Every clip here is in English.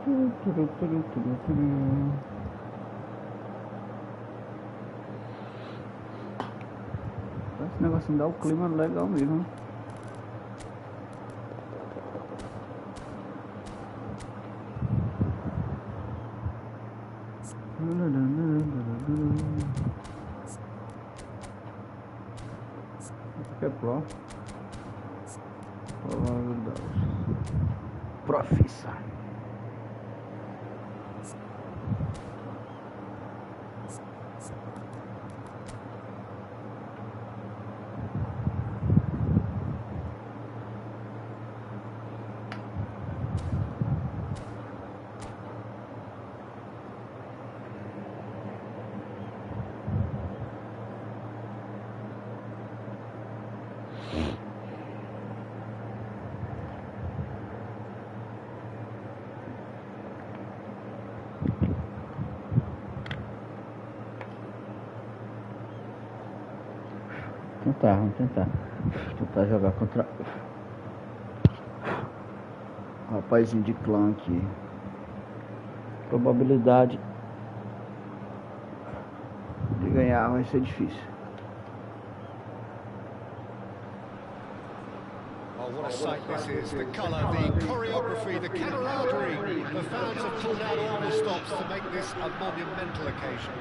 Esse negócio dá o clima legal mesmo. Que é pro? Profissa. Vamos tentar jogar contra o rapazinho de clã aqui. Probabilidade de ganhar vai ser difícil. Oh, what a sight this is. The colour, the choreography, the camaraderie. The fans have pulled out all the stops to make this a monumental occasion.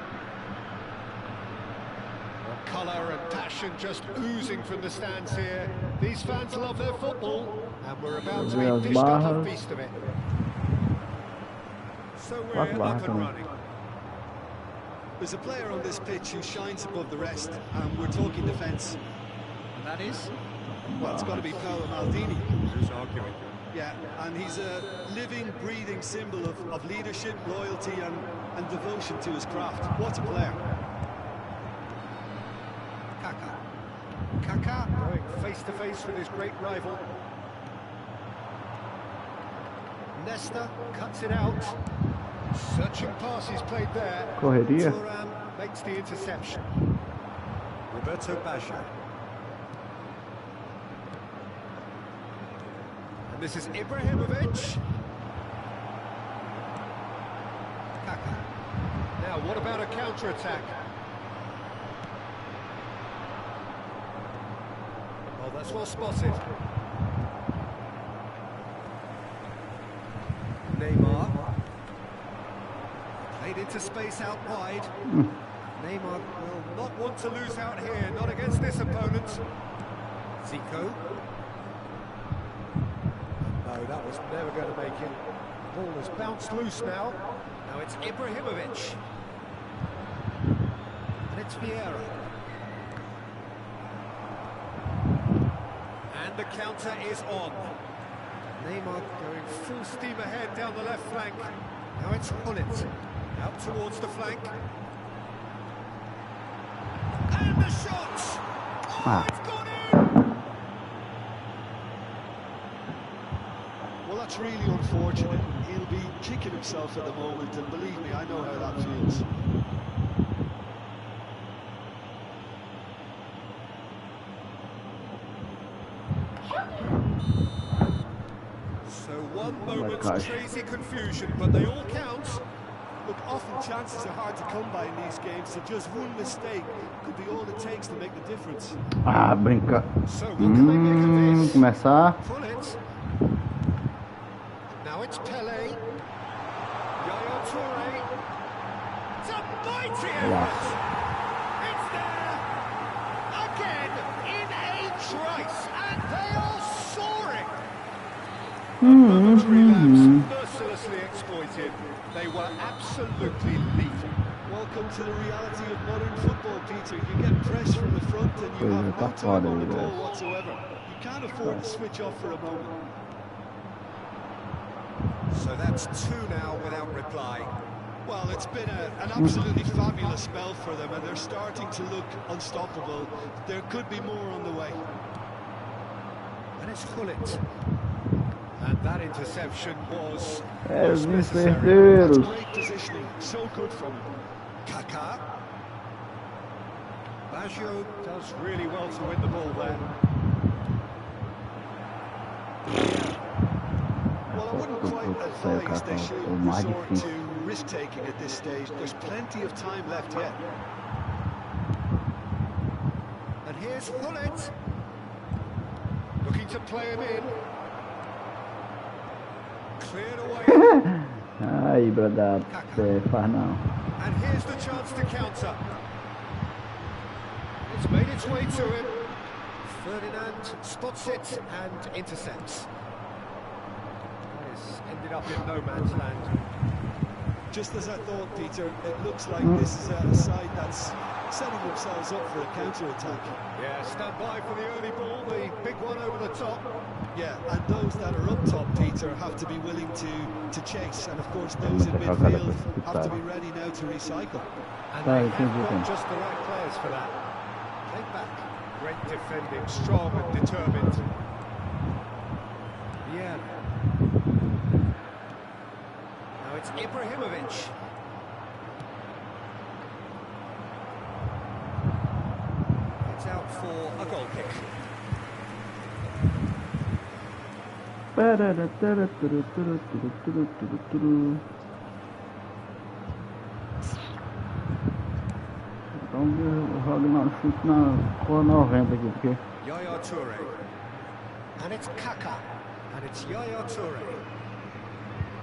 Colour and passion just oozing from the stands here. These fans love their football, and we're about to be dished up a feast of it. So we're up and running. There's a player on this pitch who shines above the rest, and we're talking defence. And that is? Well, it's got to be Paolo Maldini. Who's arguing? Yeah, and he's a living, breathing symbol of leadership, loyalty, and devotion to his craft. What a player. Kaká going face to face with his great rival. Nesta cuts it out. Searching passes played there. Correria. Thuram makes the interception. Roberto Baggio. And this is Ibrahimovic. Kaká. Now, what about a counter-attack? Oh, that's well spotted. Neymar. Played into space out wide. Neymar will not want to lose out here, not against this opponent. Zico. No, that was never going to make it. The ball has bounced loose now. Now it's Ibrahimovic. And it's Vieira. And the counter is on. Neymar going full steam ahead down the left flank. Now it's Hullet. Out towards the flank. And the shot! Oh, it's gone in! Well, that's really unfortunate. He'll be kicking himself at the moment, and believe me, I know how that feels. So one moment's crazy confusion, but they all count. Look, often chances are hard to come by in these games, so just one mistake could be all it takes to make the difference. Ah, brinca. So what can they make of this? Começar. Pull it. Now it's Pelé. Yaya Toure. It's a mighty effort. It's there again in a trice, and they are soaring. A momentary lapse, mercilessly exploited. They were absolutely lethal. Welcome to the reality of modern football, Peter. You get pressed from the front and you have no time on the ball whatsoever. You can't afford to switch off for a moment. So that's two now without reply. Well, it's been an absolutely fabulous spell for them, and they're starting to look unstoppable. There could be more on the way. And it's Hullet. And that interception was Os necessary. certeiros. That's great positioning, so good from him. Kaká. Baggio does really well to win the ball there. Well, I wouldn't quite Putz, aí o cara falou, o mais difícil. Risk-taking at this stage. There's plenty of time left yet. And here's Hullet. Looking to play him in. Cleared away. Aí, brother, faz não. And here's the chance to counter. It's made its way to him. Ferdinand spots it and intercepts. It's ended up in no man's land. Just as I thought, Peter, it looks like this is a side that's setting themselves up for a counter-attack. Yeah, stand by for the early ball, the big one over the top. Yeah, and those that are up top, Peter, have to be willing to chase. And of course, those in midfield have to be ready now to recycle. And they have got just the right players for that. Take back. Great defending, strong and determined. Yeah. Now it's Ibrahimovic. It's out for a goal kick. Então eu jogo no chute na cor 90 aqui, porque... Yaya Toure. And it's Kaka. And it's Yaya Toure.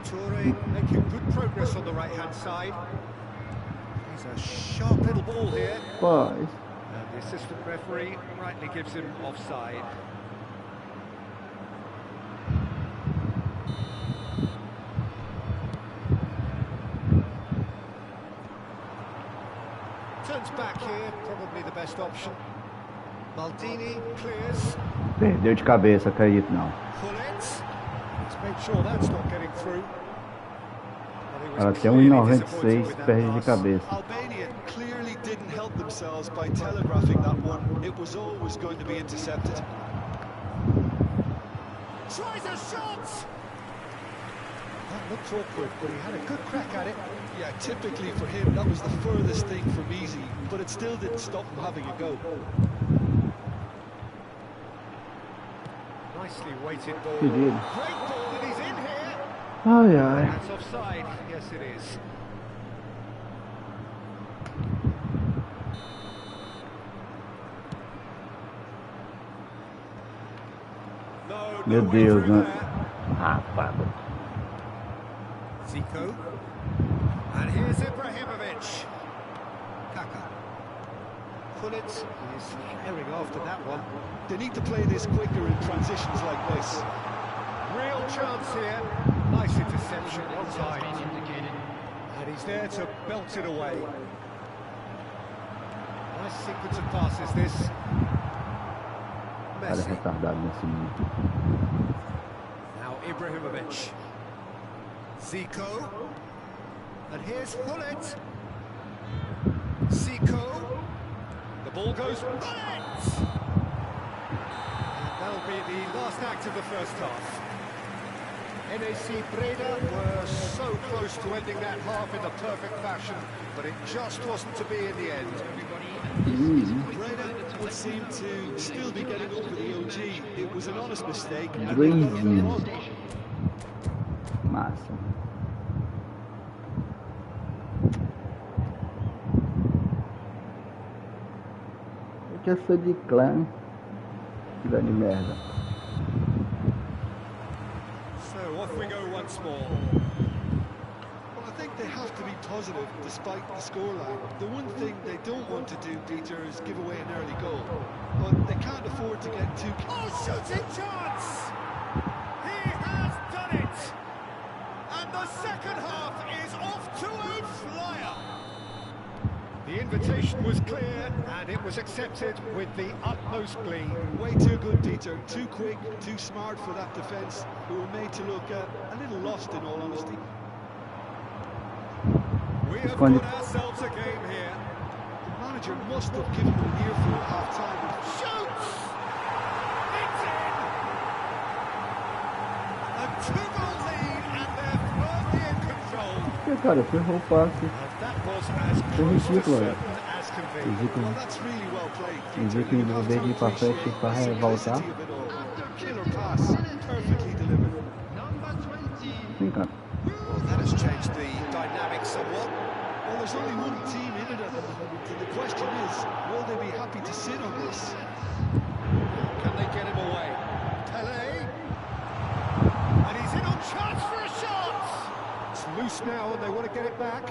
Toure making good progress on the right-hand side. He's a sharp little ball here. Pô, And the assistant referee rightly gives him offside. Turns back here, probably the best option. Maldini clears. perdeu de cabeça, acredito não. Let's make sure that's not getting through. Ela até 1,96 perde de cabeça. Albania clearly didn't help themselves by telegraphing that one. It was always going to be intercepted. Tries a shot! That looked awkward, but he had a good crack at it. Yeah, typically for him, that was the furthest thing from easy, but it still didn't stop him having a go. Nicely weighted ball. He did. Great ball, and he's in here. Ai, ai. That's offside. Yes, it is. No, Meu no way Deus, through né? there. Rapaz. Zico. And here's Ibrahimovic. Kaka. Pullet is herring after that one. They need to play this quicker in transitions like this. Real chance here. Nice interception, well timed. And he's there to belt it away. Nice sequence of passes, this. Cara Messi. retardado nesse mundo. Now Ibrahimovic. Zico. And here's Hullet. Zico. The ball goes Hullet! And that'll be the last act of the first half. NAC Breda were so close to ending that half in the perfect fashion, but it just wasn't to be in the end. Breda would seem to still be getting over the OG. It was an honest mistake. And they Green. got it wrong. Massa. Eu que sou de clã. Filha de merda. So off we go once more. Well, I think they have to be positive despite the scoreline. The one thing they don't want to do, Peter, is give away an early goal. But they can't afford to get too... Oh, shooting chance! He has done it! And the second half is off to a flyer! The invitation was clear, and it was accepted with the utmost glee. Way too good, Peter. Too quick, too smart for that defence, who were made to look a little lost, in all honesty. We have got ourselves a game here. The manager must have given them an earful at half-time. Shoots! It's in! A two-goal lead, and they're firmly in control. Porque, cara, ferrou o passe. And that was as Foi close to ridículo, certain as can be. Well, that's really well played, O Peter. Zico, em You have vez to de ir pra frente, appreciate pra the voltar. simplicity of it all. Killer pass, perfectly delivered. Vem cá. change the dynamics somewhat. Well, there's only one team in it at the moment, and the question is, will they be happy to sit on this? Can they get him away? Pele. And he's in on chance for a shot. It's loose now and they want to get it back.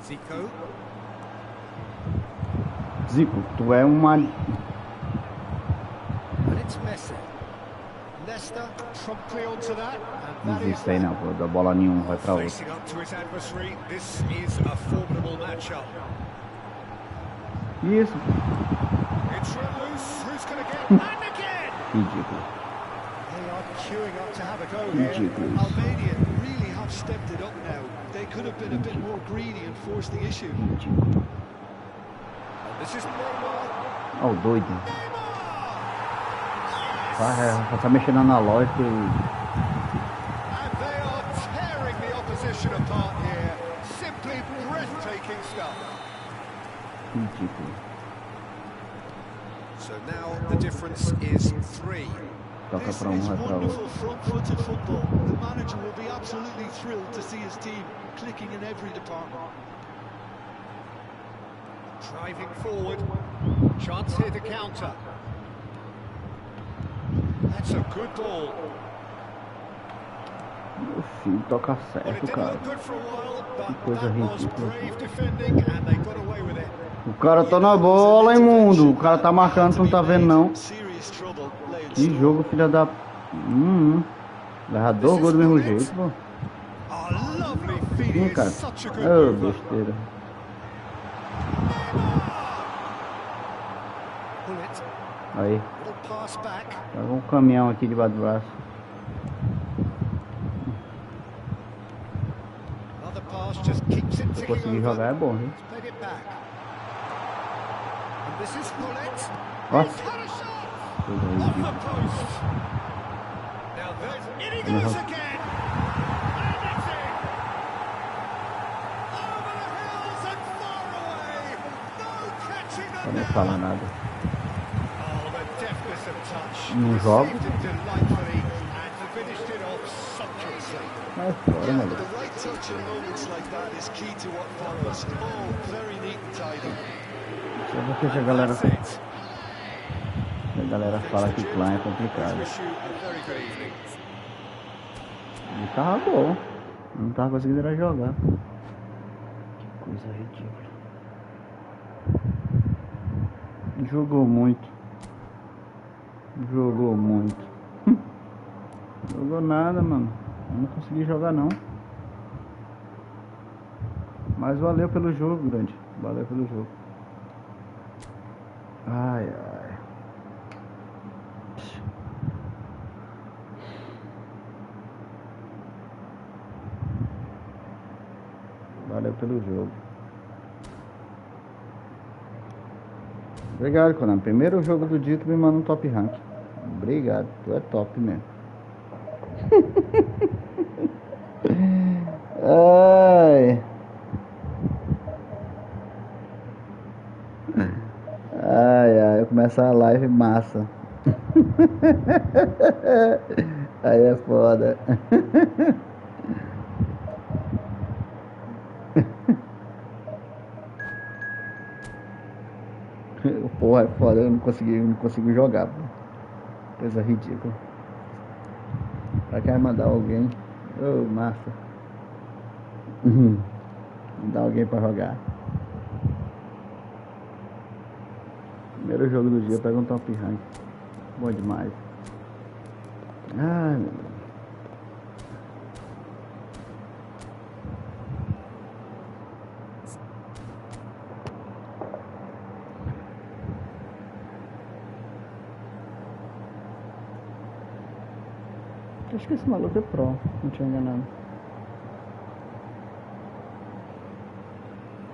Zico. Zico, tu é uma... And it's Messi. Leicester promptly onto that. Não existe aí não, pô, da bola nenhuma vai pra outra. Facing up to his adversary, this is a formidable matchup. Isso. It's loose. Who's going to get? And again. Ridículo. They are queuing up to have a go here. Ridículo. Albania really have stepped it up now. They could have been a bit more greedy and forced the issue. Ridículo. This is Neymar. Ó, o doido. Vai tá mexendo na loja e... And they are tearing the opposition apart here. Simply breathtaking stuff. Ridículo. So now the difference is 3. Toca This pra is vai pra wonderful outro. front-footed football. The manager will be absolutely thrilled to see his team clicking in every department. Driving forward. Chance here to counter. That's a good ball. Meu filho, toca Well, it certo, didn't cara. look good for a while, but coisa that was ridícula. brave defending and they got away with it. O cara tá na bola, hein, mundo. O cara tá marcando, tu não tá vendo, não. Serious trouble lay in Que store. jogo, filha da... Leva 2 gols do mesmo jeito, pô. Oh, lovely feeding Sim, is cara. such a good Ô, move. besteira. Pull it. Aí, Little pass back. pega um caminhão aqui debaixo do braço. Another pass just keeps it Se ticking conseguir over. jogar é bom, viu? Played it back. And this is Bullet. Nossa, He's had a shot. coisa Off the ridícula. post. Now there's... In he goes again. And it's in. Over the hills and far away. No catching Pra them não now. falar nada. Oh, the deftness of touch. Não joga. Received it delightfully and finished it off sumptuously. Mas fora, Yeah, mano. the right touch in moments like that is key to what follows. Oh, very neat and tidy. Só porque a galera, That's it. a galera fala que clã é complicado. Wish you a very good evening. Ele tava bom. Não tava conseguindo era jogar. Que coisa ridícula. Jogou muito. Jogou muito. Jogou nada, mano. Eu não consegui jogar, não. Mas valeu pelo jogo, grande. Valeu pelo jogo. Ai, ai. Valeu pelo jogo. Obrigado, Conan. Primeiro jogo do dia tu me manda um top rank. Obrigado, tu é top mesmo. Ai. Ai, ai, eu começar a live massa. Aí é foda. Porra, é foda, eu não consigo jogar. Pô. Coisa ridícula. Pra quem vai mandar alguém? Ô, massa. Mandar alguém pra jogar. Primeiro jogo do dia, pega um top rank. Bom demais. Ai, meu Deus. Acho que esse maluco é pro, não tinha enganado.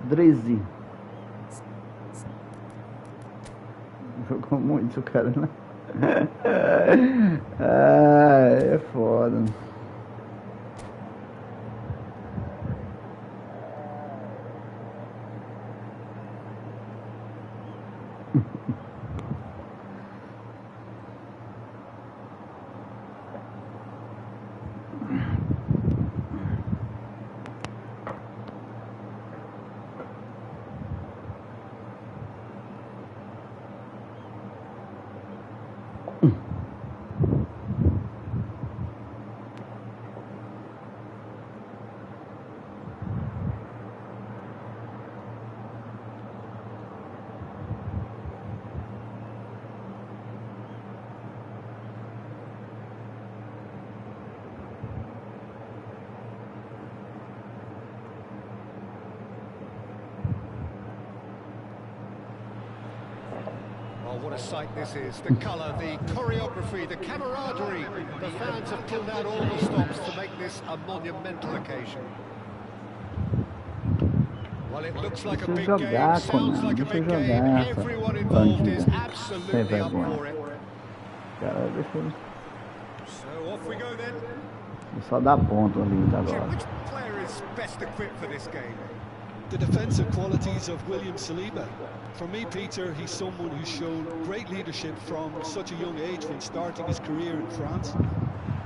Drezi. Jogou muito o cara, né? É foda. what a sight this is. The colour, the choreography, the camaraderie. The fans have pulled out all the stops to make this a monumental occasion. Well, it looks like a big game, sounds like a big game. Everyone involved is absolutely up for it. So off we go then. Só dá ponto ali agora. Which player is best equipped for this game? The defensive qualities of William Saliba. For me, Peter, he's someone who's shown great leadership from such a young age when starting his career in France.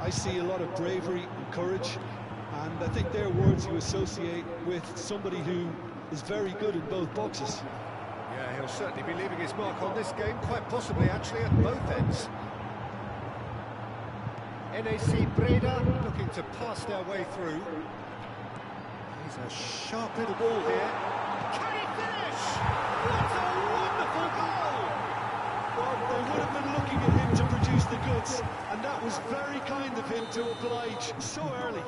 I see a lot of bravery and courage, and I think they're words you associate with somebody who is very good in both boxes. Yeah, he'll certainly be leaving his mark on this game, quite possibly actually at both ends. NAC Breda looking to pass their way through. He's a sharp little ball here. Can he finish? What a wonderful goal! Well, they would have been looking at him to produce the goods, and that was very kind of him to oblige so early.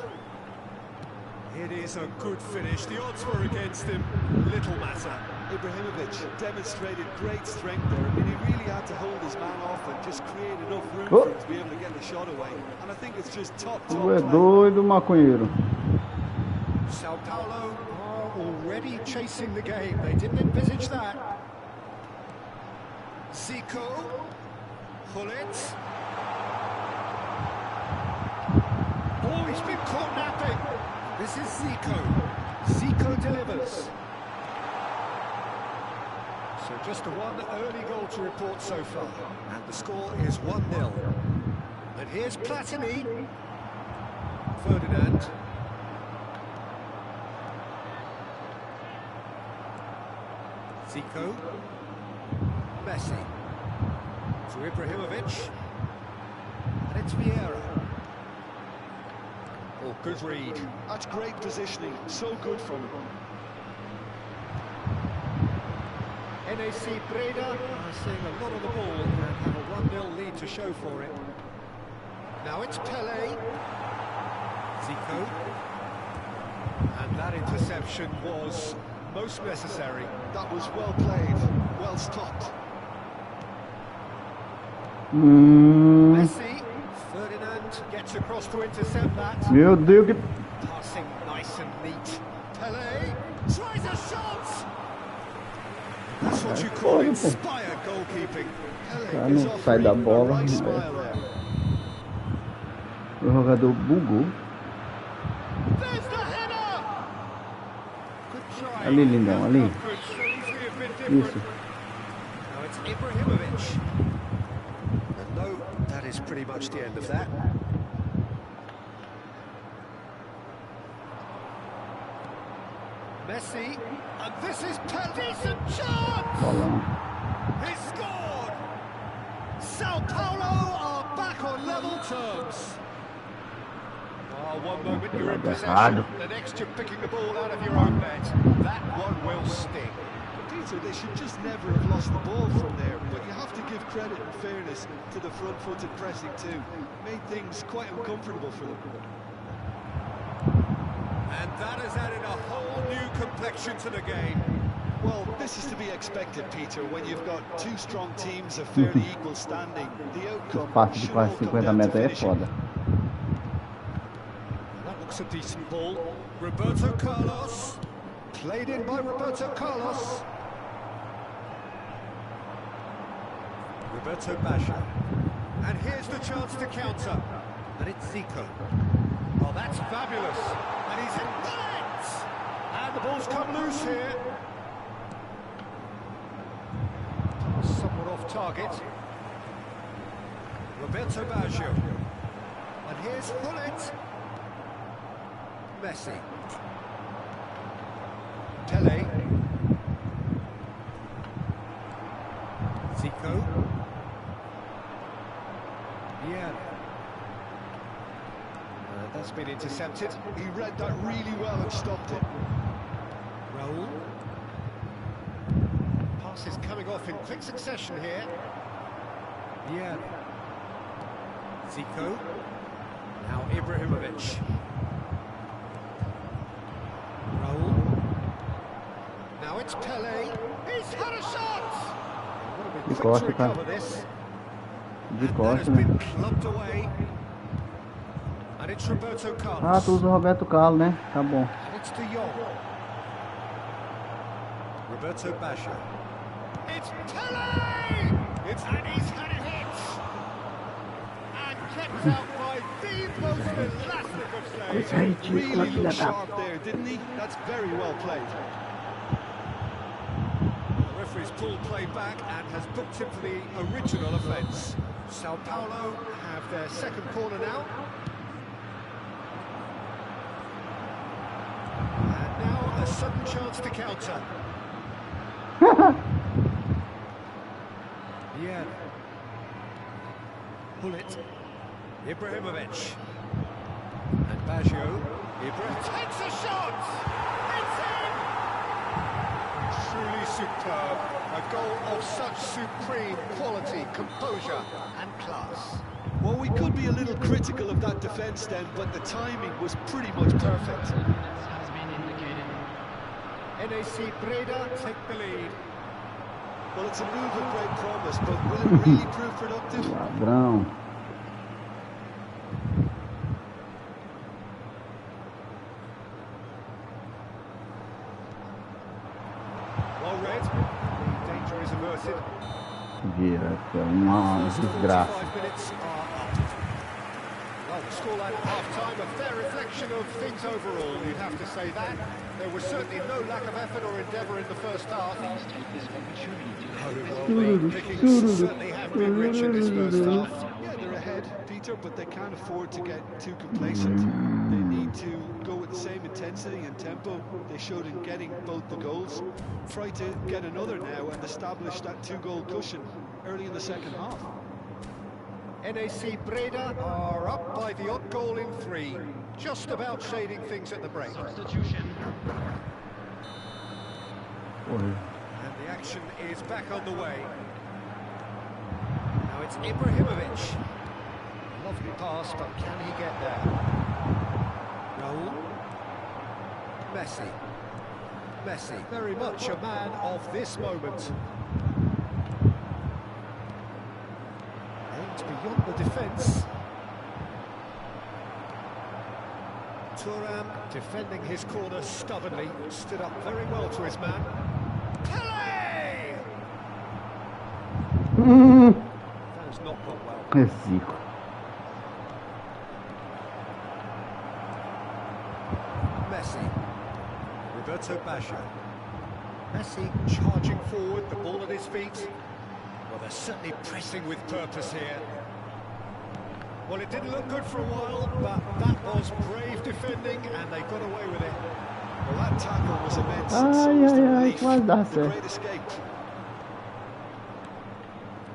It is a good finish. The odds were against him. Little matter. Ibrahimovic demonstrated great strength there. I mean, he really had to hold his man off and just create enough room for him to be able to get the shot away. And I think it's just top Tu é doido, maconheiro. Sao Paulo are already chasing the game. They didn't envisage that. Zico. Hullet. Oh, he's been caught napping. This is Zico. Zico delivers. So just one early goal to report so far. And the score is 1-0. And here's Platini. Ferdinand. Zico. Messi. To Ibrahimovic. And it's Vieira. Oh, good read. That's great positioning. So good from him. NAC Breda are seeing a lot of the ball and have a 1-0 lead to show for it. Now it's Pelé. Zico. And that interception was most necessary. That was well played, well stopped. Messi. Ferdinand gets across to intercept that. Meu Deus, que... Passing nice and neat. Pelé tries a shot. That's what you call inspired goalkeeping. Cara, não sai da bola. O jogador bugou. Ali, lindão, ali. Isso. Now it's Ibrahimovic. And no, that is pretty much the end of that. Messi, and this is a decent chance! He scored! Sao Paulo are back on level terms. Oh, one moment you're in possession, the next you're picking the ball out of your own net. That one will sting. Peter, they should just never have lost the ball from there, but you have to give credit and fairness to the front-footed pressing too. Made things quite uncomfortable for them. And that has added a whole new complexion to the game. Well, this is to be expected, Peter, when you've got two strong teams of fairly equal standing. The outcome should all come down to finishing. That looks a decent ball. Roberto Carlos. Played in by Roberto Carlos. Roberto Baggio. And here's the chance to counter. And it's Zico. Oh, that's fabulous. And he's in net! And the ball's come loose here. Somewhat off target. Roberto Baggio. And here's Hullet. Messi. Pelé. Zico. Yeah. That's been intercepted. He read that really well and stopped it. Raul. Passes coming off in quick succession here. Yeah. Zico. Now Ibrahimovic. Raul. Now it's Pelé. He's had a shot! De costa, tá? De costa, né? Ah, tu usa o Roberto Carlos, né? Tá bom. Roberto Basha. It's Pele! And he's had a hit! And kept out by the most elastic of saves. Really looked sharp there, didn't he? That's very well played. The referee's pulled play back and has booked him for the original offence. Sao Paulo have their second corner now. And now a sudden chance to counter. Yeah. Bullet. Ibrahimovic. And Baggio. Ibrahimovic takes a shot! It's in! Truly superb. A goal of such supreme quality, composure and class. Well, we could be a little critical of that defence then, but the timing was pretty much perfect. NAC Breda take the lead. Well, it's a move of great promise, but will it really prove productive? Ladrão. Well read. The danger is averted. Direto, uma desgraça. 45 minutes are up. Well, the scoreline at half-time, a fair reflection of things overall, you'd have to say that. There was certainly no lack of effort or endeavour in the first half. Pickings certainly have been rich in this first half. Yeah, they're ahead, Peter, but they can't afford to get too complacent. They need to go with the same intensity and tempo they showed in getting both the goals. Try to get another now and establish that two-goal cushion early in the second half. NAC Breda are up by the odd goal in 3, just about shading things at the break. Substitution. And the action is back on the way. Now it's Ibrahimovic. Lovely pass, but can he get there? Raul. Messi. Messi, very much a man of this moment. Aimed beyond the defence. Thuram defending his corner stubbornly, stood up very well to his man. Pele! That has not gone well. Zico. Messi. Roberto Basha. Messi charging forward, the ball at his feet. Well, they're certainly pressing with purpose here. Well, it didn't look good for a while, but that was brave defending, and they got away with it. Well, that tackle was immense, and so was the relief. The great escape.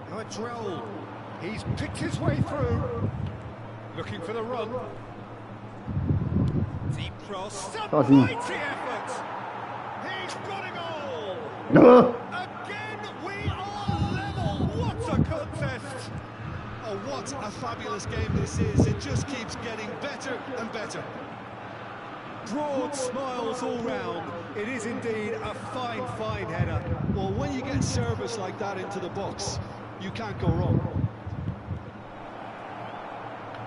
Now it's Raul. He's picked his way through. Looking for the run. Deep cross. Some mighty effort. He's got a goal. Again, we are level. What a contest. Oh, what a fabulous game this is. It just keeps getting better and better. Broad smiles all round. It is indeed a fine, fine header. Well, when you get service like that into the box, you can't go wrong.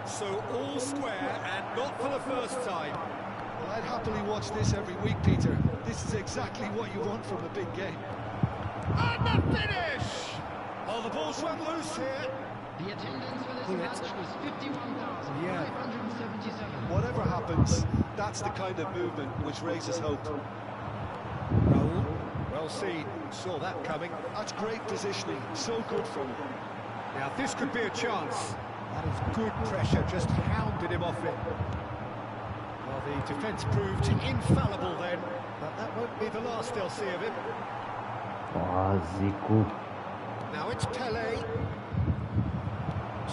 So all square, and not for the first time. Well, I'd happily watch this every week, Peter. This is exactly what you want from a big game. And the finish! Oh, the ball's run loose here. The attendance for this match was 51,577. Whatever happens, that's the kind of movement which raises hope. Raul, well seen, saw that coming. That's great positioning, so good from him. Now this could be a chance. That is good pressure, just hounded him off it. Well, the defence proved infallible then, but that won't be the last they'll see of him. Zico. Now it's Pele.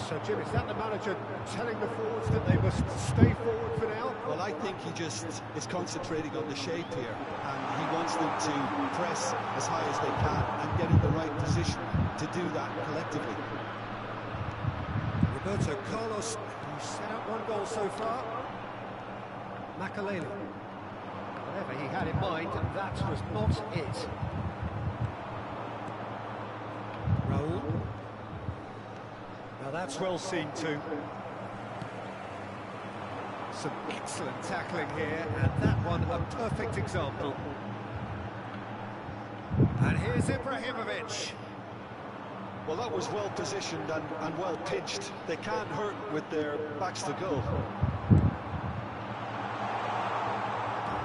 So, Jim, is that the manager telling the forwards that they must stay forward for now? Well, I think he just is concentrating on the shape here, and he wants them to press as high as they can and get in the right position to do that collectively. Roberto Carlos, who's set up one goal so far. Makaleli. Whatever he had in mind, that was not it. that's well seen too. Some excellent tackling here, and that one a perfect example. And here's Ibrahimovic. Well, that was well positioned and well pitched. They can't hurt with their backs to goal.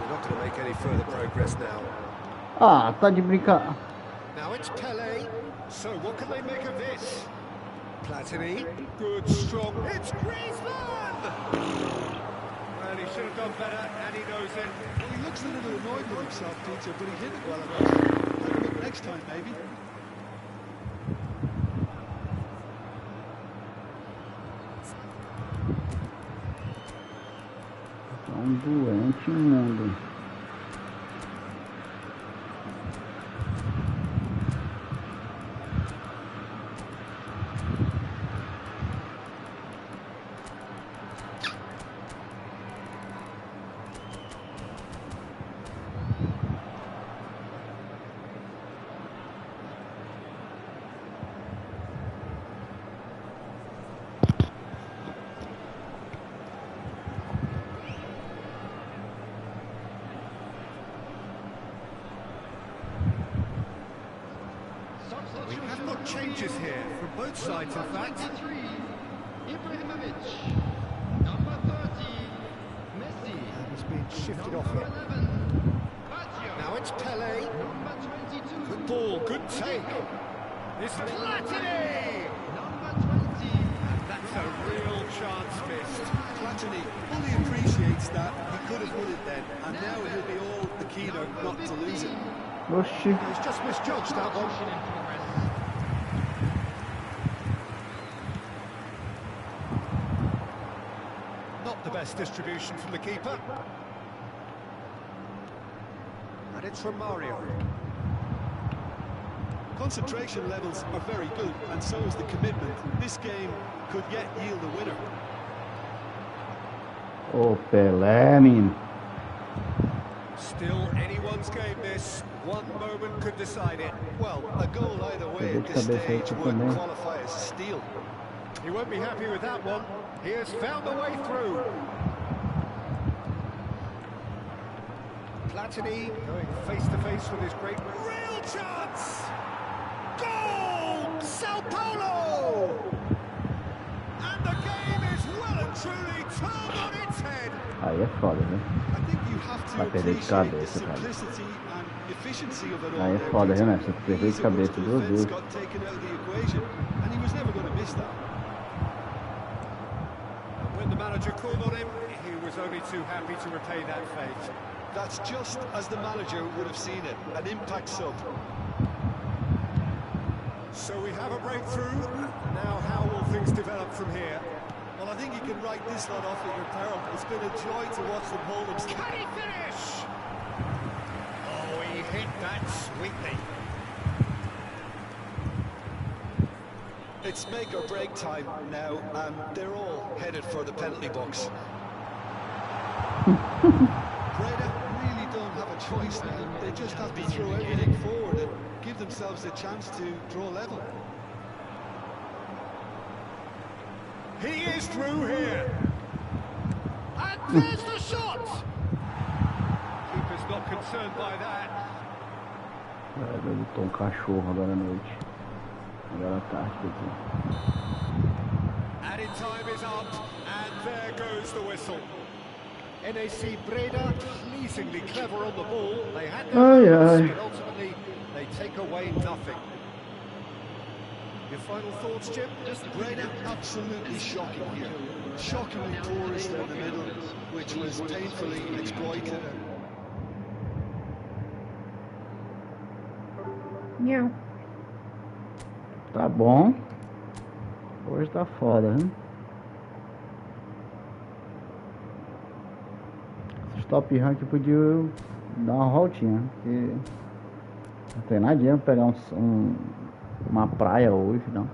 We're not going to make any further progress now. Ah, tá de brincar. Now it's Pele. So what can they make of this? Platini. Good, strong. It's Griezmann! Well, he should have done better, and he knows it. Well, he looks a little annoyed with himself, Peter, but he hit it well enough. Better look next time, maybe. Doente imundo. We have got changes here from both sides, in fact. Ibrahimovic. Number 30, Messi. And he's been shifted off Number here. 11, Baggio. Now it's Pele. Number 22, Good ball, good take. It's Platini! number 20. That's a real chance missed. Platini fully appreciates that. He could have won it then, and now he'll be all the keener not to lose it. Oxi. He's just misjudged that one. Motion in progress. Not the best distribution from the keeper. And it's from Mario. Concentration levels are very good, and so is the commitment. This game could yet yield a winner. Ô, Pelé, menino. Still anyone's game this. One moment could decide it. Well, a goal either way at this stage would qualify as a steal. He won't be happy with that one. He has found a way through. Platini going face to face with his great real chance. Goal! Sao Paulo! And the game is well and truly turned on its head. Aí é foda, né? I think you have to Vai perder de appreciate the cabeça, cara. simplicity and efficiency of it all. Aí é there, foda, Peter. viu, né? Você perdeu de Ease at which cabeça the duas defence vezes. got taken out of the equation, and he was never going to miss that. And when the manager called on him, he was only too happy to repay that fate. That's just as the manager would have seen it, an impact sub. So we have a breakthrough. Now how will things develop from here? Well, I think you can write this lot off at your peril. It's been a joy to watch them hold them. Can he finish? Oh, he hit that sweetly. It's make or break time now, and they're all headed for the penalty box. Breda really don't have a choice now. They just have to throw everything forward and give themselves a chance to draw level. He is through here. And there's the shot. Keeper's not concerned by that. Ele botou um cachorro agora à noite. Agora à tarde, quer dizer. Added time is up, and there goes the whistle. NAC Breda, pleasingly clever on the ball. They had their moments, but ultimately they take away nothing. Your final thoughts, Jim? Breda absolutely shocking here. Shockingly porous down the middle, which was painfully exploited. Miau. Tá bom. Hoje tá foda, hein? Esses top rank podiam dar uma voltinha, porque não tem nadinha pra pegar uma praia hoje, não.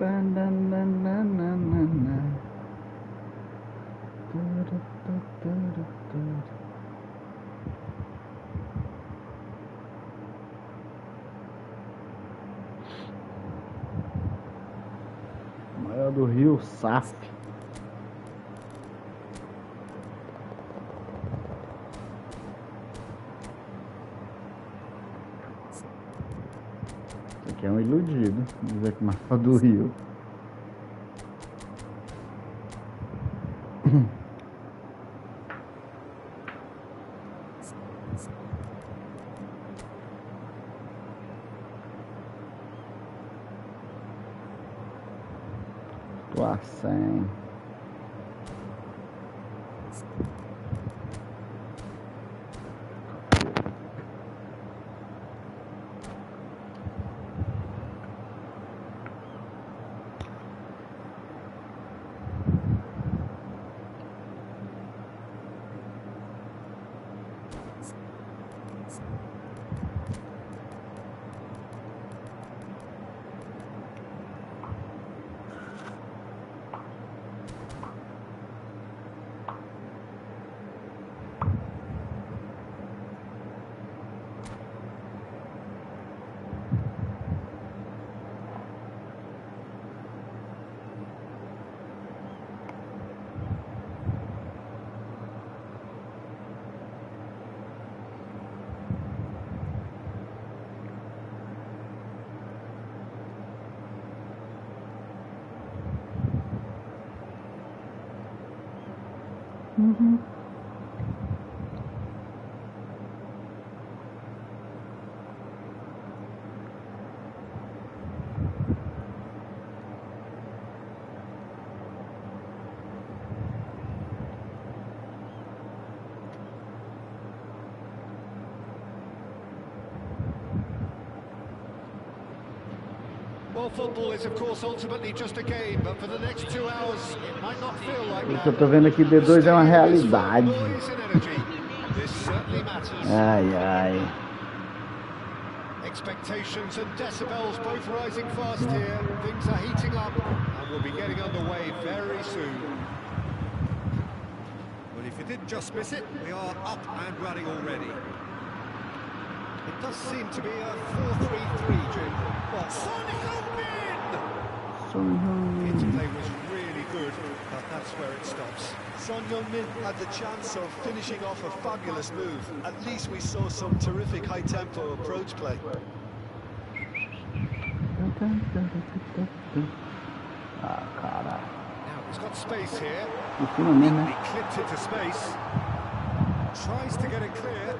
Maior do Rio, SAF. Esse aqui é um iludido, dizer que maior do Rio. Tô a 100. Well, football is of course ultimately just a game, but for the next 2 hours it might not feel like O that. que eu tô vendo aqui, D2 é uma realidade. This certainly matters. Ai, ai. Expectations and decibels both rising fast here. Things are heating up and we'll be getting underway very soon. Well, if you didn't just miss it, we are up and running already. It does seem to be a 4-3-3, Jim. Well, Son Heung-min! The interplay was really good, but that's where it stops. Son Heung-min had the chance of finishing off a fabulous move. At least we saw some terrific high-tempo approach play. Ah, caralho. Now, he's got space here. Em cima mesmo, He né? clipped into space. Tries to get it clear.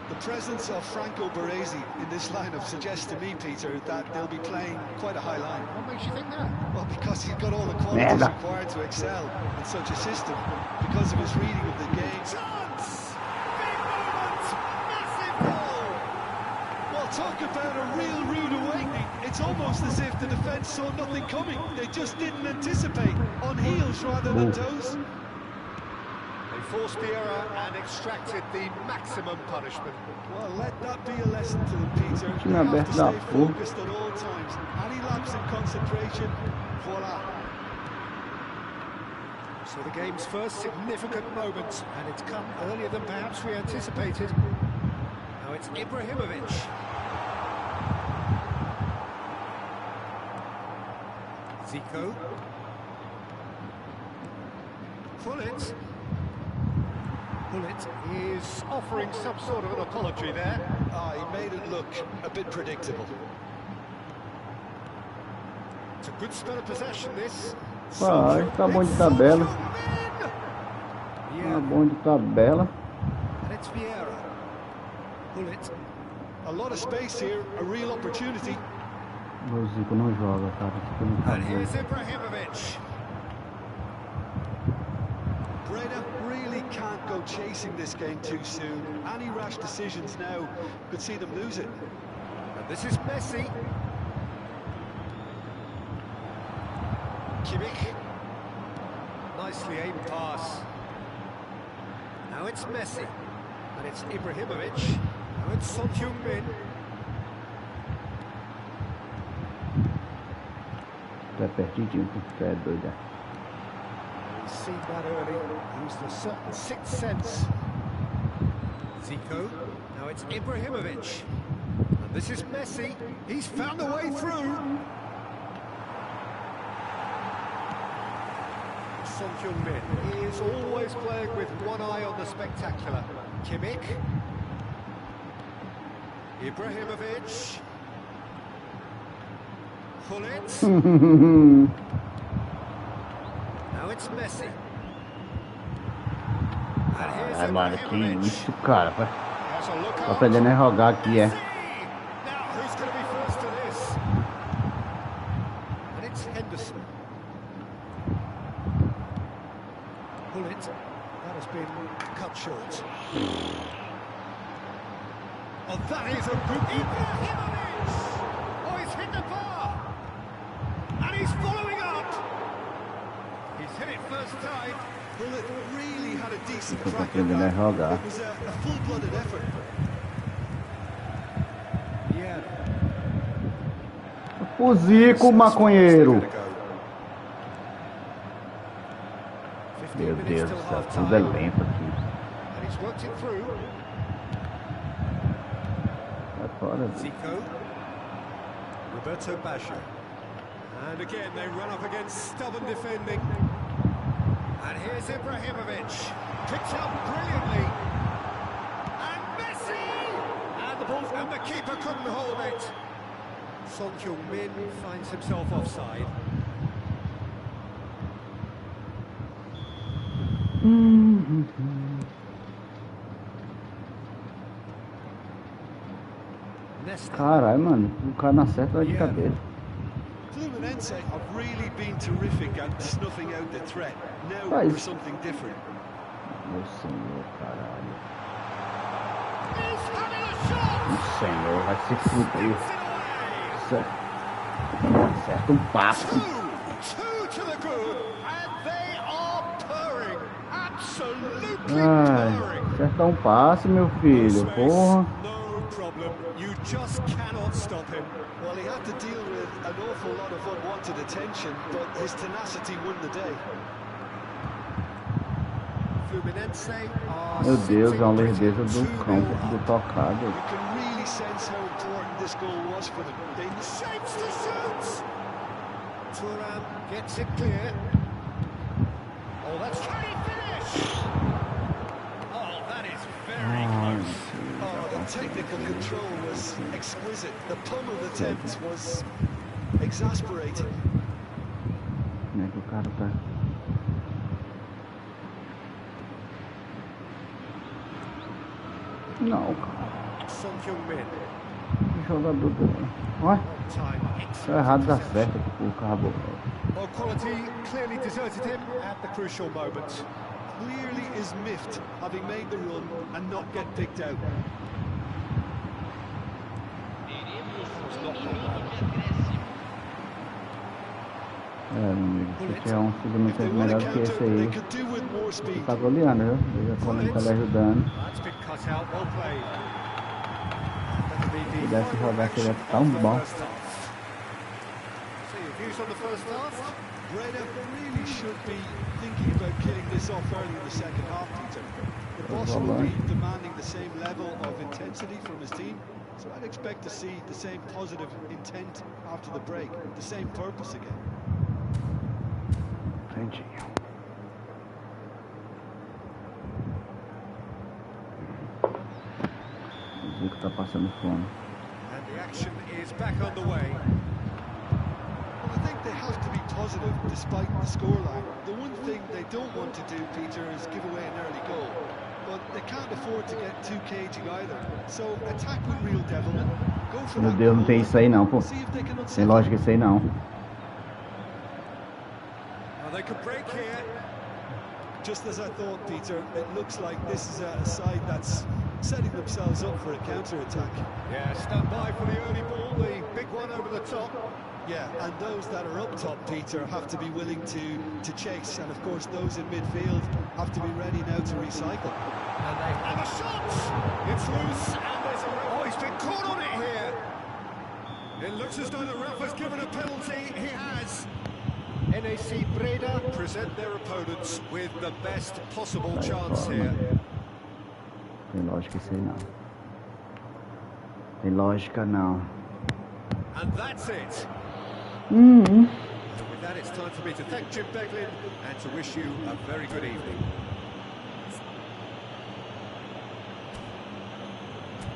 The presence of Franco Baresi in this lineup suggests to me, Peter, that they'll be playing quite a high line. What makes you think that? Well, because he's got all the qualities Merda. required to excel in such a system, because of his reading of the game. Chance! Big moment! Massive goal! Well, talk about a real rude awakening. It's almost as if the defence saw nothing coming. They just didn't anticipate, on heels rather than toes. They forced the error and extracted the maximum punishment. Well, let that be a lesson to them, Peter. They Time have to aberto da stay porra. focused at all times. Any lapse in concentration, voila. So the game's first significant moment, and it's come earlier than perhaps we anticipated. Now it's Ibrahimovic. Zico. Pullet. Pullet is offering some sort of an apology there. Ah, he made it look a bit predictable. It's a good spell of possession, this. Vai, tá bom de tabela. Tá bom de tabela. And it's Vieira. Pullet. A lot of space here, a real opportunity. O Zico não joga, cara. Zico não tá And bom. here's Ibrahimovic. Breda really can't go chasing this game too soon. Any rash decisions now could see them lose it. And this is Messi. Kimmich. Nicely aimed pass. Now it's Messi. And it's Ibrahimovic. Now it's Son Heung-min. é perdidinho, tu é doida. He's seen that early, used a certain sixth sense. Zico, now it's Ibrahimovic. And this is Messi, he's found a way through. Son Heung-min, he is always playing with one eye on the spectacular. Kimmich. Ibrahimovic. Gullit. Now it's Messi. And here's Ai, mano, que Ibrahimovic. isso, cara. Has a look Tô out. aprendendo a jogar aqui, é. Now who's going to be first to this? And it's Henderson. Gullit. That has been cut short. Oh, that is a good Ibrahimovic! Oh, he's hit the bar! And he's following up! He's hit it first time. Bullet really had a decent Tô crack at aprendendo a that. jogar. It was a full-blooded effort. Yeah. O Zico, maconheiro. Meu Deus do céu, tudo é lento aqui. And he's worked it through. Vai fora. Zico. Roberto Baggio. And again they run up against stubborn defending. And here's Ibrahimovic. Picked up brilliantly. And Messi! And the ball, and the keeper couldn't hold it. Son Heung-min finds himself offside. Nesta. Caralho, mano. O cara não acerta vai de cabeça. Fluminense have really been terrific at snuffing out the threat. Now Right. for something different. Meu senhor, caralho. He's having a shot! Meu senhor, vai se fuder. It's away! Acerta um passo. Two to the good, and they are purring. Absolutely Ai, purring. acerta um passe, meu filho. Porra. No problem. You just cannot stop him. Well, he had to deal with an awful lot of unwanted attention, but his tenacity won the day. Fluminense are Meu Deus, é uma sitting lerdeza pretty do 2-0 campo, do up. tocado. You can really sense how important this goal was for them. They Shapes to shoot. Thuram gets it clear. Oh, that's can he finish? Oh, that is very close. Oh, the technical control was exquisite. The pummeled attempt was exasperating. Como é que o cara tá? Não, cara. Son Heung-min. Que jogador do... Ué? Time Tá excellent. errado, dá certo aqui o cabo. Well, quality clearly deserted him at the crucial moment. Clearly is miffed, having made the run and not get picked out. É, meu amigo, esse é um If segundo they tempo want melhor to que esse counter, they aí. could do with more speed. Tá goleando, viu? Ele já tá ali ajudando. That's been cut out, well played. That'll be the Pudesse final jogar, action seria of tão the bom. first half. So your views on the first half? Breda really should be thinking about killing this off early in the second half, Peter. The boss will be demanding the same level of intensity from his team, so I'd expect to see the same positive intent after the break, the same purpose again. Entendi. O Zico tá passando fome. And the action is back underway. Well, I think they have to be positive despite the scoreline. The one thing they don't want to do, Peter, is give away an early goal. But they can't afford to get too cagey either. So attack with real devilment. Go for Meu that Deus, não goal. tem isso aí não, pô. See if they can Tem unsettle. lógica isso aí não. Well, they could break here. Just as I thought, Peter, it looks like this is a side that's setting themselves up for a counter-attack. Yeah, stand by for the early ball, the big one over the top. Yeah, and those that are up top, Peter, have to be willing to chase. And of course, those in midfield have to be ready now to recycle. And they have a shot! It's loose, and there's a... Oh, he's been caught on it here! It looks as though the ref has given a penalty. He has. NAC Breda present their opponents with the best possible chance here. Tem lógica isso aí não. Tem lógica não. And that's it. And with that, it's time for me to thank Jim Beglin and to wish you a very good evening.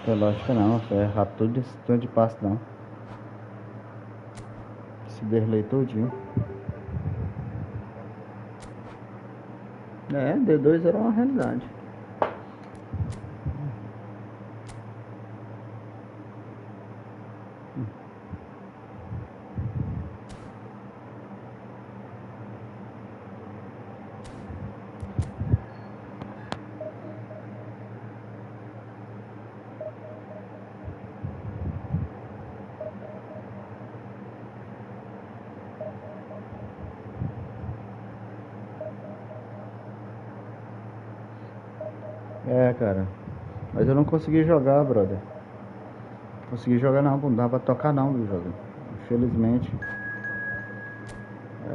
Tem lógica não, é rápido de tanto de passe não. Se derlei todinho. D2 era uma realidade. Cara, mas eu não consegui jogar, brother. Não consegui jogar não, não dava pra tocar não, brother. Infelizmente.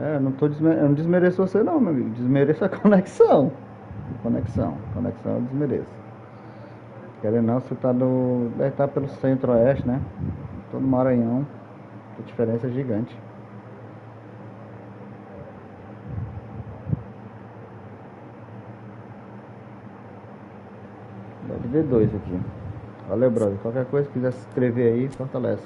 Eu não desmereço você não, meu amigo. Desmereço a conexão. Conexão eu desmereço. Querendo não, você tá deve estar pelo centro-oeste, né? Tô no Maranhão. A diferença é gigante. D2 aqui. Valeu, brother. Qualquer coisa que quiser se inscrever aí, fortalece.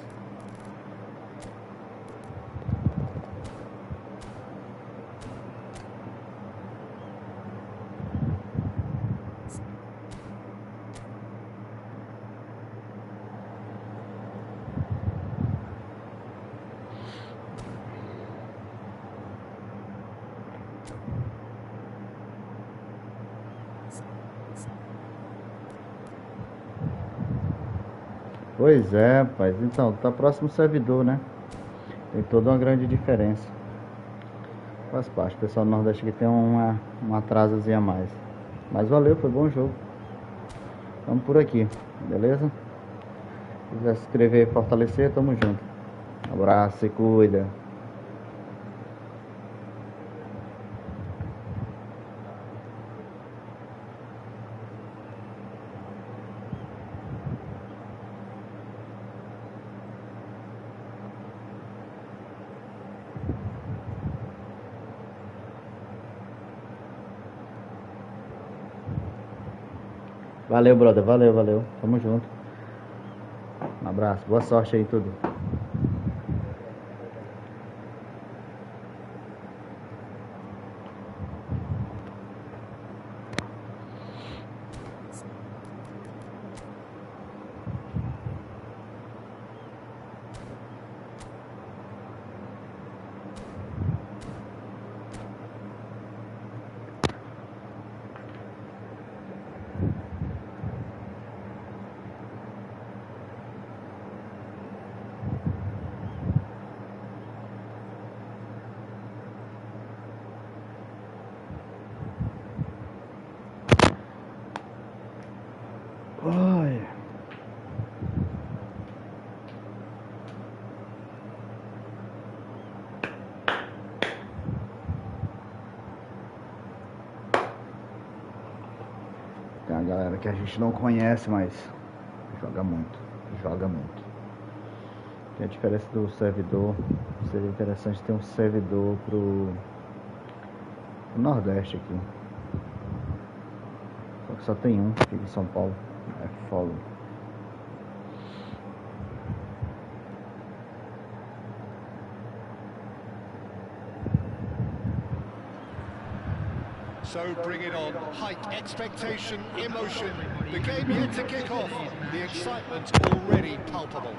Pois é, rapaz. Então, tá próximo ao servidor, né? Tem toda uma grande diferença. Faz parte. O pessoal do Nordeste aqui tem uma atrasozinha a mais. Mas valeu, foi bom jogo. Vamos por aqui, beleza? Se quiser se inscrever e fortalecer, tamo junto. Abraço, se cuida. Valeu, brother. Valeu. Tamo junto. Um abraço. Boa sorte aí, tudo. Ai. Tem uma galera que a gente não conhece, mas joga muito. Tem a diferença do servidor. Seria interessante ter um servidor pro Nordeste aqui. Só que só tem um aqui em São Paulo. É foda. So bring it on. Height, expectation, emotion. The game yet to kick off. The excitement already palpable.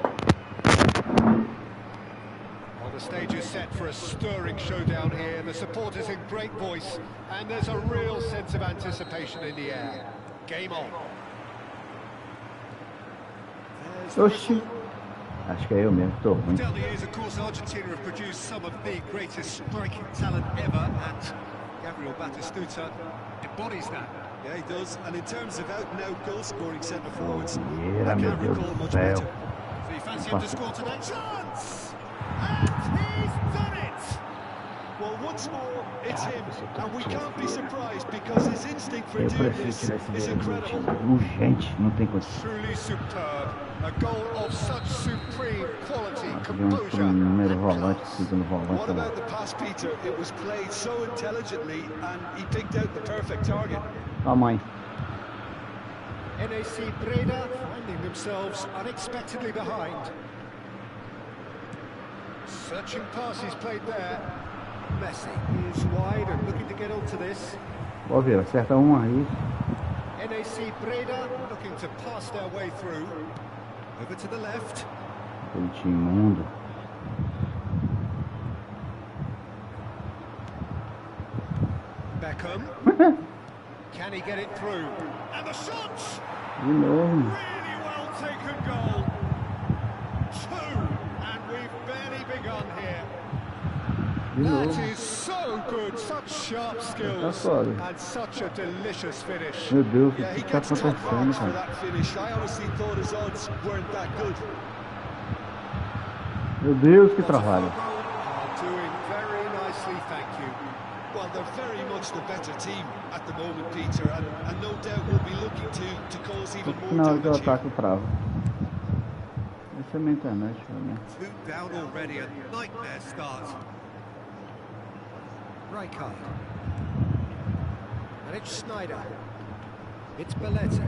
Well, the stage is set for a stirring showdown here. The supporters in great voice, and there's a real sense of anticipation in the air. Game on. Oxi. Acho que é eu mesmo, tô ruim. Down the years, of course, Argentina have produced some of the greatest striking talent ever, and Gabriel Batistuta embodies that. Yeah, he does. And in terms of out-and-out goal-scoring centre-forwards, Yeah, I meu can't Deus recall do much céu. better. So you fancy him to score tonight? Chance! And he's done it! Well, once more, it's him, and we can't be surprised because his instinct for Eu doing prefiro this tirar esse is dinheiro do incredible. time. Urgente, não tem condição. Truly superb. A goal of such supreme quality, Tivemos composure, um número and volante, class. segundo What volante. about the pass, Peter? It was played so intelligently, and he picked out the perfect target. Ó, mãe. NAC Breda finding themselves unexpectedly behind. Searching passes played there. Messi is wide and looking to get onto this. Ó, ver, acerta um aí. NAC Breda looking to pass their way through. Over to the left. Aquele time imundo. Beckham. Can he get it through? And the shot! De novo. Really well taken goal. 2, and we've barely begun here. De That novo. is so good, such sharp skills, foda. and such a delicious finish. Meu Deus, o Yeah, he que tá gets top acontecendo, marks for cara? that finish. I honestly thought his odds weren't that good. Meu Deus, que trabalho. Are doing very nicely, thank you. Well, they're very much the better team at the moment, Peter, and no doubt will be looking to cause No even more final do damage here. ataque trava. Essa é a minha internet, né? 2 down already, a nightmare start. Rijkaard. And it's Snyder. It's Belletti.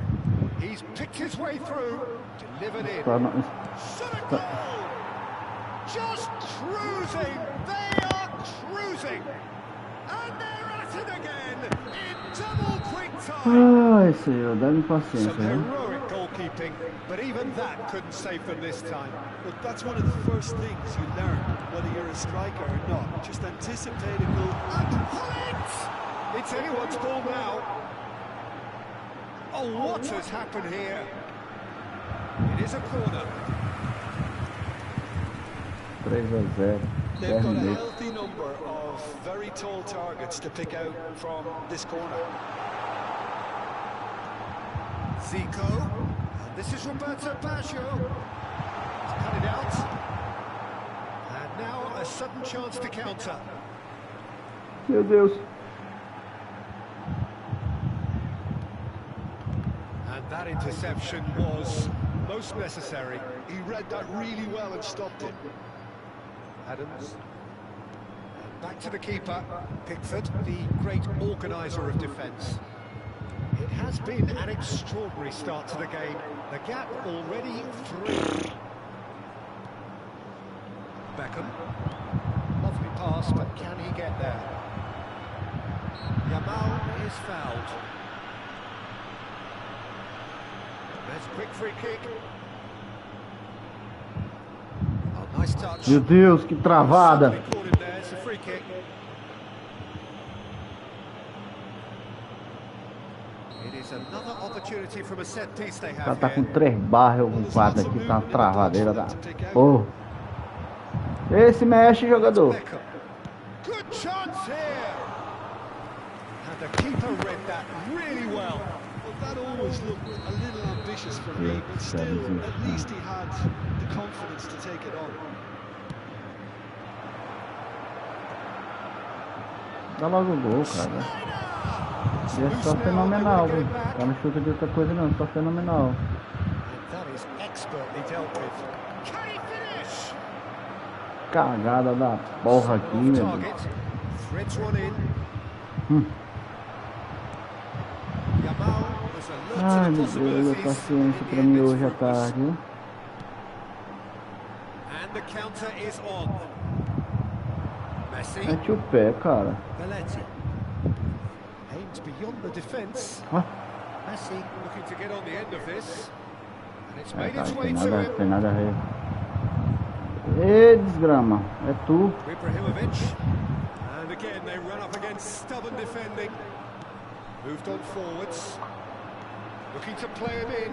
He's picked his way through, delivered in. Tá na- Shot a goal! Just cruising! They are cruising! And they're at it again in double quick time! Ai, Senhor, dá-me paciência, Some né? heroic goalkeeping, but even that couldn't save them this time. Look, that's one of the first things you learn, whether you're a striker or not. Just anticipate a goal. And pull it! It's anyone's ball now. Oh, what has happened here? It is a corner. 3-0. They've 10 got a minutos. healthy number of very tall targets to pick out from this corner. Zico. And this is Roberto Baggio. He's cut it out. And now a sudden chance to counter. Meu Deus. And that interception was most necessary. He read that really well and stopped it. Adams. And back to the keeper, Pickford, the great organiser of defence. It has been an extraordinary start to the game. The gap already 3. Beckham. Lovely pass, but can he get there? Yamal is fouled. There's a quick free kick. Oh, nice touch. Meu Deus, que travada. Somebody caught him there. It's a free kick. It is another opportunity from a set piece they O cara have tá com here. 3 barras, eu com 4 aqui, tá uma travadeira da porra. Esse mexe, jogador. Beckham. Good chance here. And the keeper read that really well. Well, that always looked a little ambitious for me, but still, at least he had the confidence to take it on. Dá logo o gol, cara. E é só fenomenal, viu? Tá no chute de outra coisa não, só fenomenal. And that is expertly dealt with. Can he finish? Cagada da porra aqui, Off meu Deus. target. Threads one in. Yamal was Ai, alert meu to the Deus, a possibilities. paciência In pra the mim end, it's hoje à fruitless. tarde, viu? And the counter is on. Messi. Mete o pé, cara. Belletti. Aims beyond the defence. Ó, Messi looking to get on the end of this. And it's é, made cara, its tem way to nada, him. tem nada a ver. Ê, desgrama, é tu. Ibrahimovic. And again they run up against stubborn defending. Moved on forwards. Looking to play it in.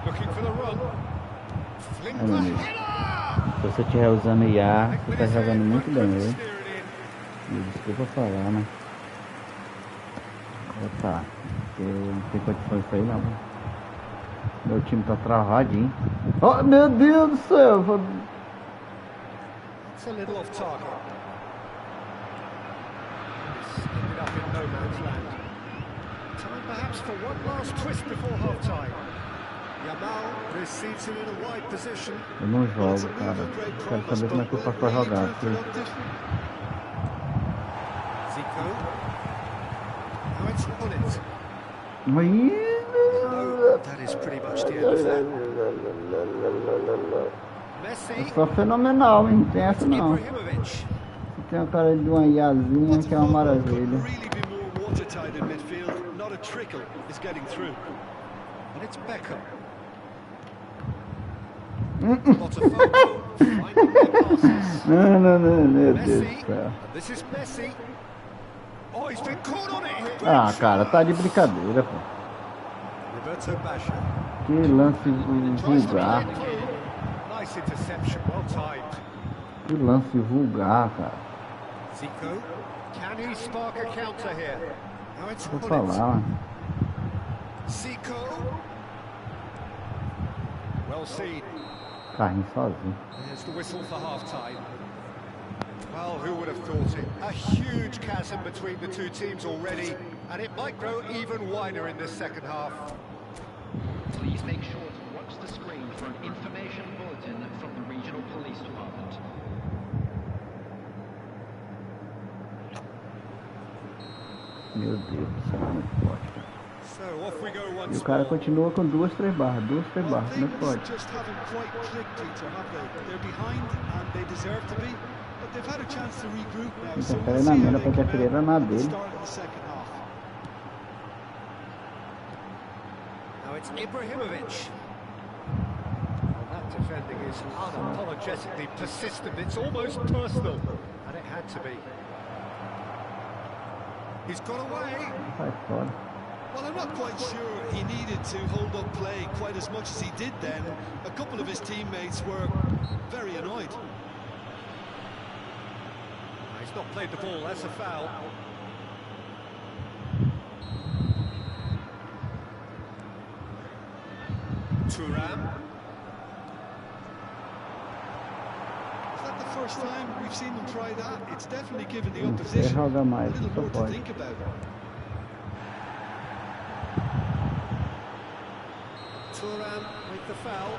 Looking for the run. Fling Ai, meu the Deus. header! Se você estiver usando IA, você tá jogando muito bem, Couldn't viu? steer it in. Me desculpa falar, né? Tá, porque não tem condições disso aí não. Meu time tá travadinho. Oh, meu Deus do céu! It's a little off target. Ended up in no man's land. Time perhaps for one last twist before half-time. Yamal receives him in a wide position. Eu não jogo, cara. Quero saber como é que eu faço pra jogar. Zico. Now it's on it. That is pretty much the end of that. Messi. É só fenomenal, hein? Não tem essa não. Ibrahimovic. Tem a cara de uma iazinha que é uma maravilha. Really be more watertight in midfield. Not a trickle is getting through. And it's Beckham. Lots of photo. Finding their passes. Não, meu Deus Messi. do céu. This is Messi. Oh, he's been caught on it here. Ah, cara, tá de brincadeira, pô. Roberto Basha. Que lance Tries to vulgar. play it through. Nice interception, well timed. Que lance vulgar, cara. Zico. Can he spark a counter here? Now it's Vou on falar. it. Zico. Well seen. Carrinho sozinho. There's the whistle for half-time. Well, who would have thought it? A huge chasm between the two teams already, and it might grow even wider in this second half. Please make sure to watch the screen for an information bulletin from the regional police department. Meu Deus do céu, como é que pode, cara? So off we go E once o cara more. continua com 2, 3 barras, 2, 3 Well, barras, como é que things pode? just haven't quite clicked, Peter, have they? They're behind and they deserve to be, but they've had a chance to regroup now. So Interfere we'll na see minha, how pra they come interferir out na at the dele. start of the second half. Now it's Ibrahimovic. Well, that defending is unapologetically persistent. It's almost personal, and it had to be. He's got away. Sai fora. Well, I'm not quite sure he needed to hold up play quite as much as he did then. A couple of his teammates were very annoyed. He's not played the ball, that's a foul. Thuram. Is that the first time we've seen them try that? It's definitely given the Não quer opposition jogar a mais, little só more to pode. think about. Thuram with the foul.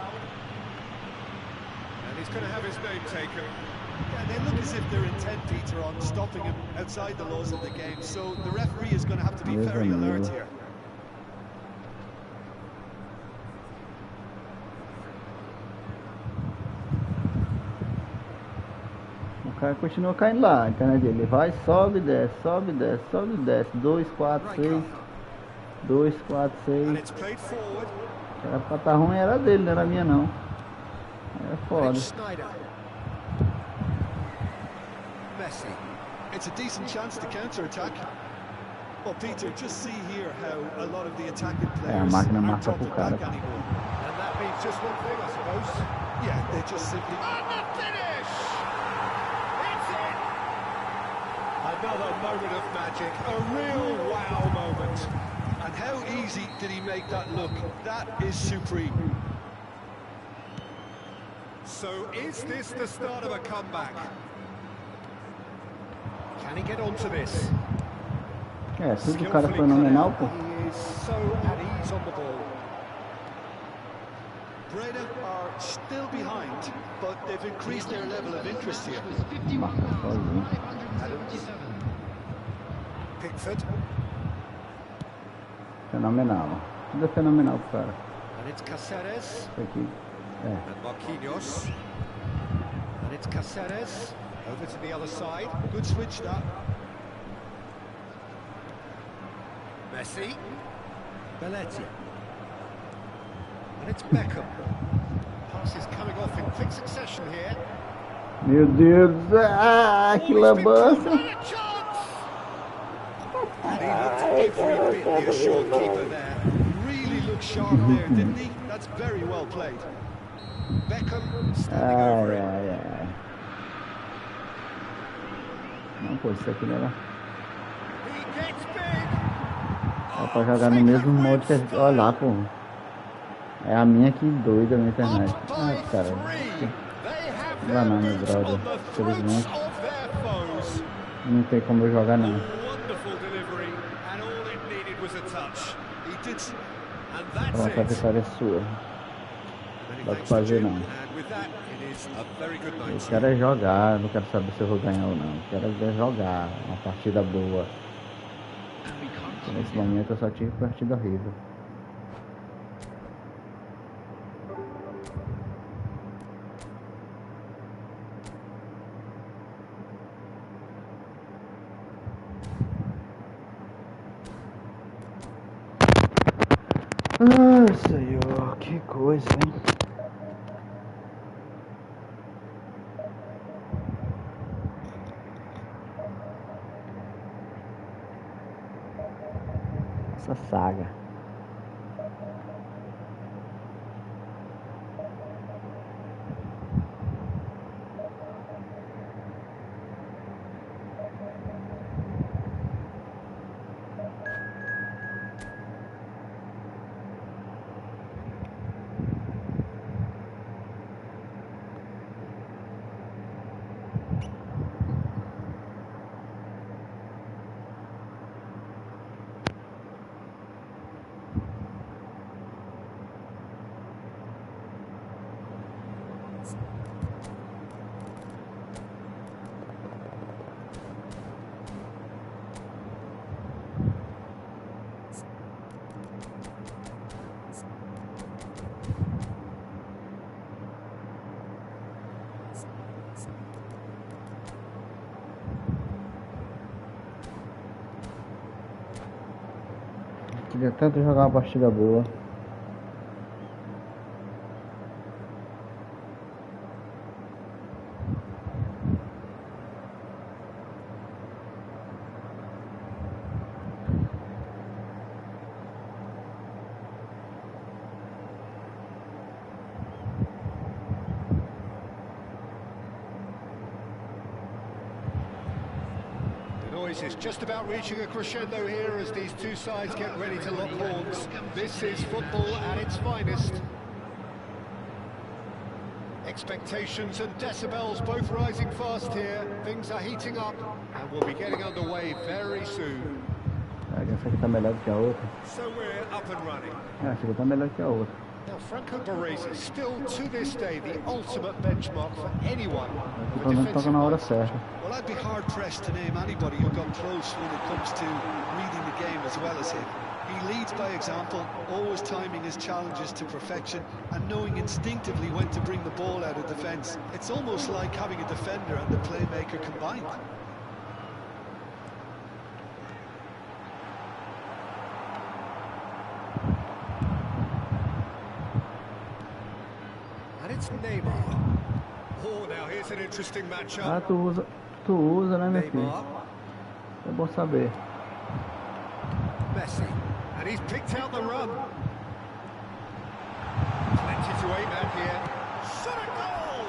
And he's going to have his name taken. Yeah, they look as if they're intent, Peter, on stopping him outside the laws of the game. So the referee is going to have to be very alert here. O cara continua caindo lá, a internet dele vai, sobe, desce, sobe, desce, sobe, desce. 2, 4, 6. 2, 4, And 6. it's played forward. Era pra tá ruim, era dele, não era minha não. É foda. It's Snyder. Messi. It's a decent chance to counter-attack. Well, Peter, just see here how a lot of the attacking players máquina aren't marca pro dropping cara. back anymore. And that means just one thing, I suppose. Yeah, they just simply... And the finish! It's in! Another moment of magic, a real wow moment. And how easy did he make that look? That is supreme. So is this the start of a comeback? Can he get onto this? É, tudo do cara fenomenal, pô. He is so at ease on the ball. Breda are still behind, but they've increased their level of interest here. Marca sozinho. 577. Pickford. Fenomenal. Tudo é fenomenal pro cara. And it's Caceres. Isso aqui. É. And Marquinhos. And it's Caceres. Over to the other side. Good switch, that. Messi. Belletti. And it's Beckham. Passes coming off in quick succession here. Meu Deus. Ah, que lambança. And a chance! And he looked every bit the assured keeper there. Really looked sharp there, didn't he? That's very well played. Beckham standing over Ai, it. ai, ai. Não, pô, isso aqui não era. He gets big. Dá pra jogar no mesmo modo que a gente. Olha lá, pô. É a minha que doida na internet. Up Ah, by cara. 3. They have Vai their lá, meu boots brother. on the throats Infelizmente. of their foes. Não tem como eu jogar não. One expected. And that's Pronto, a it. vitória é sua. Many Dá pra thanks to fazer Jim. não. And with that, it is a very good Eu night. quero é jogar, não quero saber se eu vou ganhar ou não. Eu quero é jogar, uma partida boa. And we Nesse continue. momento eu só tive partida horrível. Ai, senhor, que coisa, hein? Essa saga. Queria tanto jogar uma partida boa. The noise is just about reaching a crescendo here as these two sides get ready to lock horns. This is football at its finest. Expectations and decibels both rising fast here. Things are heating up and we'll be getting underway very soon. Essa aqui tá melhor do que a outra. So we're up and running. Essa aqui tá melhor que a outra. Now, Franco Baresi is still, to this day, the ultimate benchmark for anyone with a Pelo menos toca defensive na hora mindset. certa. Well, I'd be hard-pressed to name anybody who got close when it comes to reading the game as well as him. He leads by example, always timing his challenges to perfection and knowing instinctively when to bring the ball out of defence. It's almost like having a defender and a playmaker combined. And it's Neymar. Oh, now here's an interesting Ah, matchup. tu usa, né, meu filho? Neymar, É bom saber. Messi, and he's picked out the run. Plenty to aim at here. Shot a goal!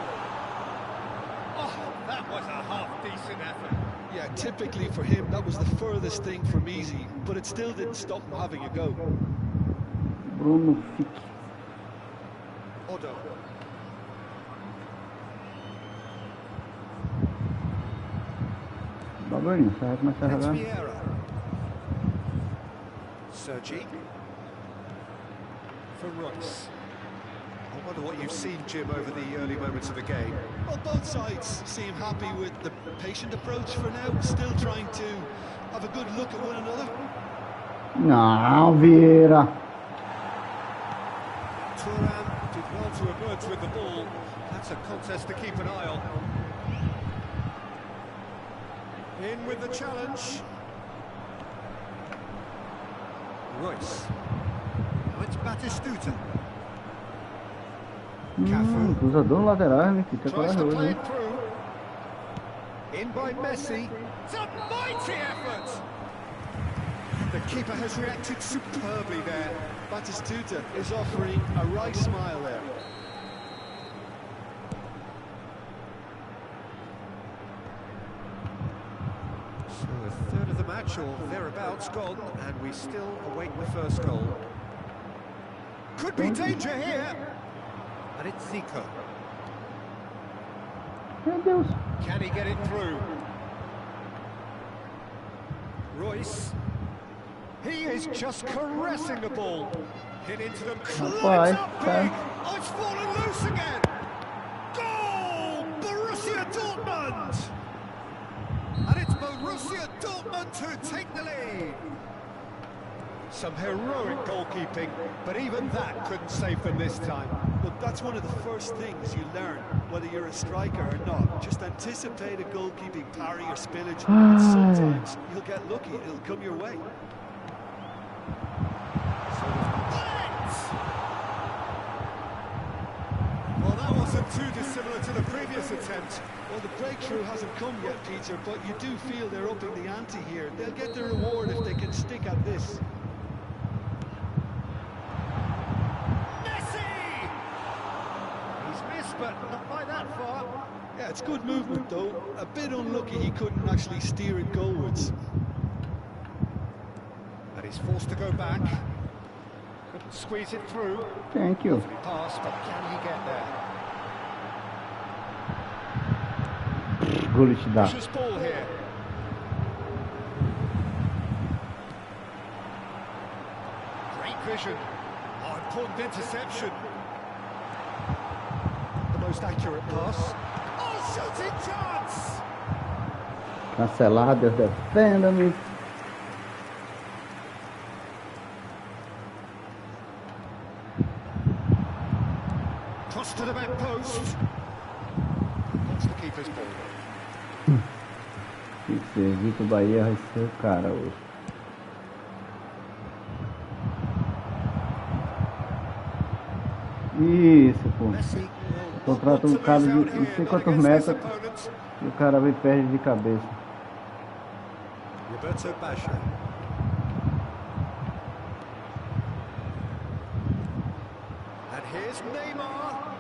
Oh, that was a half-decent effort. Yeah, typically for him, that was the furthest thing from easy, but it still didn't stop him having a go. Bruno Fick. Odo. Bagulho, você vai começar a It's jogar. Vieira. Sergi. For Royce. I wonder what you've seen, Jim, over the early moments of the game. Well, both sides seem happy with the patient approach for now, still trying to have a good look at one another. Não, Vieira. Turan did well to emerge with the ball. That's a contest to keep an eye on. In with the challenge. Royce. Now it's Batistuta. Cruzador no lateral, né? Que tá Tries to corajoso, play hein? it through. In by Messi. It's a mighty effort! The keeper has reacted superbly there. Batistuta is offering a right smile there. So a third of the match or thereabouts gone, and we still await the first goal. Could be danger here! And it's Zico. Meu Deus. Can he get it through? Royce. He is just caressing the ball. Hit into them, climbs Rapaz, up big. Oh, it's fallen loose again. Goal! Borussia Dortmund! And it's Borussia Dortmund who take the lead. Some heroic goalkeeping, but even that couldn't save them this time. Look, that's one of the first things you learn, whether you're a striker or not. Just anticipate a goalkeeping parry or spillage, and sometimes you'll get lucky, it'll come your way. Well, that wasn't too dissimilar to the previous attempt. Well, the breakthrough hasn't come yet, Peter, but you do feel they're upping the ante here. They'll get the reward if they can stick at this. Messi! He's missed, but not by that far. Yeah, it's good movement, though. A bit unlucky he couldn't actually steer it goalwards. And he's forced to go back. Couldn't squeeze it through. Thank you. Lovely pass, but can he get there? Gol te dá. Vicious ball here. Great vision. Oh, important interception. The most accurate pass. Oh, shooting chance! Cancelado, Deus defenda-me. Cross to the back post. That's the keeper's ball. Tem que servir que o Bahia vai ser o cara hoje. Isso, pô. Messi will Contrata um cara de não sei quantos metros e o cara vem e perde de cabeça. Roberto Baggio. And here's Neymar.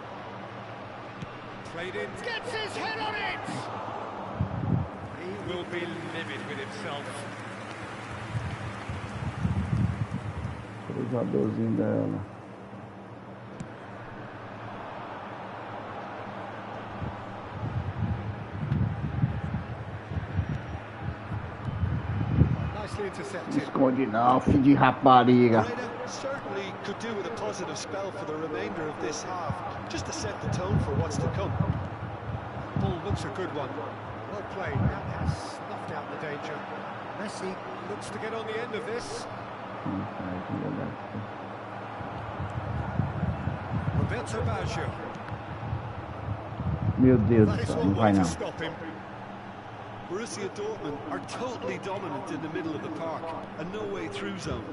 Played in. Gets his head on it! He will be livid with himself. Cruzadorzinho dela. Nicely intercepted. Esconde não, filho de rapariga. Certainly could do with a positive spell for the remainder of this half, just to set the tone for what's to come. Ball looks a good one. Well played. That has snuffed out the danger. Messi looks to get on the end of this. Roberto Baggio. Meu Deus That do is céu, one não vai way to não. stop him. Borussia Dortmund are totally dominant in the middle of the park, a no-way through zone.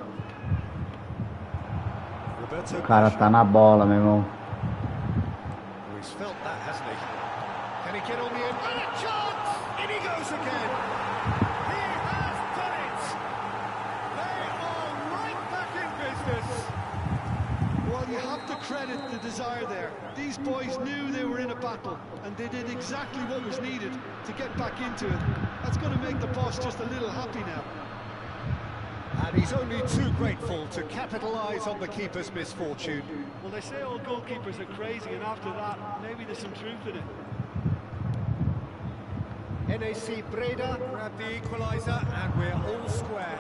Roberto O cara Baggio. tá na bola, meu irmão. Oh, he's felt that, hasn't he? Can he get on the end? And a chance! In he goes again! He has done it! They are right back in business! Well, you have to credit the desire there. These boys knew they were in a battle, and they did exactly what was needed to get back into it. That's going to make the boss just a little happy now. And he's only too grateful to capitalise on the keeper's misfortune. Well, they say all goalkeepers are crazy, and after that, maybe there's some truth in it. NAC Breda grab the equaliser, and we're all square.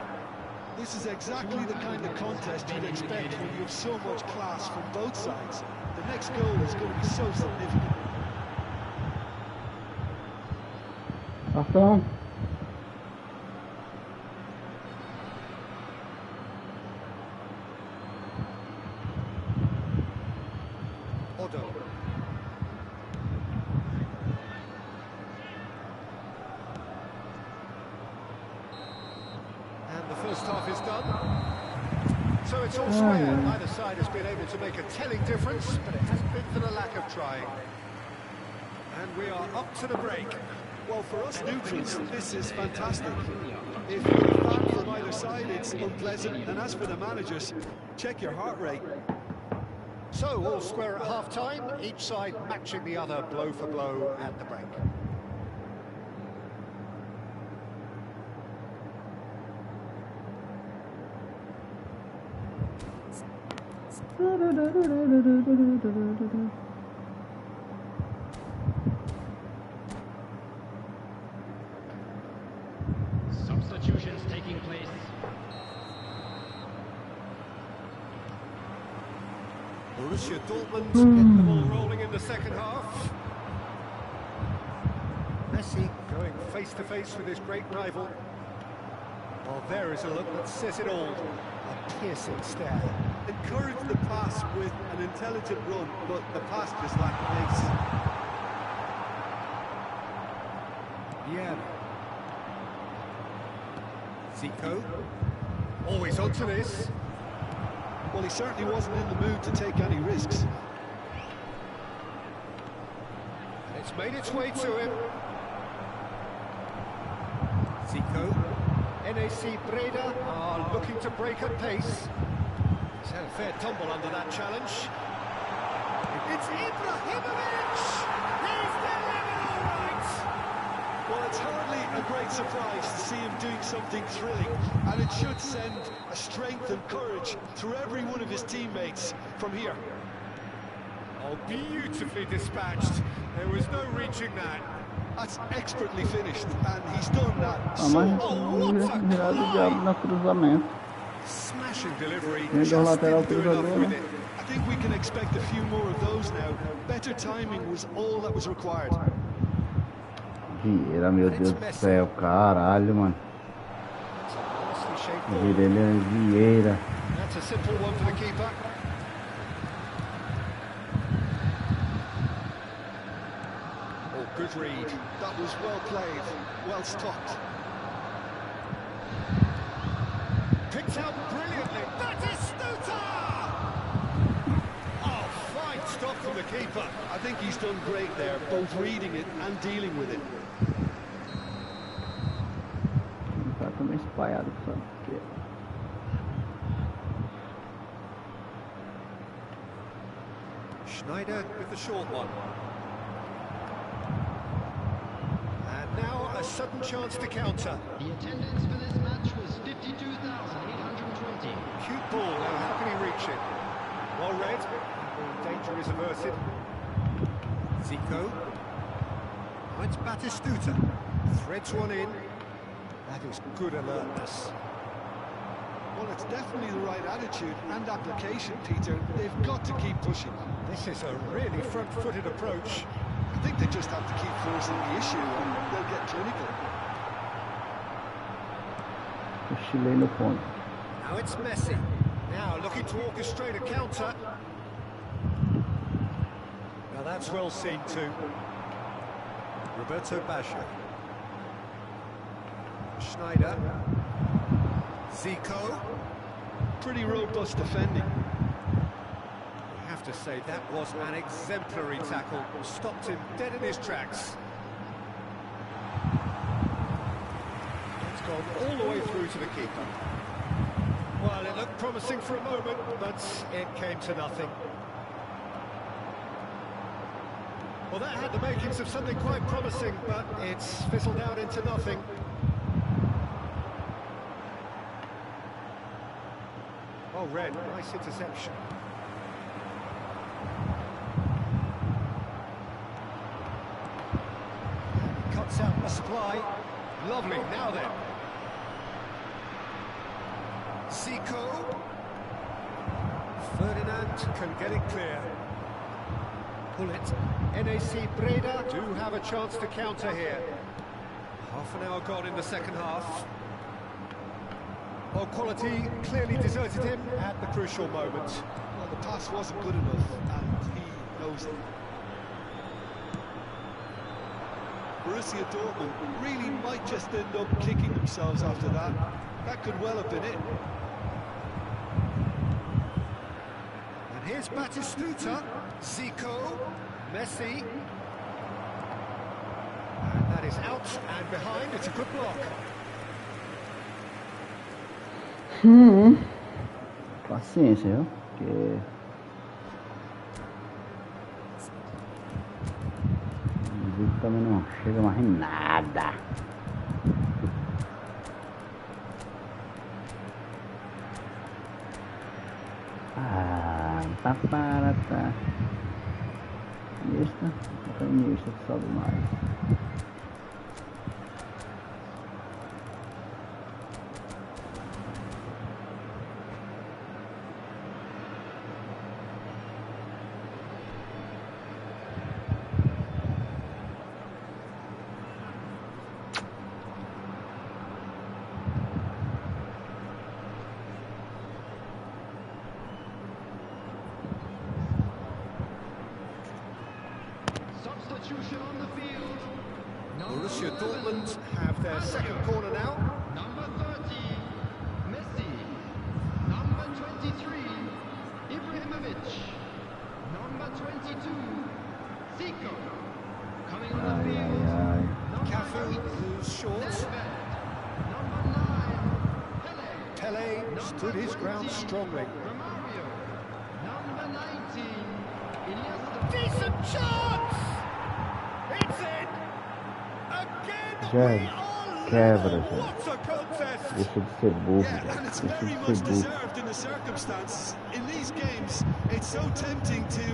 This is exactly the kind of contest you'd expect when you have so much class from both sides. The next goal is going to be so significant. Cartão. Odo. And the first half is done. So it's all square. Neither side has been able to make a telling difference, but it hasn't been for the lack of trying. And we are up to the break. Well, for us neutrals, this is fantastic. If you're a fan from either side, it's unpleasant. And as for the managers, check your heart rate. So all square at half-time, each side matching the other blow for blow at the break. Substitutions taking place. Borussia Dortmund get the ball rolling in the second half. Messi going face to face with his great rival. Well, there is a look that says it all. A piercing stare. Encouraged the pass with an intelligent run, but the pass just lacked pace. Yeah. Zico. Always onto this. Well, he certainly wasn't in the mood to take any risks. And it's made its way to him. Zico. NAC Breda are looking to break at pace. He's had a fair tumble under that challenge. It's Ibrahimovic! He's delivered all right! Well, it's hardly a great surprise to see him doing something thrilling, and it should send a strength and courage through every one of his teammates from here. Oh, beautifully dispatched. There was no reaching that. That's expertly finished, and he's done that. Virado o diabo no cruzamento. Smashing delivery. Melhor lateral cruzador, né? I think we can expect a few more of those now. Better timing was all that was required. Vieira, meu Deus do céu, caralho, mano. Vieira. That's a simple one for the keeper. Oh, good read. That was well played, well stopped. Picked out brilliantly. That is Stuta! Oh, fine stop from the keeper. I think he's done great there, both reading it and dealing with it. Tá também espalhado, sabe? Schneider with the short one. And now a sudden chance to counter. The attendance for this match was 52,820. Cute ball, now how can he reach it? Well read, the danger is averted. Zico. Now it's Batistuta. Threads one in. That is good alertness. Well, it's definitely the right attitude and application, Peter. They've got to keep pushing. This is a really front-footed approach. I think they just have to keep forcing the issue and they'll get clinical. Cochilei no ponto. Now it's Messi. Now looking to orchestrate a counter. Now that's well seen too. Roberto Baggio. Schneider. Zico. Pretty robust defending. I have to say that was an exemplary tackle. Stopped him dead in his tracks. It's gone all the way through to the keeper. Well, it looked promising for a moment, but it came to nothing. Well, that had the makings of something quite promising, but it's fizzled out into nothing. Oh, Red, nice interception. Cuts out the supply. Lovely, now then. Zico. Ferdinand can get it clear. Pull it. NAC Breda do have a chance to counter here. Half an hour gone in the second half. Well, quality clearly deserted him at the crucial moment. Well, the pass wasn't good enough, and he knows it. Borussia Dortmund really might just end up kicking themselves after that. That could well have been it. And here's Batistuta, Zico, Messi. And that is out and behind. It's a good block. Paciência, viu? Porque o Zico também não chega mais em nada. Tá para, tá. Iniesta, tá Iniesta que sobe mais. substitution on the field. Borussia Dortmund have their second corner now. Number 30, Messi. Number 23, Ibrahimovic. Number 22, Zico. Coming on the field. Cafu, who's short. Number 9, Pele. Pele stood his ground strongly. Romario. Number 19, Iniesta. Decent chance! It's in! Again, Já we are quebra, level. já. What a contest! Deixa de ser burro, Yeah, velho. and it's Deixa very de much ser burro. deserved in the circumstances. In these games, it's so tempting to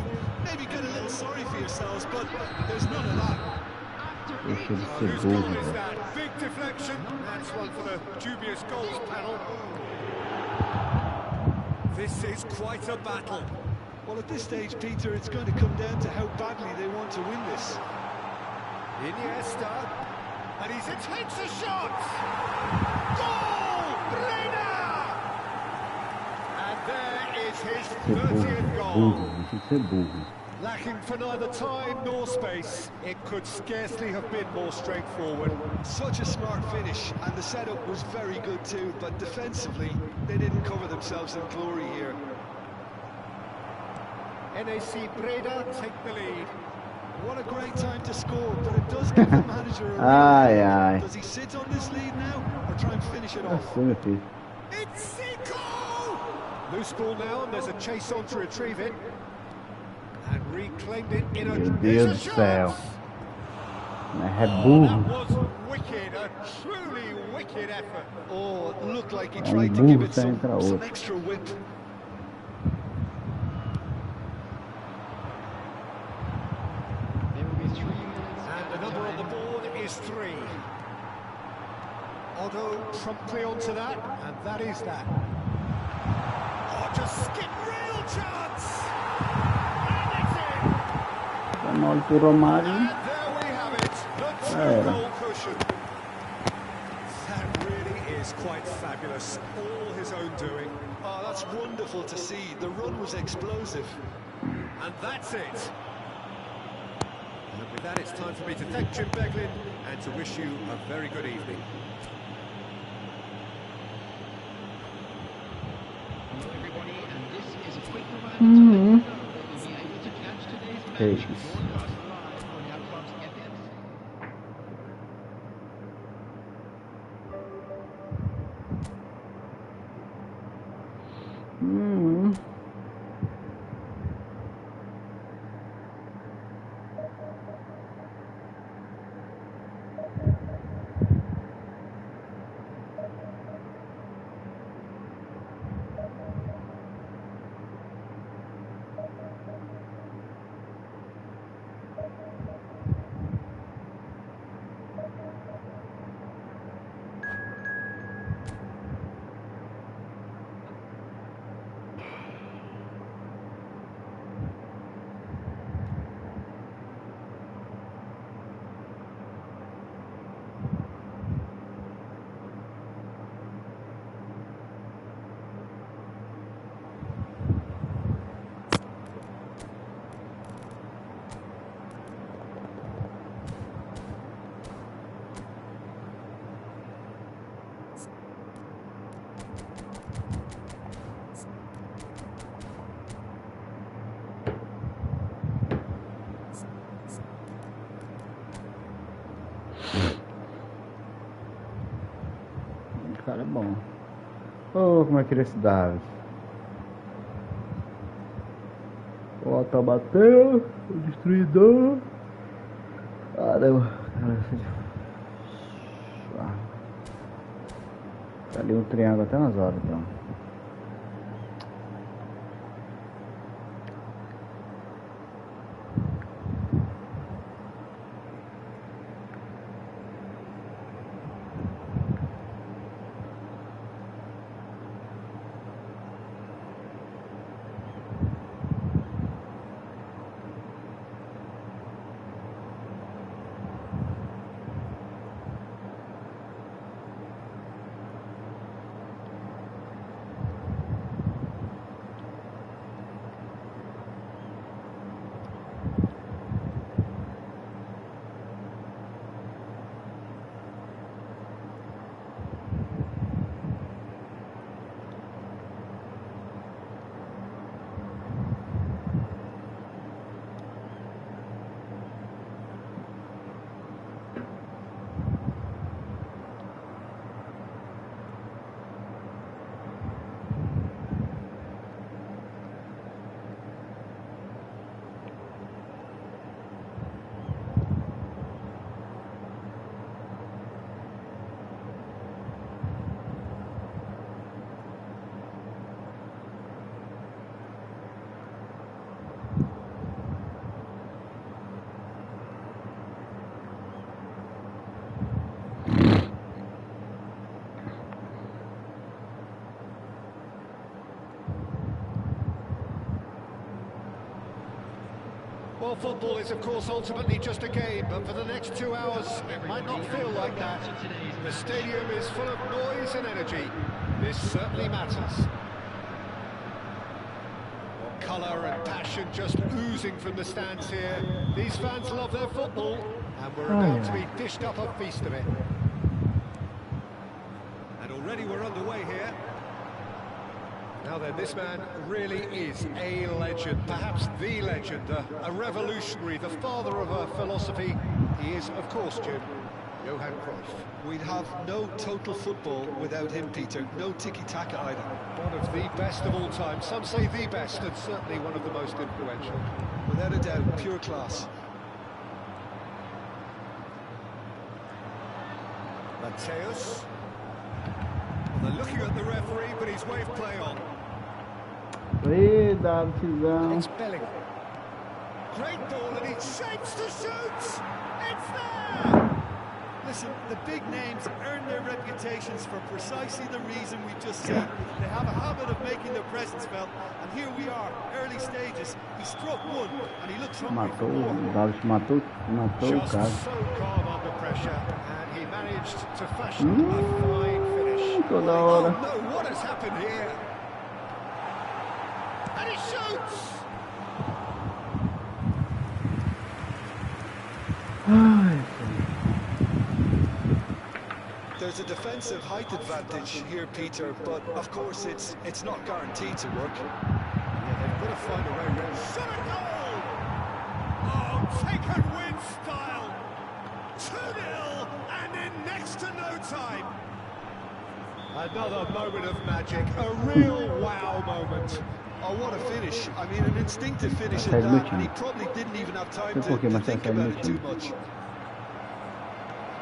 maybe get a little sorry for yourselves, but there's none of that. Deixa de Oh, ser whose burro, goal is velho. that? Big deflection. That's one for the dubious goals panel. This is quite a battle. Well, at this stage, Peter, it's going to come down to how badly they want to win this. Iniesta, and he takes a shot! Goal! Reina! And there is his Ser 30th burro, goal. burro. Deixa de ser burro. Lacking for neither time nor space, it could scarcely have been more straightforward. Such a smart finish, and the setup was very good too, but defensively, they didn't cover themselves in glory here. NAC Breda take the lead. What a great time to score, but it does give the manager a real Ai, headache. ai. Does he sit on this lead now, or try and finish it off? Assim, meu filho. It's Zico! Loose ball now, and there's a chase on to retrieve it. And reclaimed it in a... Meu It's Deus a do shot! céu. É That burro. was wicked, a truly wicked effort. Oh, it looked like he Um tried to give burro it sem some entrar outro. extra whip. There will be 3 minutes. And the number on the board is 3. Otto promptly onto that, and that is that. Oh, just skip, real chance! And it's in! Tá mole pro Romário. And there we have it, the two-goal cushion. That really is quite fabulous, all his own doing. Oh, that's wonderful to see. The run was explosive. And that's it. And with that, it's time for me to thank Jim Beglin and to wish you a very good evening. Hello everybody, and this is a quick reminder to let you know that you'll be able to catch today's match Isso. broadcast live on our club's FM. O cara é bom. Oh, como é que ele se dá? Ó, tá batendo. O destruidor. Caramba. Tá ali um triângulo até nas horas, então. Well, football is, of course, ultimately just a game, but for the next 2 hours, it might not feel like that. The stadium is full of noise and energy. This certainly matters. Well, colour and passion just oozing from the stands here. These fans love their football, and we're about to be dished up a feast of it. And already we're underway here. Now then, this man really is a legend, perhaps the legend, a revolutionary, the father of a philosophy. He is, of course, Jim, Johan Cruyff. We'd have no total football without him, Peter. No tiki-taka either. One of the best of all time. Some say the best, and certainly one of the most influential. Without a doubt, pure class. Mateus. Well, they're looking at the referee, but he's waved play on. Divisão. It's Bellingham. Great ball, and he shapes to shoot. It's there. Listen, the big names earn their reputations for precisely the reason we've just seen. They have a habit of making their presence felt, and here we are, early stages. He struck one, and he looks hungry for more. Matou o Just cara. so calm under pressure, and he managed to fashion a fine finish. Toda Oh hora. no, what has happened here? And he shoots! Ai, There's a defensive height advantage here, Peter, but of course it's not guaranteed to work. Yeah, they've got to find a way around. Shot a goal! Oh, take and win style! 2-0, and in next to no time. Another moment of magic, a real wow moment. Oh, what a finish. I mean, an instinctive finish at Side that, looking. and he probably didn't even have time Sei por quê, to mas think side about it too looking. much.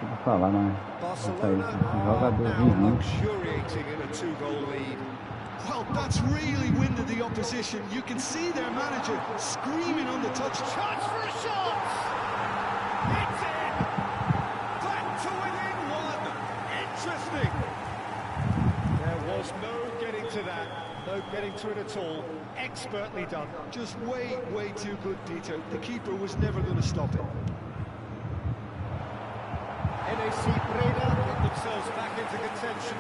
Vou falar, não é? Barcelona are Jogadorzinho, now não. luxuriating in a 2-goal lead. Well, that's really winded the opposition. You can see their manager screaming on the touch. Chance for a shot! It's in! Back to within one! Interesting! There was no getting to that. No getting to it at all. Expertly done. Just way, way too good, Peter. The keeper was never going to stop it. NAC Breda get themselves back into contention.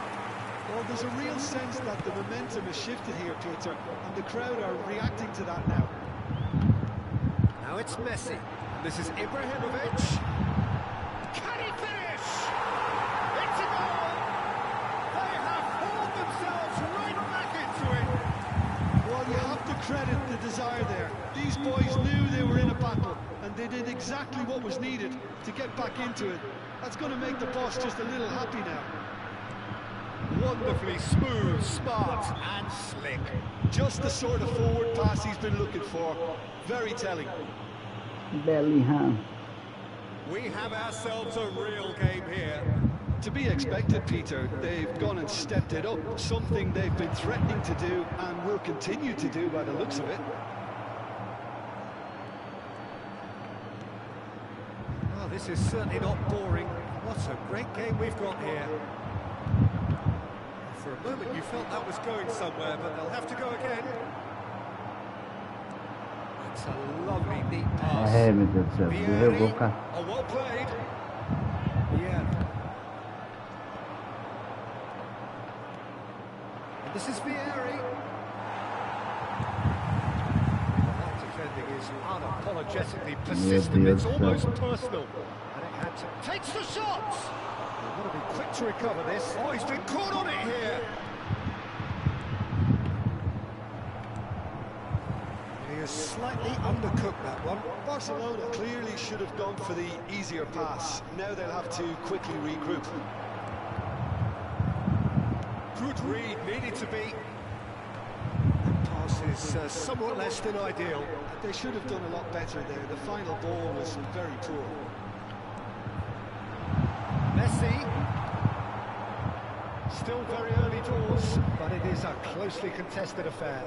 Well, there's a real sense that the momentum has shifted here, Peter, and the crowd are reacting to that now. Now it's Messi. And this is Ibrahimovic. Can he finish? It's a goal! They have hauled themselves right back into it. Well, you have to credit the desire there. These boys knew they were in a battle, and they did exactly what was needed to get back into it. That's going to make the boss just a little happy now. Wonderfully smooth, smart and slick. Just the sort of forward pass he's been looking for. Very telling. Bellingham. We have ourselves a real game here. To be expected, Peter. They've gone and stepped it up. Something they've been threatening to do and will continue to do by the looks of it. Well, this is certainly not boring. What a great game we've got here. For a moment you felt that was going somewhere, but they'll have to go again. It's a lovely, neat pass. Ai, meu Deus do céu. Eu vou ficar. Oh, well played. Yeah. And this is Vieri. That defending is unapologetically persistent. It's almost personal. And it had to... Takes the shot! They've got to be quick to recover this. Oh, he's been caught on it here. He has slightly undercooked that one. Barcelona clearly should have gone for the easier pass. Now they'll have to quickly regroup. Good read, needed to be. The pass is somewhat less than ideal. They should have done a lot better there. The final ball was very poor. Messi. Still very early doors, but it is a closely contested affair.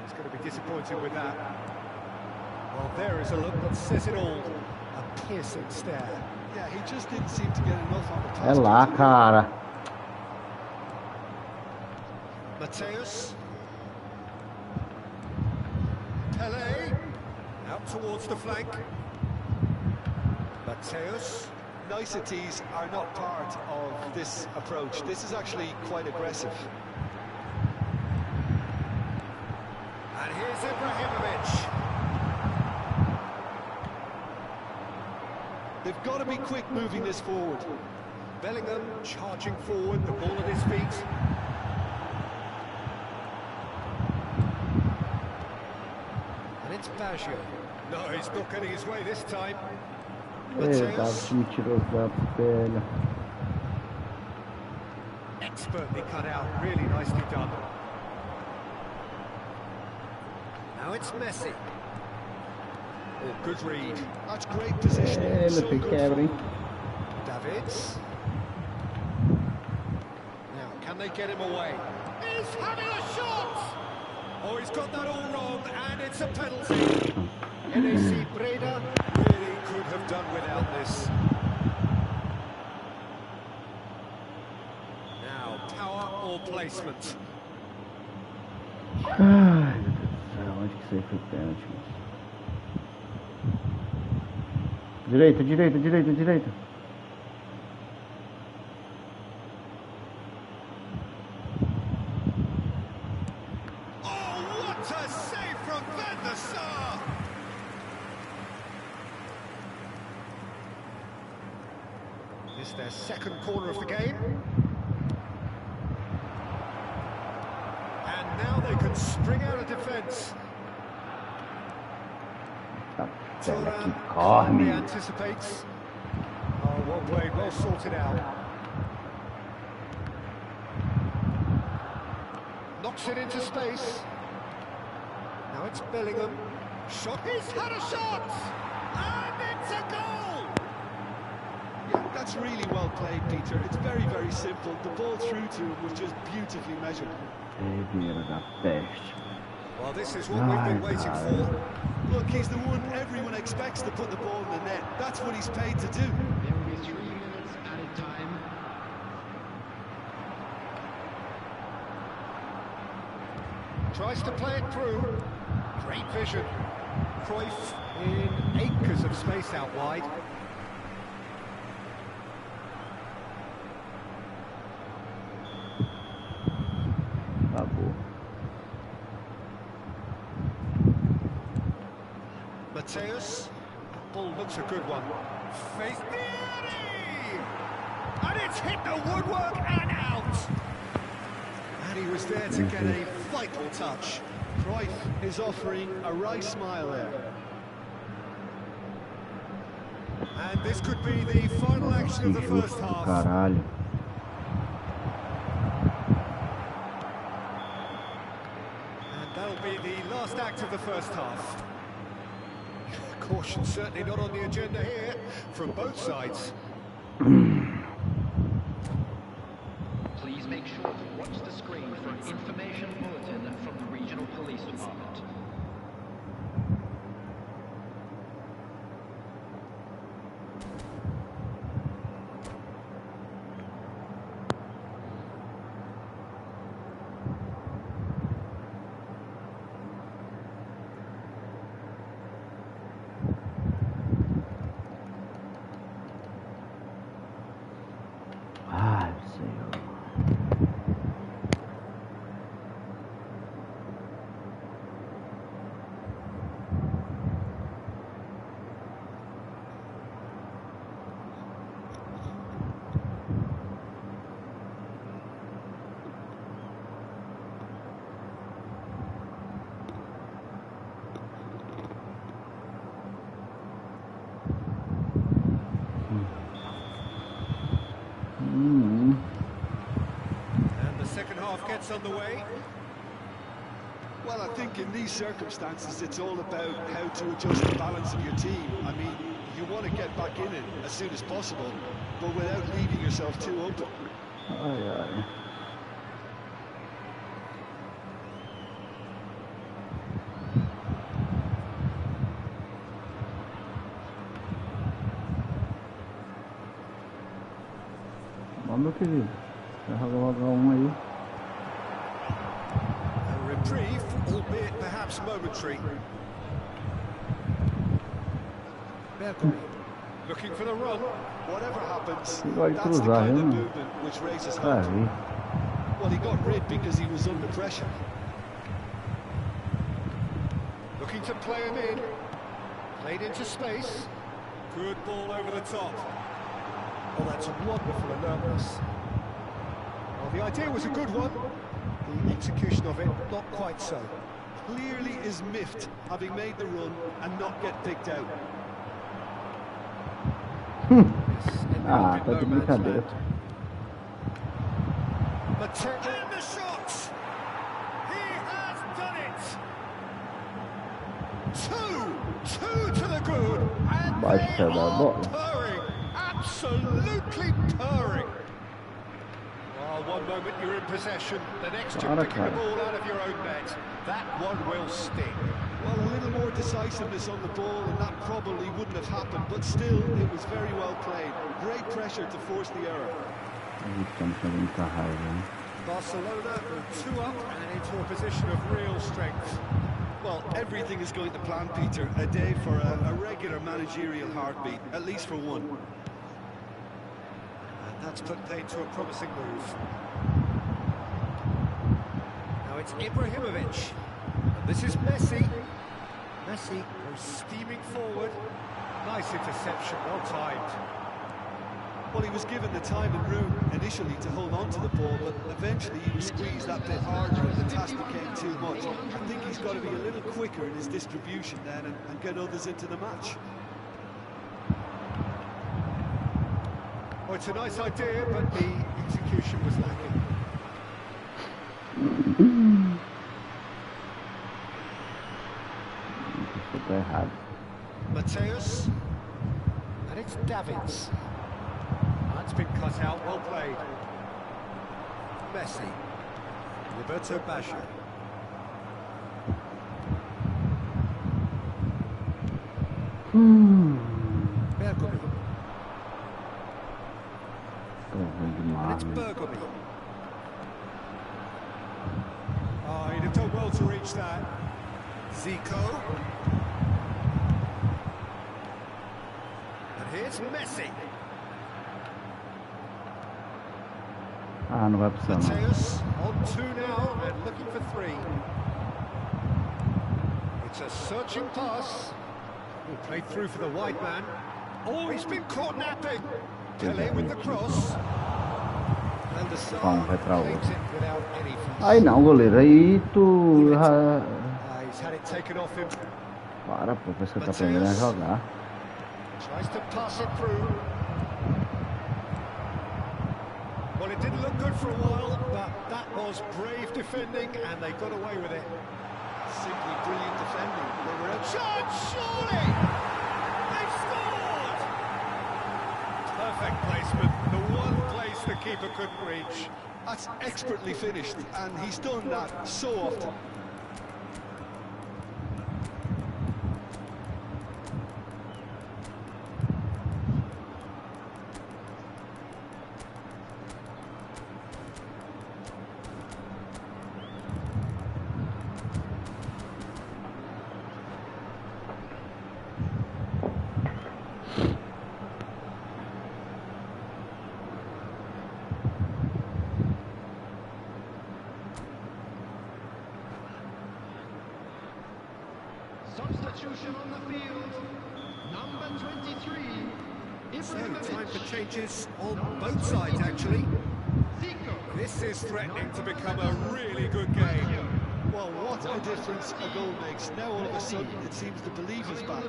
He's going to be disappointed with that. Well, there is a look that says it all. A piercing stare. Yeah, he just didn't seem to get enough on the É pass. lá, cara. Mateus. Pele. Out towards the flank. Mateus. Niceties are not part of this approach. This is actually quite aggressive. And here's Ibrahimovic. They've got to be quick moving this forward. Bellingham charging forward, the ball at his feet. And it's Baggio. No, he's not getting his way this time. Mateus. Expertly cut out, really nicely done. Now it's Messi. Oh, good read. That's great positioning. So good for Davids. Now, can they get him away? He's having a shot! Oh, he's got that all wrong, and it's a penalty. NAC Breda really could have done without this. Now, power or placement? Ai, meu Deus do céu, onde que isso aí foi pênalti? Direita, direita, direita, direita. Oh, what a save from Van der Sar! This is their second corner of the game. And now they can spring out of defence. Que corre. Anticipates. Oh, well played, well sorted out. Knocks it into space. Now it's Bellingham. Shot. He's had a shot! And it's a goal! Yeah, that's really well played, Peter. It's very, very simple. The ball through to him was just beautifully measured. Well, this is what we've been waiting for. Look, he's the one everyone expects to put the ball in the net. That's what he's paid to do. There will be 3 minutes added time. Tries to play it through. Great vision. Cruyff in acres of space out wide. Mateus. Ball looks a good one. Faith Theory! And it's hit the woodwork and out! And he was there to get a vital touch. Cruyff is offering a right smile there. And this could be the final action of the first half. Caralho. And that'll be the last act of the first half. Caution certainly not on the agenda here from both sides. Please make sure to watch the screen for an information bulletin from the regional police department. Ai, Senhor. And the second half gets underway. Well, I think in these circumstances, it's all about how to adjust the balance of your team. I mean, you want to get back in it as soon as possible, but without leaving yourself too open. Ai, ai. Ó, meu querido. Vai logo um aí. A reprieve, albeit perhaps momentary. Looking for the run. Whatever happens, Pode that's the cruzar, kind of hein? movement which raises Pra hope. ver. Well, he got rid because he was under pressure. Looking to play him in. Played into space. Good ball over the top. Oh, that's wonderful alertness. Well, the idea was a good one. The execution of it, not quite so. Clearly is miffed, having made the run and not get picked out. Ah, tá de brincadeira. And the shot! He has done it! Two to the good, and Vai they pegar a are bola. purring, absolutely purring. Well, one moment you're in possession, the next you're Para, picking the cara. ball out of your own net. That one will sting. Well, a little more decisiveness on the ball, and that probably wouldn't have happened, but still, it was very well played. Great pressure to force the error. Estamos fazendo muita raiva, hein? Barcelona are 2 up and into a position of real strength. Well, everything is going to plan, Peter. A day for a regular managerial heartbeat, at least for one. And that's put paid to a promising move. Now it's Ibrahimovic. And this is Messi. Messi goes steaming forward. Nice interception, well timed. Well, he was given the time and room initially to hold on to the ball, but eventually he was squeezed that bit harder and the task became too much. I think he's got to be a little quicker in his distribution then and get others into the match. Well, it's a nice idea, but the execution was lacking. Tá errado. Mateus. And it's Davids. That's been cut out, well played. Messi. Roberto Baggio. Bergomi. Tô ruim And demais. it's Bergomi. Oh, he'd have done well to reach that. Zico. And here's Messi. Ah, não vai precisar não. Mateus on 2 now and looking for 3. It's a searching pass. He played through for the wide man. Oh, he's been caught napping. Pelé with the cross. And the Vamos, vai star pra takes outra. it without any fuss. Aí não, goleiro. Aí tu... He's had it taken off him. Para, pô. Parece que eu tô aprendendo a jogar. Tries to pass it through. Well, it didn't look good for a while, but that was brave defending, and they got away with it. Simply brilliant defending. They were out. Shot, surely! They've scored! Perfect placement, the one place the keeper couldn't reach. That's expertly finished, and he's done that so often. Substitution on the field. Number 23. So, time for Ibrahimovic. changes on both sides, actually. Zico. This is threatening to become a really good game. Well, what a difference a goal makes. Now all of a sudden it seems the belief is back.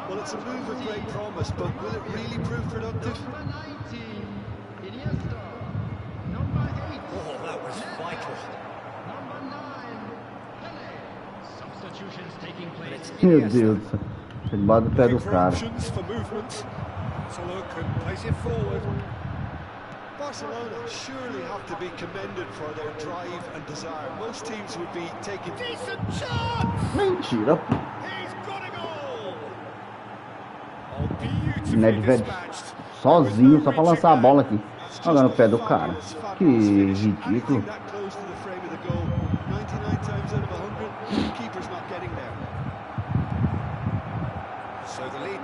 Well, it's a move of great promise, but will it really prove productive? Number 19. Iniesta. Number 8. Oh, that was vital. Number 9. Pelé. Substitutions taking place. Meu Deus do céu. Ele bota o pé do Looking for cara. options for movement. So look and place it forward. Barcelona surely have to be commended for their drive and desire. Most teams would be taking... Decent chance! Mentira, pô. He's got a goal! Oh, beautifully Nedved dispatched. sozinho, só pra lançar a bola aqui. Olha no pé do cara. Que ridículo. That close to the frame of the goal. 99 times out of 100, the keeper's not getting there. So the lead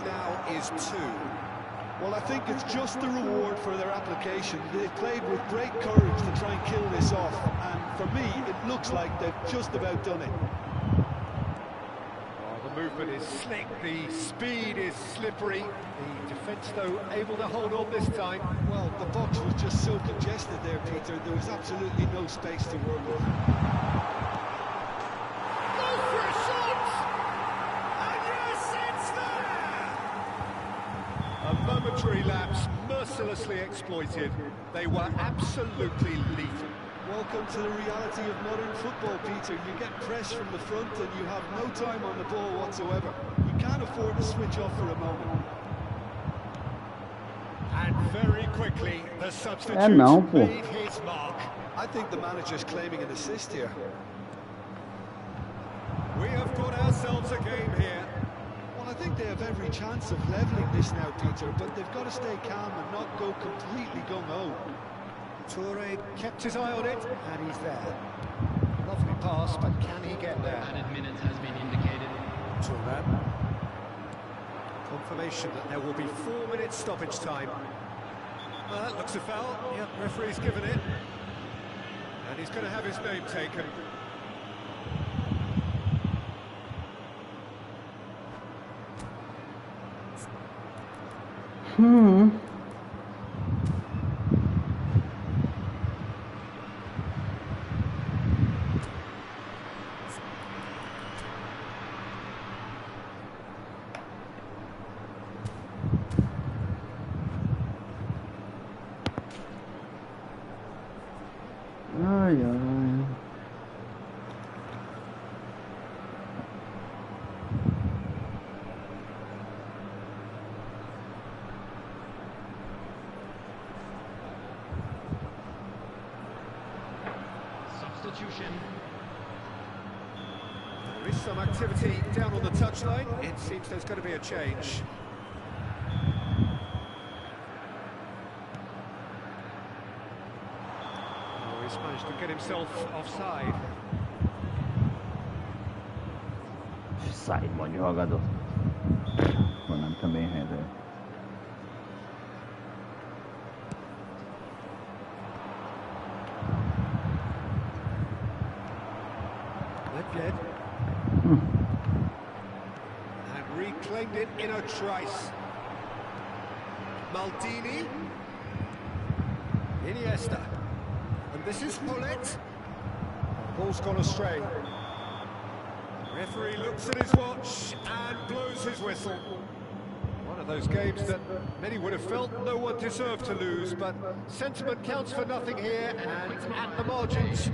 I think it's just the reward for their application. They've played with great courage to try and kill this off, and for me, it looks like they've just about done it. Oh, the movement is slick, the speed is slippery. The defence, though, able to hold on this time. Well, the box was just so congested there, Peter. There was absolutely no space to work with. Go for a shot! And yes, it's there! A momentary lapse, mercilessly exploited. They were absolutely lethal. Welcome to the reality of modern football, Peter. You get pressed from the front and you have no time on the ball whatsoever. You can't afford to switch off for a moment. And very quickly, the substitute não, pô. made his mark. I think the manager's claiming an assist here. We have got ourselves a game here. Well, I think they have every chance of levelling this now, Peter, but they've got to stay calm and not go completely gung-ho. Toure kept his eye on it, and he's there. Lovely pass, but can he get there? Added minutes has been indicated. Toure. Confirmation that there will be 4 minutes stoppage time. Well, that looks a foul. Yep, referee's given it. And he's going to have his name taken. Ai, ai. Substitution. There is some activity down on the touchline. It seems there's going to be a change. Oh, he's managed to get himself offside. Sai, bom de jogador. O Konami também renda. Nedved. And reclaimed it in a trice. Maldini. Iniesta. And this is Polet. Ball's gone astray. Referee looks at his watch and blows his whistle. One of those games that many would have felt no one deserved to lose, but sentiment counts for nothing here, and at the margins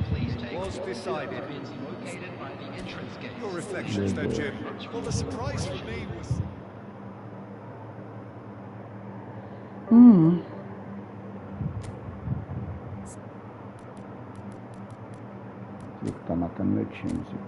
was decided. Located by the entrance gate. Your reflections then, Jim. Well, the surprise for me was... Zico tá matando meu time, Zico.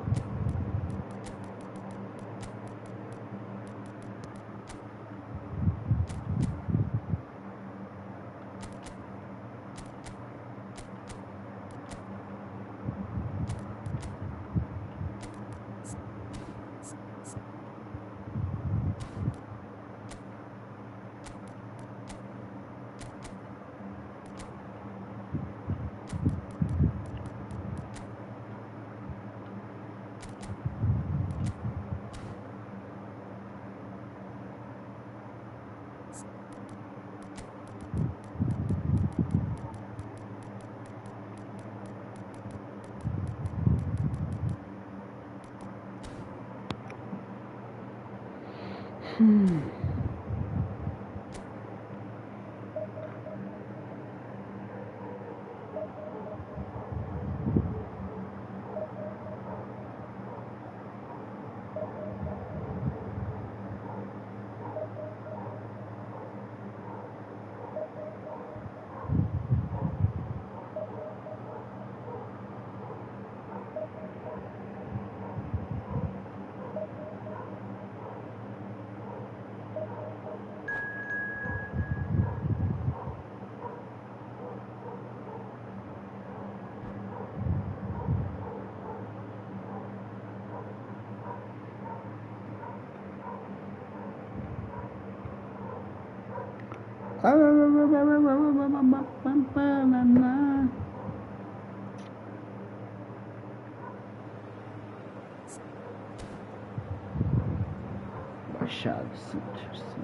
Baixado,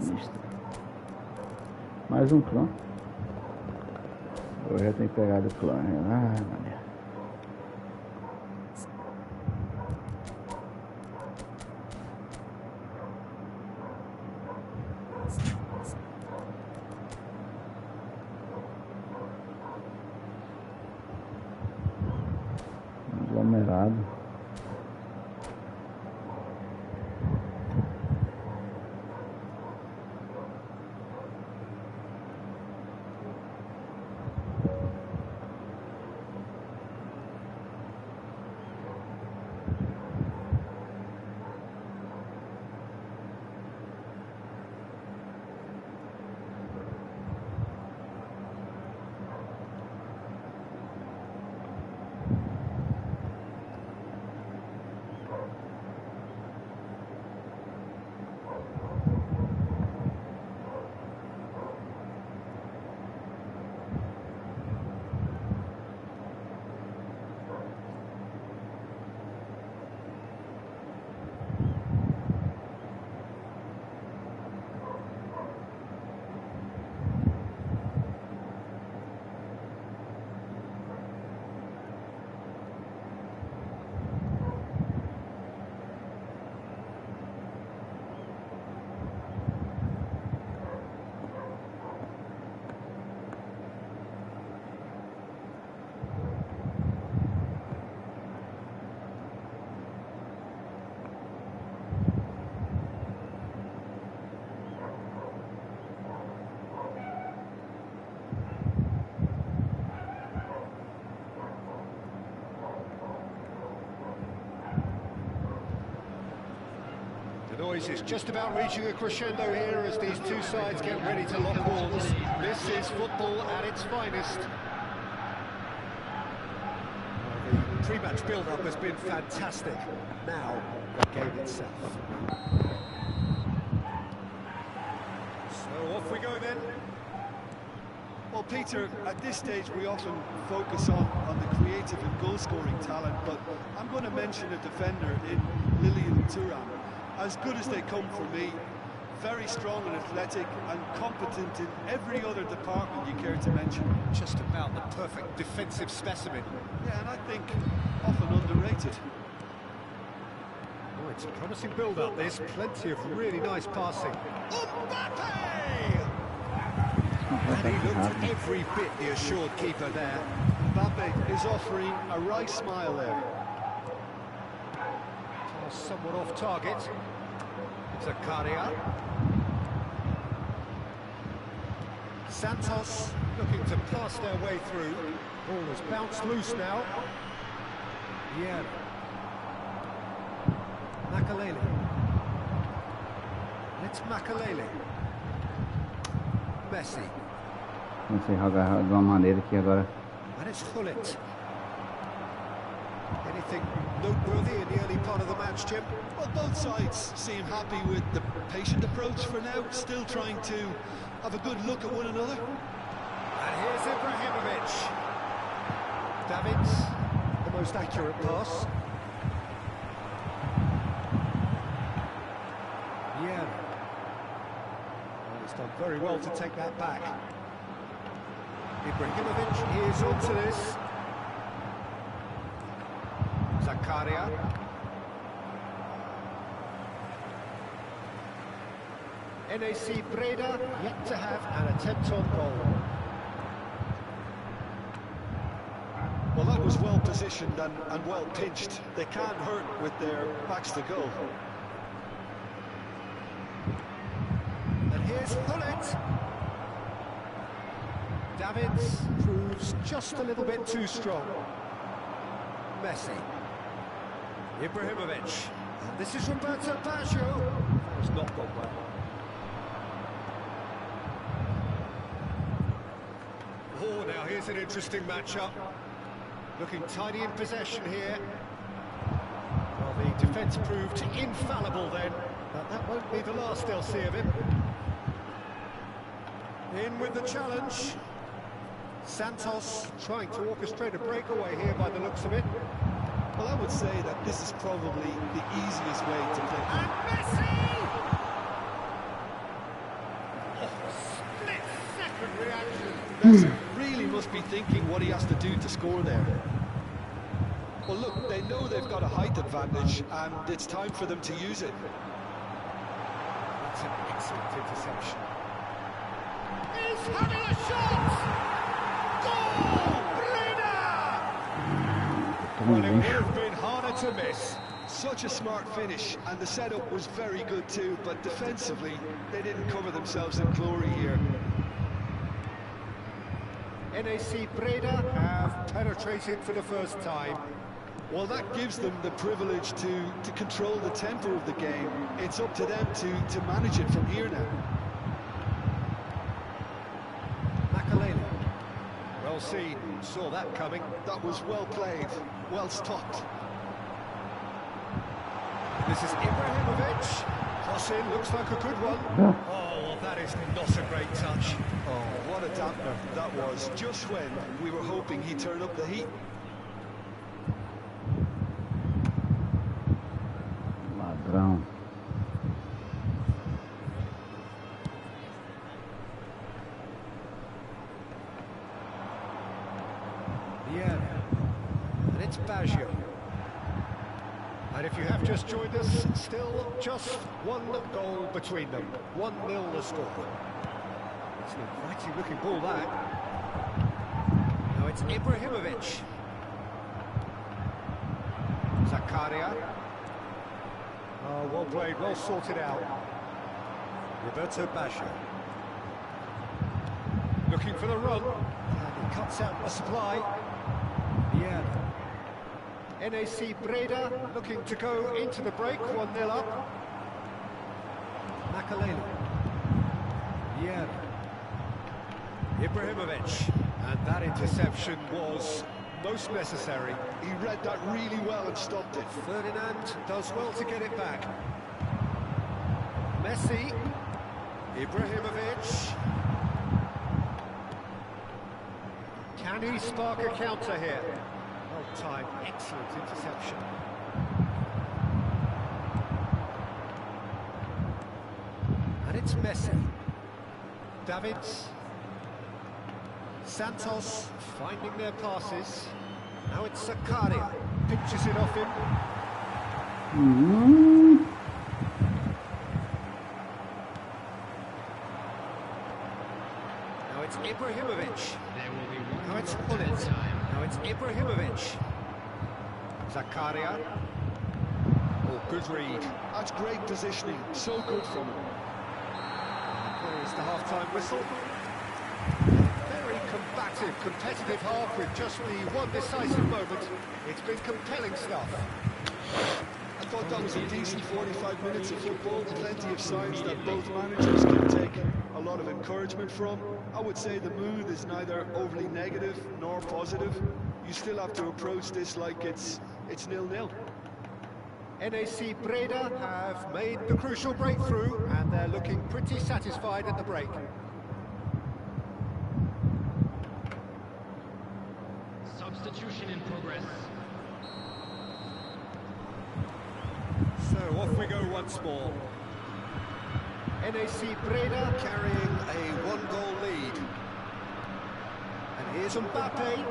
sinistro. Mais um clã. Eu já tenho pegado o clã. Ah, mané. Aglomerado. The noise is just about reaching a crescendo here as these two sides get ready to lock horns. This is football at its finest. The pre-match build-up has been fantastic. Now, the game itself. So off we go then. Well, Peter, at this stage we often focus on the creative and goal-scoring talent, but I'm going to mention a defender in Lilian Thuram. As good as they come for me, very strong and athletic and competent in every other department you care to mention. Just about the perfect defensive specimen. Yeah, and I think often underrated. Oh, it's a promising build-up this, plenty of really nice passing. Mbappe! And he looked every bit the assured keeper there. Mbappe is offering a right smile there. Somewhat off target. Zakaria. Santos looking to pass their way through. Ball has bounced loose now. Yeah. Makalele. It's Makalele. Messi. Não sei jogar de uma maneira que agora. And it's Hullet. Anything noteworthy in the early part of the match, Jim? Well, both sides seem happy with the patient approach for now, still trying to have a good look at one another. And here's Ibrahimovic. Davids, the most accurate pass. Yeah. Well, he's done very well to take that back. Ibrahimovic is onto this. Zakaria. NAC Breda yet to have an attempt on goal. Well, that was well positioned and well pitched. They can't hurt with their backs to goal. And here's Hullet. Davids proves just a little bit too strong. Messi. Ibrahimovic. And this is Roberto Baggio. That has not gone well. Oh, now here's an interesting matchup. Looking tidy in possession here. Well, the defence proved infallible then, but that won't be the last they'll see of him. In with the challenge. Santos trying to orchestrate a breakaway here by the looks of it. Well, I would say that this is probably the easiest way to play. And Messi! Split-second reaction. Messi really must be thinking what he has to do to score there. Well, look, they know they've got a height advantage, and it's time for them to use it. That's an excellent interception. He's having a shot! Goal! Breda! Well, it would have been harder to miss. Such a smart finish, and the setup was very good too, but defensively, they didn't cover themselves in glory here. NAC Breda have penetrated for the first time. Well, that gives them the privilege to control the tempo of the game. It's up to them to manage it from here now. Makalele. Well seen, saw that coming. That was well played, well stopped. This is Ibrahimovic. Crossing, looks like a good one. Oh, well, that is not a great touch. Oh, what a dampener that was, just when we were hoping he'd turn up the heat. Ladrão. Yeah. And it's Baggio. And if you have just joined us, still just one goal between them. 1-0 the score. It's an inviting looking ball, that. Now it's Ibrahimovic. Zakaria. Oh, well played, well sorted out. Roberto Baggio. Looking for the run. And he cuts out the supply. Yeah. NAC Breda looking to go into the break, 1-0 up. Makalele. Yeah. Ibrahimovic. And that interception was most necessary. He read that really well and stopped it. Ferdinand does well to get it back. Messi. Ibrahimovic. Can he spark a counter here? Well timed, excellent interception. And it's Messi. Davids. Santos finding their passes. Now it's Zakaria. Pinches it off him. Now it's Ibrahimovic. Now it's Hullet. Now it's Ibrahimovic. Zakaria. Oh, good read. That's great positioning, so good from him. There's the half-time whistle. Very combative, competitive half with just the one decisive moment. It's been compelling stuff. I thought that was a decent 45 minutes of football. Plenty of signs that both managers can take a lot of encouragement from. I would say the mood is neither overly negative nor positive. You still have to approach this like it's 0-0. NAC Breda have made the crucial breakthrough and they're looking pretty satisfied at the break. Substitution in progress. So off we go once more. NAC Breda carrying a one-goal lead. And here's Mbappe.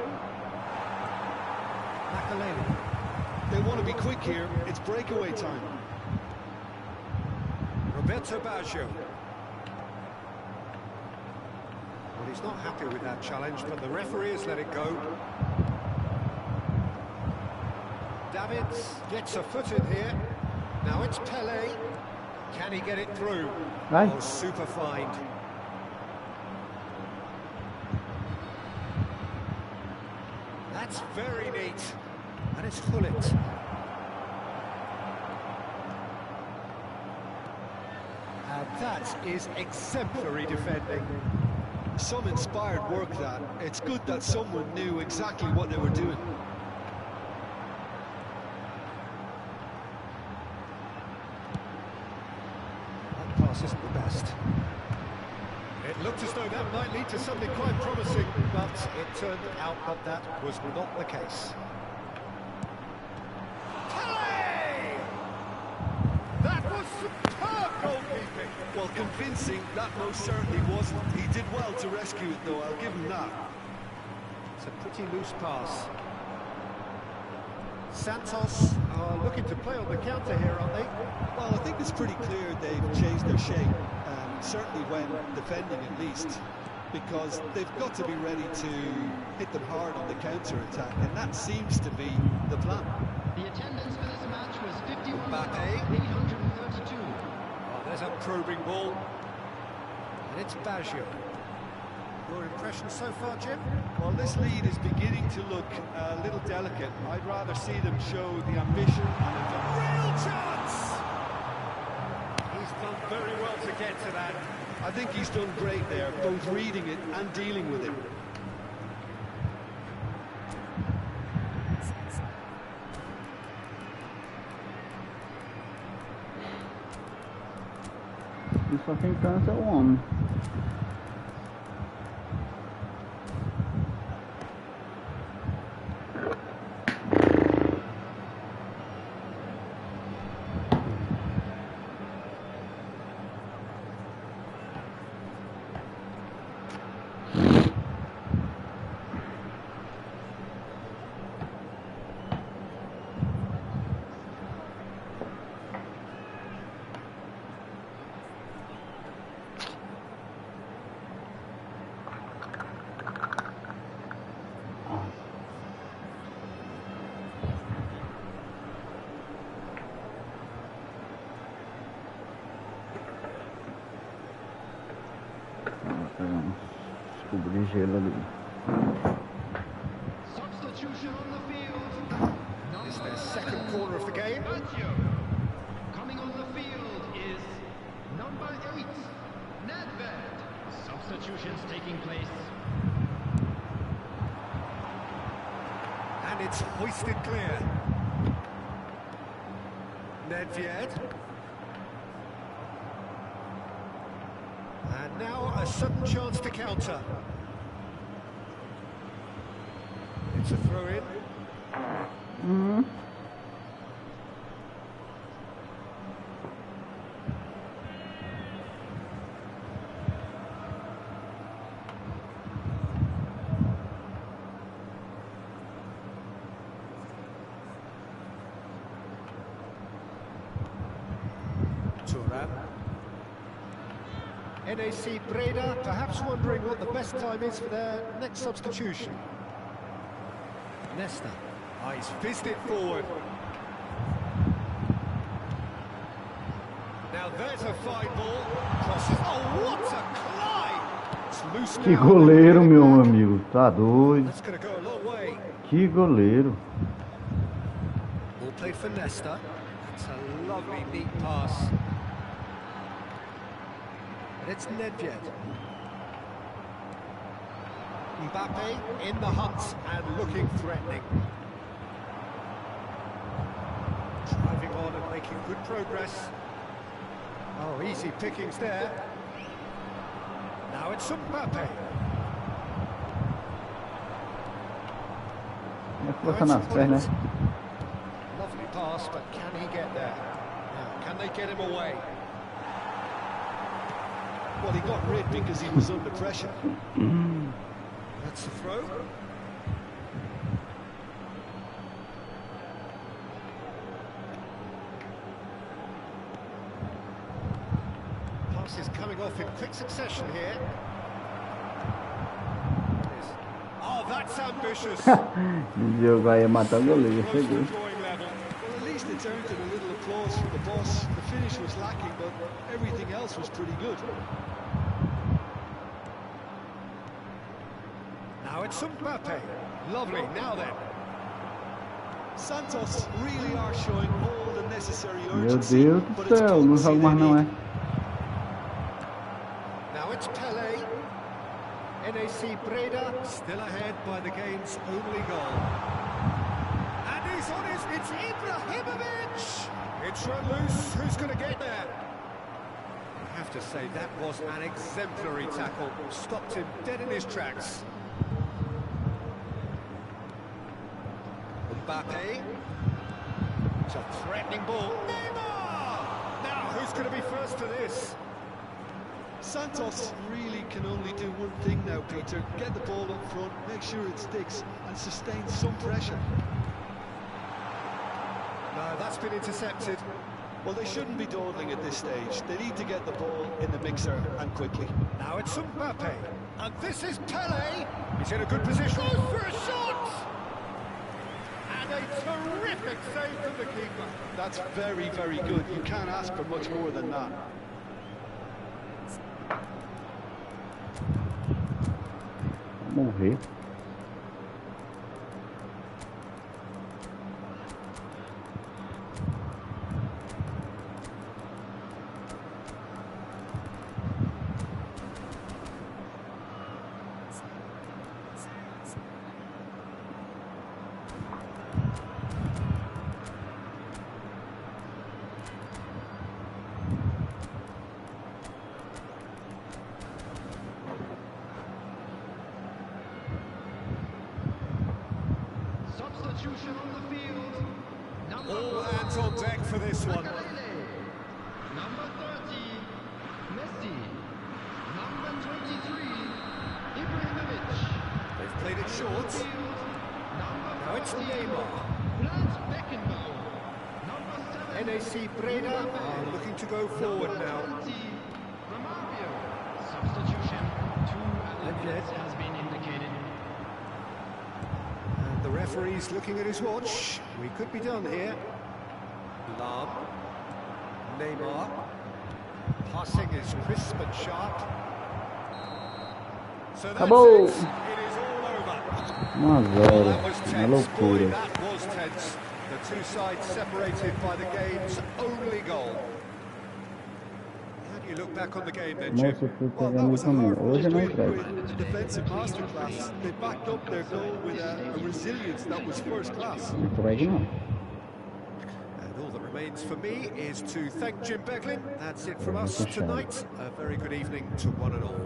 Makalele. They want to be quick here. It's breakaway time. Roberto Baggio. Well, he's not happy with that challenge, but the referee has let it go. Davids gets a foot in here. Now it's Pele. Can he get it through? Right. Oh, super find. That's very neat. And it's Hullet. And that is exemplary defending. Some inspired work that. It's good that someone knew exactly what they were doing. That pass isn't the best. It looked as though that to something quite promising, but it turned out that that was not the case. Kelly! That was superb goalkeeping. Well, convincing, that most certainly wasn't. He did well to rescue it, though, I'll give him that. It's a pretty loose pass. Santos are looking to play on the counter here, aren't they? Well, I think it's pretty clear they've changed their shape, certainly when defending at least, because they've got to be ready to hit them hard on the counter-attack, and that seems to be the plan. The attendance for this match was 51,832. 51,832. Oh, there's a probing ball. And it's Baggio. Your impression so far, Jim? Well, this lead is beginning to look a little delicate. I'd rather see them show the ambition and A real chance! He's done very well to get to that. I think he's done great there, both reading it and dealing with it. E só quem cansa é o homem. Descobrir gelo ali. Substitution on the field. It's their second corner of the game. Baggio. Coming on the field is number 8, Nedved. Substitutions taking place. And it's hoisted clear. Nedved. And now a sudden chance to counter. It's a throw-in. Turan. NAC Breda perhaps wondering what the best time is for their next substitution. Nesta. Oh, he's fizzed it forward. Now there's a fine ball. Crosses. Oh, what a climb! It's loose Que now. goleiro, meu amigo. Tá doido. That's going to go a long way. Que goleiro. Ball played for Nesta. It's a lovely, neat pass. And it's Nedved. Mbappe in the hunt and looking threatening. Driving on and making good progress. Oh, easy pickings there. Now it's Mbappe. É força nas pernas. Lovely pass, but can he get there? Now, can they get him away? Well, he got rid because he was under pressure. That's the throw. Passes coming off in quick succession here. Oh, that's ambitious. O jogo aí ia matar o goleiro. Close to Cheguei. the drawing level. Well, at least it's earned him a little applause from the boss. The finish was lacking, but everything else was pretty good. Now it's Mbappe. Lovely. Now then. Santos really are showing all the necessary Meu urgency, Deus but do it's céu, não potency jogo they mais não, need. é? Now it's Pele. NAC Breda still ahead by the game's only goal. And he's on his... It's Ibrahimovic! It's run loose. Who's going to get there? have to say that was an exemplary tackle. Stopped him dead in his tracks. Mbappe. It's a threatening ball. Neymar! Now, who's going to be first to this? Santos really can only do one thing now, Peter. Get the ball up front, make sure it sticks, and sustain some pressure. No, that's been intercepted. Well, they shouldn't be dawdling at this stage. They need to get the ball in the mixer and quickly. Now it's Mbappe. And this is Pele. He's in a good position. Goes for a shot! And a terrific save from the keeper. That's very, very good. You can't ask for much more than that. Vamos ver. Substitution on the field. All hands on deck for this one. Number 30, Messi. Number 23, Ibrahimovic. They've played it short. Now it's Neymar. NAC Breda are looking to go forward now. Substitution. 2 athletes has been indicated. And the referee's looking at his watch. We could be done here. Lam. Neymar. Passing is crisp and sharp. So that's Acabou. it. It is all over. 1 a 0. That was Uma tense. Boy, loucura. that was tense. The two sides separated by the game's only goal. How do you look back on the game then, Jim? Moço, fui Well, pegar that meu was a caminho. hard Hoje não frustrating entrego. win, a defensive masterclass. They backed up their goal with a resilience that was first class. Não entrego não. And all that remains for me is to thank Jim Beglin. That's it from us tonight. A very good evening to one and all.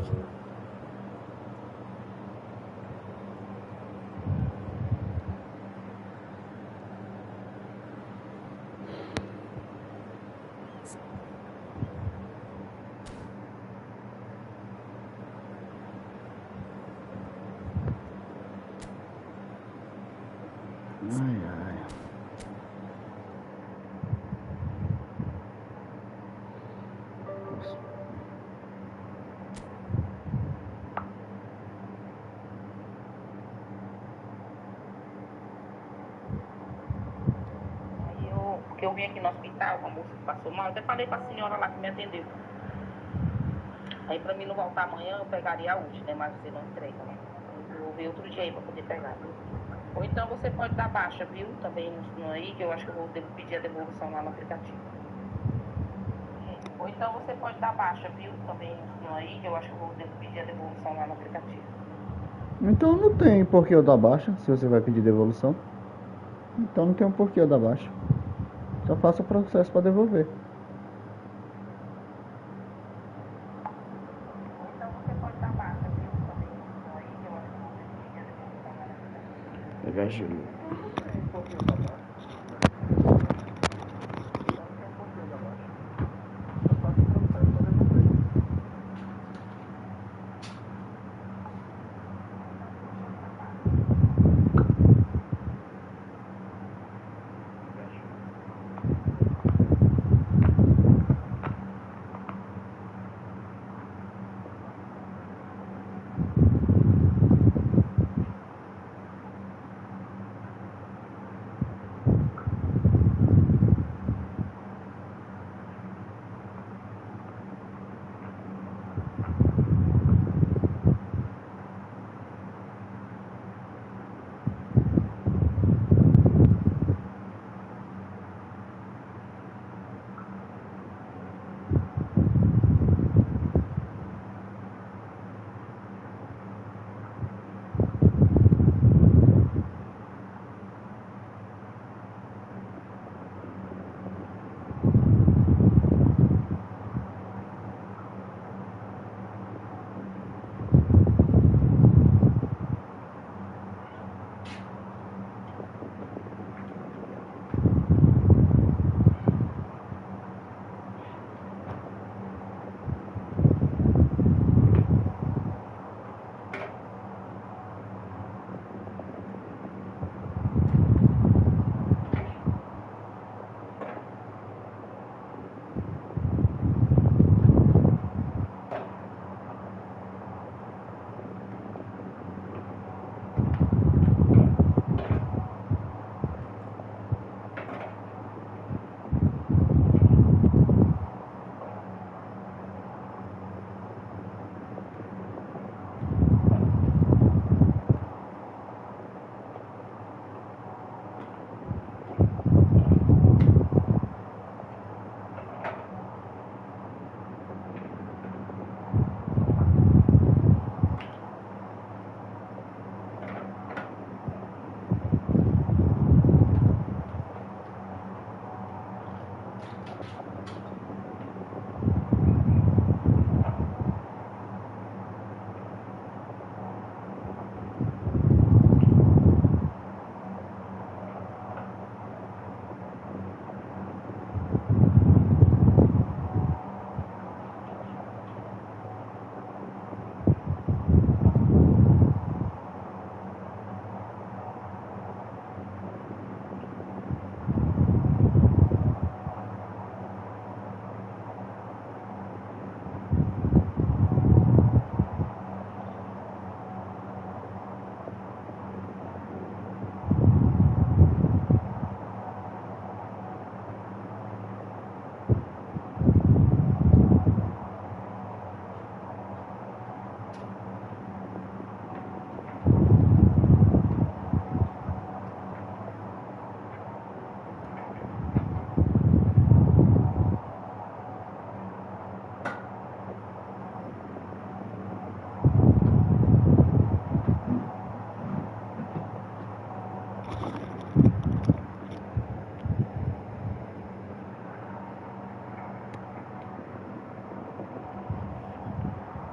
Ai, ai. Porque eu vim aqui no hospital, a moça que passou mal, até falei pra senhora lá que me atendeu. Aí pra mim não voltar amanhã, eu pegaria hoje, né? Mas você não entrega, né? Eu vou ver outro dia aí pra poder pegar, viu? Ou então você pode dar baixa, viu? Também no aí, que eu acho que eu vou pedir a devolução lá no aplicativo. Ou então você pode dar baixa, viu? Também no aí, que eu acho que eu vou pedir a devolução lá no aplicativo. Então não tem por que eu dar baixa, se você vai pedir devolução. Então não tem um porquê eu dar baixa. Só faça o processo para devolver. Ou então você pode dar baixa, viu? Também no aí, que eu acho que eu vou pedir a devolução lá no aplicativo. Pegar gelo.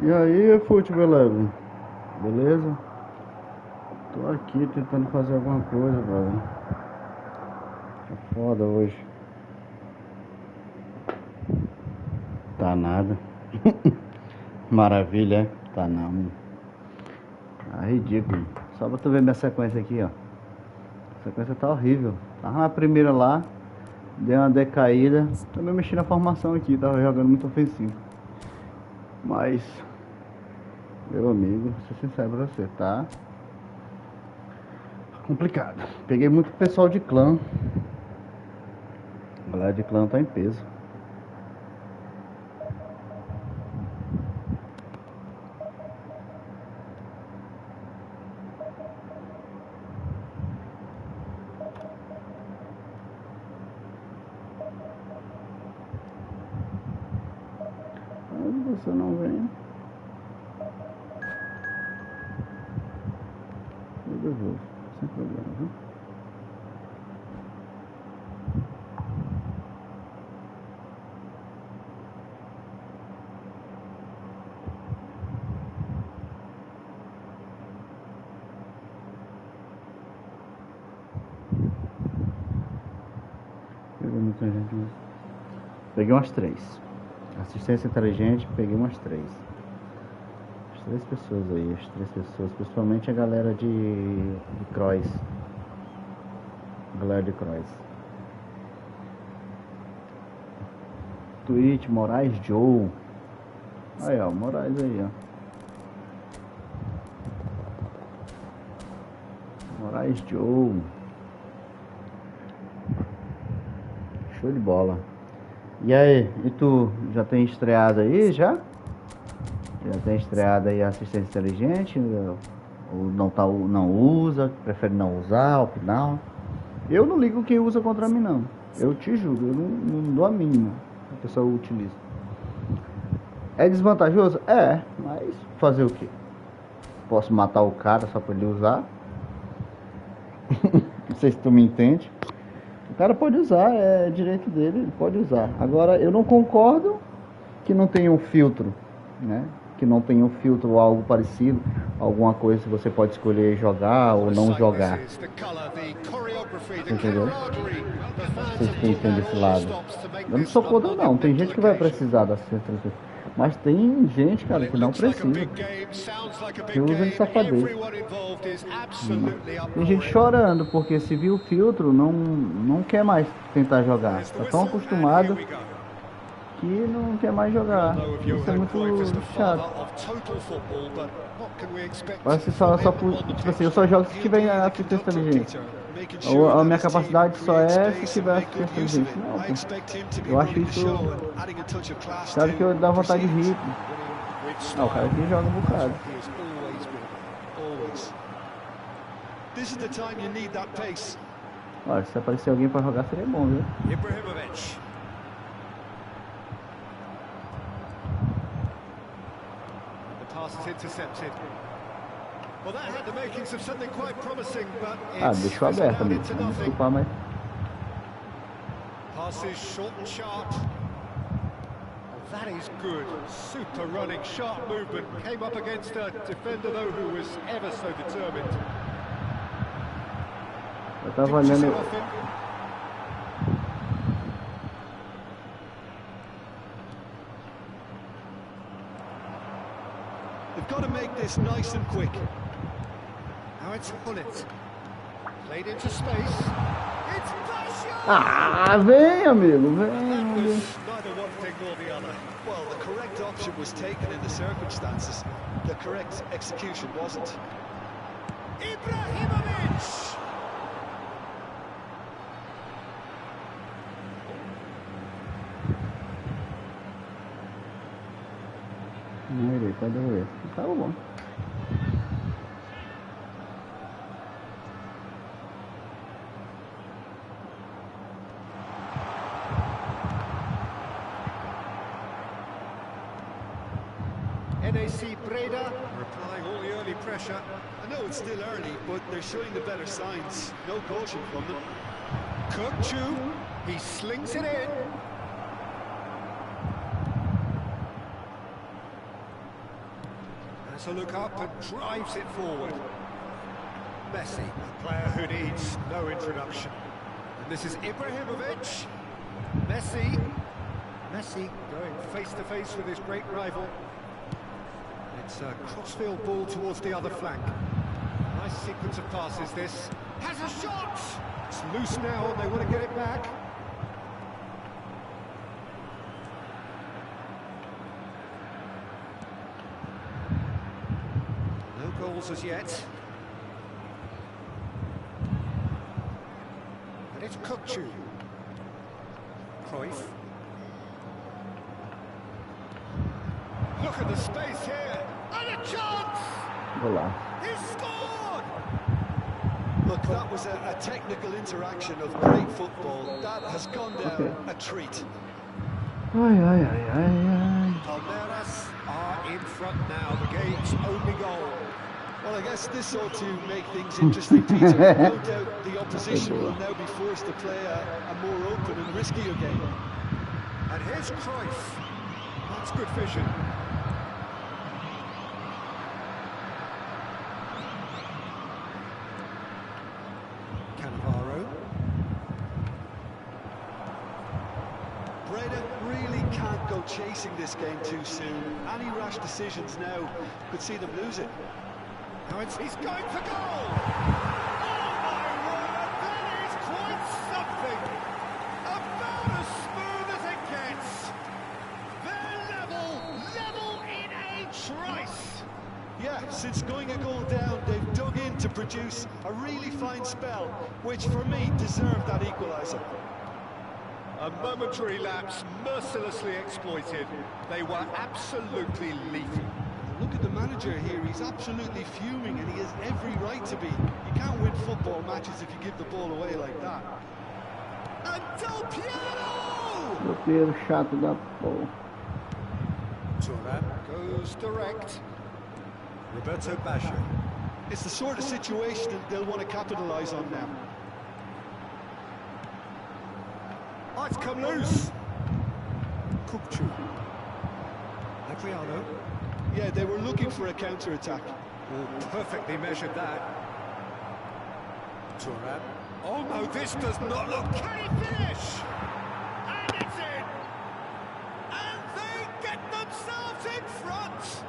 E aí, futebol leve? Beleza? Tô aqui tentando fazer alguma coisa, brother. Tá foda hoje. Tá nada. Maravilha, é? Tá não. Tá ridículo. Só pra tu ver minha sequência aqui, ó. A sequência tá horrível. Tava na primeira lá, deu uma decaída. Também mexi na formação aqui, tava jogando muito ofensivo. Mas, meu amigo, vou ser sincero pra você, tá complicado. Peguei muito pessoal de clã. A galera de clã tá em peso. Mas você não vem. Eu devolvo, sem problema, viu? Peguei muita gente, mas... Peguei umas 3. Assistência inteligente, peguei umas 3. As 3 pessoas aí, as 3 pessoas, principalmente a galera de Cross. Galera de Cross. Twitch, Moraes Joe. Aí ó, Moraes aí, ó. Moraes Joe. Show de bola. E aí, e tu já tem estreado aí já? Já tem estreado aí a assistência inteligente? Ou não usa, prefere não usar ao final? Eu não ligo quem usa contra mim não. Eu te juro, eu não dou a mínima. A pessoa utiliza. É desvantajoso? É, mas fazer o quê? Posso matar o cara só pra ele usar? Não sei se tu me entende. O cara pode usar, é direito dele, ele pode usar. Agora, eu não concordo que não tenha um filtro, né? Que não tenha um filtro ou algo parecido, alguma coisa que você pode escolher jogar ou não jogar. Entendeu? Vocês entendem desse lado. Eu não sou contra não, tem gente que vai precisar da assistência. Mas tem gente, cara, que não precisa. Que usa de safadeza. Tem gente chorando porque se viu o filtro não quer mais tentar jogar. Está tão acostumado que não quer mais jogar. Isso é muito chato. Parece só tipo assim, eu só jogo se tiver assistência inteligente. Ou a minha capacidade só é se tiver assistência inteligente. Não, pô. Eu acho isso. Claro que eu dá vontade de rir. Não, o cara aqui joga um bocado. Olha, se aparecer alguém pra jogar seria bom, viu? Ah, deixou aberto, amigo. Não me desculpar, mas... Passes short and sharp. That is good. Super running, sharp movement. Came up against a defender, though, who was ever so determined. Eu tava olhando... They've got to make this nice and quick. Now it's Hullet. Played into space. It's Ah, vem, amigo, vem. Neither one thing nor the other. Well, the correct option was taken in the circumstances. The correct execution wasn't. Ibrahimovic! Não irei, pode ver. Tá bom. NAC Breda replying all the early pressure. I know it's still early, but they're showing the better signs. No caution from them. Kirkchu, he slings it in. Has a look up and drives it forward. Messi, a player who needs no introduction. And this is Ibrahimovic. Messi going face to face with his great rival. It's a crossfield ball towards the other flank. Nice sequence of passes this. Has a shot! It's loose now and they want to get it back. No goals as yet. And it's Kukcu. Cruyff. Look at the space here. And a chance! Olá. He's scored! Look, that was a technical interaction of great football. That has gone down a treat. Ai, ai, ai, ai, ai. Palmeiras are in front now, the game's only goal. Well, I guess this ought to make things interesting, Peter. No doubt the opposition will now be forced to play a more open and riskier game. And here's Cruyff. That's good vision. Cannavaro. Breda really can't go chasing this game too soon. Any rash decisions now could see them lose it. Now he's going for goal! Oh my word, that is quite something! About as smooth as it gets! They're level in a trice! Yeah, since going a goal down, they've dug in to produce a really fine spell, which for me deserved that equaliser. A momentary lapse mercilessly exploited. They were absolutely lethal. Look at the manager here, he's absolutely fuming and he has every right to be. You can't win football matches if you give the ball away like that. And Del Piero! Tropeiro chato da porra. Thuram goes direct. Roberto Baggio. It's the sort of situation that they'll want to capitalise on now. Oh, it's come loose. Kukcu. Adriano. Yeah, they were looking for a counter-attack. Oh, perfectly measured that. Thuram. Oh no, this does not look... Can he finish? And it's in! And they get themselves in front!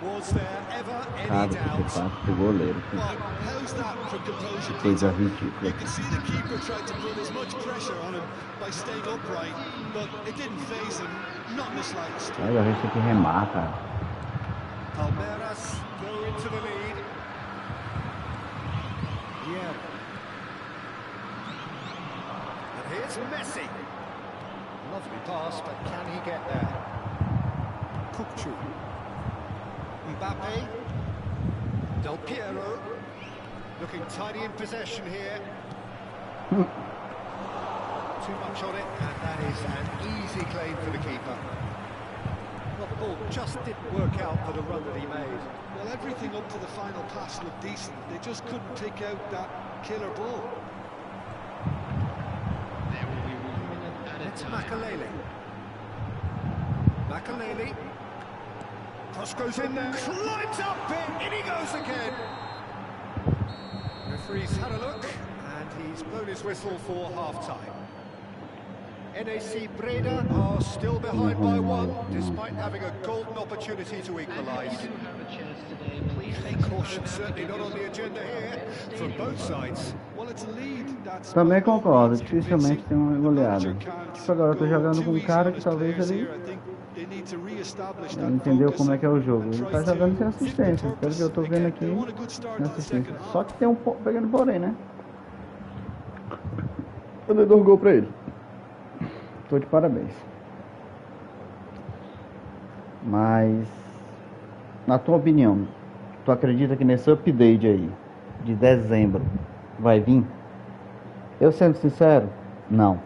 Was there ever any Cara, que doubt? passo do goleiro. Well, how's that for composure, Coisa Peter? ridícula. You can see the keeper tried to put as much pressure on him by staying upright, but it didn't faze him, not in the slightest. Mas a gente tem que remar, cara. Palmeiras go into the lead. Yeah. And here's Messi. Lovely pass, but can he get there? Kukcu. Mbappe. Del Piero. Looking tidy in possession here. Too much on it, and that is an easy claim for the keeper. Well, the ball just didn't work out for the run that he made. Well, everything up to the final pass looked decent. They just couldn't pick out that killer ball. There will be 1 minute at a It's time. Makalele. Makalele. Cross goes in there. Climbs up in he goes again. Referee's had a look, and he's blown his whistle for half-time. NAC Breda are still behind by 1, despite having a golden opportunity to equalise. If you do have a chance today, please A caution certainly not on the agenda here, from both sides. Well, it's a lead that's Também concordo, dificilmente tem uma goleada. Tipo, agora eu tô jogando com um cara que talvez ele entendeu como é que é o jogo. Ele tá jogando sem assistência, pelo que eu tô vendo aqui, sem assistência. Só que tem um pequeno porém, né? Eu dei 2 gols pra ele. Tô de parabéns. Mas, na tua opinião, tu acredita que nesse update aí, de dezembro, vai vir? Eu sendo sincero, não.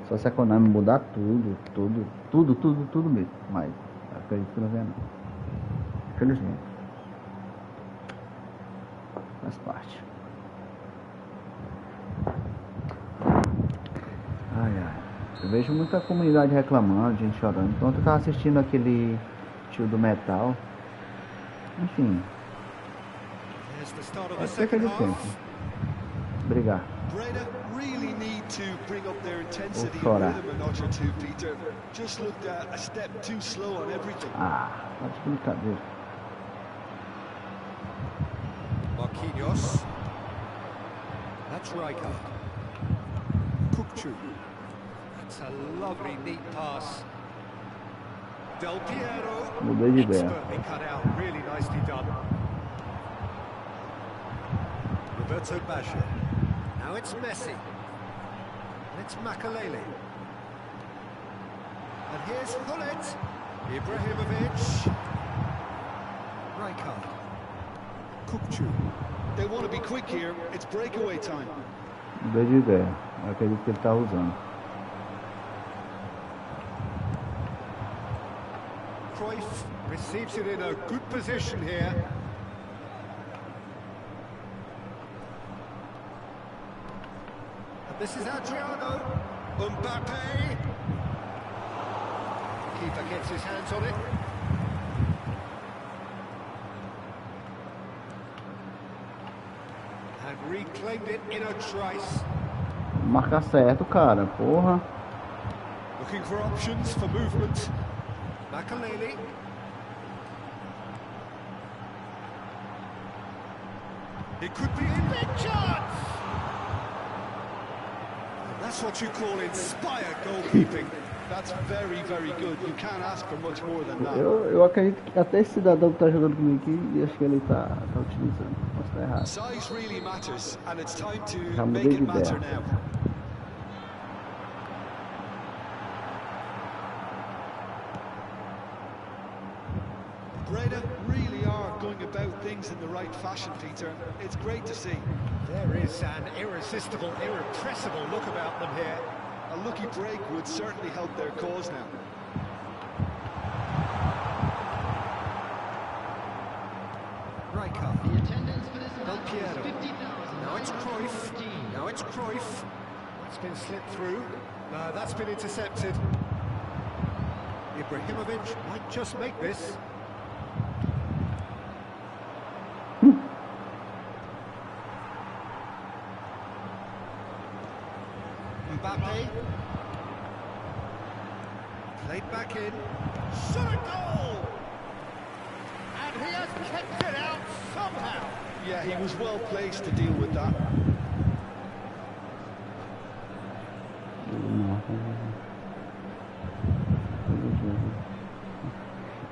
Só se a Konami mudar tudo mesmo. Mas, acredito que não venha não. Infelizmente. Faz parte. Ai, ai. Eu vejo muita comunidade reclamando, gente chorando. Enquanto eu tava assistindo aquele tio do metal. Enfim. Here's the start of É the perca second de tempo. half. Brigar. Breda really need to bring up their intensity Ou and chorar. rhythm a notch or two, Peter. Just looked a step too slow on everything. Ah, tá de brincadeira. Marquinhos. That's Rijkaard. Kukçu. That's a lovely, neat pass. Del Piero. Mudei de ideia. Expertly cut out, really nicely done. Roberto Baggio. Now it's Messi. And it's Makalele. And here's Hullet. Ibrahimovic. Rijkaard. Kukçu. They want to be quick here. It's breakaway time. Mudei de ideia. Eu acredito que ele tá usando. Cruyff receives it in a good position here. And this is Adriano. Mbappe. Keeper gets his hands on it. And reclaimed it in a trice. Marca certo, cara. Porra. Looking for options for movement. Makalele. It could be a big chance! And that's what you call inspired goalkeeping. That's very, very good. You can't ask for much more than that. Eu acredito que até esse cidadão que tá jogando comigo aqui, acho que ele tá utilizando. Posso estar errado. Size really matters, and it's time Já to mudei make de it matter ideia. now. Breda really are going about things in the right fashion, Peter. It's great to see. There is an irresistible, irrepressible look about them here. A lucky break would certainly help their cause now. Rijkaard. The attendance for this Del match Piero. is 50,000. Now it's Cruyff. Now it's Cruyff. That's been slipped through. No, that's been intercepted. Ibrahimovic might just make this. Mbappe. Played back in. Shot a goal! And he has kept it out somehow. Yeah, he was well placed to deal with that.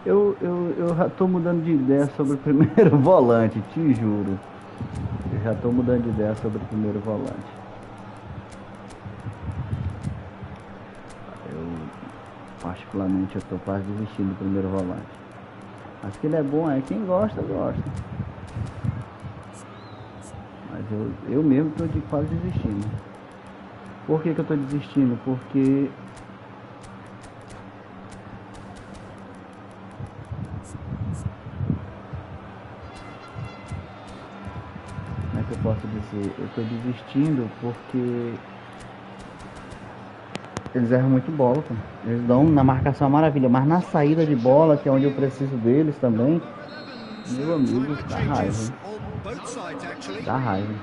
Eu já tô mudando de ideia sobre o primeiro volante, te juro. Eu já tô mudando de ideia sobre o primeiro volante. Particularmente eu tô quase desistindo do primeiro volante. Mas que ele é bom, quem gosta, gosta. Mas eu mesmo tô quase desistindo. Por que eu tô desistindo? Porque como é que eu posso dizer? Eu tô desistindo porque eles erram muito bola, pô. Eles dão na marcação uma maravilha, mas na saída de bola, que é onde eu preciso deles também, meu amigo, dá raiva, hein? Dá raiva.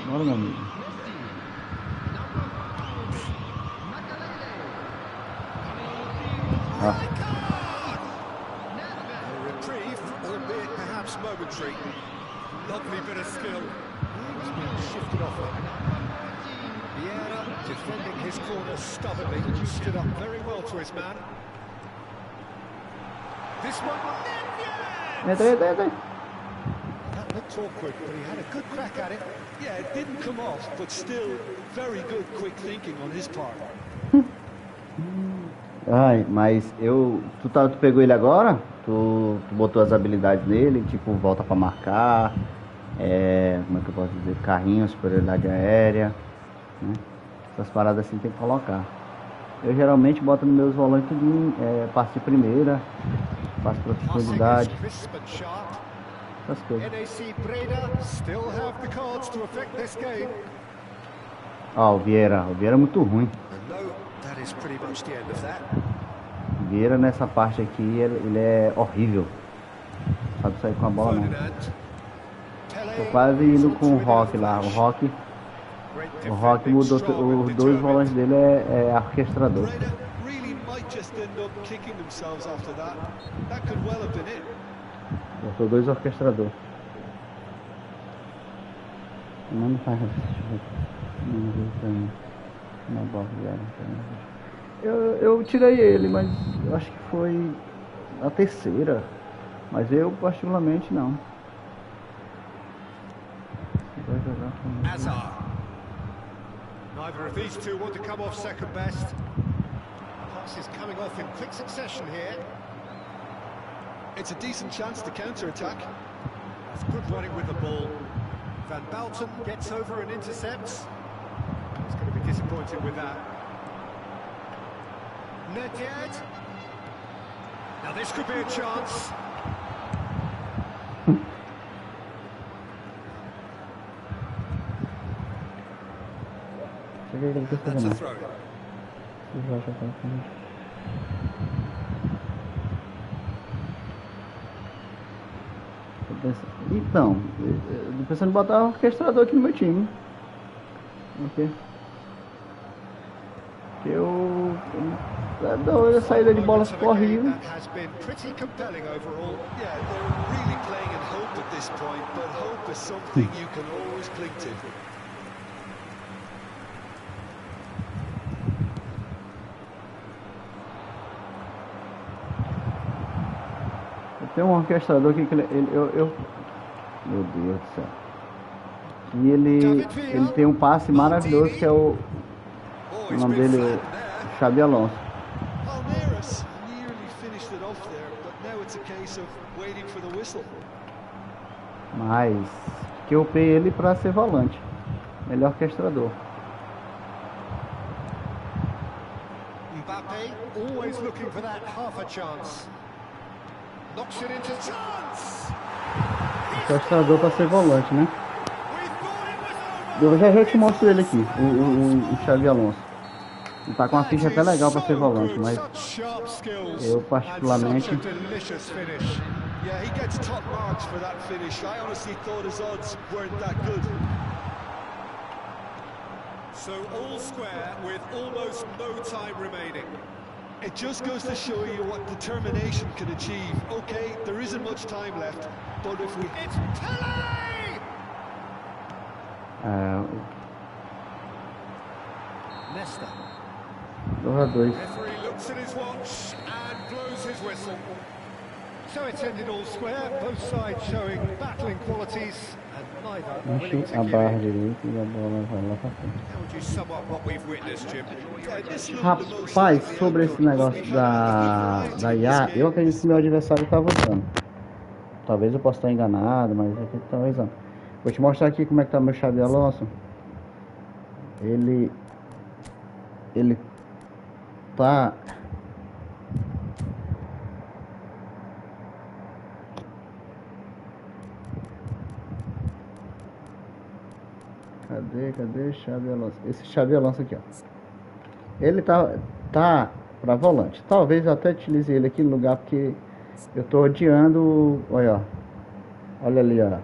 Bora, meu amigo. Ah. Reprieve, albeit perhaps momentary. Lovely bit of skill. It's been shifted off it. Vieira defending his corner stubbornly. Stood up very well to his man. This one. Entra. That looked awkward, but he had a good crack at it. Yeah, it didn't come off, but still very good quick thinking on his part. Ai, mas tu pegou ele agora? Tu botou as habilidades nele, tipo, volta pra marcar, como é que eu posso dizer? Carrinho, superioridade aérea, né? Essas paradas assim tem que colocar. Eu geralmente boto nos meus volantes passe de primeira, passe de profundidade, essas coisas. NAC Breda still have the cards to affect this game. Ó, o Vieira é muito ruim. And no, that is pretty much the end of that. O Vieira nessa parte aqui, ele é horrível. Sabe sair com a bola não. Ferdinand. Tô quase indo com o Rock lá. O Rock mudou, os dois volantes dele é orquestrador. Breda really might just end up kicking themselves after that. That could well have been it. Botou dois orquestrador. Não faz. Eu tirei ele, mas acho que foi a terceira. Mas eu particularmente não. Vai jogar com... Azar. Neither of these two want to come off second best. Passes coming off in quick succession here. It's a decent chance to counter-attack. That's good running with the ball. Van Balten gets over and intercepts. He's going to be disappointed with that. Nedved. Now this could be a chance. That's a throw. Então, eu tô pensando em botar um orquestrador aqui no meu time. Ok. A saída de bola ficou horrível. That has been pretty compelling overall. Yeah, they're really playing in hope at this point, but hope is something you can always cling to. Tem um orquestrador aqui que meu Deus do céu. E ele tem um passe maravilhoso que é o nome dele é Xabi Alonso. Palmeiras nearly finished it off there, but now it's a case of waiting for the whistle. Mas que eu upei ele para ser volante. Ele é orquestrador. Mbappe always looking for that half a chance. Knocks it into chance. Orquestrador para ser volante, né? We thought it was over. Eu já te mostro ele aqui, o Xabi Alonso. Ele tá com uma ficha até legal para ser volante, mas eu particularmente Such a delicious finish. Yeah, he gets top marks for that finish. I honestly thought his odds weren't that good. So all square with almost no time remaining. It just goes to show you what determination can achieve. Okay, there isn't much time left, but if we... It's Pele! Nesta. 2-2. Referee looks at his watch and blows his whistle. So it's ended all square, both sides showing battling qualities and neither willing Enche to a give barra in. direita e a bola vai lá pra frente. How would you sum up what we've witnessed, Jim? Yeah, this looked the most Rapaz, like the sobre esse outcome negócio we had. da IA, eu acredito que meu adversário tá votando. Talvez eu possa estar enganado, mas aqui talvez não. Vou te mostrar aqui como é que tá meu Xabi Alonso. Ele tá... Cadê Xabi Alonso? Esse Xabi Alonso aqui, ó. Ele tá pra volante. Talvez eu até utilize ele aqui no lugar porque eu tô odiando. Olha, ó. Olha ali, ó.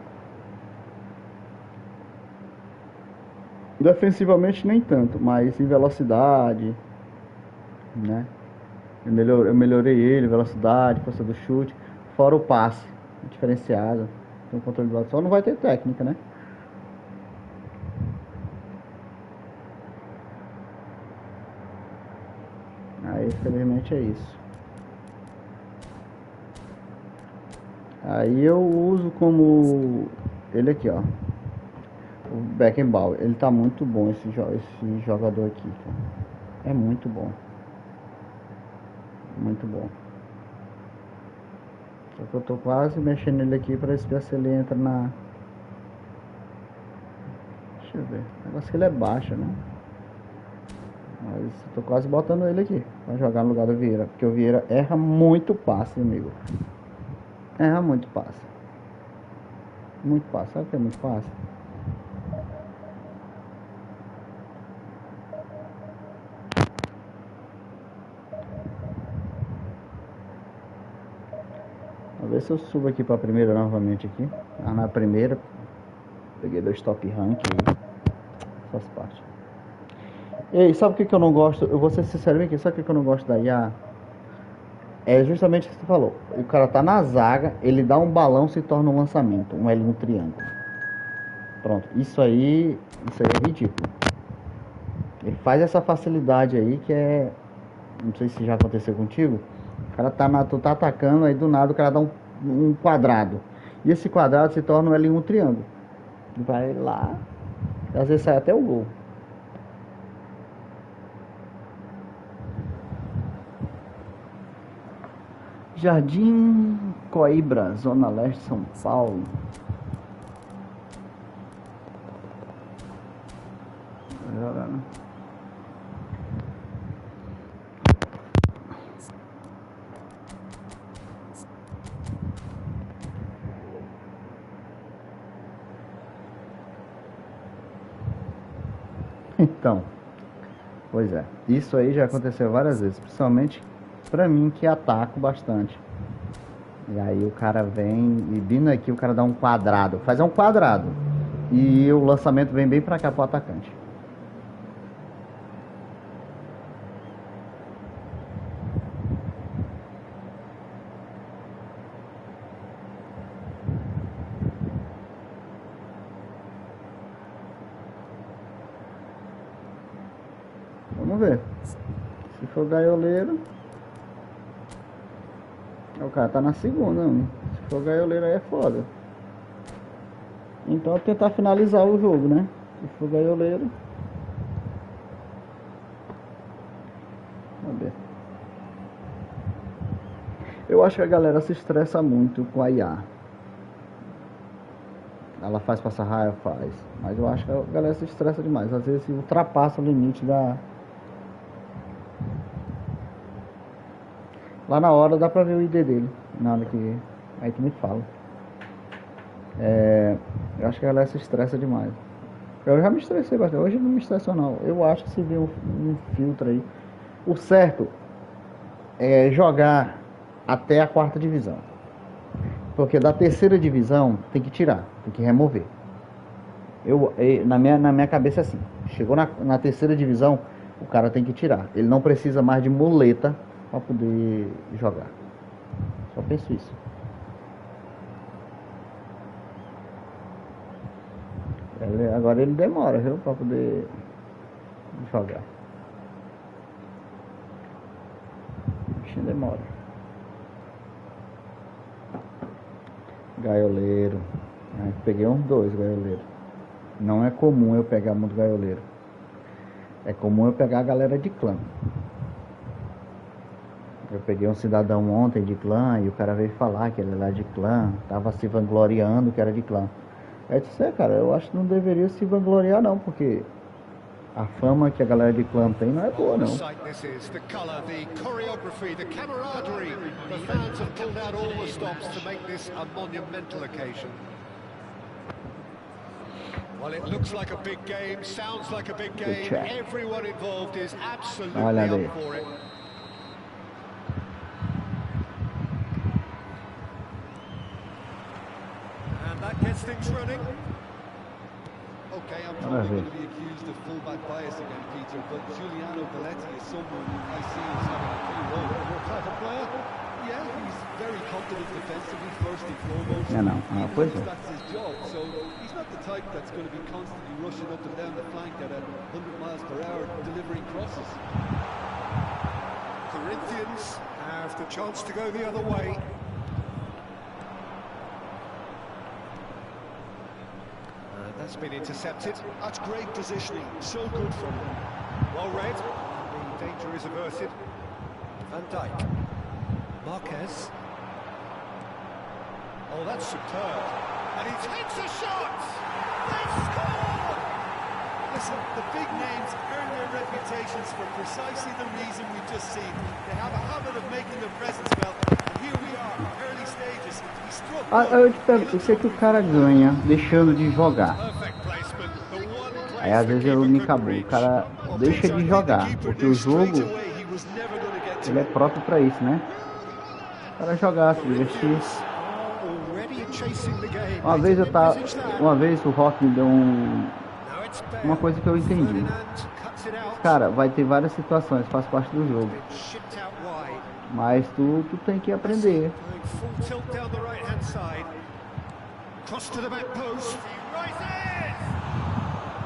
Defensivamente nem tanto, mas em velocidade, né? Eu melhorei ele, velocidade, força do chute, fora o passe diferenciado, tem um controle de bola, só não vai ter técnica, né? Aí infelizmente é isso. Aí eu uso como ele aqui, ó. O Beckenbauer, ele tá muito bom esse jogador aqui, cara. É muito bom. Muito bom. Só que eu tô quase mexendo nele aqui pra ver se ele entra na... Deixa eu ver. O negócio que ele é baixo, né? Mas eu tô quase botando ele aqui pra jogar no lugar do Vieira. Porque o Vieira erra muito passe, amigo. Erra muito passe. Muito passe. Sabe o que é muito passe? ver se eu subo aqui pra primeira novamente aqui. Ah, na primeira. Peguei 2 top rank aí. Faz parte. E aí, sabe o que eu não gosto? Eu vou ser sincero aqui, sabe o que eu não gosto da IA? É justamente o que você falou. O cara tá na zaga, ele dá um balão, se torna um lançamento, um L no triângulo. Pronto, isso aí é ridículo. Ele faz essa facilidade aí que é... Não sei se já aconteceu contigo. O cara tu tá atacando, aí do nada o cara dá um quadrado. E esse quadrado se torna um L um triângulo. Vai lá, e às vezes sai até o gol. Jardim Coíbra, Zona Leste, São Paulo. Então, pois é, isso aí já aconteceu várias vezes, principalmente pra mim que ataco bastante. E aí o cara vem e vindo aqui o cara dá um quadrado, faz um quadrado e o lançamento vem bem pra cá pro atacante. Vamos ver. Se for gaioleiro, o cara tá na segunda, né? Se for gaioleiro aí é foda. Então tentar finalizar o jogo, né? Se for gaioleiro. Vamos ver. Eu acho que a galera se estressa muito com a IA. Ela faz passar raiva, faz. Mas eu acho que a galera se estressa demais. Às vezes ultrapassa o limite da... Lá na hora dá pra ver o ID dele. Na hora que... Aí tu me fala. Eu acho que a galera se estressa demais. Eu já me estressei bastante. Hoje não me estresso não. Eu acho que se vê um filtro aí. O certo é jogar até a 4ª divisão. Porque da 3ª divisão tem que tirar. Tem que remover. Na minha cabeça é assim. Chegou na 3ª divisão, o cara tem que tirar. Ele não precisa mais de muleta para poder jogar. Só penso isso. Agora ele demora, viu? Para poder jogar. O bichinho demora. Gaioleiro. Peguei uns 2 gaioleiros. Não é comum eu pegar muito gaioleiro. É comum eu pegar a galera de clã. Eu peguei um cidadão ontem de clã e o cara veio falar que ele era de clã, tava se vangloriando que era de clã. Aí eu disse, cara, eu acho que não deveria se vangloriar não, porque a fama que a galera de clã tem não é boa não. Olha aí. That gets things running. Okay, I'm probably going to be accused of fullback bias again, Peter, but Giuliano Belletti is someone I see as having a key role. What type of player? Yeah, he's very confident defensively, first and foremost. Pois é. That's his job, so he's not the type that's going to be constantly rushing up and down the flank at 100 miles per hour delivering crosses. Corinthians have the chance to go the other way. That's been intercepted. That's great positioning, so good from him. Well read. The danger is averted. Van Dijk. Marquez. Oh, that's superb. And he takes a shot! They score! Listen, the big names earn their reputations for precisely the reason we've just seen. They have a habit of making their presence felt. And here we are, early stages. He struck Eu te pergunto, o que é que o cara ganha deixando de jogar? Aí às vezes eu me acabou, o cara deixa de jogar, porque o jogo ele é próprio pra isso, né? O cara jogar, se divertir. chasing the game. Uma vez o Rock me deu uma coisa que eu entendi. Cara, vai ter várias situações, faz parte do jogo. Mas tu tem que aprender.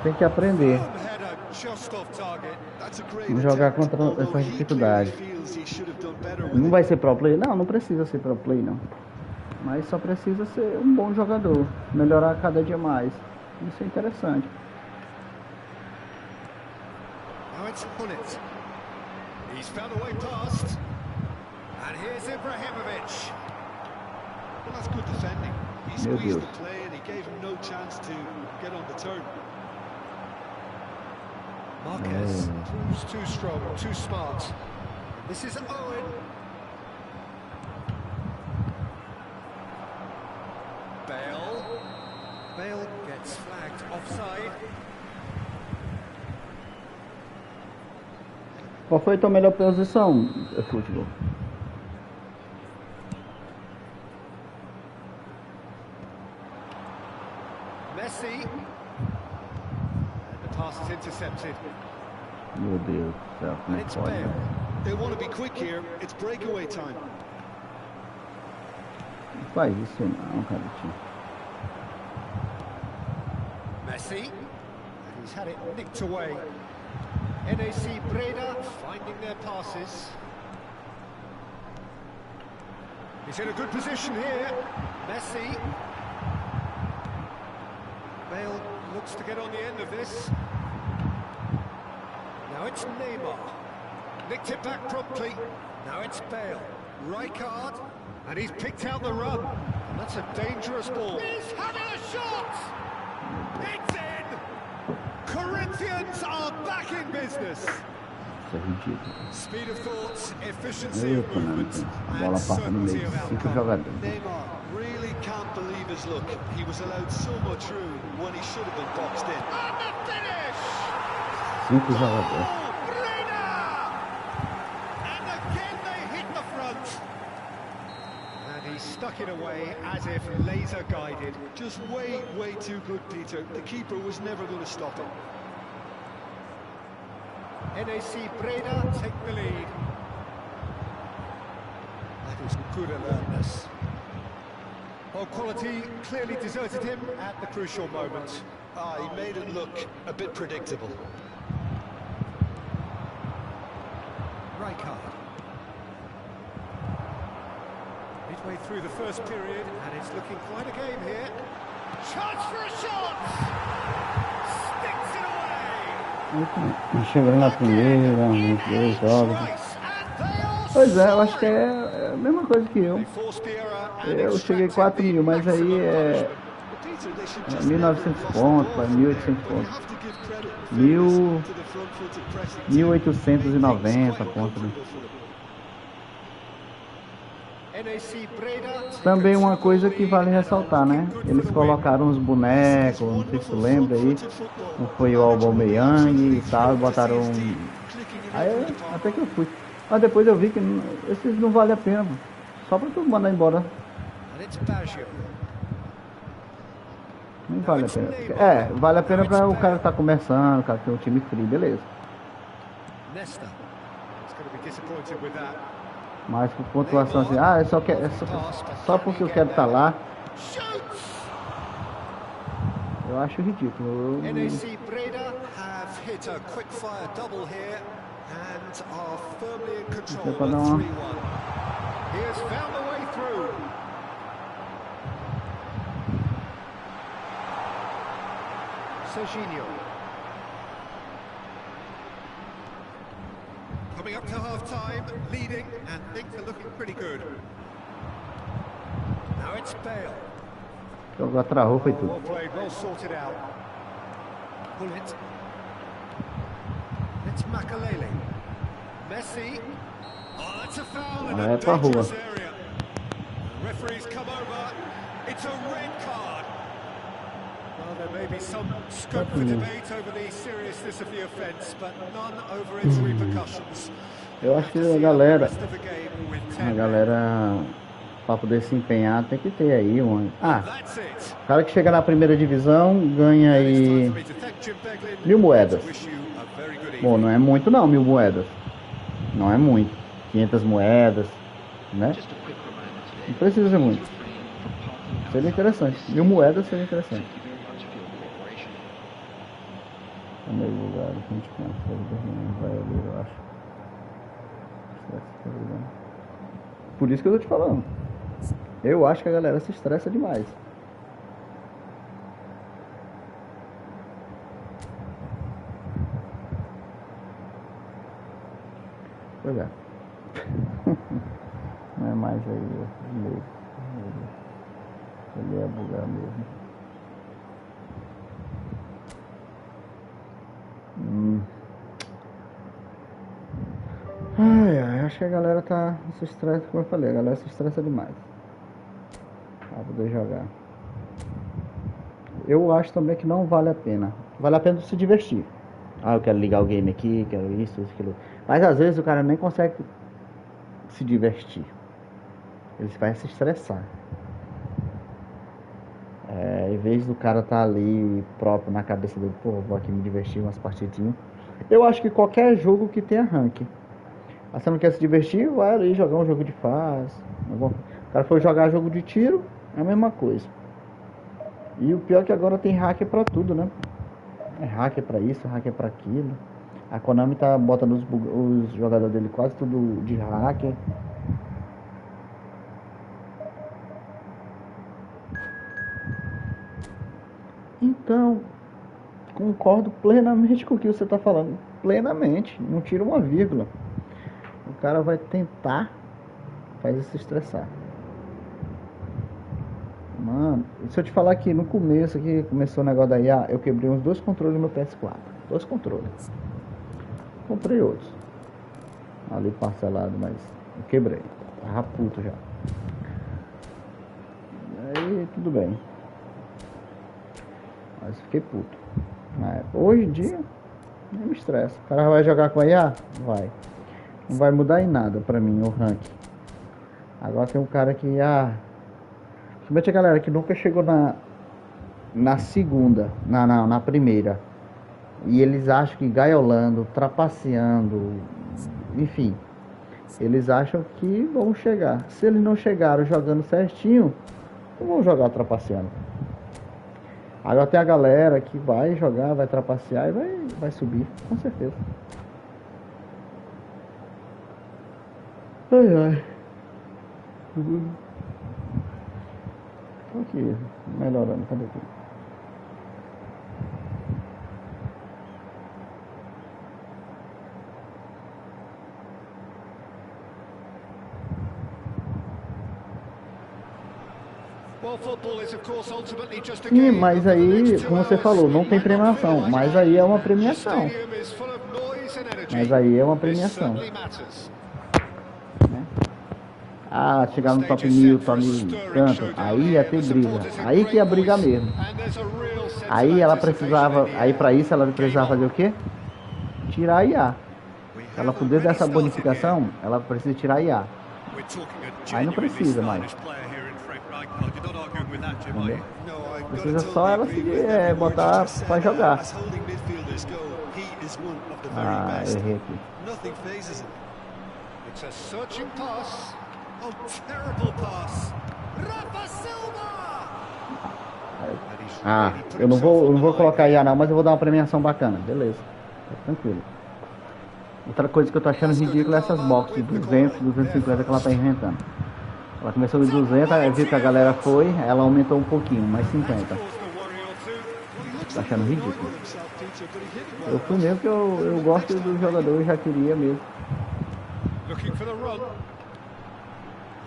Tem que aprender. Vamos jogar contra essa dificuldade. Não vai ser pro play? Não precisa ser pro play não. Mas só precisa ser um bom jogador. Melhorar cada dia mais. Isso é interessante. Now it's Bullet. He's found a way past. And here's Ibrahimovic. Well, that's good defending. He squeezed the play and he gave him no chance to get on the turn. Marquez proves too strong, too smart. This is Owen. Bale gets flagged offside. Qual foi a tua melhor posição, futebol? Messi. And the pass is intercepted. Meu Deus do céu, como And it's pode? Bale. They want to be quick here. It's breakaway time. Não faz isso não, cara. Messi. And he's had it nicked away. NAC Breda finding their passes. He's in a good position here. Messi. Bale looks to get on the end of this. Now it's Neymar. Nicked it back promptly. Now it's Bale. Rijkaard. And he's picked out the run. And that's a dangerous ball. He's having a shot! It's in! Corinthians are back in business. Isso é ridículo. Speed of thought, efficiency of Eita, movement, a bola and passa no certainty meio of de 5 outcome. jogadores. Neymar really can't believe his luck. He was allowed so much room when he should have been boxed in. And the finish! 5 jogadores. Oh, Breda! And again they hit the front. And he stuck it away as if laser guided. Just way too good, Peter. The keeper was never going to stop it. NAC Breda take the lead. That is good alertness. Well, quality clearly deserted him at the crucial moment. He made it look a bit predictable. Rijkaard. Midway through the first period, and it's looking quite a game here. Chance for a shot! Sticks it away! Chegando na primeira, nos 2 jogos. Pois é, eu acho que é a mesma coisa que eu. Eu cheguei 4 mil, mas aí é 1.900 pontos, 1.800 pontos. 1.890 pontos. Né? Também uma coisa que vale ressaltar, né? Eles colocaram os bonecos, não sei se tu lembra aí. Não foi o Aubameyang e tal, botaram. Aí até que eu fui. Mas depois eu vi que esses não vale a pena, mano. Só pra tu mandar embora. Não vale a pena. É, vale a pena pra o cara que tá começando, o cara que tem um time frio, beleza. Mas com pontuação assim, só porque eu quero estar lá. Eu acho ridículo. NAC Breda have hit a quick fire double here and are firmly in control of 3-1. He has found a way through. Serginho. Coming up to half-time, leading, and things are looking pretty good. Now it's Bale. Jogou, travou, foi tudo. Well played, well sorted out. Bullet. It's Makalele. Messi. Oh, that's a foul in a dangerous area. Referees come over. It's a red card. Well, there may be some scope for debate over the seriousness of the offence, but none over its repercussions. Eu acho que a galera Pra poder se empenhar, tem que ter aí um... o cara que chega na primeira divisão ganha aí 1.000 moedas. Bom, não é muito não, 1.000 moedas. Não é muito. 500 moedas, né? Não precisa muito. Seria interessante. 1.000 moedas seria interessante. Primeiro lugar, a gente vai ali, eu acho. Por isso que eu tô te falando. Eu acho que a galera se estressa demais. Pois é. Não é mais aí mesmo. Ele é bugar mesmo. Acho que a galera tá se estressa, como eu falei, a galera se estressa demais pra poder jogar. Eu acho também que não vale a pena. Vale a pena se divertir. Eu quero ligar o game aqui, quero isso, aquilo. Mas às vezes o cara nem consegue se divertir. Ele vai se estressar. Em vez do cara tá ali próprio na cabeça dele, pô, vou aqui me divertir umas partidinhas. Eu acho que qualquer jogo que tenha ranking. Você não quer se divertir, vai ali jogar um jogo de fase. O cara foi jogar jogo de tiro, é a mesma coisa. E o pior é que agora tem hacker pra tudo, né? É hacker pra isso, hacker pra aquilo. A Konami tá botando os jogadores dele quase tudo de hacker. Então, concordo plenamente com o que você tá falando. Plenamente, não tira uma vírgula. O cara vai tentar fazer se estressar. Mano, se eu te falar que no começo aqui, começou o negócio da IA, eu quebrei uns 2 controles no meu PS4. 2 controles. Comprei outros. Ali parcelado, mas eu quebrei. Tava puto já. Aí tudo bem. Mas fiquei puto. Hoje em dia, não me estressa. O cara vai jogar com a IA? Vai. Não vai mudar em nada pra mim o ranking. Agora tem um cara que... principalmente a galera que nunca chegou na segunda, na primeira. E eles acham que gaiolando, trapaceando, enfim. Eles acham que vão chegar. Se eles não chegaram jogando certinho, não vão jogar trapaceando. Agora tem a galera que vai jogar, vai trapacear e vai subir, com certeza. Ai. Tô aqui, melhorando, cadê aqui? Sim, mas aí, como você falou, não tem premiação. Mas aí é uma premiação. Chegar no top 1000, top 1000 tanto, aí ia ter briga. Aí que ia brigar mesmo. Aí ela precisava, pra isso ela precisava fazer o quê? Tirar a IA. Pra ela poder dar essa bonificação, ela precisa tirar a IA. Aí não precisa mais. Entendeu? Precisa só ela botar pra jogar. Errei aqui. Eu não vou colocar IA não, mas eu vou dar uma premiação bacana. Beleza, tá tranquilo. Outra coisa que eu tô achando ridícula é essas boxes de 200, 250 que ela tá inventando. Ela começou de 200, aí viu que a galera foi, ela aumentou um pouquinho, mais 50. Tô achando ridículo. Eu fui mesmo que eu gosto do jogador, eu já queria mesmo.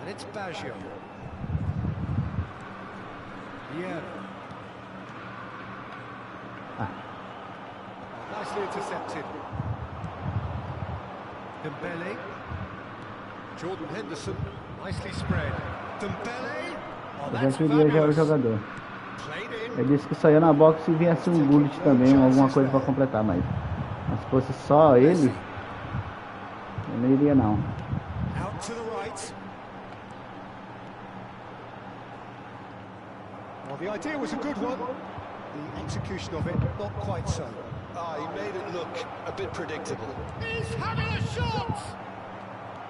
It's Baggio. Nicely intercepted. Dembele. Jordan Henderson. Nicely spread. Dembele. Eu já queria já o jogador. Ele disse que só ia na box se viesse um bullet também, alguma coisa pra completar, mas se fosse só ele, eu não iria não. Out to the right. Well, the idea was a good one. The execution of it, not quite so. He made it look a bit predictable. He's having a shot!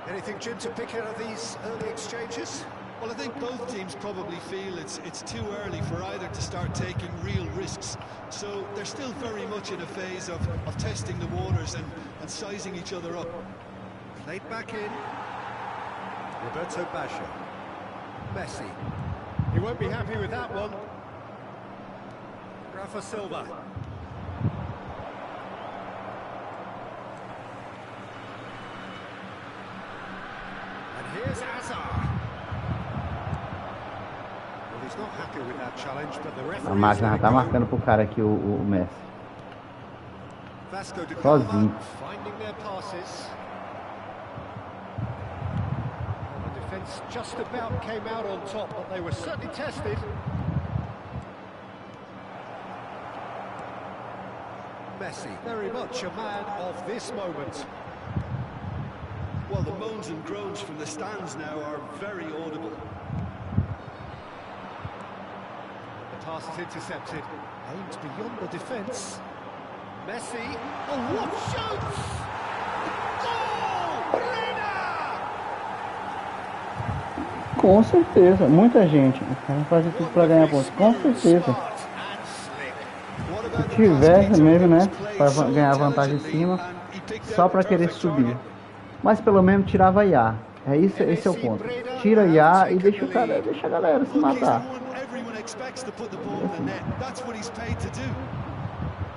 Anything, Jim, to pick out of these early exchanges? Well, I think both teams probably feel it's too early for either to start taking real risks. So they're still very much in a phase of testing the waters and sizing each other up. Played back in. Roberto Baggio. Messi. He won't be happy with that one. Rafa Silva. And here's Hazard. Well, he's not happy with that challenge, but the referee. A máquina já tá marcando pro cara aqui o Messi. Vasco da Sozinho. Gama finding their passes. The defence just about came out on top, but they were certainly tested. Messi, very much a man of this moment. Well, the moans and groans from the stands now are very audible. The pass is intercepted. Aimed beyond the defence. Messi. Oh, what shoots! Goal! Reina! Com certeza, muita gente. O cara faz tudo pra ganhar pontos. Com certeza. Se tivesse mesmo, né? Pra ganhar vantagem em cima, só pra querer subir. Mas pelo menos tirava IA. Esse é o ponto. Tira IA e deixa a galera se matar.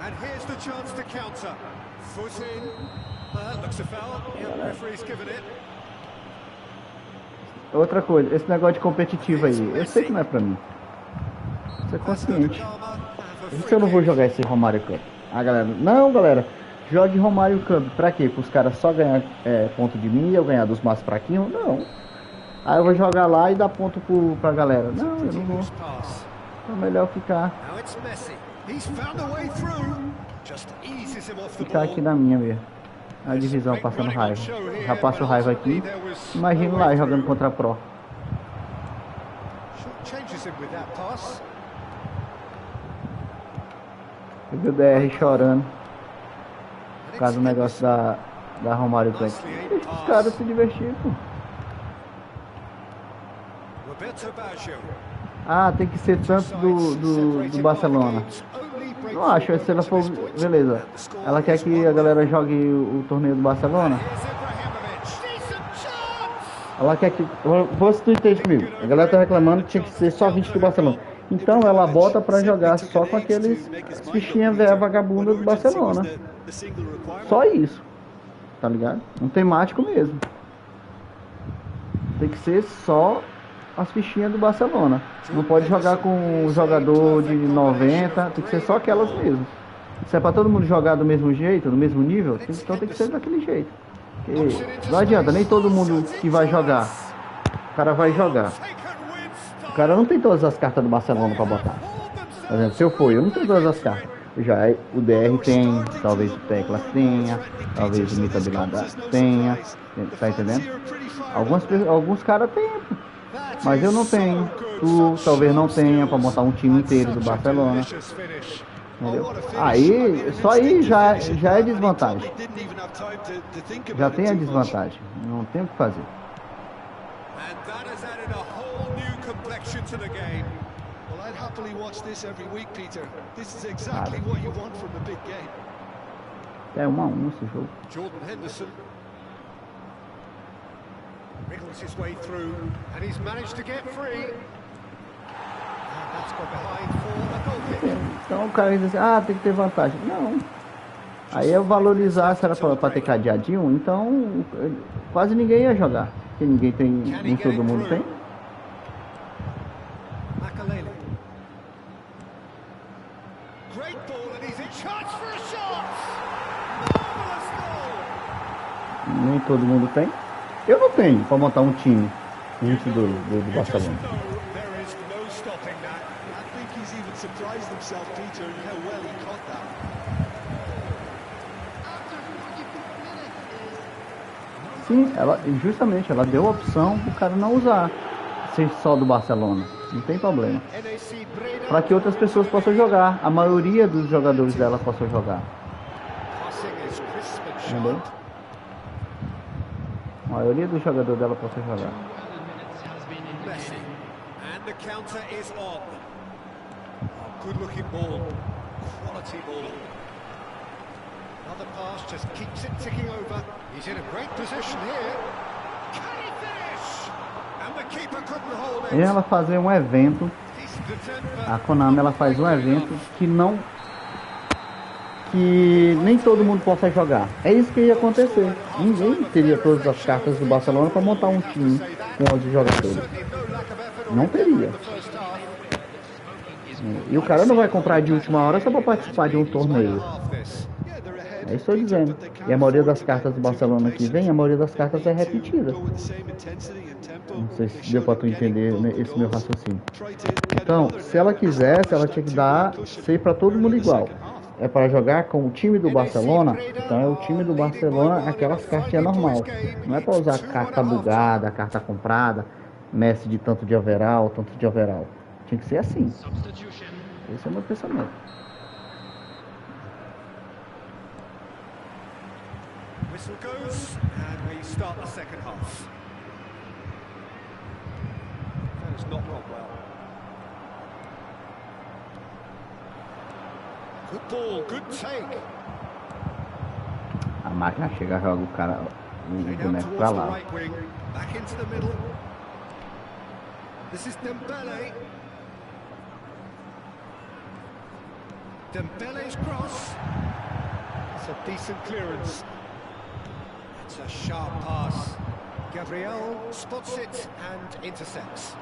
And here's the chance to counter. Foot in. Looks a foul. Yeah, referee's given it. Outra coisa, esse negócio de competitivo aí, eu sei que não é pra mim. Isso é consciente. Por isso eu não vou jogar esse Romário Cup. Ah, galera, não, galera. Jogue Romário Cup. Pra quê? Para os caras só ganhar ponto de mim e eu ganhar dos mais fraquinhos? Não. Aí eu vou jogar lá e dar ponto pra galera. Não, eu não vou. É melhor ficar aqui na minha mesmo. A divisão passando raiva. Já passo raiva aqui. Imagina lá jogando contra a Pro. Eu vi o DR chorando por causa do negócio da Romário Cup. Deixa os caras se divertir, pô. Ah, tem que ser tanto do Barcelona. Não acho, se ela for... Beleza. Ela quer que a galera jogue o torneio do Barcelona. Ela quer que... Você tu entende comigo? A galera tá reclamando que tinha que ser só 20 do Barcelona. Então ela bota pra jogar só com aqueles fichinhas velha vagabunda do Barcelona. Só isso. Tá ligado? Não temático mesmo. Tem que ser só as fichinhas do Barcelona. Não pode jogar com um jogador de 90, tem que ser só aquelas mesmo. Se é pra todo mundo jogar do mesmo jeito, do mesmo nível, então tem que ser daquele jeito. Porque não adianta, nem todo mundo que vai jogar. O cara vai jogar. O cara não tem todas as cartas do Barcelona pra botar. Por exemplo, se eu for, eu não tenho todas as cartas. O DR tem, talvez o Teclas tenha, talvez o Mita Bilada tenha, tá entendendo? Alguns caras têm. Mas eu não tenho. Tu talvez não tenha para montar um time inteiro do Barcelona. Entendeu? Só aí já é desvantagem. Já tem a desvantagem. Não tem o que fazer. É 1-1 esse jogo. Wriggles his way through, and he's managed to get free. And that's got behind for a goal kick. Então o cara diz assim, tem que ter vantagem. Não. Aí eu valorizar, se era pra ter cadeadinho, então quase ninguém ia jogar. Porque ninguém tem, nem todo mundo tem. Great ball, and he's in charge for a shot. Marvelous goal. Nem todo mundo tem. Eu não tenho para montar um time 20 do Barcelona. Sim, justamente ela deu a opção do cara não usar ser só do Barcelona. Não tem problema. Para que outras pessoas possam jogar. A maioria dos jogadores dela possam jogar. Entendeu? A maioria dos jogadores dela possam jogar. And the counter is on. Good looking ball. Quality ball. Another pass just keeps it ticking over. He's in a great position here. Can he finish? And the keeper couldn't hold it. E ela fazer um evento. A Konami, ela faz um evento que nem todo mundo possa jogar. É isso que ia acontecer. Ninguém teria todas as cartas do Barcelona para montar um time com 11 jogadores. Não teria. E o cara não vai comprar de última hora só para participar de um torneio. É isso que eu estou dizendo. E a maioria das cartas do Barcelona que vem, a maioria das cartas é repetida. Não sei se deu para tu entender esse meu raciocínio. Então, se ela quisesse, ela tinha que ser para todo mundo igual. É para jogar com o time do Barcelona, então é o time do Barcelona, aquelas cartinhas normal. Não é para usar carta bugada, carta comprada, Messi de tanto de overall, tanto de overall. Tinha que ser assim. Esse é o meu pensamento. Whistle goes, and we start the second half. That has not gone well. Good ball, good take. A máquina chega, joga o cara, o boneco pra lá. Back into the middle. This is Dembele. Dembele's cross. It's a decent clearance. It's a sharp pass. Gabriel spots it and intercepts.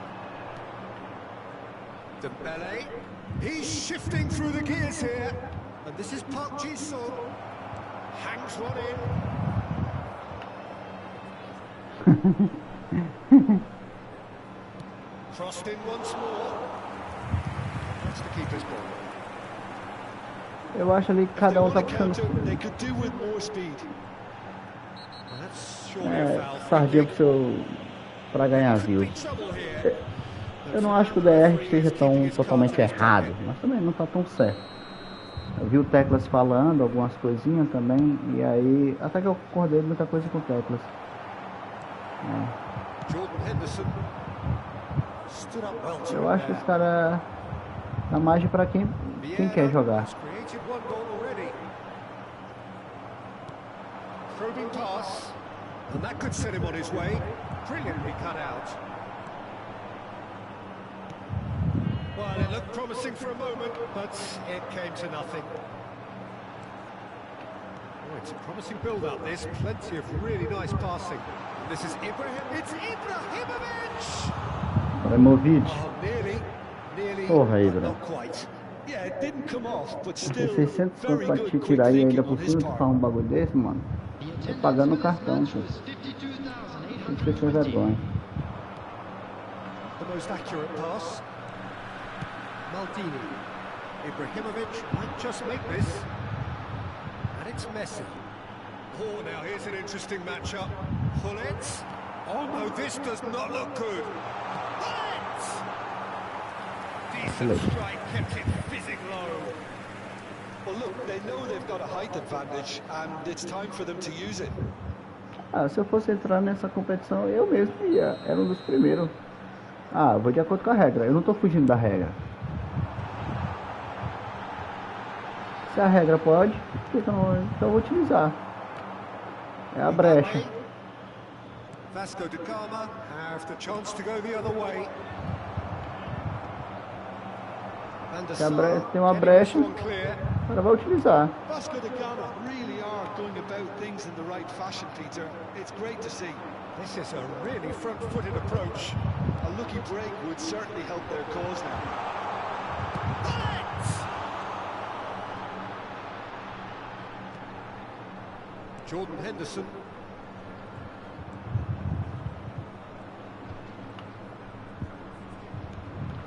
Dembele. He's shifting through the gears here. And this is Park Ji-sung. Hangs one in. Crossed in once more. That's the keeper's ball. Eu acho ali que cada um tá puxando. Sardinha pra ganhar views. Eu não acho que o DR esteja totalmente errado, mas também não tá tão certo. Eu vi o Teclas falando algumas coisinhas também, e aí até que eu concordei muita coisa com o Teclas. Eu acho que os caras dá margem pra quem quer jogar. Probing pass, and that could set him on his way. Brilliantly cut out. Well, it looked promising for a moment, but it came to nothing. Oh, it's a promising build-up, this. Plenty of really nice passing. This is It's Ibrahimovic! Ibrahimovic. Oh, nearly, Porra, Ibra. not quite. Yeah, it didn't come off, but Tem still 600 very pra good te quick tirar e ainda thinking por on his cima de part. falar um bagulho desse, mano. Tô pagando o cartão, pô. Tem que ter vergonha. The most accurate pass. Maldini. Ibrahimovic might just make this. And it's Messi. Oh, now here's an interesting matchup. Hullet. Oh no, this does not look good. Hullet! Decent strike, kept it fizzing low. Well, look, they know they've got a height advantage, and it's time for them to use it. Se eu fosse entrar nessa competição, eu mesmo ia. Era um dos primeiros. Eu vou de acordo com a regra. Eu não tô fugindo da regra. Se a regra pode, então eu vou utilizar. É a brecha. Vasco da Gama have the chance to go the other way. Se tem uma brecha, o cara vai utilizar. Vasco da Gama really are going about things in the right fashion, Peter. It's great to see. This is a really front-footed approach. A lucky break would certainly help their cause now. Jordan Henderson.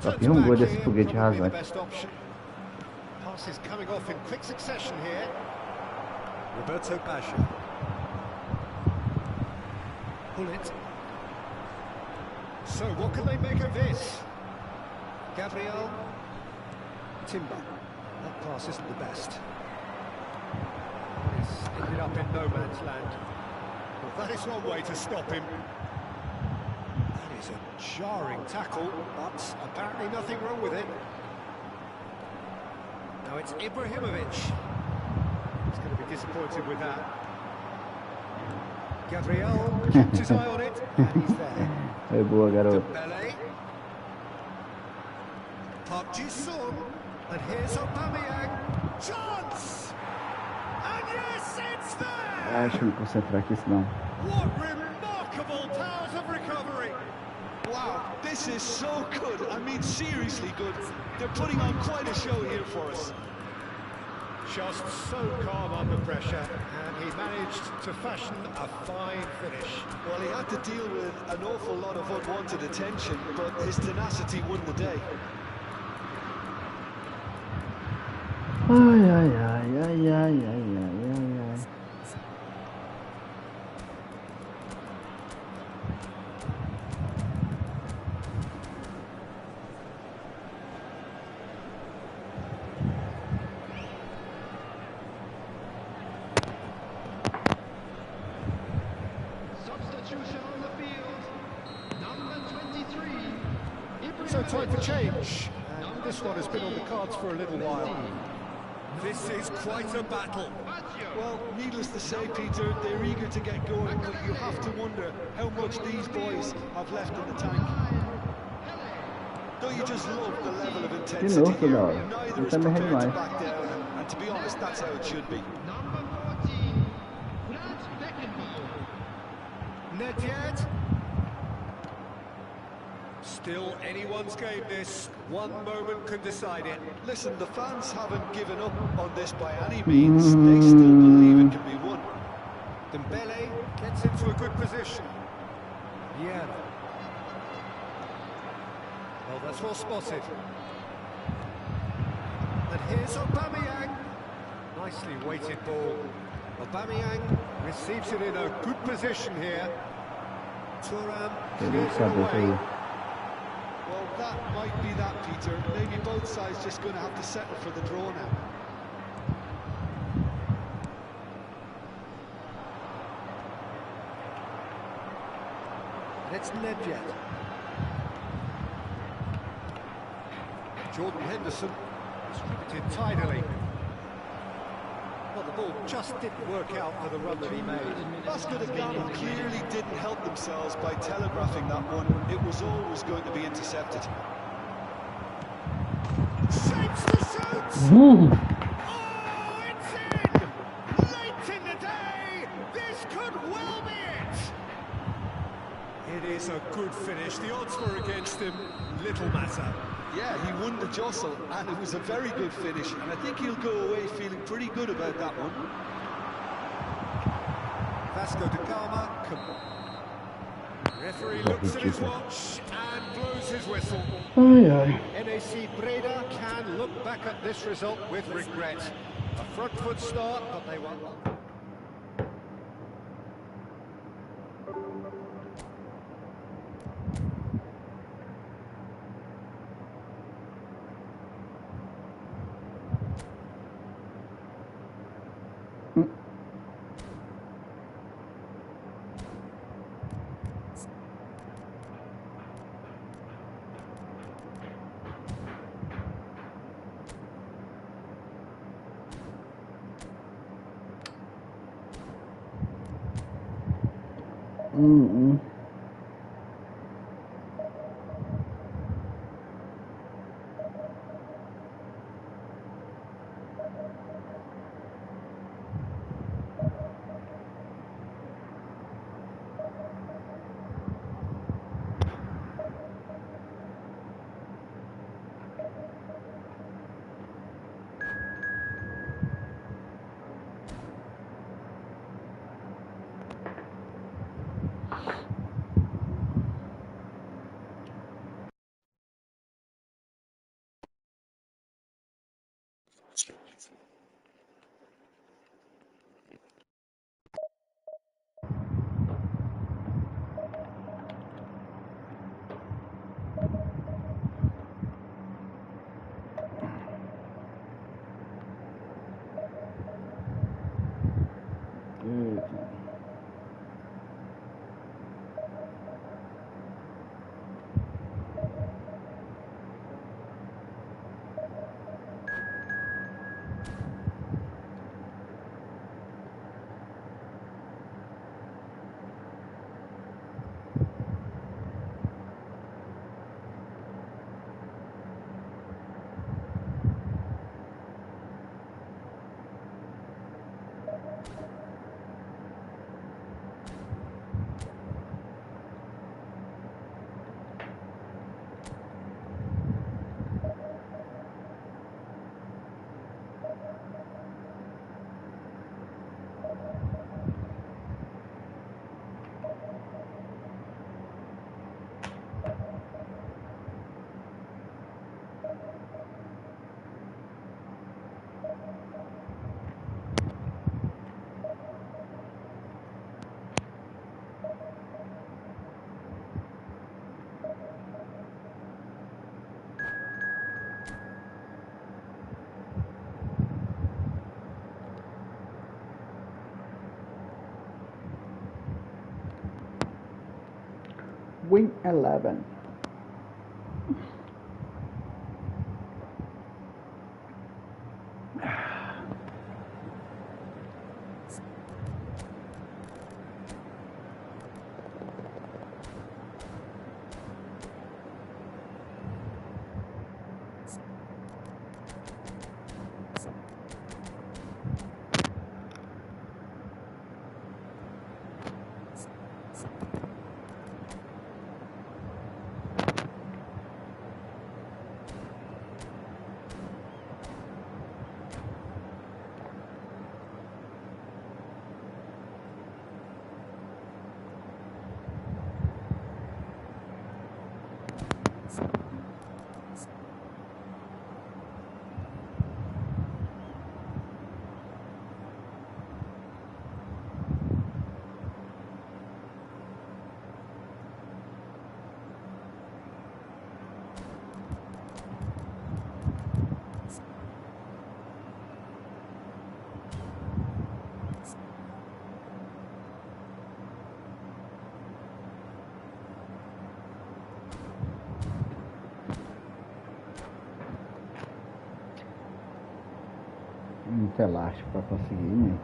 Só fiz um gol desse foguete rasante. Passes coming off in quick succession here. Roberto Baggio. Pull it. So what can they make of this? Gabriel. Timber. That pass isn't the best. He's ended up in no man's land. Well, that is one way to stop him. That is a jarring tackle, but apparently nothing wrong with it. Now it's Ibrahimovic. He's going to be disappointed with that. Gabriel kept his eye on it, and he's there. Hey, boa, garoto. Dembele. Park Ji-sung, and here's Aubameyang. Chance! And yes, it's there! Deixa eu me concentrar aqui, senão. What remarkable powers of recovery! Wow, this is so good. I mean, seriously good. They're putting on quite a show here for us. Just so calm under pressure, and he managed to fashion a fine finish. Well, he had to deal with an awful lot of unwanted attention, but his tenacity won the day. Ai, ai, ai, ai, ai, ai, ai, ai. Substitution on the field. Number 23. So time for change. And this one has been on the cards for a little while. This is quite a battle. Well, needless to say, Peter, they're eager to get going, but you have to wonder how much these boys have left in the tank. Don't you just love the level of intensity novo, here? Canal. Neither is Tá me prepared to demais. back down, and to be honest, that's how it should be. Number 14. Brad Beckenbauer. Nedved. Still anyone's game this. One moment can decide it. Listen, the fans haven't given up on this by any means. They still believe it can be won. Dembele gets into a good position. Vieira. Well, that's well spotted. And here's Aubameyang. Nicely weighted ball. Aubameyang receives it in a good position here. Thuram clears it away. Well, that might be that, Peter. Maybe both sides just going to have to settle for the draw now. And it's Nedved. Jordan Henderson distributed tidily. Well, the ball just didn't work out for the run that he made. Vasco da Gama clearly didn't help themselves by telegraphing that one. It was always going to be intercepted. Shapes to shoot! Oh, it's in! Late in the day! This could well be it! It is a good finish. The odds were against him. Little matter. Yeah, he won the jostle, and it was a very good finish, and I think he'll go away feeling pretty good about that one. Vasco da Gama. Referee looks at his watch and blows his whistle. Ai, ai. NAC Breda can look back at this result with regret. A front foot start, but they won. Win 11. Muito elástico para conseguir, né?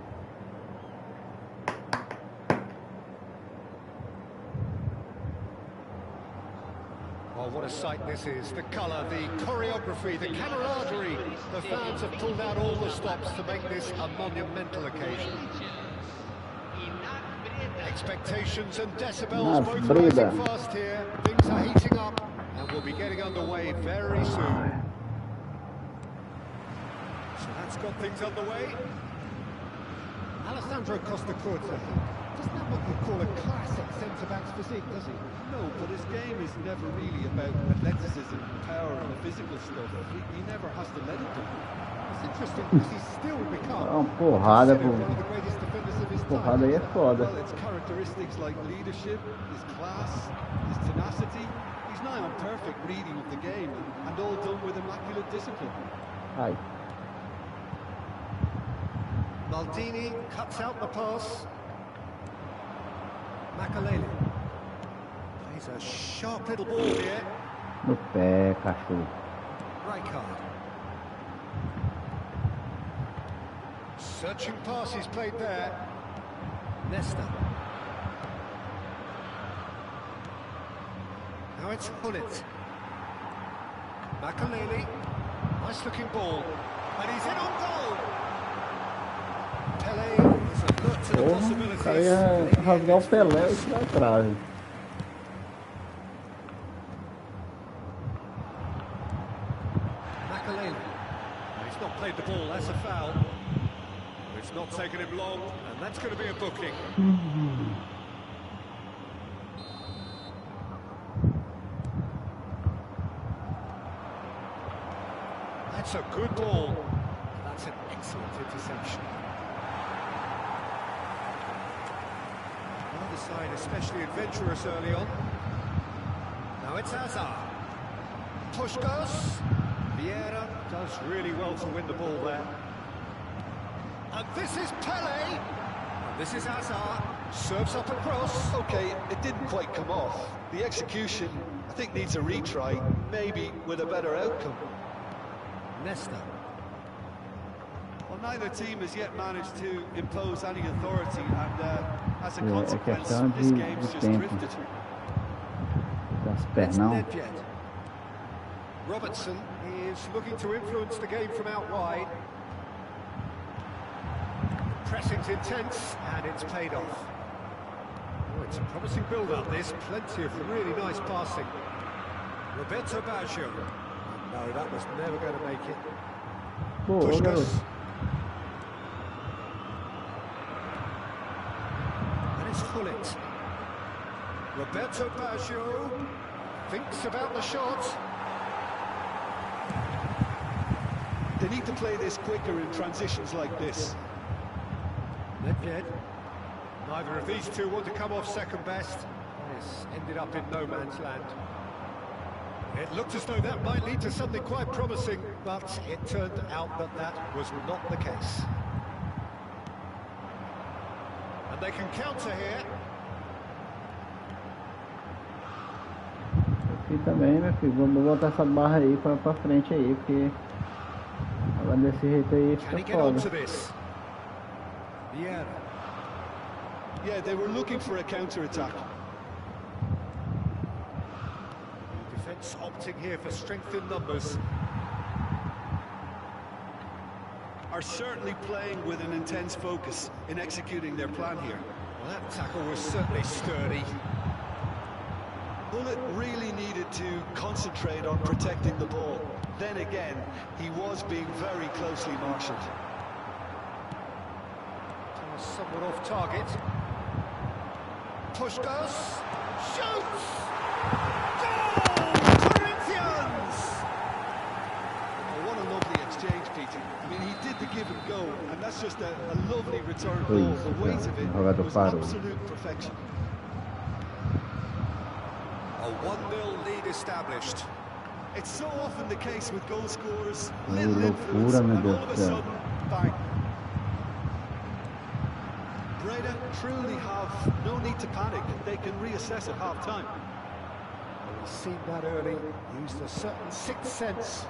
Oh, what a sight this is. The colour, the choreography, the camaraderie. The fans have pulled out all the stops to make this a monumental occasion. Expectations and decibels both rising fast here. Things are heating up and we'll be getting underway very soon. So that's got things underway. Alessandro Costa-Curta, doesn't have what you call a classic centre-back's physique, does he? No, but his game is never really about athleticism, power and the physical stuff. He never has to let it do. It's interesting because he's still become porrada, considered one of the greatest defenders of his time. Porrada aí é foda. Well, it's characteristics like leadership, his class, his tenacity. He's nigh on perfect reading of the game and all done with immaculate discipline. Ai. Maldini cuts out the pass. Makalele plays a sharp little ball here. No pé, cachorro. Rijkaard. Searching pass he's played there. Nesta. Now it's Hullet. Makalele. Nice looking ball. And he's in on goal. Pelé is alert to the possibilities. O cara ia rasgar o Pelé e tirar a trave. Makalele. He's not played the ball, that's a foul. It's not taken him long, and that's going to be a booking. That's a good ball. That's an excellent interception. Another side especially adventurous early on. Now it's Hazard. Push goes. Vieira does really well to win the ball there. And this is Pelé. And this is Hazard. Serves up across. Okay, it didn't quite come off. The execution, I think, needs a retry, maybe with a better outcome. Nesta. Well, neither team has yet managed to impose any authority, and as a consequence, this game's just drifted. Das It's pernão. Nedved. Robertson is looking to influence the game from out wide. Pressing's intense, and it's paid off. Oh, it's a promising build-up, this. Plenty of really nice passing. Roberto Baggio. No, that was never going to make it. Pô, ô, garoto. And it's Hullet. Roberto Baggio thinks about the shot. They need to play this quicker in transitions like this. Nedved. Neither of these two want to come off second best. This ended up in no man's land. It looked as though that might lead to something quite promising, but it turned out that that was not the case. And they can counter here. E também, meu filho, vamos botar essa barra aí pra frente aí, porque agora desse jeito aí fica foda. Yeah, they were looking for a counter-attack. Defence opting here for strength in numbers. Are certainly playing with an intense focus in executing their plan here. Well, that tackle was certainly sturdy. Bullet really needed to concentrate on protecting the ball. Then again, he was being very closely marshalled. Somewhat off target. Push goes. Shoots! Goal! Corinthians! Oh, what a lovely exchange, Peter. I mean, he did the give and go, and that's just a lovely return goal. The weight of it was absolute perfection. A 1-0 lead established. It's so often the case with goal scorers. Ai, Little influence, loucura, meu and Deus all of do a céu. sudden, bang. Breda truly have no need to panic. They can reassess at half-time. We've seen that early. Used a certain sixth sense.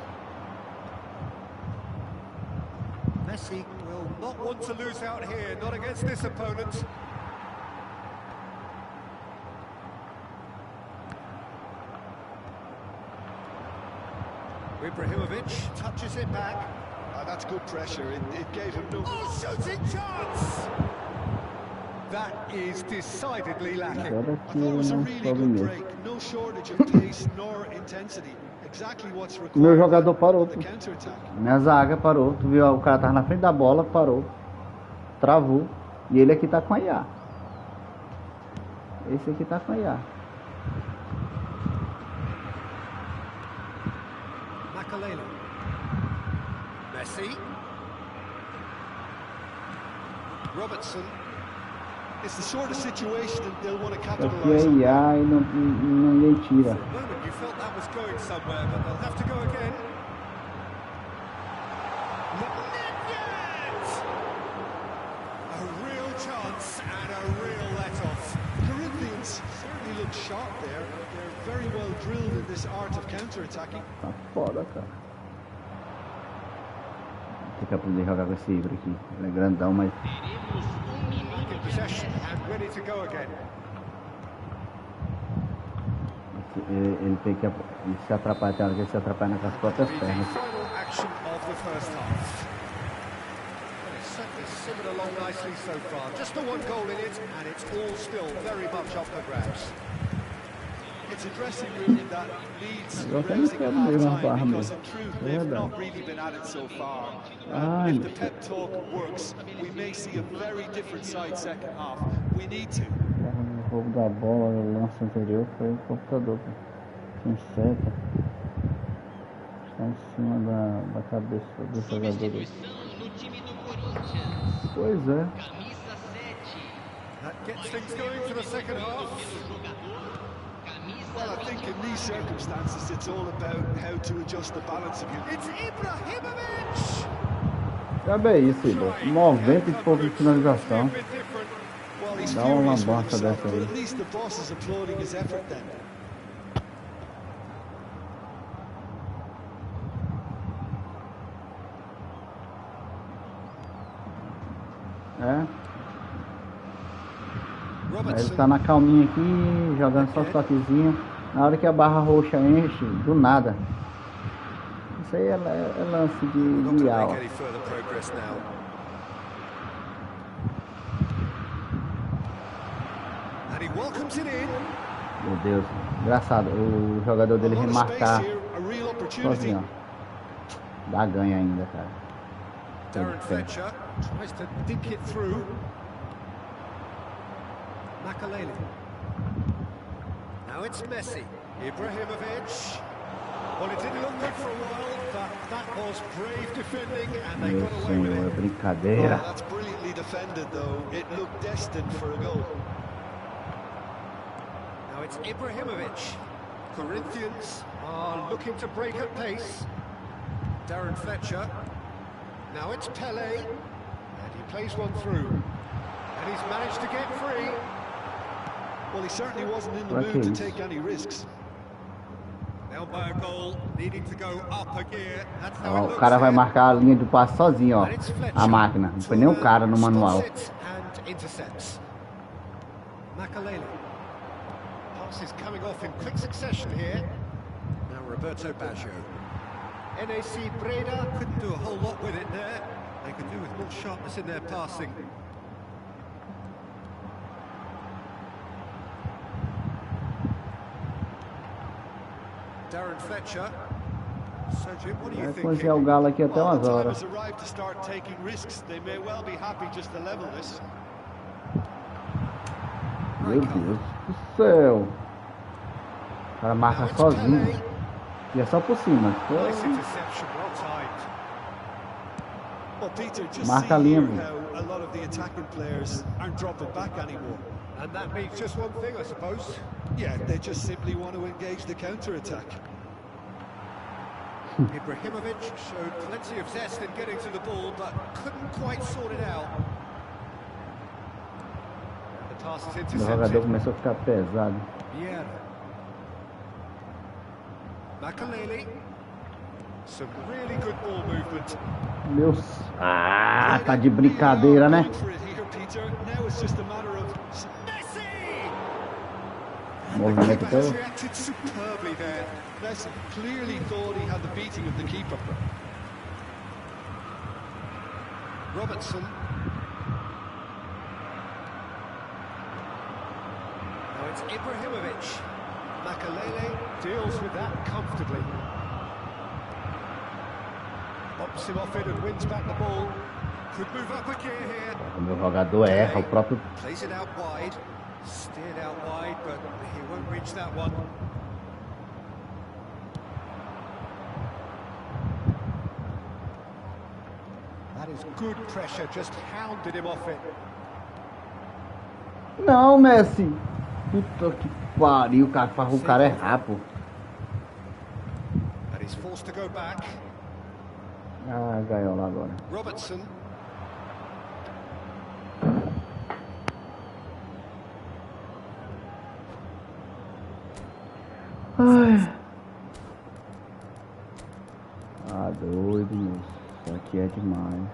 Messi will not want to lose out here, not against this opponent. Ibrahimovic touches it back. That's good pressure. It gave him no... Oh, shooting chance! That is decidedly lacking. Agora I que thought it was a não really sobe good mesmo. break. No shortage of pace nor intensity. Exactly what's Meu required jogador parou. for the counter-attack. Minha zaga parou. Tu viu? O cara tava na frente da bola, parou. Travou. E ele aqui tá com a IA. Esse aqui tá com a IA. Makalele. Messi. Robertson. It's the sort of situation that they'll want to Aqui é capitalize on. IA e ninguém tira. For a moment you felt that was going somewhere, but they'll have to go again. A real chance and a real let-off. Corinthians certainly look sharp there. They're very well drilled in this art of counter-attacking. Tá foda, cara. Tem que aprender a jogar com esse Ibra aqui. Ele é grandão, mas... Back in possession and ready to go again. Ele tem que ele se atrapalhar, tem hora que ele se atrapalha com as próprias The pernas. final action of the first half. Well, it's certainly simmered along nicely so far. Just the one goal in it, and it's all still very much up for grabs. It's a dressing room that needs Eu até me raising at quero ver uma half-time barra because mesmo. in truth É they've verdade. not really been at it so far. Ai, If meu the pep talk works, we may see a very different side second half. We need to. O roubo da bola, o lance anterior foi o computador. Sem seta. Está em cima da cabeça do jogador. Substituição no time do Corinthians. Pois é. Camisa 7. That gets things going for the second half. Pelo jogador. Camisa Well, I think in these circumstances it's all about how to adjust the balance of your... It's Ibrahimovic! Já é isso, Ibra. 90 e pouco de finalização. Well, he's Dá uma furious with lambança himself, dessa but aí. at least the boss is applauding his effort then. É. Aí ele Robertson. tá na calminha aqui, jogando só toquezinho. Na hora que a barra roxa enche, do nada. Isso aí é lance Not de to IA, ó. make any further progress now. And he welcomes it in. Meu Deus, engraçado. O jogador dele A lot of remarcar space here, a real opportunity. sozinho, ó. Dá ganho ainda, cara. Darren Fletcher tries to dink it through. Makalele. Now it's Messi. Ibrahimovic. Well, it didn't look good for a while, but that was brave defending, and they Meu got away with senhor, é it. brincadeira. Oh, that's brilliantly defended, though. It looked destined for a goal. Now it's Ibrahimovic. Corinthians are looking to break at pace. Darren Fletcher. Now it's Pele. And he plays one through. And he's managed to get free. Well, he certainly wasn't in the Like mood to him. take any risks. Down by a goal, needing to go up a gear. That's how Ó, it o looks cara vai here. marcar a linha do passe sozinho, ó. And it's Fletcher. A máquina. Não foi nem o cara no manual. Spots it and intercepts. Makalele. Passes coming off in quick succession here. Now Roberto Baggio. NAC Breda couldn't do a whole lot with it there. They could do with more sharpness in their passing. Darren Fletcher. So Jim, what do you Vai think? cozinhar o galo aqui até Well, umas the time horas. has arrived to start taking risks. They may well be happy just to level this. Meu Deus do céu. O cara marca sozinho. E é só por cima. Nice interception, well timed. Well, Peter, just Marca a see linha, here bro. how a lot of the attacking players aren't dropping back anymore. And that means just one thing, I suppose. Yeah, they just simply want to engage the counter-attack. Ibrahimovic showed plenty of zest in getting to the ball, but couldn't quite sort it out. The pass is O jogador intercepted. começou a ficar pesado. Vieira. Makalele. Some really good ball movement. Meu... Ah, tá de brincadeira, né? Going for it here, Peter. Now it's just a matter of... Messi! Movimento Keeper has todo. reacted superbly there. Messi clearly thought he had the beating of the keeper. Robertson. Now it's Ibrahimovic. Makalele deals with that comfortably. Bops him off it and wins back the ball. Could move up a gear here. O meu jogador erra o próprio... Plays it out wide. Steered out wide, but he won't reach that one. That is good pressure, just hounded him off it. Não, Messi. Puta que pariu, cara. O cara errar, pô. And he's forced to go back. Ah, gaiola agora. Robertson. Ai. Ah, doido, moço. Isso aqui é demais.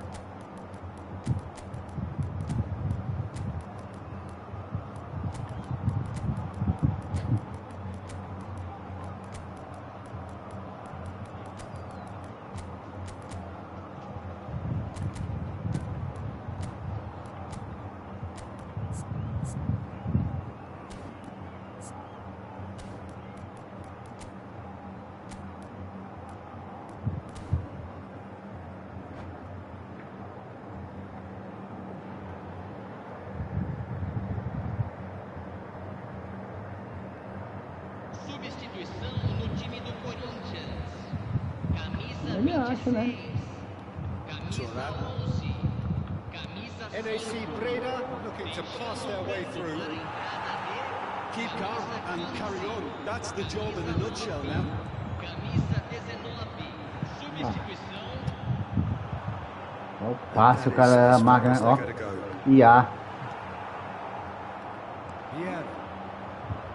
Substituição no time do Corinthians. Camisa Ele acha, né? 26. Camisa 11. Camisa NAC Breda looking to pass their way through. Keep calm and carry on. That's the job in a nutshell now. Camisa 19. Substituição. Olha o passe, o cara a máquina. Ó. Gotta go. IA. Yeah.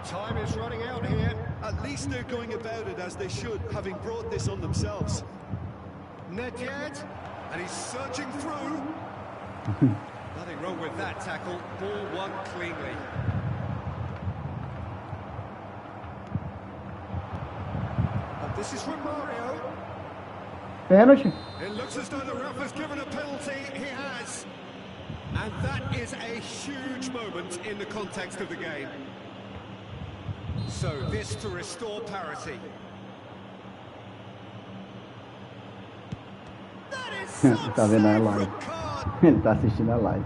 Time is running out here. At least they're going about it as they should, having brought this on themselves. Nedved, and he's surging through. Nothing wrong with that tackle. Ball won cleanly. And this is from Mario. Pênalti. It looks as though the ref has given a penalty. He has. And that is a huge moment in the context of the game. So this to restore parity. That is some Tá vendo a save live. from Card. Ele tá assistindo a live.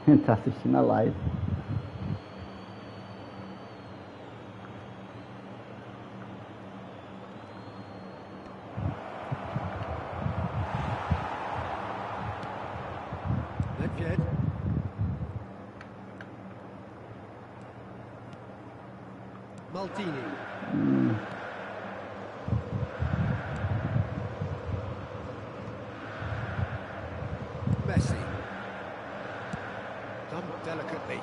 Ele tá assistindo a live. Nedved. Maldini. Messi. Done delicately.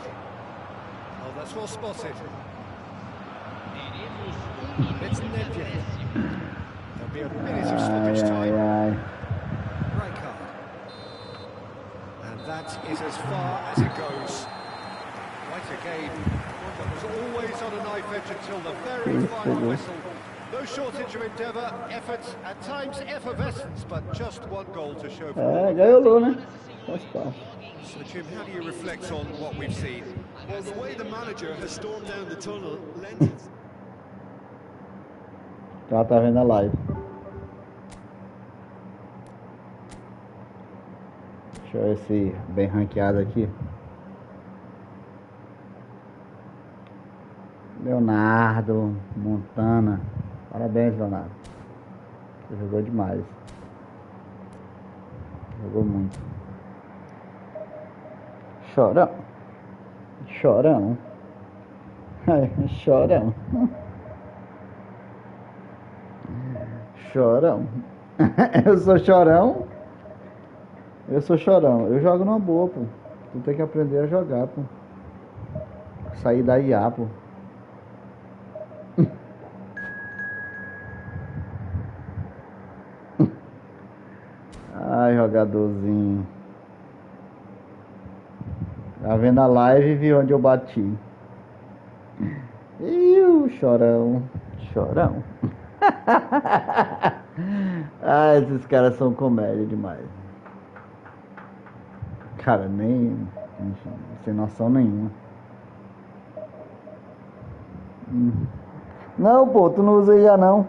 Oh, that's well spotted. Teremos It's Nedved. There'll be a minute of stoppage time. Right card. And that is as far as it goes. Quite a game. One that was always on a knife edge until the very final whistle. No shortage of endeavour, effort, at times effervescence, but just one goal to show for it. Ganhou, né? Faz parte. So Jim, how do you reflect on what we've seen? Well, the way the manager has stormed down the tunnel lends it. Ela tá vendo a live. Deixa eu ver se bem ranqueado aqui. Leonardo, Montana. Parabéns, Leonardo. Você jogou demais. Jogou muito. Chorão. Chorão. Chorão. Chorão. Eu sou chorão. Eu sou chorão. Eu jogo numa boa, pô. Tu tem que aprender a jogar, pô. Sair da IA, pô. Ai, jogadorzinho. Tá vendo a live e viu onde eu bati. Chorão. Chorão. Ah, esses caras são comédia demais. Cara, nem sem noção nenhuma. Não, pô, tu não usa IA não.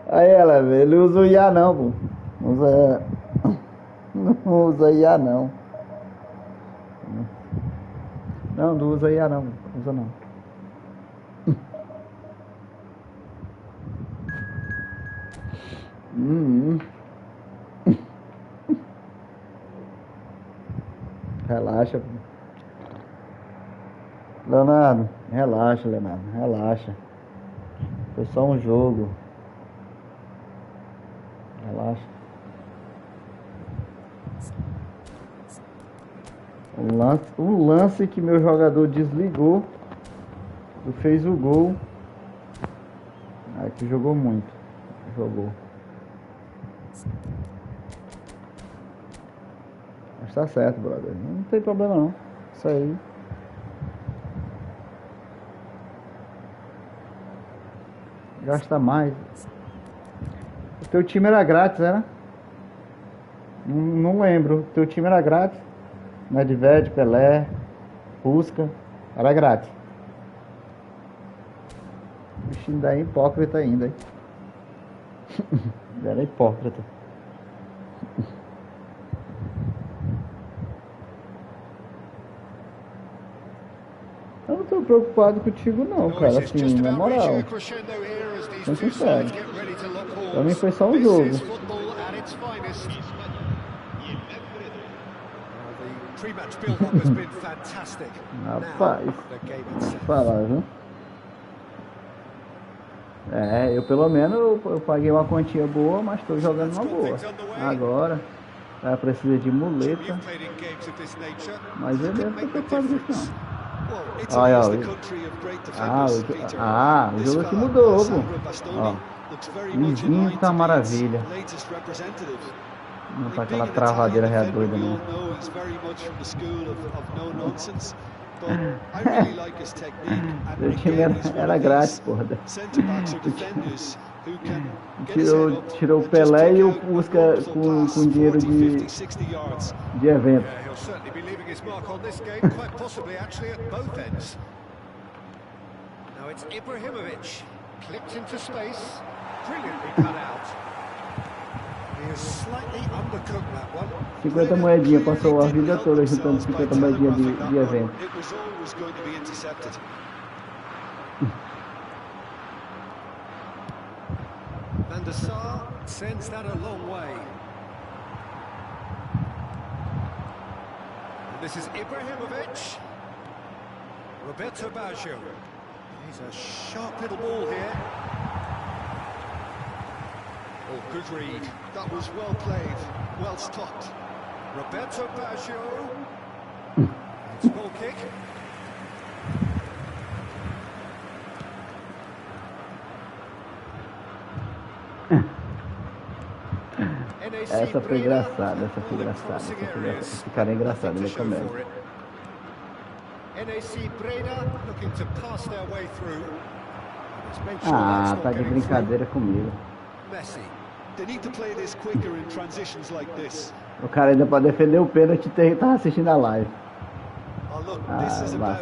Aí ela, ele usa o IA não, pô. Não usa IA não. Não usa IA não. Usa não. Relaxa. Leonardo, relaxa, Leonardo. Relaxa. Foi só um jogo. Relaxa. O lance que meu jogador desligou e fez o gol. Aqui jogou muito. Jogou. Mas tá certo, brother. Não tem problema não. Isso aí. Gasta mais. O teu time era grátis, era? Não lembro. O teu time era grátis? Nedved, Pelé, Pusca. Era grátis. O bichinho daí é hipócrita ainda, hein? Era hipócrita. Eu não tô preocupado contigo não, cara, assim, na moral. Sou sincero. Pra mim foi só um jogo. Rapaz, vou falar, viu? Eu pelo menos eu paguei uma quantia boa, mas tô jogando uma boa. Agora, ela precisa de muleta. Mas eu devo ter preocupado com isso não. Olha, o jogo aqui mudou, pô. Ó, vizinho tá maravilha. Não tá aquela travadeira real doida, não. O time era grátis, porra. Tirou o Pelé e o Pusca com dinheiro de evento. Now it's Ibrahimovic, clipped into space, brilliantly cut out. He is slightly undercooked that one. 50 moedinhas, passou a vida toda juntando 50 moedinhas de evento. It was always going to be intercepted. Van der Sar sends that a long way. And this is Ibrahimovic. Roberto Baggio. He's a sharp little ball here. Oh, good read. That was well played, well stopped. Roberto Baggio. It's a goal kick. Essa foi engraçada, essa foi engraçada, essa foi engraçada. Esse cara é engraçado, ele é comédia. Ah, tá de brincadeira comigo. O cara ainda pode defender o pênalti e tá assistindo a live. Ah, massa demais.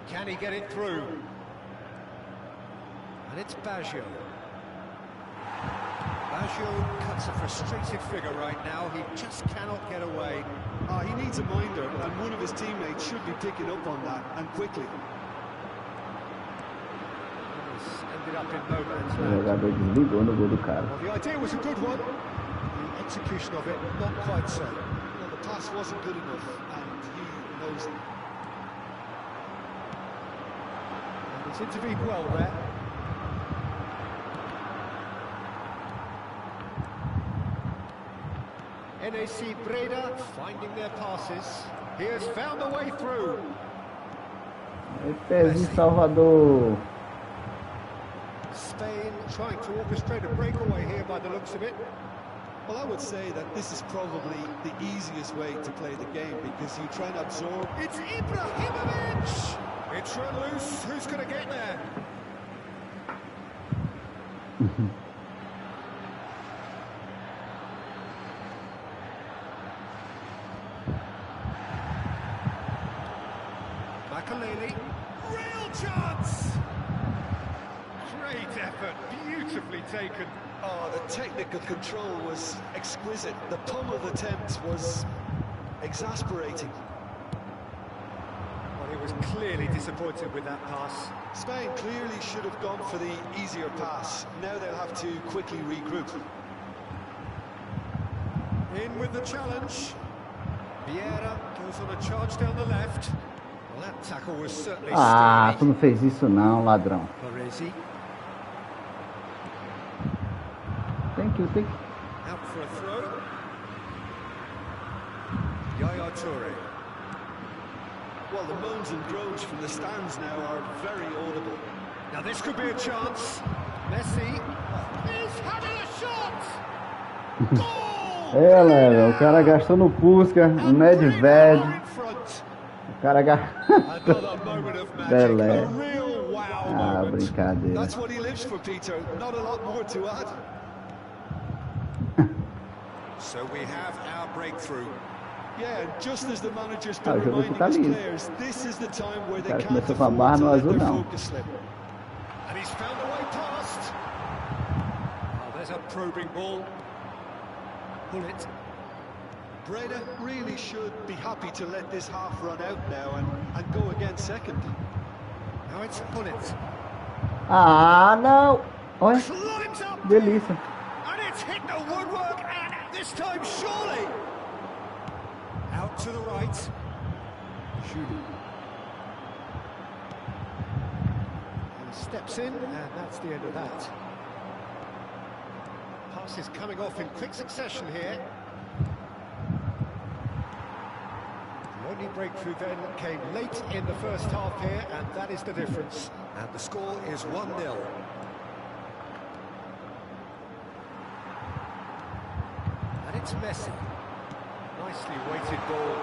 Can he get it through? And it's Baggio. Baggio cuts a frustrated figure right now. He just cannot get away. He needs a minder, and one of his teammates should be picking up on that, and quickly. This ended up in no man's O land. jogador desligou no gol do cara. Well, the idea was a good one. The execution of it, not quite so. Well, the pass wasn't good enough, and he knows it. And he's intervened well there. NAC Breda finding their passes. He has found a way through. Pezinho Salvador. Spain trying to orchestrate a breakaway here by the looks of it. Well, I would say that this is probably the easiest way to play the game, because you try and absorb. It's Ibrahimovic! It's run loose. Who's going to get there? Makaleli. Real chance! Great effort. Beautifully taken. Oh, the technical control was exquisite. The pummel attempt was exasperating. Well, he was clearly disappointed with that pass. Spain clearly should have gone for the easier pass. Now they'll have to quickly regroup. In with the challenge. Vieira goes on a charge down the left. Well, that tackle was certainly Ah, tu sturdy. não fez isso não, ladrão. Baresi Thank you. out for a throw. Yaya Toure. Well, the moans and groans from the stands now are very audible. Now this could be a chance. Messi is having a shot. Goal! É, Léo, o cara gastou no Pusca, no Nedved. In front. O cara gastou. Another moment of magic. Belé. A real wow Ah, moment. brincadeira. That's what he lives for, Peter. Not a lot more to add. So we have our breakthrough. Yeah, and just as the manager's Ah, been o jogo reminding tá his lindo. players, this is the time where they Cara, can't começou com a afford barra to no let azul, their não. focus slip. And he's found a way past. Oh, there's a probing ball. Pull it. Breda really should be happy to let this half run out now and go again second. Now it's Pullet. Ah, não. Olha, Climbs up. delícia. And it's hit the woodwork, and this time surely. Out to the right. Shooting. And steps in, and that's the end of that. Passes coming off in quick succession here. The only breakthrough then came late in the first half here, and that is the difference. And the score is 1-0. And it's Messi. Nicely weighted ball.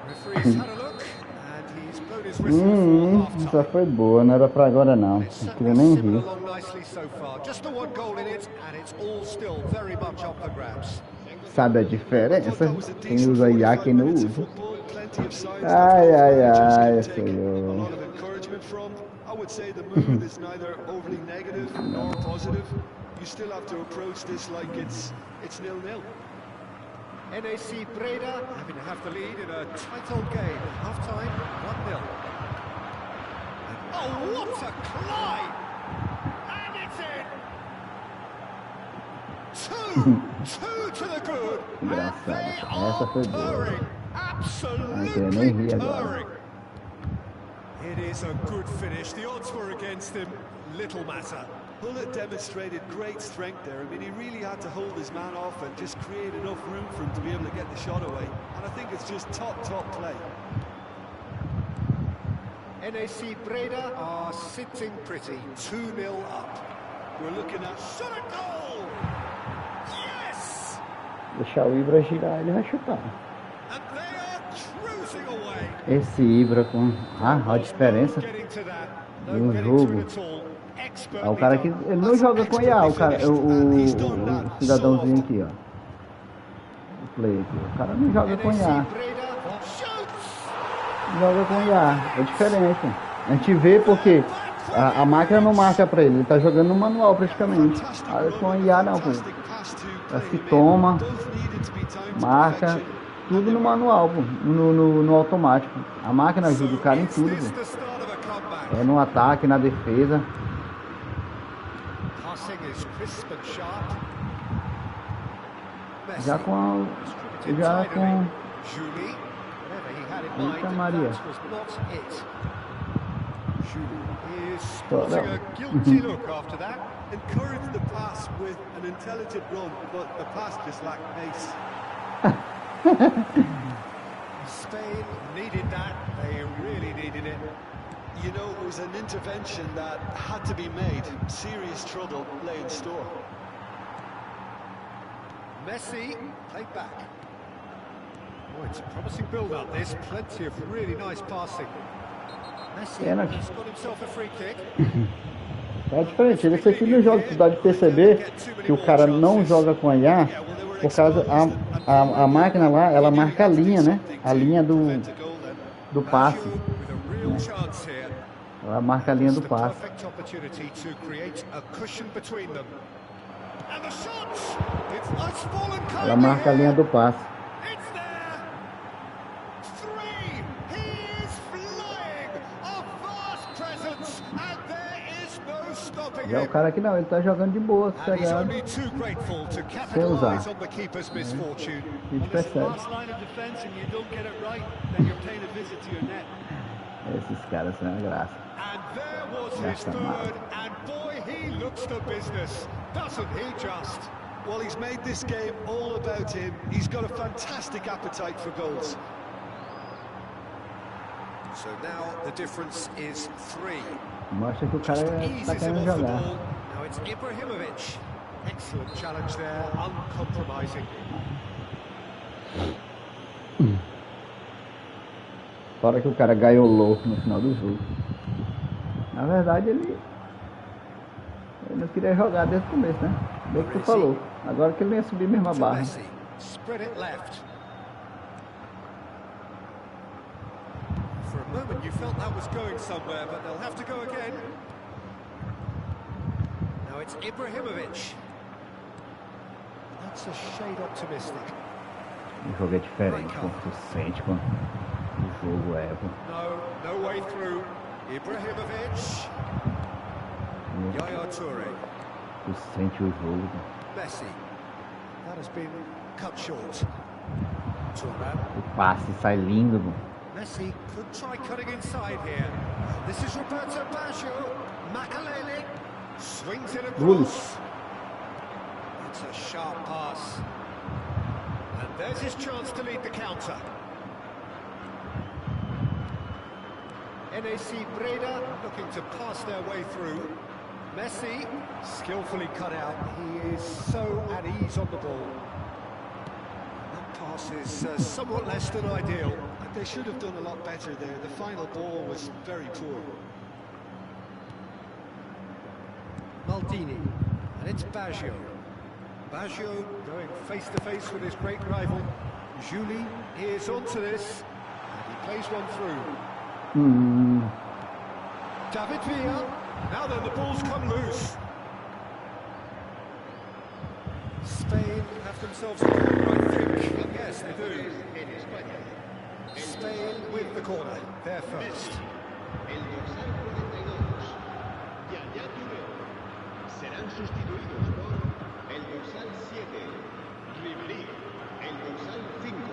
Referee's had a look, and he's blown his whistle for Essa half-time. foi boa, não era pra agora não. It's Não queria certainly nem simmered rir. along nicely so far. Just the one goal in it, and it's all still very much up for grabs. Sabe a I thought diferença? that was a Quem decent usa IA, 45 quem não minutes of usa. football. Plenty of sides that Ai, both ai, managers ai, can take a senhor. lot of encouragement from. I would say the mood is neither overly negative nor positive. You still have to approach this like it's 0-0. NAC Breda having to have the lead in a tight old game. Half-time, 1-0. Oh, what a climb! And it's in! Two to the good, and Engraçado. they Essa are foi boa. purring. Não queria nem Absolutely rir agora. purring. It is a good finish. The odds were against him. Little matter. Bullet demonstrated great strength there. I mean, he really had to hold his man off and just create enough room for him to be able to get the shot away. And I think it's just top play. NAC Breda are sitting pretty, 2-0 up. We're looking at Shot a goal! Yes! Deixar o Ibra girar, ele vai chutar. And they are cruising away. Esse Ibra com a diferença Getting to that. no getting to jogo. it at all. É o cara que ele não joga com IA, o cara, o cidadãozinho aqui, ó. O play aqui. O cara não joga com IA. Joga com IA, é diferente. A gente vê porque a máquina não marca pra ele tá jogando no manual praticamente. Com a IA não, pô. Se toma, marca, tudo no manual, pô. No automático. A máquina ajuda o cara em tudo, pô. É no ataque, na defesa. Já com Eita Maria. Is spotting a guilty look after that. encouraged the pass with an intelligent run, but the pass just lacked pace. Spain needed that. They really needed it. You know, it was an intervention that had to be made. Serious trouble lay in store. Messi, played back. Oh, it's a promising build-up, this. Plenty of really nice passing. Messi has got himself a free kick. É diferente, esse aqui no jogo, tu dá de perceber que o cara não joga com a IA, por causa a máquina lá, ela marca a linha, né? A linha do passe. Ela marca a linha do passe. Ela marca a linha do passe. Já o cara aqui não, ele tá jogando de boa, sossegado, sem usar. A gente percebe. Esses caras são uma graça. Well, he's made this game all about him. He's got a fantastic appetite for goals. So now the difference is 3. Mostra que o cara tá querendo jogar. Now it's Ibrahimovic. Excellent challenge there, uncompromising. Fora que o cara gaiolou no final do jogo. Na verdade ele não queria jogar desde o começo, né? Desde que tu falou. Agora que ele não ia subir mesmo a barra. Spread it left. For a moment you felt that was going somewhere, but they'll have to go again. Now it's Ibrahimovic. That's a shade optimistic. O jogo é diferente, pô. Tu sente quando o jogo é, pô. No way through. Ibrahimovic. Yaya Toure. Tu sente o jogo, pô. Messi. That has been cut short. Toure. O passe sai lindo, pô. Messi could try cutting inside here. This is Roberto Baggio. Makalele swings it across. That's a sharp pass. And there's his chance to lead the counter. NAC Breda looking to pass their way through. Messi skillfully cut out. He is so at ease on the ball. That pass is somewhat less than ideal. They should have done a lot better there. The final ball was very poor. Maldini, and it's Baggio. Baggio going face-to-face with his great rival. Juli is onto this, and he plays one through. David Villa, now then the ball's come loose. Spain have themselves a corner, I think. Yes, they do. Spain with the corner, they're first. El dorsal 42, Yaya Toure, serán sustituidos por el dorsal 7, Ribéry, el dorsal 5.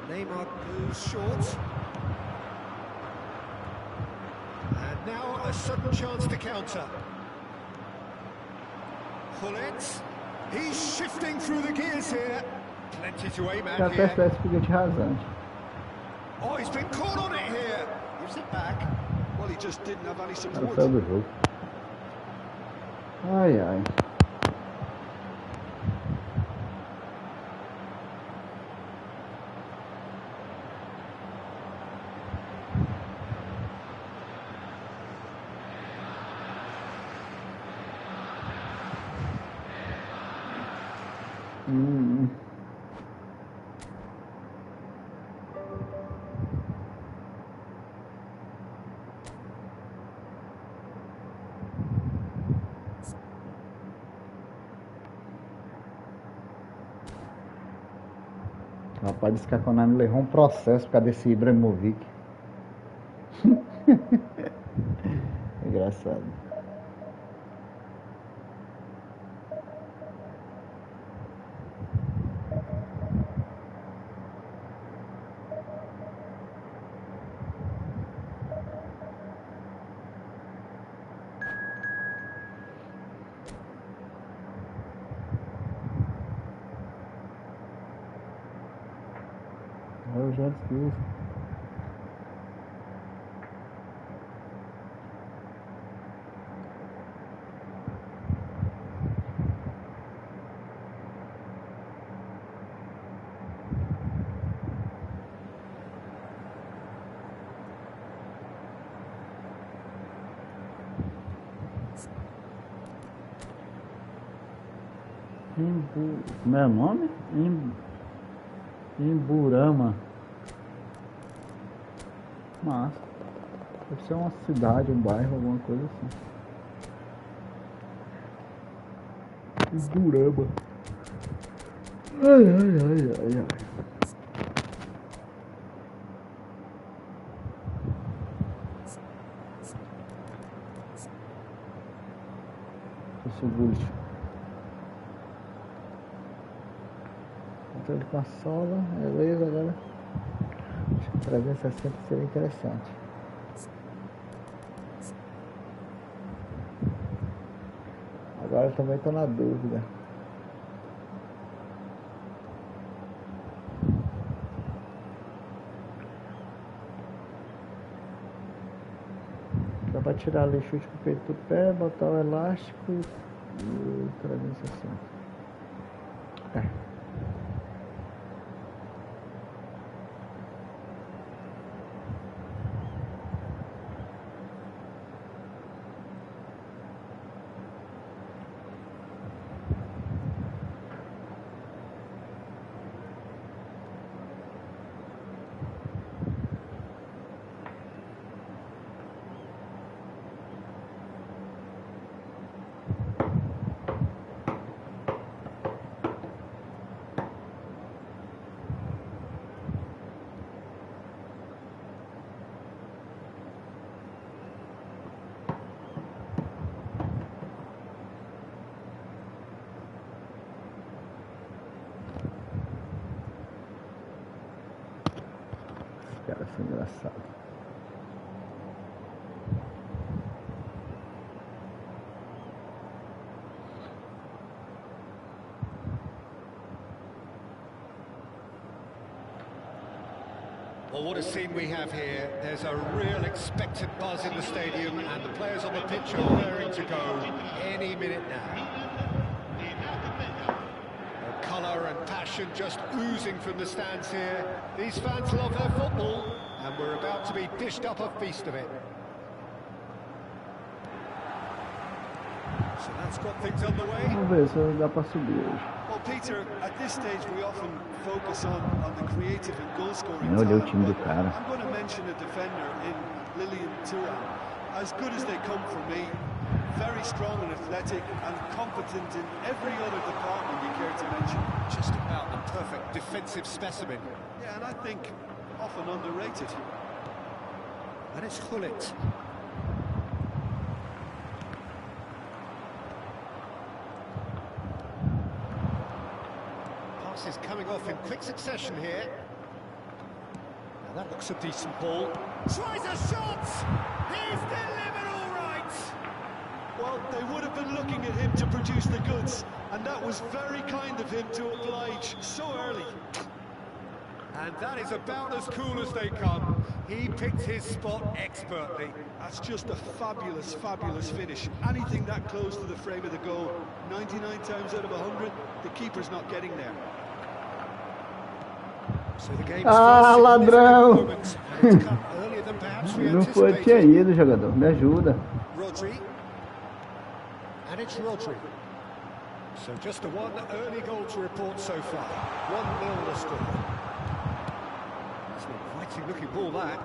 Neymar goes short. And now a sudden chance to counter. Hullet, he's shifting through the gears here. Plenty to aim at Até here. esse foguete rasante. Oh, he's been caught on it here. Gives it back. Well, he just didn't have any O cara support. saiu do jogo. Ai, ai. Rapaz, disse que a Konami levou um processo por causa desse Ibrahimovic. Engraçado. Eu já disse. Como é o nome? Imburama. Mas deve ser uma cidade, um bairro, alguma coisa assim. Imburama. Ai, ai, ai, ai, ai. Esse bullet. Controle com a sola, beleza, agora. Acho que 360 seria interessante. Agora eu também estou na dúvida. Dá para tirar ali chute com o peito do pé, botar o elástico e 360. É. Cara, foi engraçado. Well, what a scene we have here. There's a real expectant buzz in the stadium, and the players on the pitch are raring to go any minute now. The colour and passion just oozing from the stands here. These fans love their football, and we're about to be dished up a feast of it. So that's got things underway. Vamos ver se dá para subir hoje. Well, Peter, at this stage we often focus on the creative and goal scoring. Eu olhei o time do cara. I'm going to mention a defender in Lilian Thuram. As good as they come for me, very strong and athletic and competent in every other department you care to mention. Just about the perfect defensive specimen. Yeah, and I think often underrated. And it's Hullet. Passes coming off in quick succession here. Now that looks a decent ball. Tries a shot! He's delivered all right! Well, they would have been looking at him to produce the goods, and that was very kind of him to oblige so early. And that is about as cool as they come. He picked his spot expertly. That's just a fabulous, fabulous finish. Anything that close to the frame of the goal, 99 times out of 100, the keeper's not getting there. So the game's Ah, first ladrão! moments, and it's come earlier than perhaps we Não foi, tinha anticipated. ido, jogador. Me ajuda. Rodri. And it's Rodri. So just the one early goal to report so far. 1-0 the score. It's an inviting looking ball, that.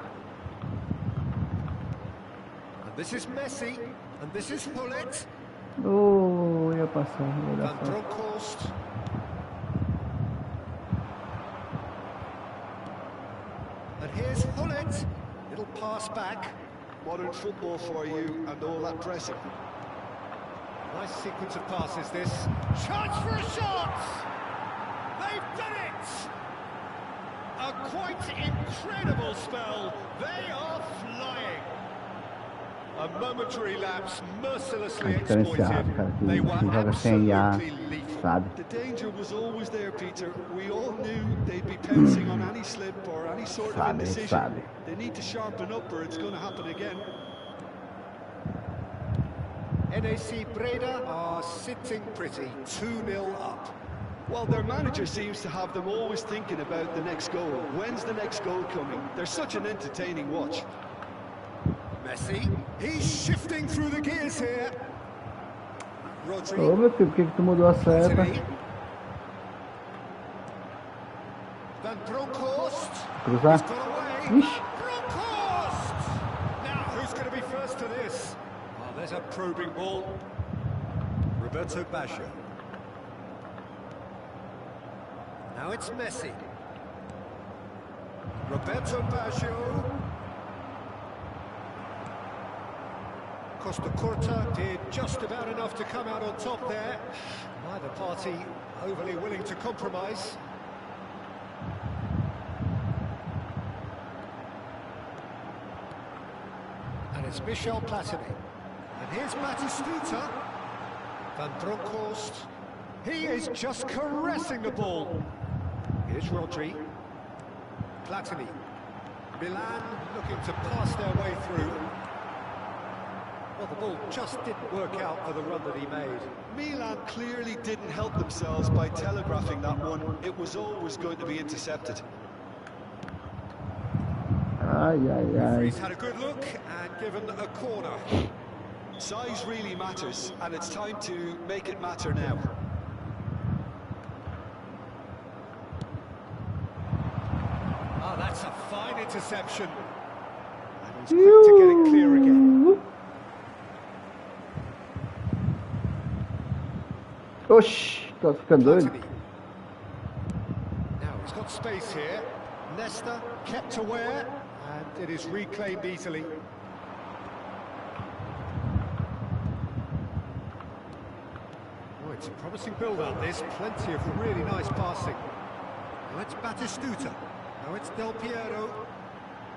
And this is Messi. And this is Hullet. Oh, ia passar. Ia dar Van certo. Bronckhorst. And here's Hullet. Little pass back. Modern football for you and all that pressing. Nice sequence of passes, this. Chance for a shot! They've done it! A quite incredible spell. They are flying. A momentary lapse mercilessly Diferenciado, cara, exploited. que They were joga sem IA, absolutely lethal. sabe? The danger was always there, Peter. We all knew they'd be pouncing on any slip or any sort of Sabe, indecision. sabe. They need to sharpen up or it's going to happen again. NAC Breda are sitting pretty, 2-0 up. Well, their manager seems to have them always thinking about the next goal. When's the next goal coming? They're such an entertaining watch. Messi, he's shifting through the gears here. Rodri. Ô, meu filho, por que tu mudou a seta? Van Bronckhorst. Cruzar? He's got away. Ixi. Bronckhorst! Now, who's going to be first to this? Oh, there's a probing ball. Roberto Baggio. Now it's Messi. Roberto Baggio. Costa Curta did just about enough to come out on top there. Neither party overly willing to compromise. And it's Michel Platini. And here's Batistuta. Van Bronckhorst. He is just caressing the ball. Here's Rodri. Platini. Milan looking to pass their way through. Well, the ball just didn't work out for the run that he made. Milan clearly didn't help themselves by telegraphing that one. It was always going to be intercepted. Ai, ai, ai. He's had a good look and given a corner. Size really matters, and it's time to make it matter now. Oh, that's a fine interception. And he's quick to get it clear again. Oxi, tá ficando doido? Platini. Now, he's got space here. Nesta kept aware, and it is reclaimed easily. Oh, it's a promising build-up, this. Plenty of really nice passing. Now it's Batistuta. Now it's Del Piero.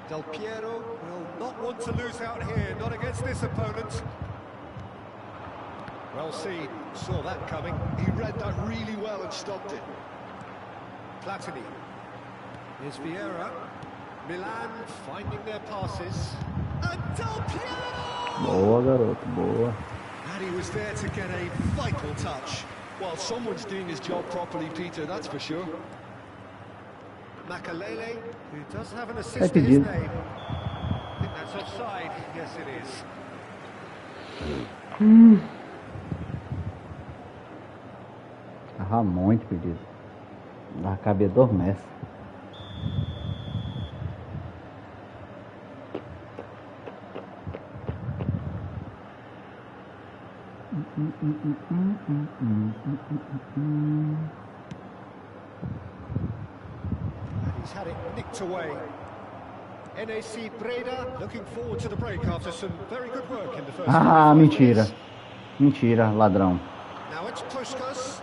Del Piero will not want to lose out here, not against this opponent. Well seen, saw that coming. He read that really well and stopped it. Platini. Here's Vieira. Milan finding their passes. And Del Piero! Boa, garoto, boa. And he was there to get a vital touch. Well, someone's doing his job properly, Peter, that's for sure. Makalele, who does have an assist to his name. I think that's offside. Yes, it is. Tava muito pedido. A cabeça adormece. And he's had it nicked away. NAC Breda looking forward to the break after some very good work in the first Ah, 45 mentira. minutes. Mentira, ladrão. Now it's Puskas.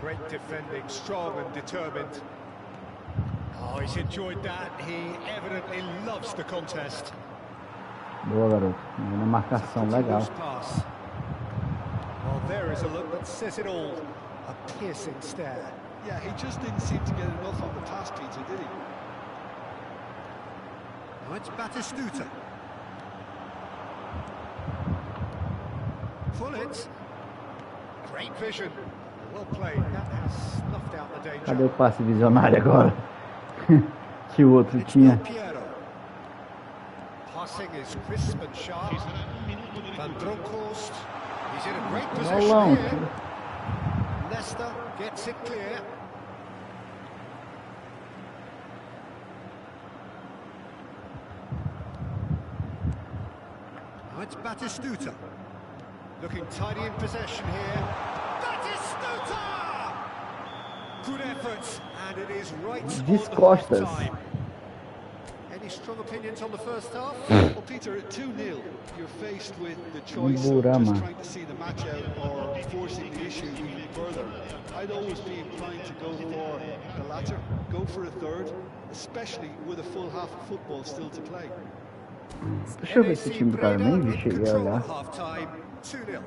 Great defending, strong and determined. Oh, he's enjoyed that. He evidently loves the contest. Boa, garoto. Na marcação, legal. Loose pass. Well, there is a look that says it all. A piercing stare. Yeah, he just didn't seem to get enough on the pass, Peter, did he? Now it's Batistuta. Full it. Great vision. Well played. That has snuffed out the danger. Cadê o passe visionário agora? Que o outro It's tinha. Del Piero. Passing is crisp and sharp. Van Bronckhorst. He's in a great position Bolão. here. Nesta gets it clear. Now it's Batistuta. Looking tidy in possession here. Batistuta! Good effort, and it is right Descostas. on half-time. Any strong opinions on the first half? Well, Peter, at 2-0, you're faced with the choice of Burama. just trying to see the match out or forcing the issue even further. I'd always be inclined to go for the latter, go for a third, especially with a full half of football still to play. Deixa eu ver esse time do cara, nem vi, cheguei a olhar. Half-time, 2-0.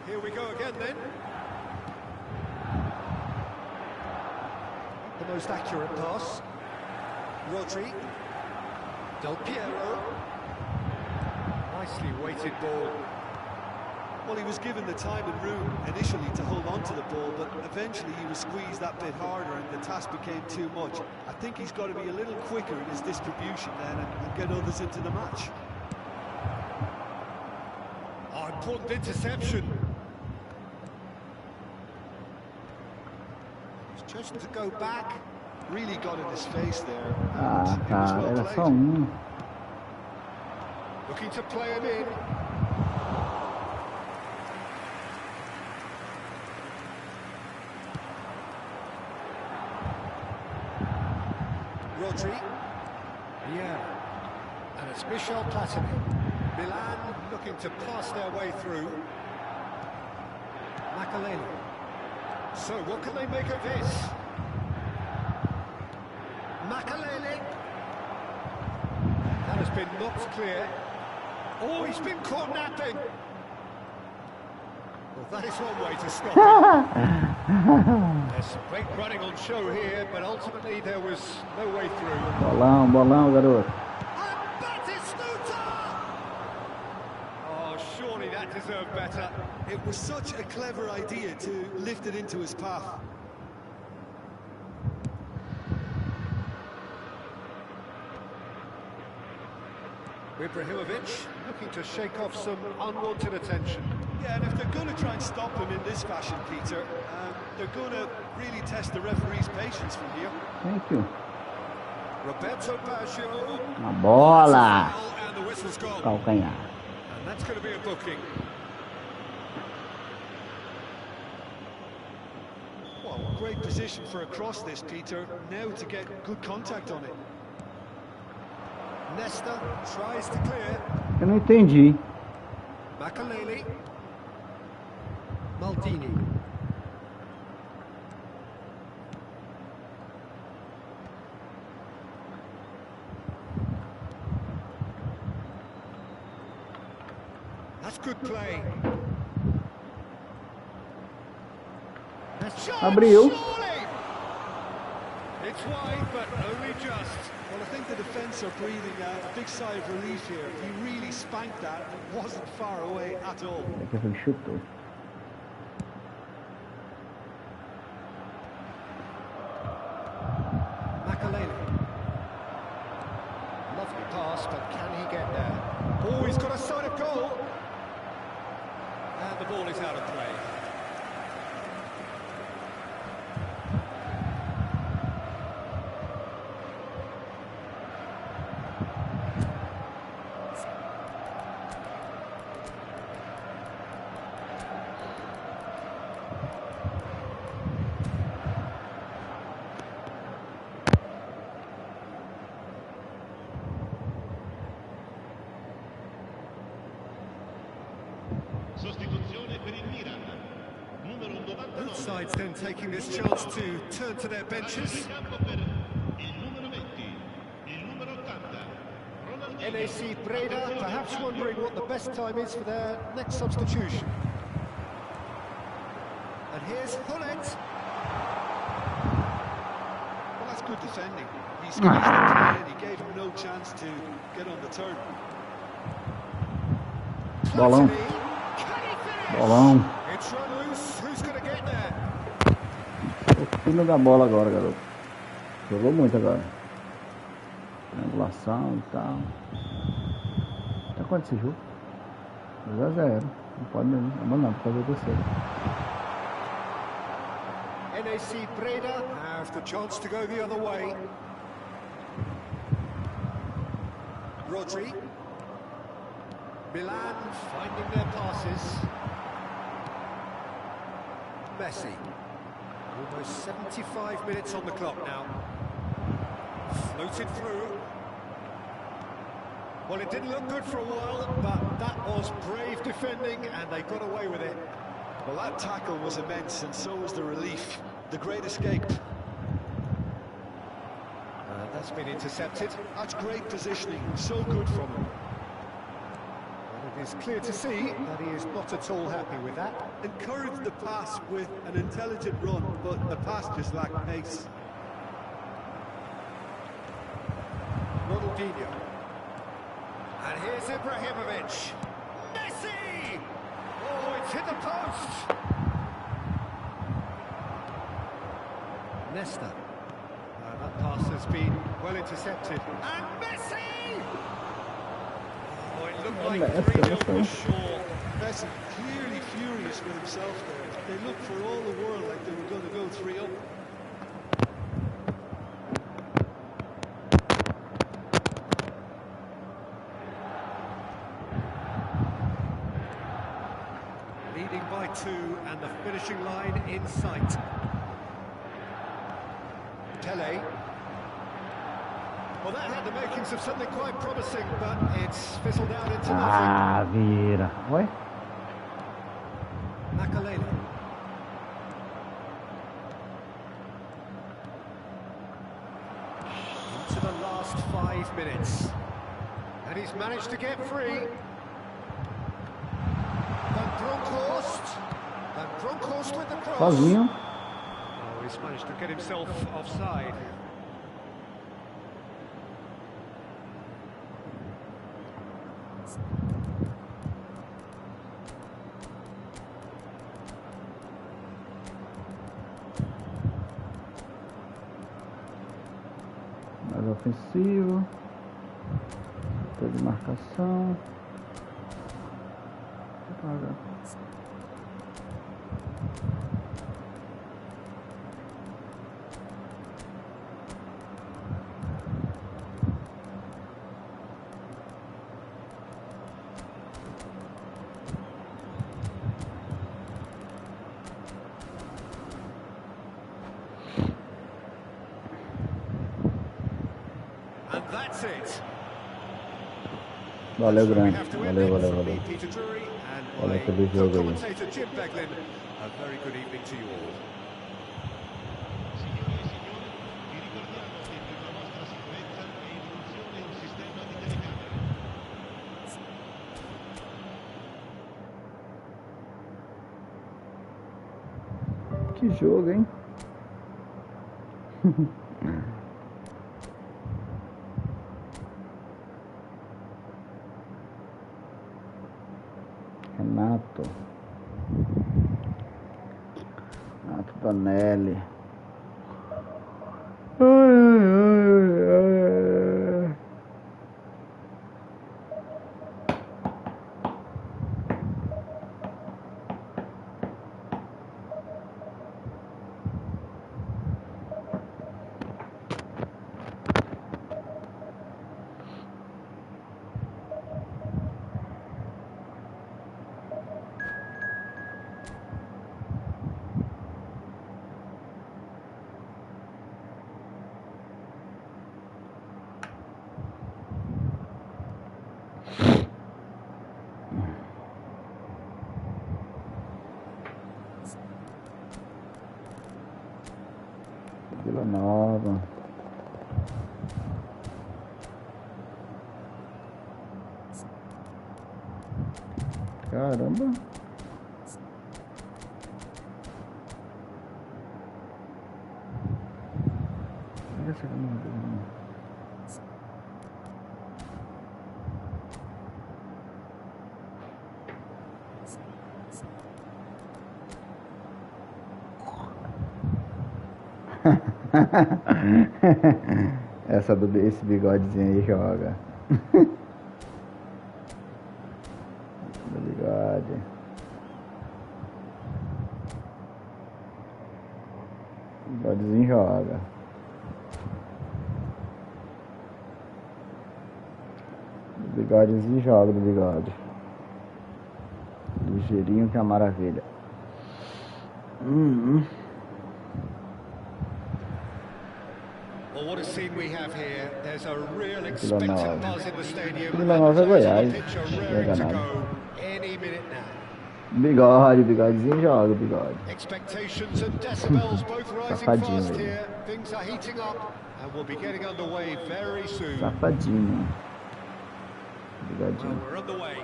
Here we go again then. The most accurate pass. Rodri. Del Piero. Nicely weighted ball. Well, he was given the time and room initially to hold on to the ball, but eventually he was squeezed that bit harder and the task became too much. I think he's got to be a little quicker in his distribution then and get others into the match. Oh, important interception. He's chosen to go back. Really got in his face there. Ah, and it was cara, well era played. só um. Looking to play him in. Rodri. Yeah. And it's Michel Platini. Milan looking to pass their way through. Makaleli. So what can they make of this? Makaleli. That has been knocked clear. Oh, he's been caught napping. Well, that is one way to stop it. There's some great running on show here, but ultimately there was no way through. Bolão, bolão, garoto. And Batistuta! Oh, surely that deserved better. It was such a clever idea to lift it into his path. Ibrahimovic looking to shake off some unwanted attention. Yeah, and if they're going to try and stop him in this fashion, Peter, they're going to really test the referee's patience from here. Thank you. Roberto Baggio. Uma bola. And the whistle's gone. Calcanhar. And that's going to be a booking. Well, great position for a cross this, Peter. Now to get good contact on it. Nesta tries to clear. Eu não entendi. Makaleli. Maldini. That's good play. Abriu. It's wide, but only just. Well, I think the defence are breathing a big sigh of relief here. He really spanked that, and it wasn't far away at all. É que ele chutou. Makaleli. Lovely pass, but can he get there? Oh, he's got a sight of goal. And the ball is out of play. Sostituzione per il Milan. Numero Both 99. sides then taking this chance to turn to their benches. In campo per il numero 20, il numero 80. Ronaldinho. NAC Breda perhaps wondering what the best time is for their next substitution. And here's Hullet. Well, that's good defending. He squeezed the play and he gave him no chance to get on the turn. Bolão. Platini. Can he finish? Bolão. It's run loose. Who's going to get there? O fino da bola agora, garoto. Jogou muito agora. Triangulação e tal. Até quanto esse jogo? 2-0. Não pode mesmo. Mas não, por causa do terceiro. NAC Breda have the chance to go the other way. Rodri. Milan finding their passes. Messi. Almost 75 minutes on the clock now. Floated through. Well, it didn't look good for a while, but that was brave defending, and they got away with it. Well, that tackle was immense, and so was the relief. The great escape. That's been intercepted. That's great positioning. So good from him. And it is clear to see that he is not at all happy with that. Encouraged the pass with an intelligent run, but the pass just lacked pace. Ronaldinho. And here's Ibrahimovic. Messi! Oh, it's hit the post! Nesta. That pass has been well intercepted. And Messi! Oh, it looked like 3-0 for sure. Messi clearly furious with himself there. They looked for all the world like they were going to go 3-0. Leading by 2 and the finishing line in sight. Tele. Well, that had the makings of something quite promising, but it's fizzled out into nothing. Vira. Oi? Makalele. Into the last 5 minutes. And he's managed to get free. Van Bronckhorst. Van Bronckhorst with the cross. Sozinho. Oh, he's managed to get himself offside. Mais ofensivo. Tô de marcação. And that's it. Valeu, We grande. have to end Valeu, it. valeu, From valeu. me, Peter Drury, and Valeu my pelo jogo aí. co-commentator Jim Beglin. A very good evening to you all. Signore e signori, vi ricordiamo che per la vostra sicurezza è in funzione un sistema di telecamere. Que jogo, hein? Renato. Renato Danelli. Vila Nova. Caramba. Olha essa camisa. Esse bigodezinho aí joga. Do bigode. Bigodezinho joga. Do bigodezinho joga do bigode. Ligeirinho que é uma maravilha. Well, what a scene we have here. There's a real expectant buzz in the stadium. Vila Nova é Goiás. Pitch are raring to go any minute now. Bigodezinho joga, bigode. Expectations and decibels both rising fast here. Things are heating up and we'll be getting underway very soon. Safadinho. Bigodinho. Well, we're underway.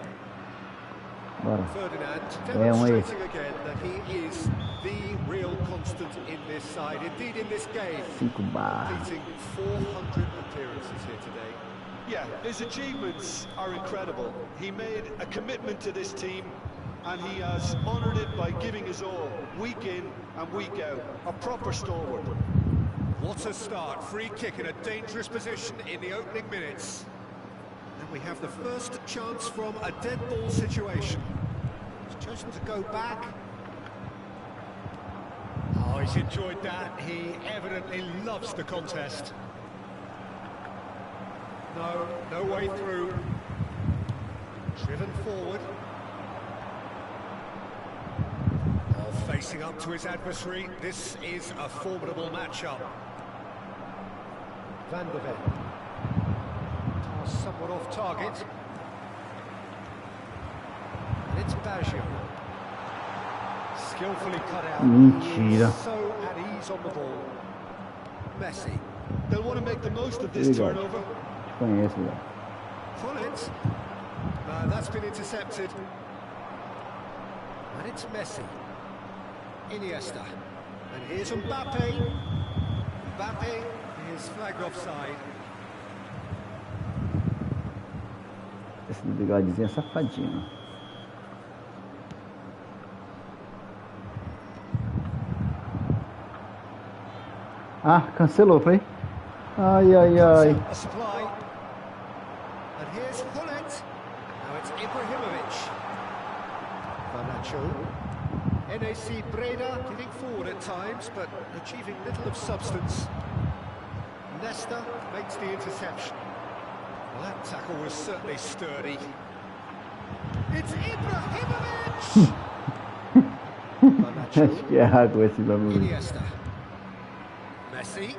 Bora. Ferdinand É um aí. demonstrating again that he is the real constant in this side. Indeed, in this game, 5 bar. completing 400 appearances here today. Yeah, his achievements are incredible. He made a commitment to this team and he has honoured it by giving his all, week in and week out. A proper stalwart. What a start. Free kick in a dangerous position in the opening minutes. And we have the first chance from a dead ball situation. He's chosen to go back. Oh, he's enjoyed that. He evidently loves the contest. No way through. Driven forward. Oh, facing up to his adversary. This is a formidable matchup. Van der Ven. Somewhat off target. And it's Baggio. Skillfully cut out. Mentira. So at ease on the ball. Messi. They'll want to make the most of this turnover. Conheço, velho. Pullins. That's been intercepted. And it's Messi. Iniesta. And here's Mbappe. Mbappe is flagged offside. Esse do bigodezinho é safadinho. Ah, cancelou, foi? Ai, ai, ai. A supply. And here's Hullet. Now it's Ibrahimovic. Garnacho. NAC Breda getting forward at times, but achieving little of substance. Nesta makes the interception. Well, that tackle was certainly sturdy. It's Ibrahimovic! Acho que é água esse bagulho. Iniesta. Messi.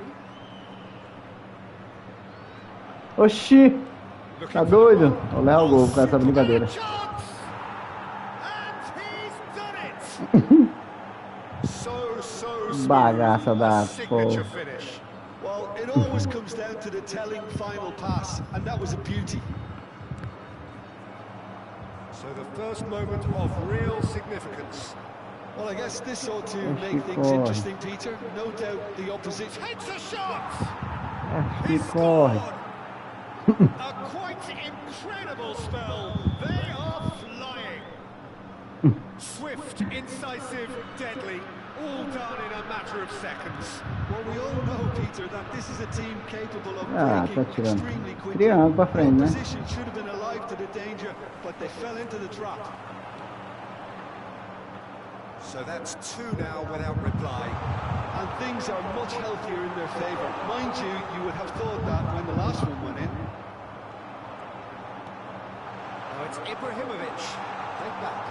Oxi! Tá doido? Vou levar o gol com essa brincadeira. Bagaça da porra. Well, it always comes down to the telling final pass, and that was a beauty. So the first moment of real significance. Well, I guess this ought to make things interesting, Peter. No doubt the opposition. Hits a shot! Que corre. A quite incredible spell. They are flying. Swift, incisive, deadly. All done in a matter of seconds. Well, we all know, Peter, that this is a team capable of Tá breaking tirando. extremely quickly. Triângulo pra frente, né? The opposition should have been alive to the danger, but they fell into the trap. So that's two now without reply. And things are much healthier in their favour. Mind you, you would have thought that when the last one went in. Now it's Ibrahimovic. Take back.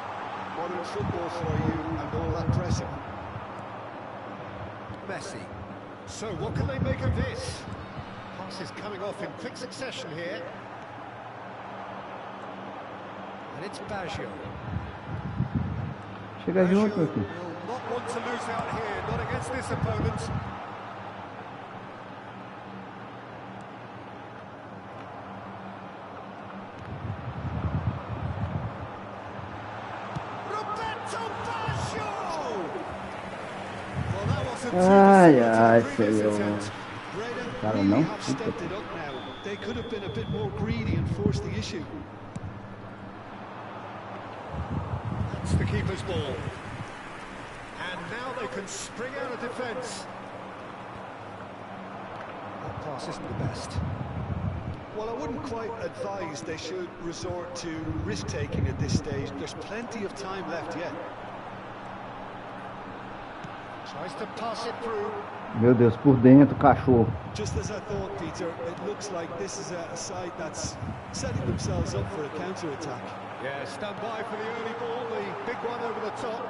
Modern football for you and all that pressing. Messi. So what can they make of this? Passes coming off in quick succession here. And it's Baggio. Chega junto, meu Baggio filho. will not want to lose out here, not against this opponent. Well, that wasn't Ai, too ai, dissimilar to the previous Senhor. attempt. Cara, Really não have fica. stepped it up now. They could have been a bit more greedy and forced the issue. That's the keeper's ball. And now they can spring out of defence. That pass isn't the best. Well, I wouldn't quite advise they should resort to risk-taking at this stage. There's plenty of time left yet. Tries to pass it through. Meu Deus, por dentro, cachorro. Just as I thought, Peter, it looks like this is a side that's setting themselves up for a counter-attack. Yeah, stand by for the early ball, the big one over the top.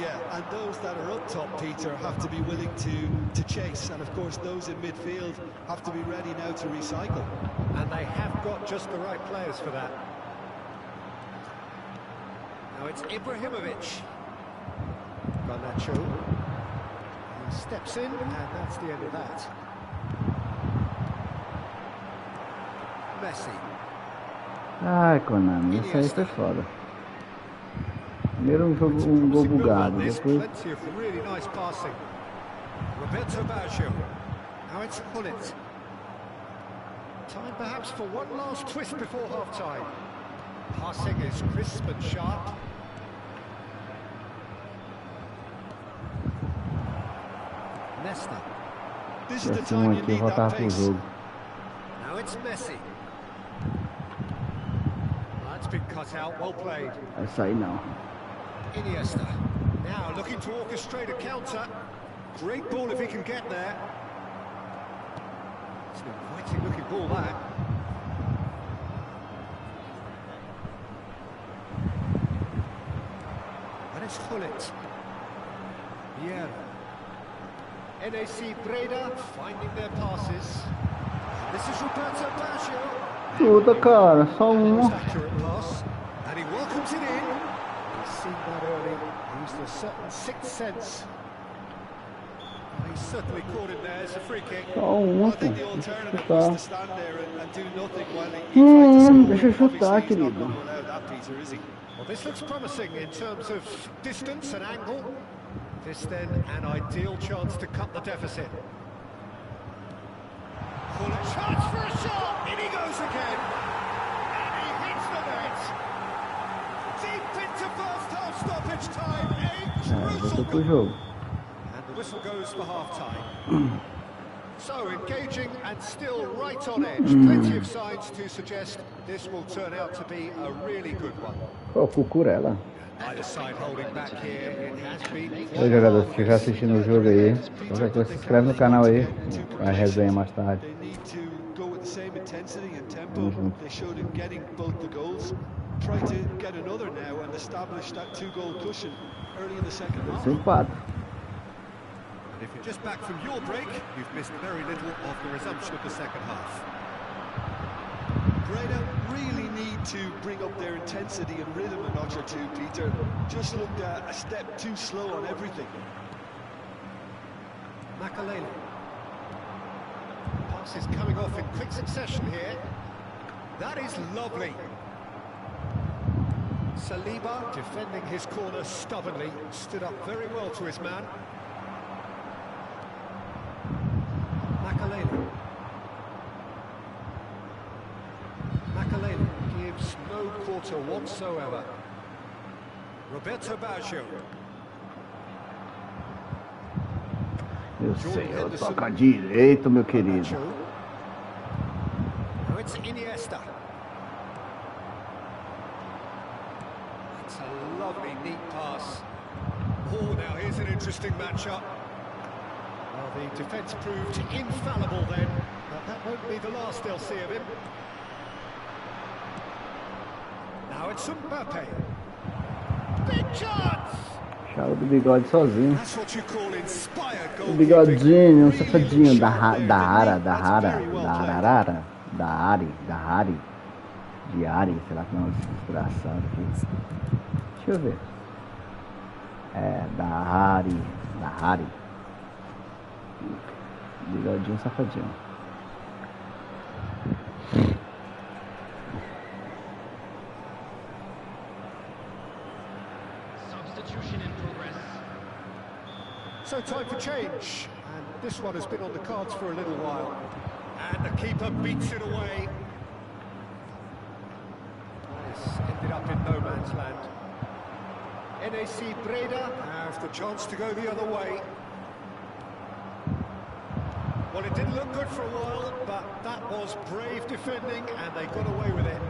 Yeah, and those that are up top, Peter, have to be willing to chase. And, of course, those in midfield have to be ready now to recycle. And they have got just the right players for that. Now it's Ibrahimovic. Garnacho. He steps in, and that's the end of that. Messi. Ai, Konami, isso aí foi foda. Primeiro um jogo, um gol bugado, depois... Plenty of really nice passing. Roberto Baggio. Now it's Hullet. Time perhaps for one last twist before half-time. Passing is crisp and sharp. Nesta. This is the Esse time um you aqui need voltar that pro pace. jogo. Now it's Messi. That's been cut out, well played. Vai sair não. Iniesta. Now looking to orchestrate a counter. Great ball if he can get there. It's an inviting looking ball that. And it's Hullet. Vieira. NAC Breda finding their passes. This is Roberto Baggio. Chuta, cara, só Most um. accurate pass. And he welcomes it in. He's seen that early. Used a certain sixth sense. He's certainly caught him there. It's a free kick. Só um, I pô. think the Deixa eu alternative was to chutar. stand there and do nothing while he tried to score. Deixa eu chutar, Obviously, he's not querido. going to allow that, Peter, is he? Well, this looks promising in terms of distance and angle. This then an ideal chance to cut the deficit. Full chance for a shot. In he goes again. And he hits the net. Deep into first half stoppage time. A É, crucial voltou pro goal. jogo. And the whistle goes for half-time. So engaging and still right on edge. Plenty of signs to suggest this will turn out to be a really good one. Pô, Cucurella. Either side holding back here. It has been. Oi, jogador, se estiver assistindo o jogo aí, qualquer coisa, se inscreve no canal aí. A resenha mais tarde. They need to go with the same intensity and tempo they showed in getting both the goals. Try to get another now and establish that two-goal cushion early in the second half. Esse empate. And if you're just back from your break, you've missed very little of the resumption of the second half. Breda really need to bring up their intensity and rhythm a notch or two, Peter. Just looked a step too slow on everything. Makalele. Pass is coming off in quick succession here. That is lovely. Saliba defending his corner stubbornly, stood up very well to his man. Makalele. Makalele gives no quarter whatsoever. Roberto Baggio. Eu sei, eu toco direito, meu querido. Nacho. Now it's Iniesta. It's a lovely, neat pass. Oh, now here's an interesting matchup. Well, the defence proved infallible then, but that won't be the last they'll see of him. Now it's Mbappe. Big chance! Chave do bigode sozinho. That's what you call inspired O goalkeeping. bigodinho, um Really safadinho da shot there, Ara, didn't he? da That's Ara, very well da played. Ararara, da Ari, da Ari, de Ari, sei lá como é esse desgraçado aqui. Deixa eu ver. É, da Ari. Bigodinho safadinho. Substitution. So time for change, and this one has been on the cards for a little while. And the keeper beats it away. This ended up in no man's land. NAC Breda have the chance to go the other way. Well, it didn't look good for a while, but that was brave defending, and they got away with it.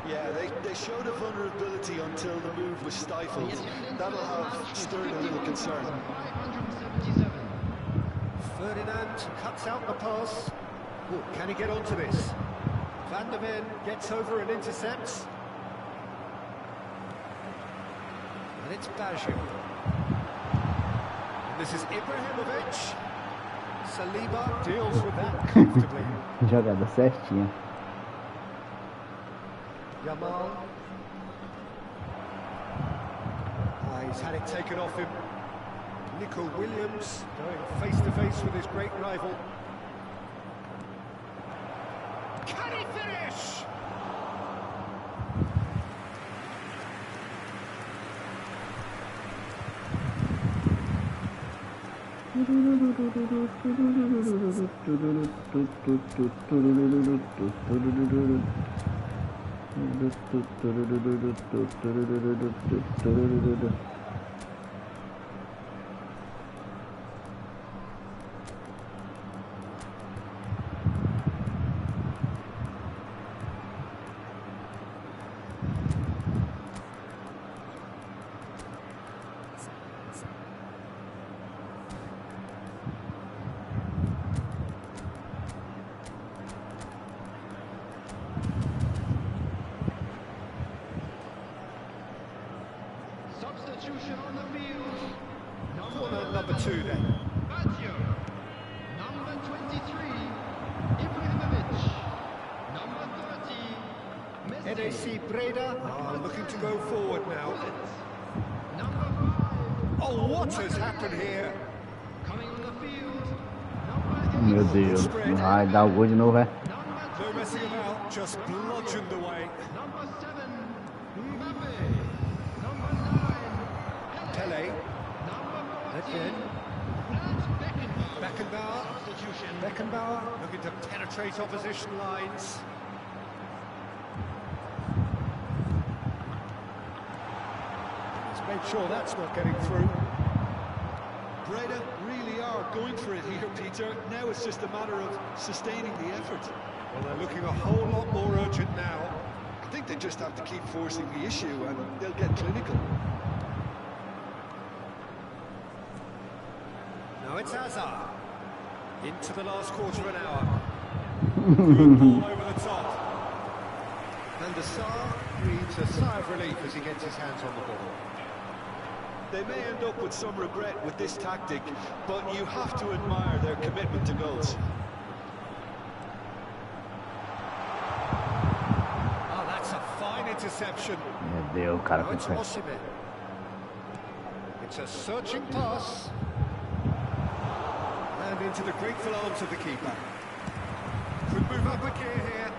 Yeah, they showed a vulnerability until the move was stifled. That'll have stirred a little concern. 577. Ferdinand cuts out the pass. Ooh, can he get onto this? Van der Ven gets over and intercepts. And it's Baggio. And this is Ibrahimovic. Saliba deals with that comfortably. Jogada certinha. Yamal. He's had it taken off him. Nico Williams going face to face with his great rival. Can he finish? Substitution on the field. Corner number 2 then. Baggio. Number 23, Ibrahimovic. Number 30, Messi. NAC Breda are looking to go forward now. Number 5, Oh, what has happened here? coming on the field. Number 8, Meu Deus. Vai dar o gol de novo, é? No messing about, just bludgeoned away. number 7, Mbappe. Number 9, Pele, number 14, again. Franz Beckenbauer. Beckenbauer. Substitution. Beckenbauer looking to penetrate opposition lines. He's made sure that's not getting through. Breda really are going for it here, Peter. Now it's just a matter of sustaining the effort. Well, they're looking a whole lot more urgent now. I think they just have to keep forcing the issue and they'll get clinical. Now it's Hazard. Into the last quarter of an hour. Good ball over the top. And the Sar breathes a sigh of relief as he gets his hands on the ball. They may end up with some regret with this tactic, but you have to admire their commitment to goals. Oh, that's a fine interception. Meu Deus, o cara Now it's consegue. Osimhen. It's a searching pass. And into the grateful arms of the keeper. Could move up a gear here.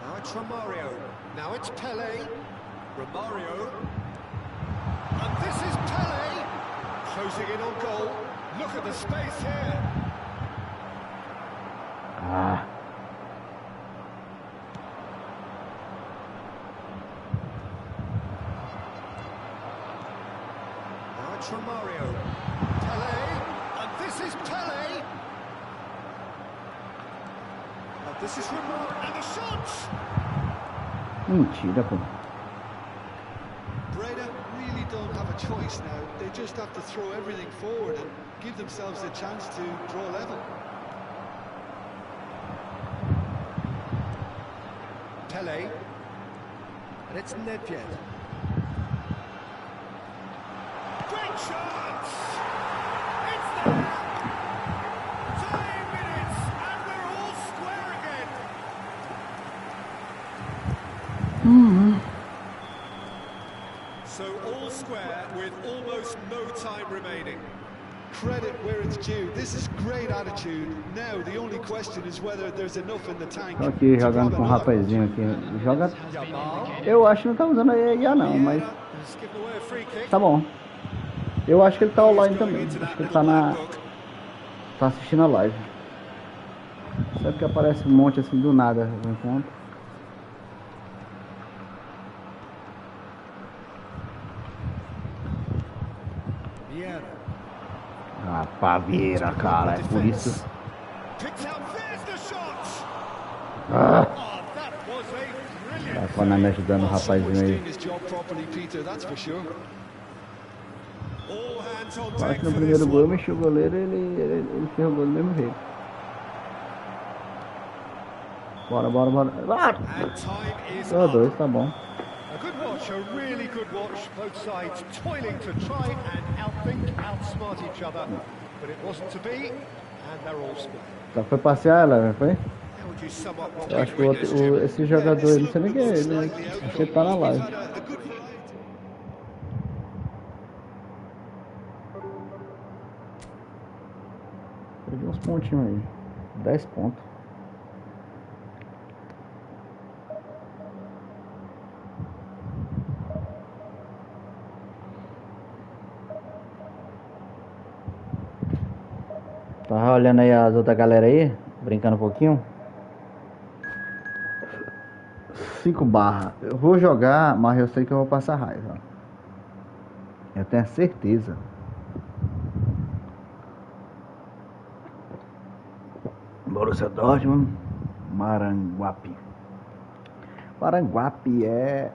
Now it's Romario. Now it's Pele. Romario. And this is Pele. Closing in on goal. Look at the space here. Ah, Now it's Romario. Pele. And this is Pele. And this is Romario. And the shot. mentira, pô. Breda really don't have a choice now. They just have to throw everything forward and give themselves a chance to draw level. Pele. And it's Nedved. Great shot! It's there! 10 minutes and we're all square again. So all square with almost no time remaining. Credit where it's due. This is great attitude. Now the only question is whether there's enough in the tank. Tô aqui to jogando grab com um another. rapazinho aqui. Joga. Yamal. Eu acho que não tá usando a IA não, mas Vieira has given away a free kick. tá bom. Eu acho que ele tá online também. Acho que ele tá assistindo a live. Só que aparece um monte assim do nada no encontro. Ah, Pavieira, cara, é por isso. Ah. Tá falando, ajudando o rapazinho aí. Quase que no primeiro gol eu mexi o goleiro e ele fez o gol do mesmo jeito. Bora. Só dois, tá bom. A good watch, a really good watch. Both sides toiling to try and outthink, outsmart each other. But it wasn't to be, and they're all square. Já foi passear ela, foi? How would you sum up what Eu acho we've que witnessed? esse jogador aí, não sei nem quem é ele, né? Acho que ele tá na live. Perdi uns pontinhos aí. 10 pontos. Tava olhando aí as outras galera aí, brincando um pouquinho. 5 barra. Eu vou jogar, mas eu sei que eu vou passar raiva. Eu tenho certeza. Borussia Dortmund, Maranguape. Maranguape é...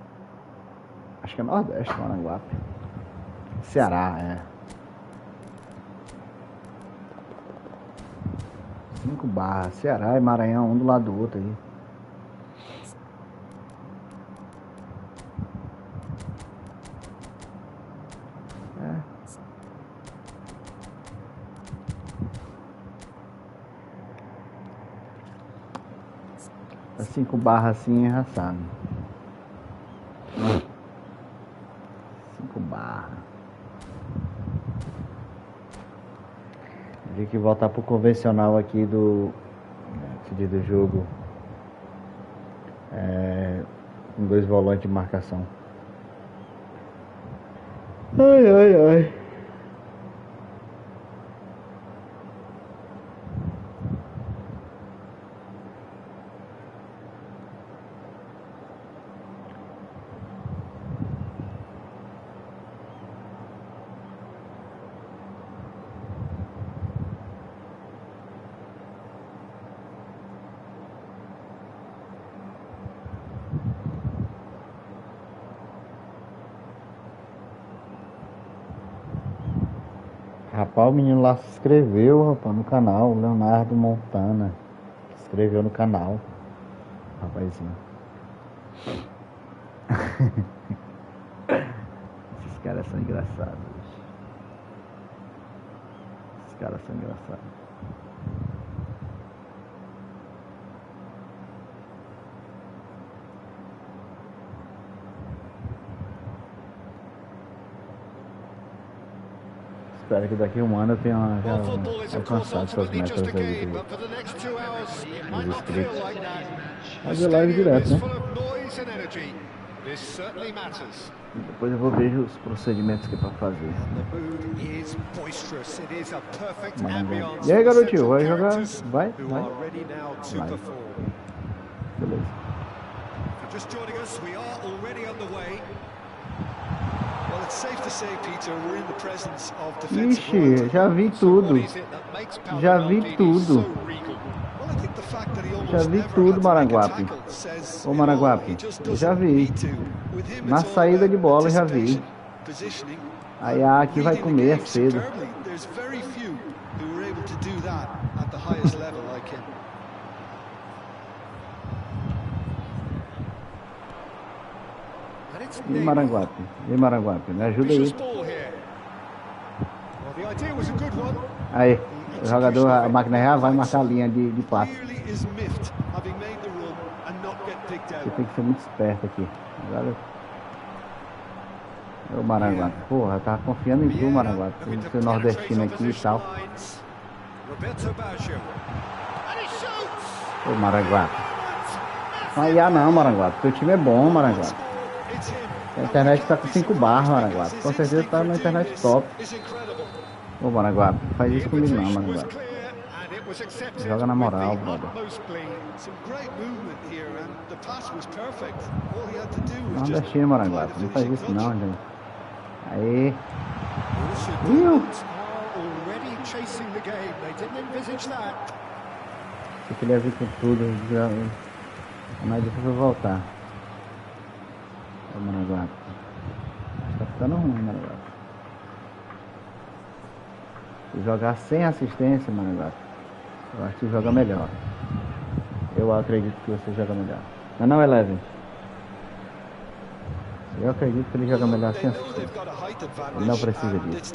acho que é Nordeste, Maranguape. Ceará, é. 5 barras, Ceará e Maranhão, um do lado do outro aí. É 5 barras assim, enraçado. 5 barras. Tem que voltar pro convencional aqui do jogo. Com 2 volantes de marcação. Ai. Rapaz, o menino lá se inscreveu, rapaz, no canal, Leonardo Montana. Se inscreveu no canal. Rapazinho. Esses caras são engraçados. Espero que daqui a um ano eu tenha alcançado essas metas aí dos inscritos. Fazer live direto, né? Depois eu vou ver os procedimentos que é pra fazer. E aí, garotinho, vai jogar? Vai. Beleza. Ixi, já vi tudo, Maranguape. Ô Maranguape, eu já vi. Na saída de bola eu já vi. Aí aqui vai comer cedo. E Maranguape, me ajuda aí. Aí, o jogador, a máquina real vai marcar a linha de passe. Você tem que ser muito esperto aqui. Agora... Ô Maranguape, porra, eu tava confiando em tu, Maranguape. Por ser nordestino aqui e tal. Ô Maranguape. Não ia não, Maranguape. Teu time é bom, Maranguape. A internet tá com 5 barras, Maraguá. Com certeza tá na internet top. Ô, Maraguá, faz isso comigo não, Maraguá. Joga na moral, brother. Nordestino, Maraguá. Não faz isso não, gente. Aí. Eu queria vir com tudo. Mas depois eu vou voltar. Ô, Maraguá. Tá ficando ruim, Maraguá. Se jogar sem assistência, Maraguá, eu acho que joga melhor. Eu acredito que você joga melhor. Não, Eleven. Eu acredito que ele joga melhor sem assistência. Ele não precisa disso.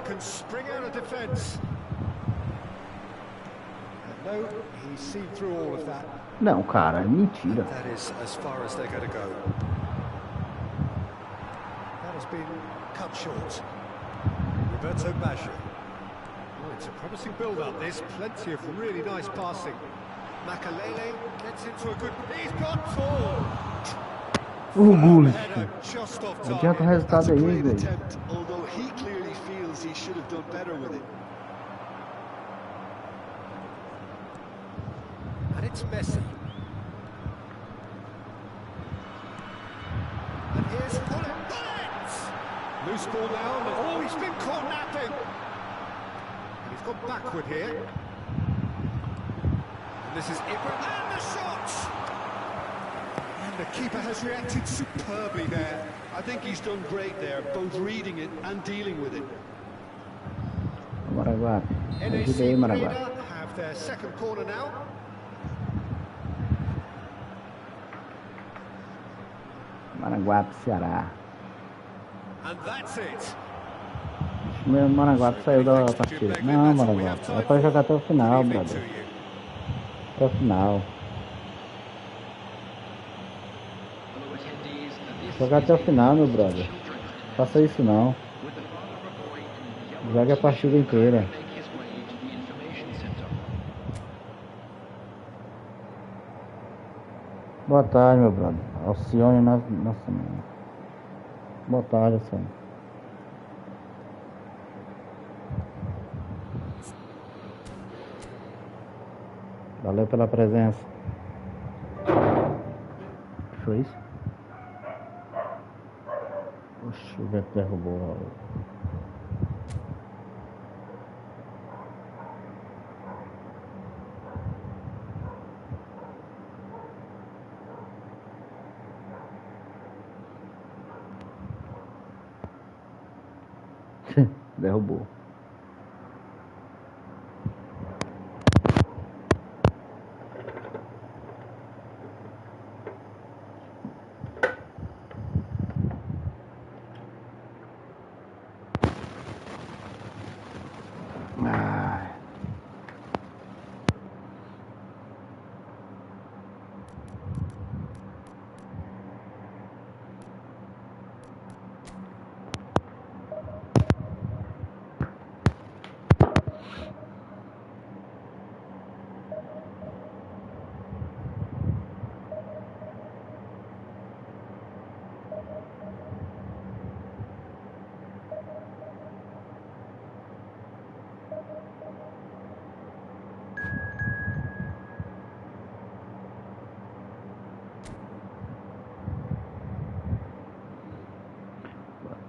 Can spring out of defense. No, he's seen through all of that. Não, cara, é mentira. That is as far as they're going to go. That has been cut short. Roberto Baggio. Oh, it's a promising build-up. This plenty of really nice passing. Makalele gets into a good. He's got four. Orgulho. Não adianta o resultado aí, velho. He should have done better with it. And it's Messi. And here's Bullet. Loose ball now. Oh, he's been caught napping. And he's gone backward here. And this is Ibra. And the shot! And the keeper has reacted superbly there. I think he's done great there, both reading it and dealing with it. Maraguá, ajuda aí, Maraguá. Have their second corner now. Maraguá pro Ceará. And that's it. Meu Maraguá saiu da partida. Não, Maraguá, é pra jogar até o final, brother. Até o final. Jogar até o final, meu brother. Faça isso não. Jogue a partida inteira. Boa tarde, meu brother. Alcione, nossa. Boa tarde, Alcione. Valeu pela presença. O que foi isso? Oxi, o vento derrubou. Derrubou.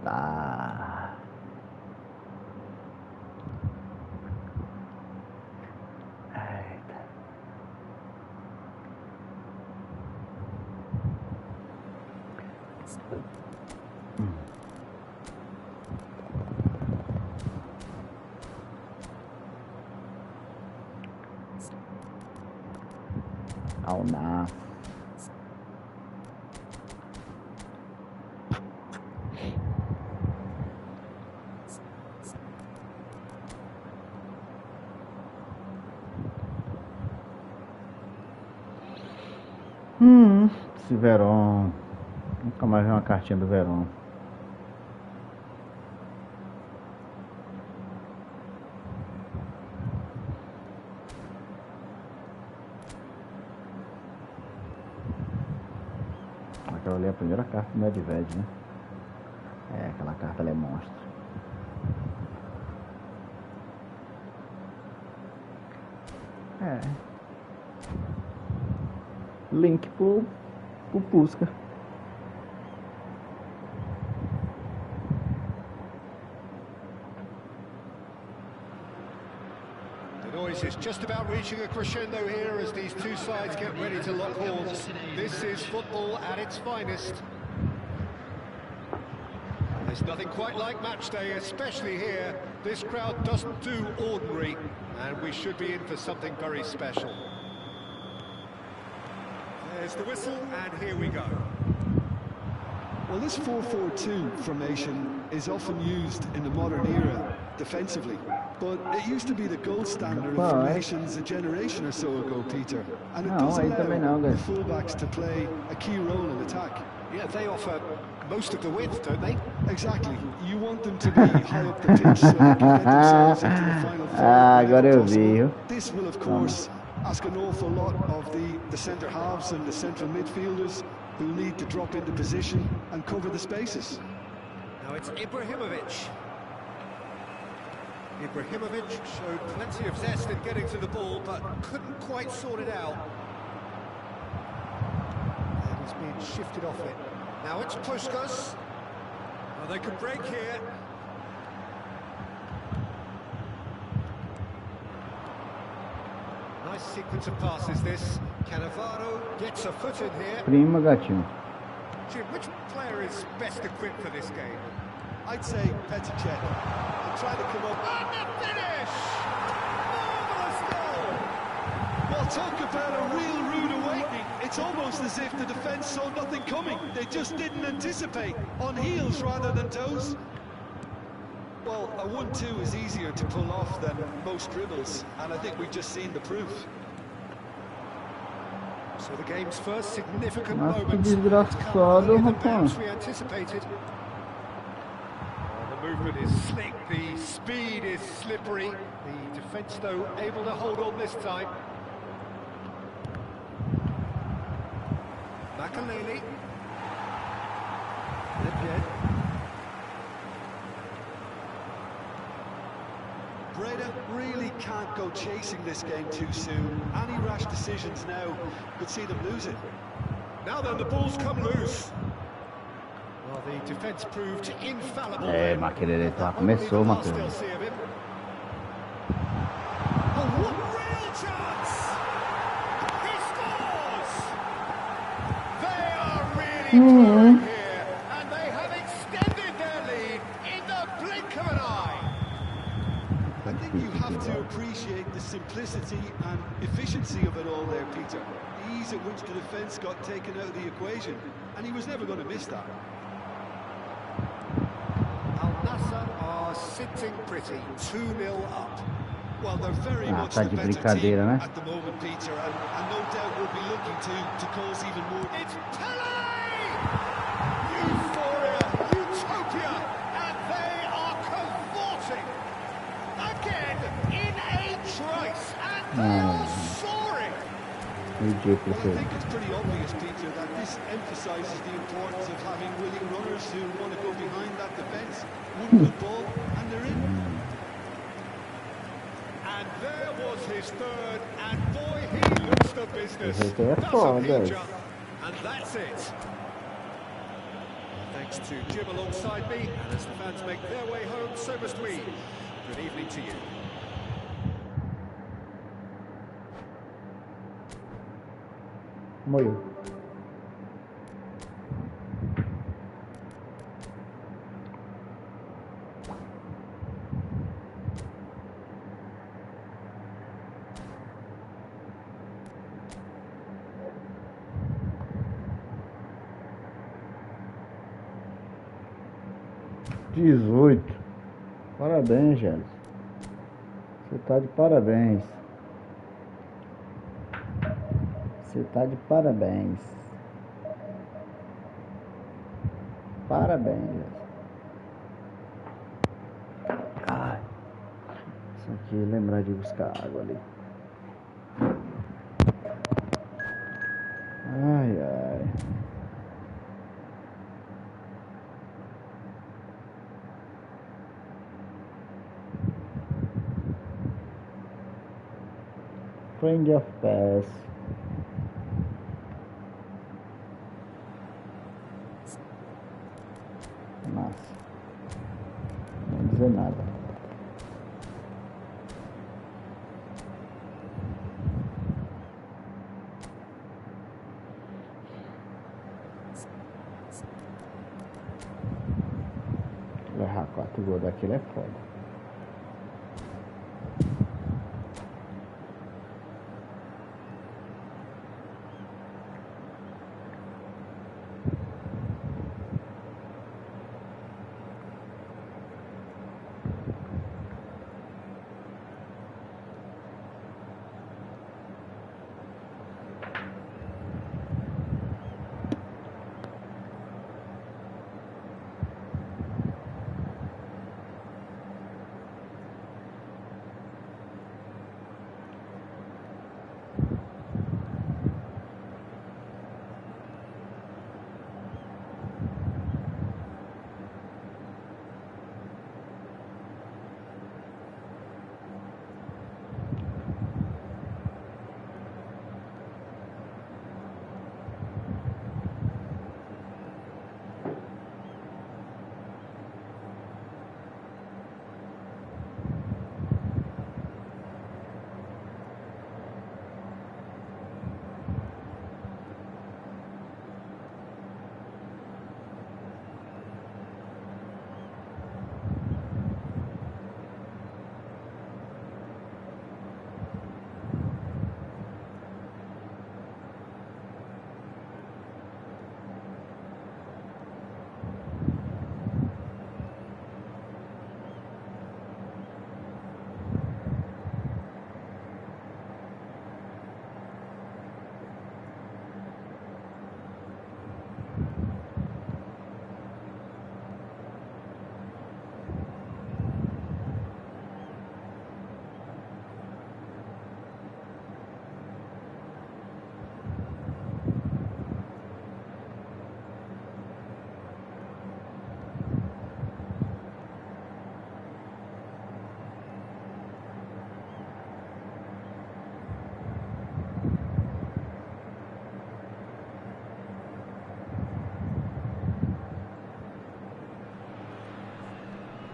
Tá. Eita. Ao na. Esse Verón. Nunca mais vi uma cartinha do Verón. aquela ali é a primeira carta do Nedved, né? É, aquela carta ela é monstro. É. Link pro Pusca. The noise is just about reaching a crescendo here as these two sides get ready to lock horns. This is football at its finest. There's nothing quite like match day, especially here. This crowd doesn't do ordinary, and we should be in for something very special. There's the whistle, and here we go. Well, this 4-4-2 formation is often used in the modern era defensively, but it used to be the gold standard of formations a generation or so ago, Peter. And it does allow the fullbacks to play a key role in attack. Yeah, they offer most of the width, don't they? Exactly. You want them to be high up the pitch so they can get themselves into the final third. Agora eu vi. This will, of course, ask an awful lot of the centre halves and the central midfielders who need to drop into position and cover the spaces. Now it's Ibrahimovic. Ibrahimovic showed plenty of zest in getting to the ball, but couldn't quite sort it out. And he's being shifted off it. Now it's Puskas. Well, they could break here. Nice sequence of passes this. Cannavaro gets a foot in here. Prima, gatinho. Jim, which player is best equipped for this game? I'd say Petitchet. He'll try to come up. And the finish! Marvellous goal! Well, talk about a real rude awakening. It's almost as if the defence saw nothing coming. They just didn't anticipate. On heels rather than toes. Well, a 1-2 is easier to pull off than most dribbles, and I think we've just seen the proof. So the game's first significant Nossa, que moment. desgraçado, rapaz. We anticipated. The movement is slick, the speed is slippery. The defence, though, able to hold on this time. Makaleli. Lipien. Breda really can't go chasing this game too soon. Any rash decisions now could see them lose it. Now then, the ball's come loose. Well, the defence proved infallible. Makelele tá, começou, Makelele. Oh, what real chance! He scores! They are really throwing here, and they have extended their lead in the blink of an eye. I think you have to appreciate the simplicity and efficiency of it all there, Peter. The ease at which the defence got taken out of the equation, and he was never going to miss that. Al Nassr are sitting pretty, 2-0 up. Well, they're very much tá the de better brincadeira, team né? at the moment, Peter, and no doubt will be looking to cause even more. It's Pele! Euphoria, utopia, and they are cavorting again in a trice, and they are soaring. Ridículo, Well, I think it's pretty obvious, Peter, that this emphasises the importance of having willing runners who want to go behind that defence. One good ball, and they're in. And there was his third, and boy, he looks the business. Esse é Doesn't foda. he just? And that's it. Thanks to Jim alongside me, and as the fans make their way home, so must we. Good evening to you. Molhou. Dezoito. Parabéns, Gélis. Você tá de parabéns. Você tá de parabéns. Parabéns, Gélis. Ai. Isso aqui, lembrar de buscar água ali. Ai, ai. Friend of Pass. Massa. Não vou dizer nada. Errar 4 gols daquele é foda.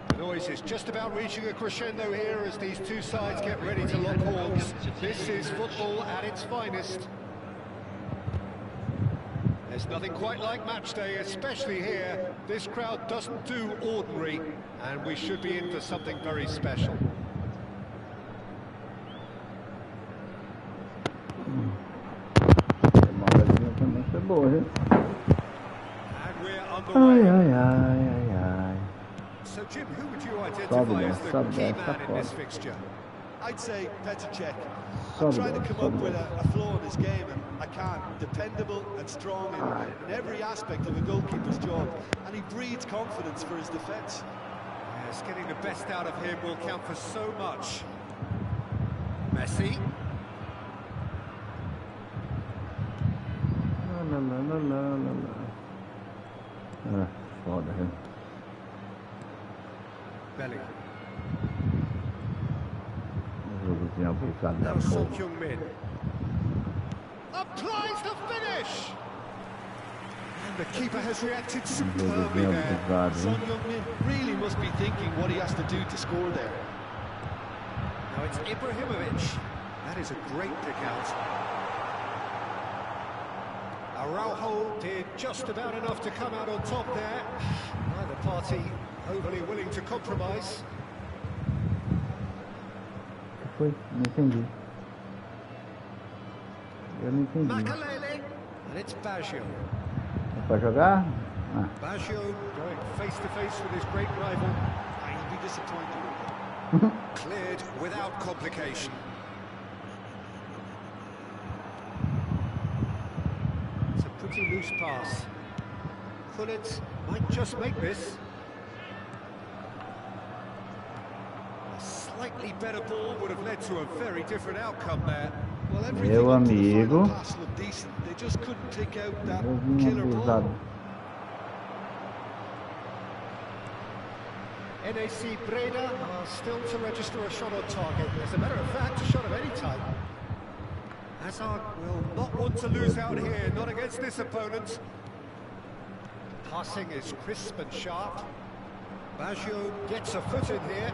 The noise is just about reaching a crescendo here as these two sides get ready to lock horns. This is football at its finest. There's nothing quite like match day, especially here. This crowd doesn't do ordinary, and we should be in for something very special. And we're underway. So, Jim, who would you identify as the key man in this fixture? I'd say Petr Cech. I'm trying to come up with a flaw in his game, and I can't. Dependable and strong in every aspect of a goalkeeper's job, and he breeds confidence for his defence. Yes, getting the best out of him will count for so much. Messi. Foda, viu? Belly. Jogozinho abusado da Now Son porra. Heung-min applies the finish, and the keeper has reacted superbly Jogozinho there. abusado, Son viu? Heung-min really must be thinking what he has to do to score there. Now it's Ibrahimovic. That is a great pick out. Araujo did just about enough to come out on top there. Neither party overly willing to compromise. Foi? Não entendi. Eu não entendi. Makalele, and it's Baggio. É pra jogar? Ah. Baggio going face to face with his great rival. He'll be disappointed. Cleared without complication. It's a pretty loose pass. Gullit might just make this. A slightly better ball would have led to a very different outcome there. Well, everything Meu up to the amigo. final pass looked decent. They just couldn't pick out that Jogozinho killer ball. abusado. NAC Breda are still to register a shot on target. As a matter of fact, a shot of any type. Hazard will not want to lose out here, not against this opponent. Passing is crisp and sharp. Baggio gets a foot in here.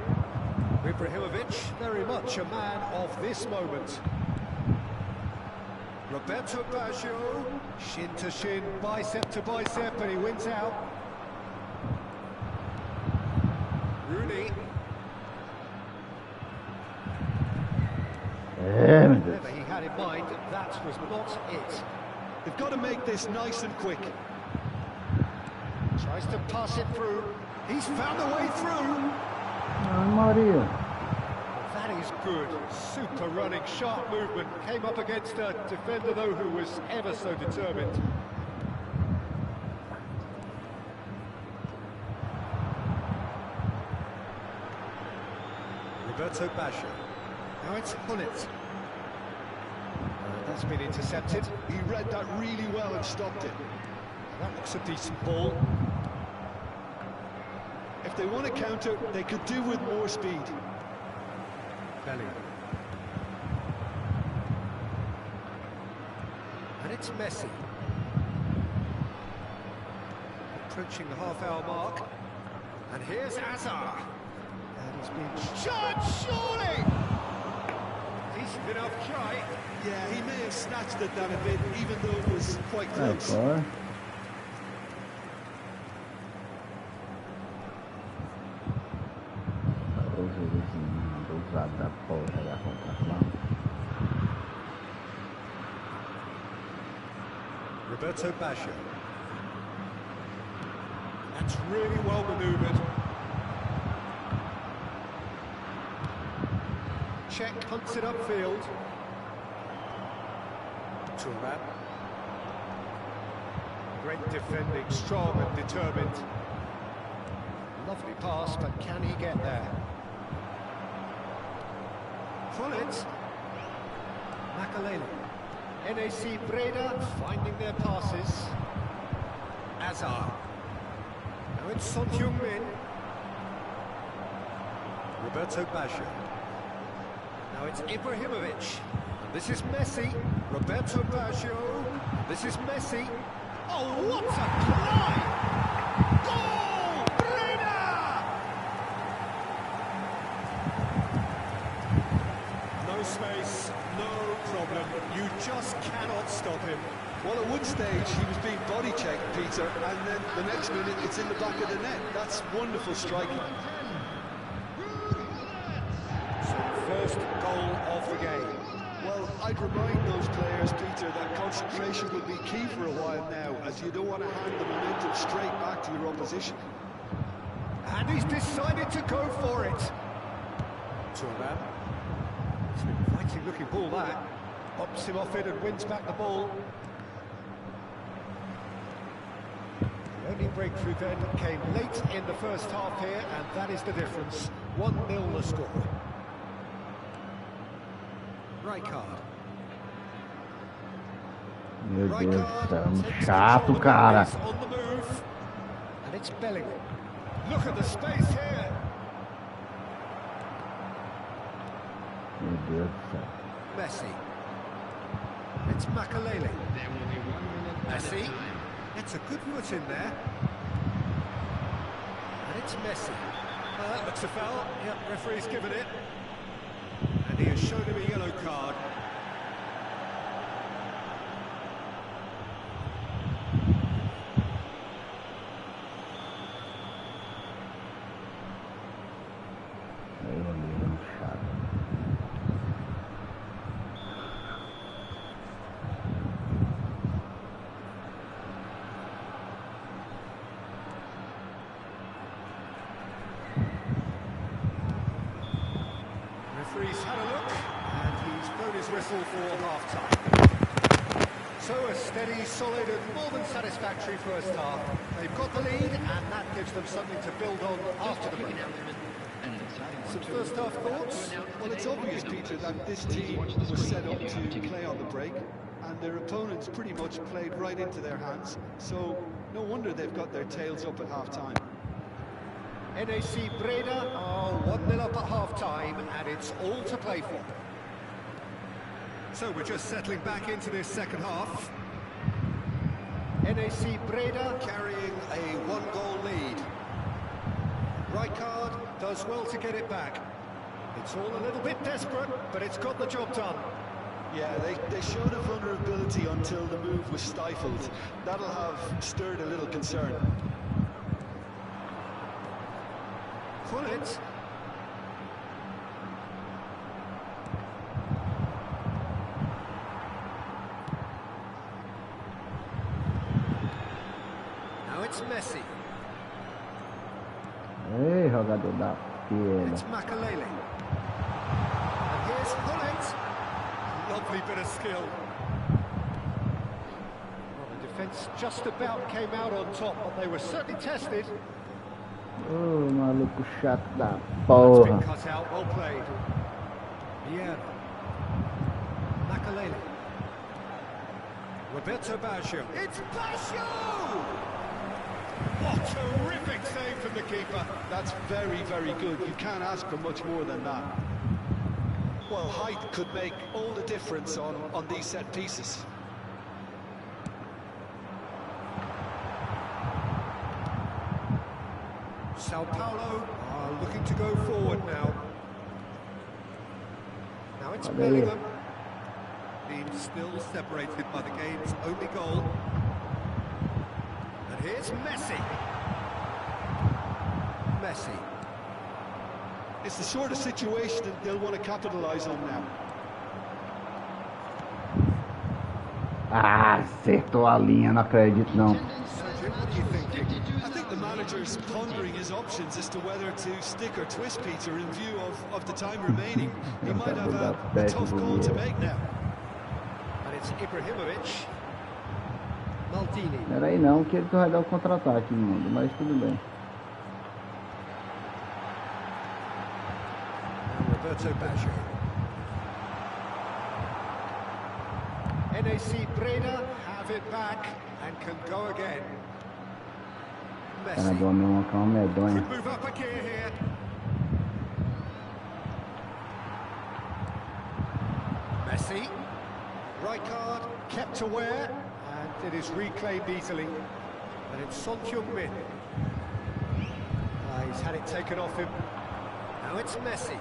Ibrahimovic, very much a man of this moment. Roberto Baggio, shin to shin, bicep to bicep, and he wins out. Rooney. Whatever he had in mind, that was not it. They've got to make this nice and quick. Tries to pass it through. He's found a way through. Maria. That is good. Super running, sharp movement. Came up against a defender, though, who was ever so determined. Roberto Baggio. Now it's Hullet. That's been intercepted. He read that really well and stopped it. That looks a decent ball. If they want to counter, they could do with more speed. Belly. And it's Messi. Approaching the half-hour mark. And here's Hazard. And he's been shot, surely! Decent enough try. Yeah, he may have snatched at that a bit, even though it was quite close. Roberto Baggio. That's really well manoeuvred. Check hunts it upfield. Turan. Great defending, strong and determined. Lovely pass, but can he get there? Hullet. Makalele. NAC Breda finding their passes. Hazard. Now it's Son Heung-min. Roberto Baggio. Now it's Ibrahimovic. And this is Messi. Roberto Baggio. This is Messi. Oh, what a try! Goal! Breda! No space, no problem. You just cannot stop him. Well, at one stage, he was being body checked, Peter, and then the next minute, it's in the back of the net. That's wonderful striking. So, first goal of the game. Well, I'd remind those players, Peter, that concentration will be key for a while now, as you don't want to hand the momentum straight back to your opposition. And he's decided to go for it. Turan. It's an inviting looking ball, that. Pops him off it and wins back the ball. The only breakthrough then came late in the first half here, and that is the difference. 1-0 the score. Rijkaard. Meu Deus do céu, muito chato, cara. On the move. And it's Bellingham. Look at the space here. Meu Deus do céu. Messi. It's Makalele. There will be 1 minute added Messi. time. It's a good foot in there. And it's Messi. That's a foul. Yep, referee's given it. And he has shown him a yellow card. Meu amigo, muito chato. Referee's had a look, and he's blown his whistle for half-time. So a steady, solid and more than satisfactory first half. They've got the lead, and that gives them something to build on after the break. Some first half thoughts? Well, it's obvious, Peter, that this team was set up to play on the break, and their opponents pretty much played right into their hands, so no wonder they've got their tails up at half-time. NAC Breda are 1-0 up at half-time, and it's all to play for. So we're just settling back into this second half. NAC Breda carrying a one-goal lead. Rijkaard does well to get it back. It's all a little bit desperate, but it's got the job done. Yeah, they showed a vulnerability until the move was stifled. That'll have stirred a little concern. Gullit. Now it's Messi. Ei, jogador da pena. It's Makalele. And here's Gullit. Lovely bit of skill. Well, the defence just about came out on top, but they were certainly tested. Ô, maluco chato da That's porra. been cut out, well played. Yeah. Makalele. Roberto Baggio. It's Baggio! What a terrific save from the keeper. That's very, very good. You can't ask for much more than that. Well, height could make all the difference on these set pieces. Sao Paulo are looking to go forward now. Now it's Bellingham. Team still separated by the game's only goal. And here's Messi. Messi. It's the sort of situation that they'll want to capitalise on now. Ah, acertou a linha, não acredito não. Sergio, what are you thinking? I think the manager's pondering his options as to whether to stick or twist Peter in view of the time remaining. He might have a tough call to make now. And it's Ibrahimovic. Maldini. Peraí não, que ele vai dar o contra-ataque, mundo, mas tudo bem. Roberto Baggio. NAC Breda have it back and can go again. Cara do Messi homem é uma medonha. could move up a gear here. Messi. Rijkaard kept aware and it is reclaimed easily. And it's Son Heung-min. He's had it taken off him. Now it's Messi.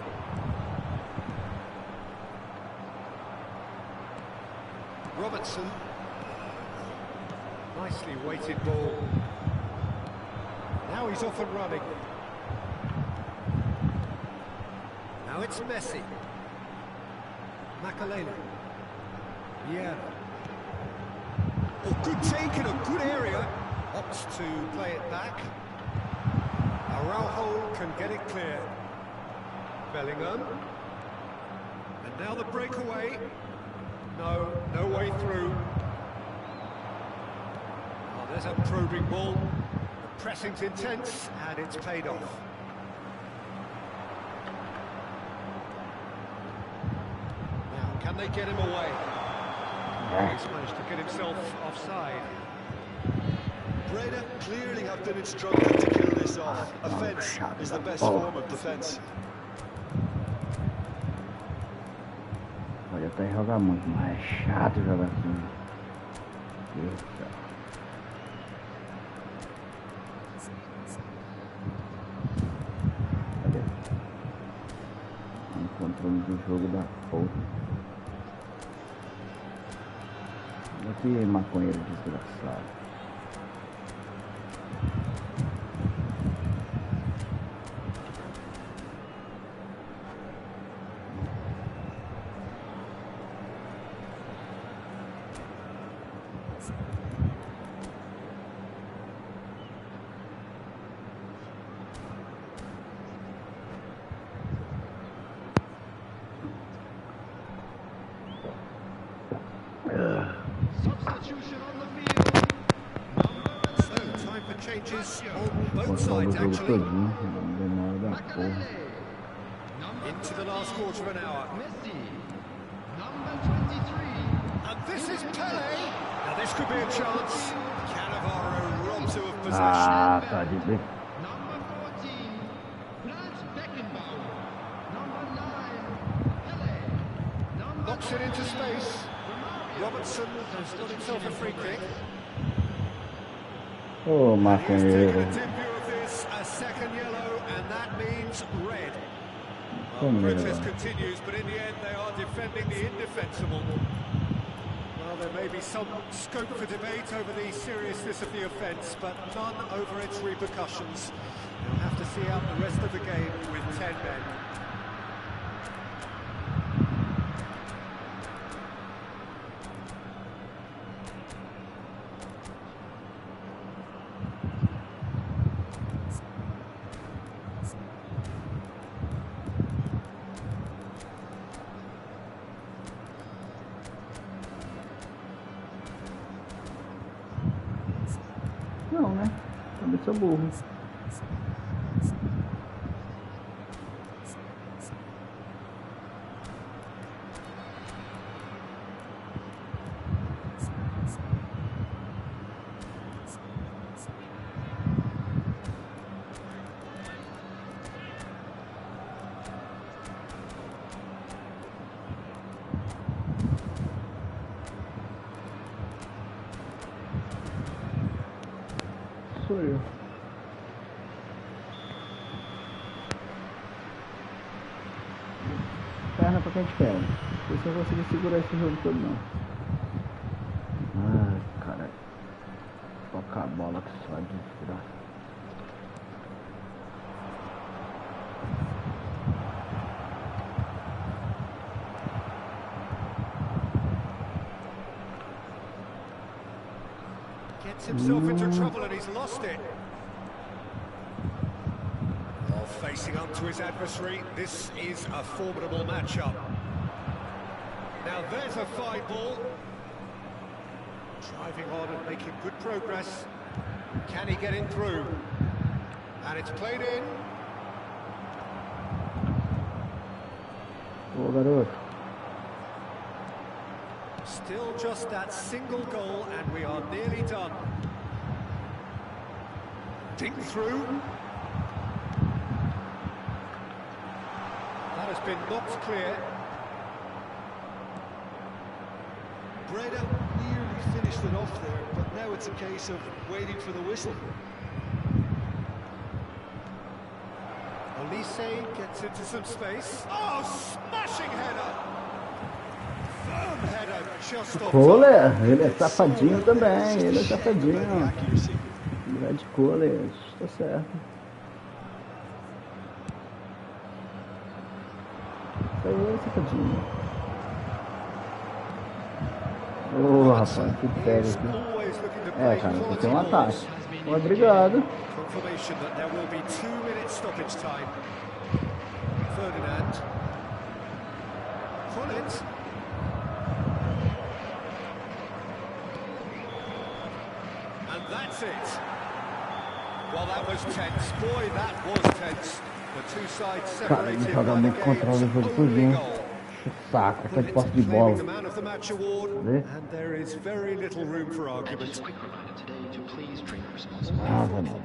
Robertson. Nicely weighted ball. Now he's off and running. Now it's Messi. Makalele. Yeah. Oh, good take in a good area. Opts to play it back. Araujo can get it clear. Bellingham. And now the breakaway. No way through. Oh, there's a probing ball. The pressing's intense, and it's paid off. Now, can they get him away? He's managed to get himself offside. Breda clearly have been instructed to kill this off. Offence is the best form of defence. Pode até jogar muito, mas é chato jogar assim. Eita. Cadê? O controle do jogo da porra. Olha que maconheiro desgraçado. Substitution on the field. So, time for changes on both sides, Controle o jogo actually. todinho. Demora da porra. Into the last quarter of an hour. Messi, number 23. And this is Pele. Now, this could be a chance. Cannavaro robs you of possession. Ah, tá de bem. Number 14, Franz Beckenbauer. Number 9, Pele. Number knocks it into space. Robertson has got himself a free kick. Ô, He's taken maconheiro. a dim view of this, a second yellow, and that means red. Well, Come the here. protest continues, but in the end they are defending the indefensible. Well, there may be some scope for debate over the seriousness of the offence, but none over its repercussions. They'll have to see out the rest of the game with 10 men. Não, né? Também sou burro. Sou eu. Perna pra quem te quer. Não sei se eu vou conseguir segurar esse jogo todo não. Ai, caralho. Tocar a bola que só de desgraça. Gets himself into trouble and he's lost it. Well, facing up to his adversary, this is a formidable matchup. Now there's a fine ball. Driving on and making good progress. Can he get in through? And it's played in. Ô, garoto. Still just that single goal and we are nearly done. Dink through. That has been knocked clear. Breda nearly finished it off there, but now it's a case of waiting for the whistle. Olise gets into some space. Oh, smashing header! Firm header, just off Kohler, top. ele é safadinho também, ele é Better safadinho. accuracy. Grande Kohler, tá certo. Isso aí é safadinho. Ô, rapaz, que pega He's aqui. always looking to É, play cara, você quality tem um balls. ataque. Obrigado. Confirmation that there will be 2 minutes stoppage time. Ferdinand. Pull it. And that's it. Well, that was tense. Boy, that was tense. The two sides Cara, ele separated joga by the muito controle o game's jogo only tudinho. goal. Saco, tá de posse de Claiming bola. the man of the match award, Vê? and there is very little room for argument. Quick reminder today to please drink responsibly. Ah, velho.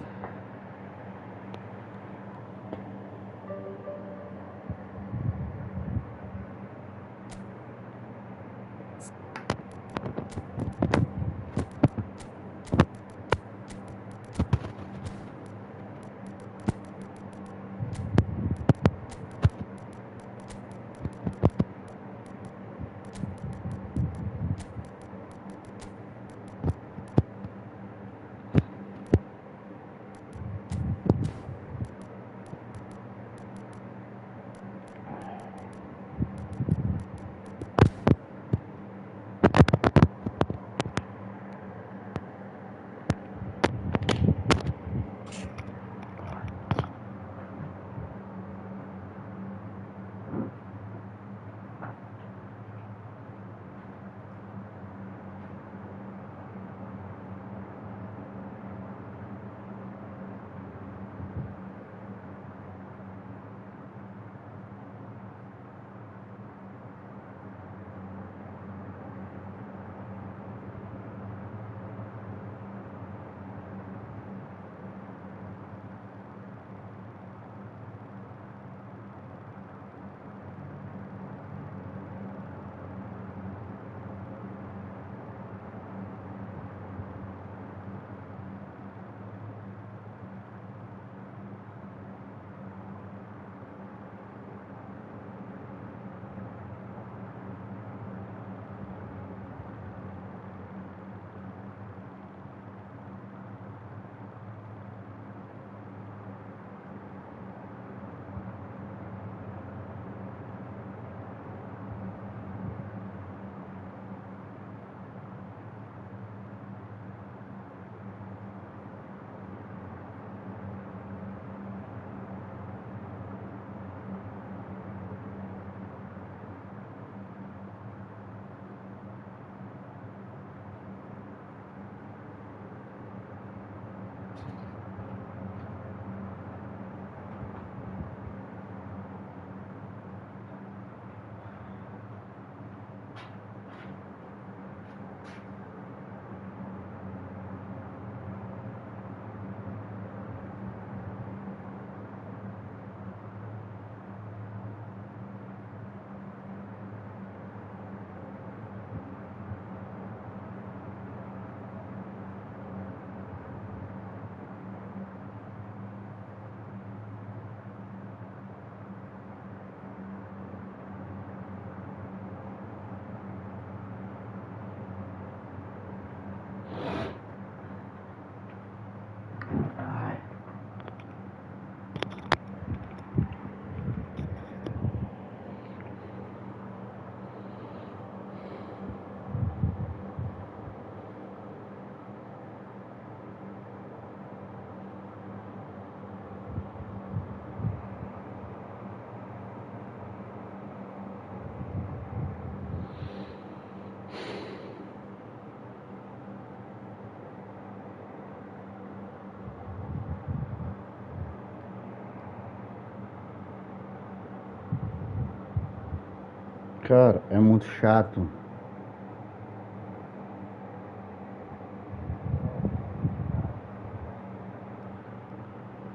Cara, é muito chato.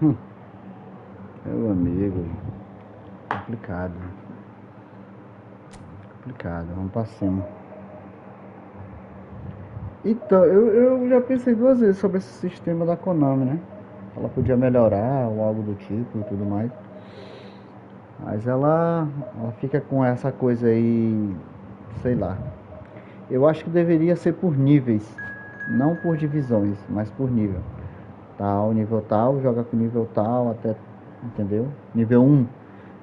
Meu amigo, complicado. Complicado, vamos pra cima. Então, eu já pensei duas vezes sobre esse sistema da Konami, né? Ela podia melhorar ou algo do tipo e tudo mais. Mas ela fica com essa coisa aí, sei lá. Eu acho que deveria ser por níveis, não por divisões, mas por nível. Tal, nível tal, joga com nível tal, até, entendeu? Nível 1,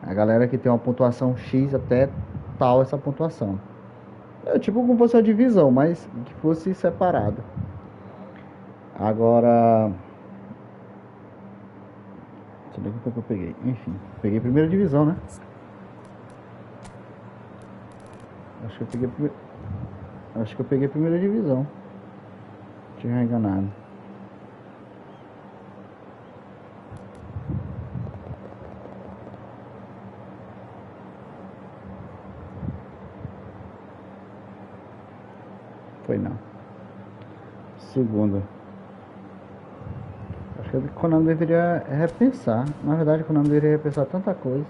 a galera que tem uma pontuação X até tal essa pontuação. É tipo como fosse a divisão, mas que fosse separado. Agora, deixa eu ver o que eu peguei. Enfim, peguei primeira divisão, né? Acho que eu peguei primeira divisão. Tinha enganado. Foi não. Segunda. Acho que o Konami deveria repensar. Na verdade, o Konami deveria repensar tanta coisa.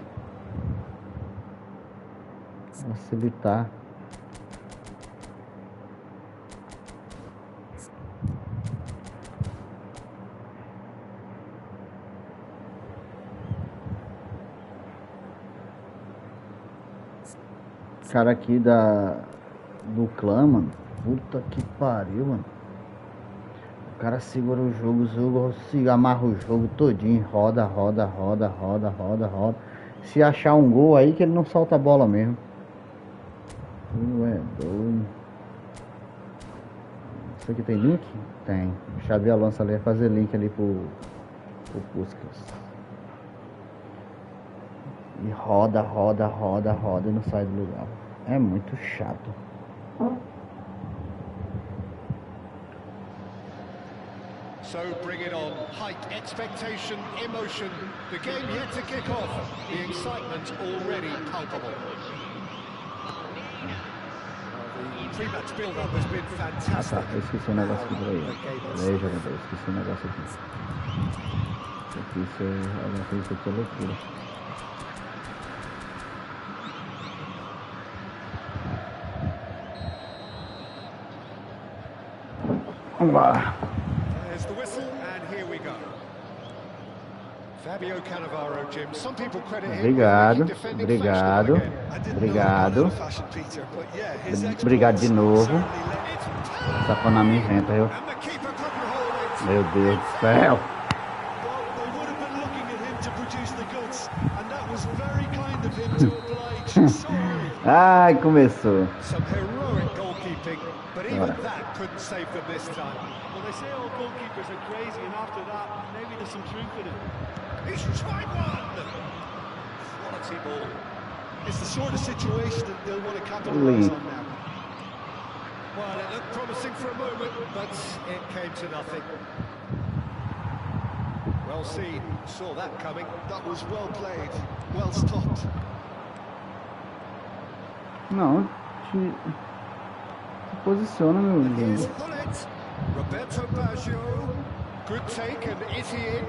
Facilitar. Cara aqui do clã, mano. Puta que pariu, mano. O cara segura o jogo, se amarra o jogo todinho, roda. Se achar um gol aí que ele não solta a bola mesmo. É doido. Isso aqui tem link? Tem. Xavi Alonso ali vai fazer link ali pro Puskas. E roda e não sai do lugar. É muito chato. So bring it on. Height, expectation, emotion. The game yet to kick off. The excitement already palpable. The pre-match build-up has been fantastic. Eu esqueci um negócio aqui pra ele. Aí, jogador, esqueci um negócio aqui. Isso aqui é loucura. Vamos lá. There's the whistle, and here we go. Fabio Cannavaro, Jim. Some people credit him Obrigado. Obrigado de novo. Essa Konami inventa, eu. Meu Deus do céu. Ai, começou. But even that couldn't save them this time. Well, they say all goalkeepers are crazy, and after that, maybe there's some truth in it. He's tried one! Quality ball. It's the sort of situation that they'll want to capitalise on now. Well, it looked promising for a moment, but it came to nothing. Well seen, saw that coming. That was well played, well stopped. Não, se posiciona, meu Here's lindo. Hullet, Roberto Baggio, good take and is he in?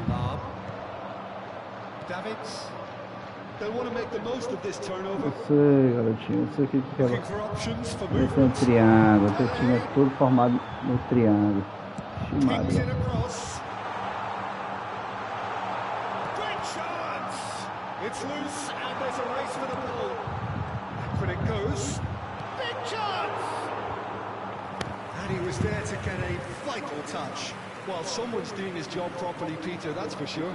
Lam, Davids, They'll want to make the most of this turnover. Eu sei, garotinho, eu sei o que que looking ela. for options for Esse é um movement. triângulo, esse time é todo formado no triângulo. Kings Maria. in across. Great chance! It's loose and there's a race for the ball. Back it goes. Big chance! And he was there to get a vital touch. Well, someone's doing his job properly, Peter, that's for sure.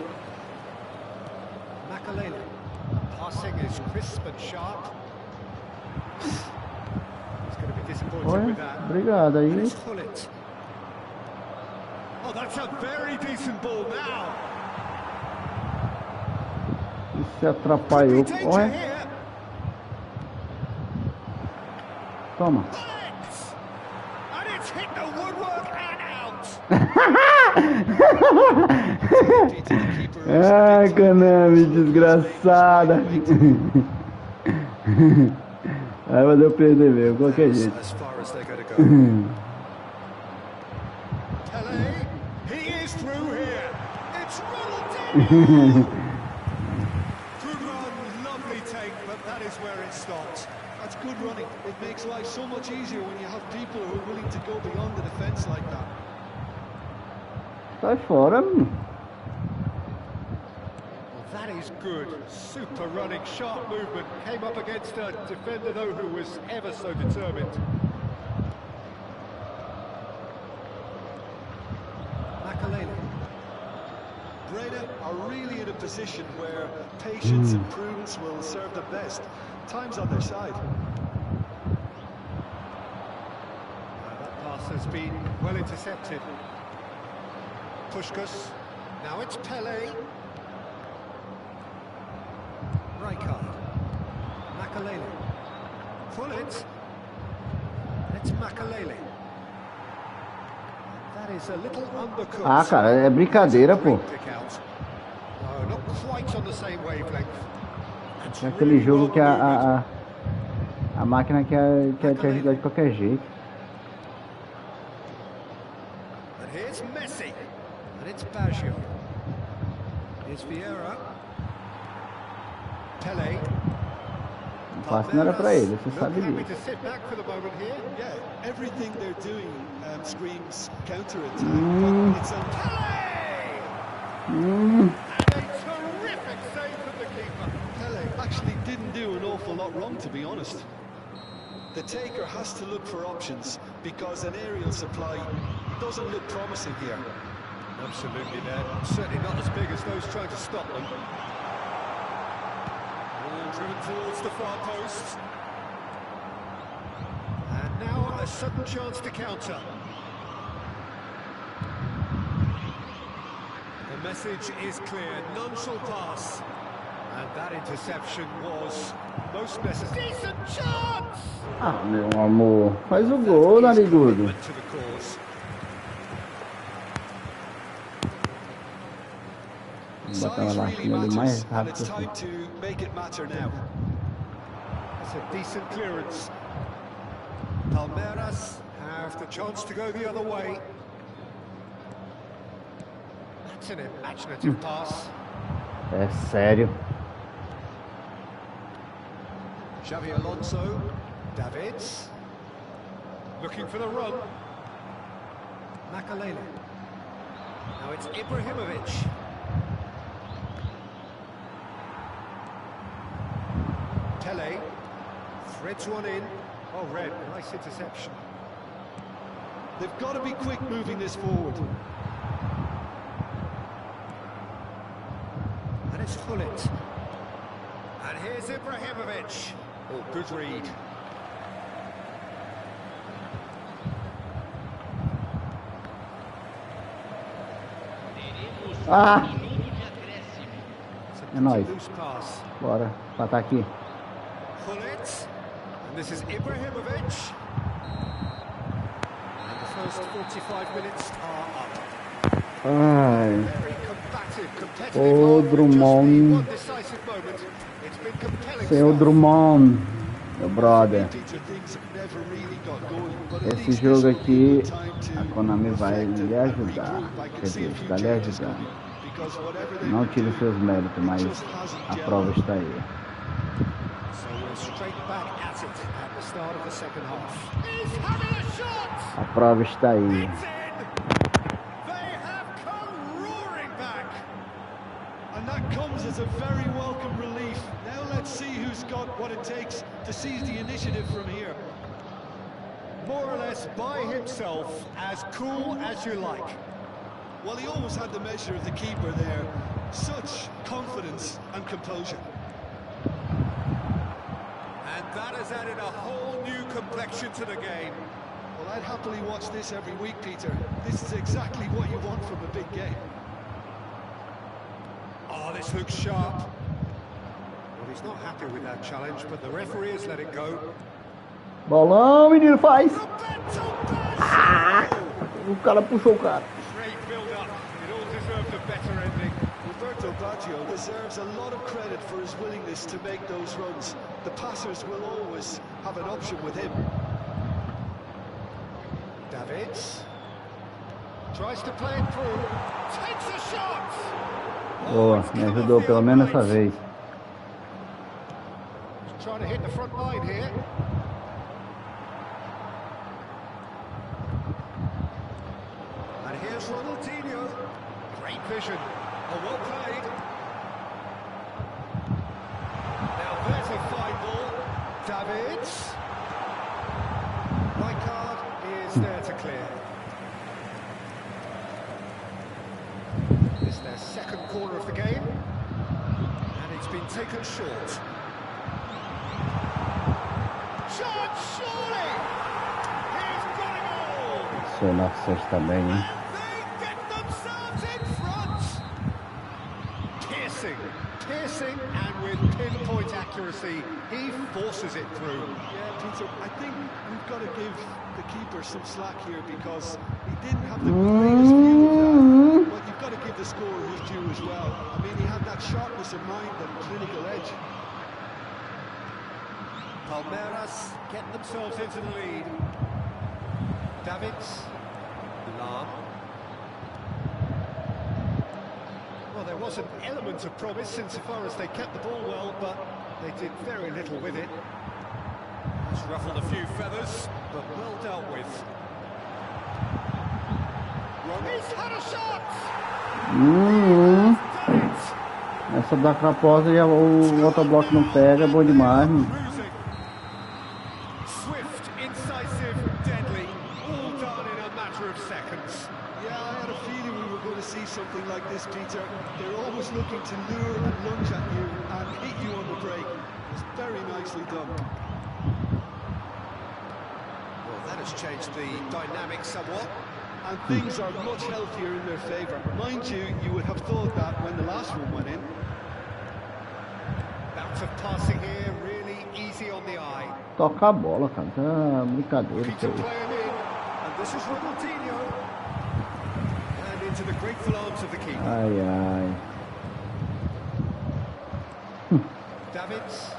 Makalele. Passing is crisp and sharp. He's going to be disappointed Olha, with that. obrigado aí. And it's Hullet. Oh, that's a very decent ball now. Se atrapalhou. Danger Olha, here. toma. Hullet! And it's hit the woodwork and out. Ai, Konami, desgraçada. Vai fazer eu perder mesmo, qualquer jeito. As far as they're going to go. Pele, he is through here. It's Ronaldinho. Good run, lovely take, but that is where it stops. That's good running. It makes life so much easier when you have people who are willing to go beyond the defence like that. Sai fora, menino. Well, that is good. Super running, sharp movement. Came up against a defender, though, who was ever so determined. Makalele. Breda are really in a position where patience and prudence will serve them best. Time's on their side. That pass has been well intercepted. Puskás. Now it's Pele. Rijkaard. Makalele. Pull it. It's Makalele. That is a little undercooked. Ah, cara, é brincadeira, pô. Pick out. No, not quite on the same wavelength. É aquele jogo que a máquina quer te ajudar de qualquer jeito. And here's Messi. And it's Baggio. Here's Vieira. Pele. O passe não era pra ele, você sabe Happy disso. to sit back for the moment here. Yeah, everything they're doing screams counter-attack, but it's a... And a terrific save from the keeper. Pele actually didn't do an awful lot wrong, to be honest. The taker has to look for options because an aerial supply doesn't look promising here. Absolutely there. Certainly not as big as those trying to stop them. All driven towards the far post. And now a sudden chance to counter. The message is clear. None shall pass. And that interception was most necessary. Decent chance! Ah, meu amor, faz o gol, narigudo. To the cause. Vou botar ela lá nele mais rápido It's time possível. to make it matter now. That's a decent clearance. Palmeiras have the chance to go the other way. That's an imaginative pass. É sério. Xavi Alonso, Davids, looking for the run. Makalele. Now it's Ibrahimovic. Pele threads one in. Oh, red, nice interception. They've got to be quick moving this forward. And it's Gullit. And here's Ibrahimovic. Oh, good read. Ah, Minuto de acréscimo. It's a É nóis. loose pass. bora, empatar aqui. Gullit. And this is Ibrahimovic. And the first 45 minutes are up. Ai, Very combative, competitive. Ô, goal with Drummond. just the one decisive moment. It's been compelling senhor stuff. Drummond, meu brother. Peter, things have never really got going, but at Esse least jogo this will aqui, give them time to a Konami vai reflect lhe and ajudar. regroup. I can Quer see a dizer, few está lhe changes ajudando. coming, because whatever they've Não been tire os doing, seus méritos, mas just hasn't a gelled. prova está aí. So we're straight back at it at the start of the second half. He's having a shot! A prova está aí. It's in! They have come roaring back! And that comes as a very welcome relief. Now let's see who's got what it takes to seize the initiative from here. More or less by himself, as cool as you like. Well, he always had the measure of the keeper there. Such confidence and composure. And that has added a whole new complexion to the game. Well, I'd happily watch this every week, Peter. This is exactly what you want from a big game. Oh, this looks sharp. Well, he's not happy with that challenge, but the referee has let it go. Bolão, menino, faz! Roberto O cara puxou o cara. Great build-up. It all deserved a better ending. Roberto Roberto Baggio deserves a lot of credit for his willingness to make those runs. The passers will always have an option with him. Davids tries to play it through, takes a shot. Boa, me ajudou pelo menos essa vez. He's trying to hit the front line here. And here's Ronaldinho. Great vision. Oh, well played. Now there's a fine ball. Davids. Right card is there to clear. It's their second corner of the game. And it's been taken short. Shot, surely! He's got it all! Sou na sexta bem, hein? They get themselves in front! Piercing, and with pinpoint accuracy, he forces it through. Yeah, Peter, I think we've got to give the keeper some slack here because he didn't have the greatest view of that. But you've got to give the scorer his due as well. I mean, he had that sharpness of mind and clinical edge. Palmeiras get themselves into the lead. Davids. Lam. Well, there was an element of promise insofar as they kept the ball well, but they did very little with it. It's ruffled a few feathers, but well dealt with. He's had a shot! Essa da Craposa e o outro bloco não pega, é bom demais. Swift, incisive, deadly, all done in a matter of seconds. Yeah, I had a feeling we were going to see something like this, Peter. They're always looking to lure and lunge at you and hit you on the break. It's very nicely done. Well, that has changed the dynamic somewhat. And things are much healthier in their favour. Mind you, you would have thought that when the last one went in. Bounce of passing here, really easy on the eye. Toca a bola, cara. Tá brincadeira isso Peter aí. playing in, and this is Ronaldinho. And into the grateful arms of the keeper. Ai, ai. Davids.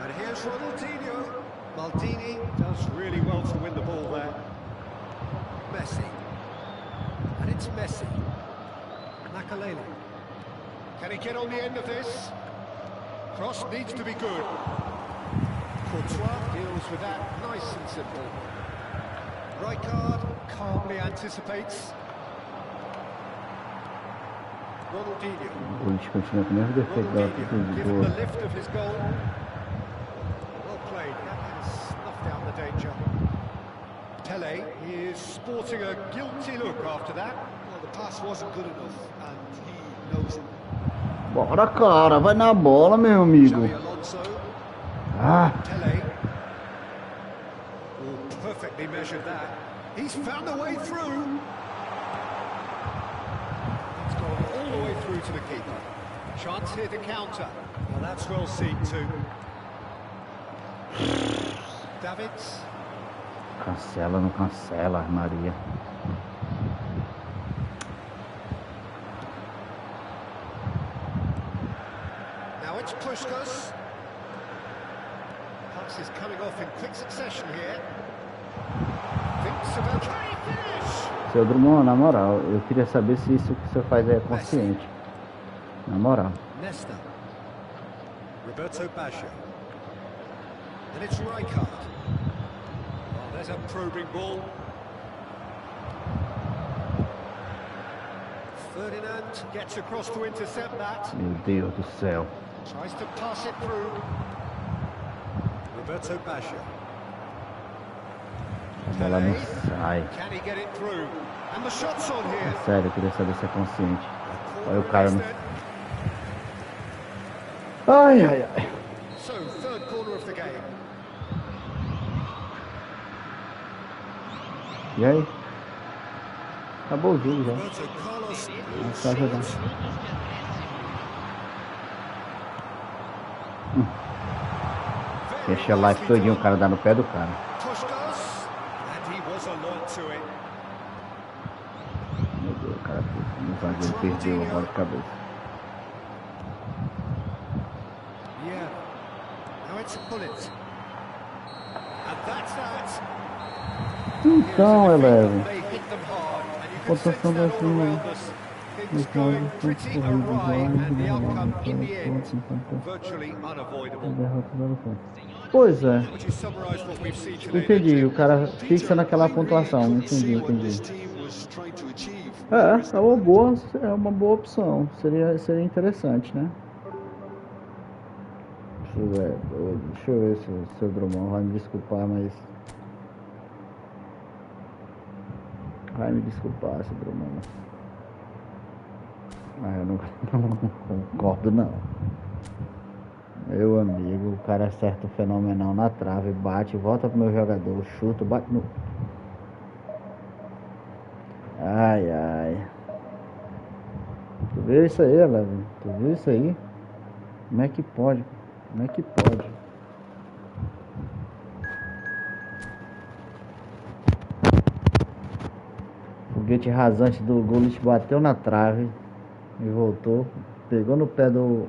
And here's Ronaldinho. Maldini does really well to win the ball there. Messi. And it's Messi. Makalele. Can he get on the end of this? Cross needs to be good. Courtois deals with that nice and simple. Rijkaard calmly anticipates. Ronaldinho. O Luiz continua com o mesmo defeito da Ronaldinho, given do the lift of his goal. Well played, that has snuffed out the danger. Pele is sporting a guilty look after that. Well, the pass wasn't good enough, and he knows it. Bora, cara, vai na bola, meu amigo. Xabi Alonso. Ah, Pele. Oh, perfectly measured that. He's found a way through. It's gone all the way through to the keeper. Chance here to counter. Well, that's well seen too. Davids. cancela, não cancela, Maria. Now it's Puskas. Pass is coming off in quick succession here. Thinks about can he finish? Seu Drummond, na moral, eu queria saber se isso que o senhor faz é consciente. Na moral. Nesta. Roberto Baggio. And it's Rijkaard. Well, there's a probing ball. Ferdinand gets across to intercept that. Meu Deus do céu. Tries to pass it through. Roberto Baggio. A bola não sai. Can he get it through? And the shot's on here. Sério, eu queria saber se é consciente. Olha o cara no... Ai, ai, ai. So, third corner of the game. E aí? Acabou o jogo já. Roberto Carlos. Não está jogando. Fecha a live todinho, o cara dá no pé do cara. Puskas. And he was alert to it. Meu Deus, o cara fez perdeu a bola de cabeça. Yeah. Now it's Pullet. And that's that. Então, Eleven, They hit them hard, and you a can sense pontuação that vai all around ser us. Things going pretty awry, and the outcome in the end virtually unavoidable. Pois é, Would you summarize what we've seen today? entendi, o cara fixa naquela I really pontuação, couldn't see entendi, what this entendi. team was trying to achieve. É uma boa opção, seria interessante, né? Deixa eu ver se o seu Drummond vai me desculpar, mas... Vai me desculpar, seu Drummond. Mas eu não concordo, não. Meu amigo, o cara acerta o fenomenal na trave, bate, volta pro meu jogador, chuta, bate no... Ai, ai. Tu viu isso aí, Eleven? Tu viu isso aí? Como é que pode? Como é que pode? Foguete rasante do Gullit bateu na trave e voltou. Pegou no pé do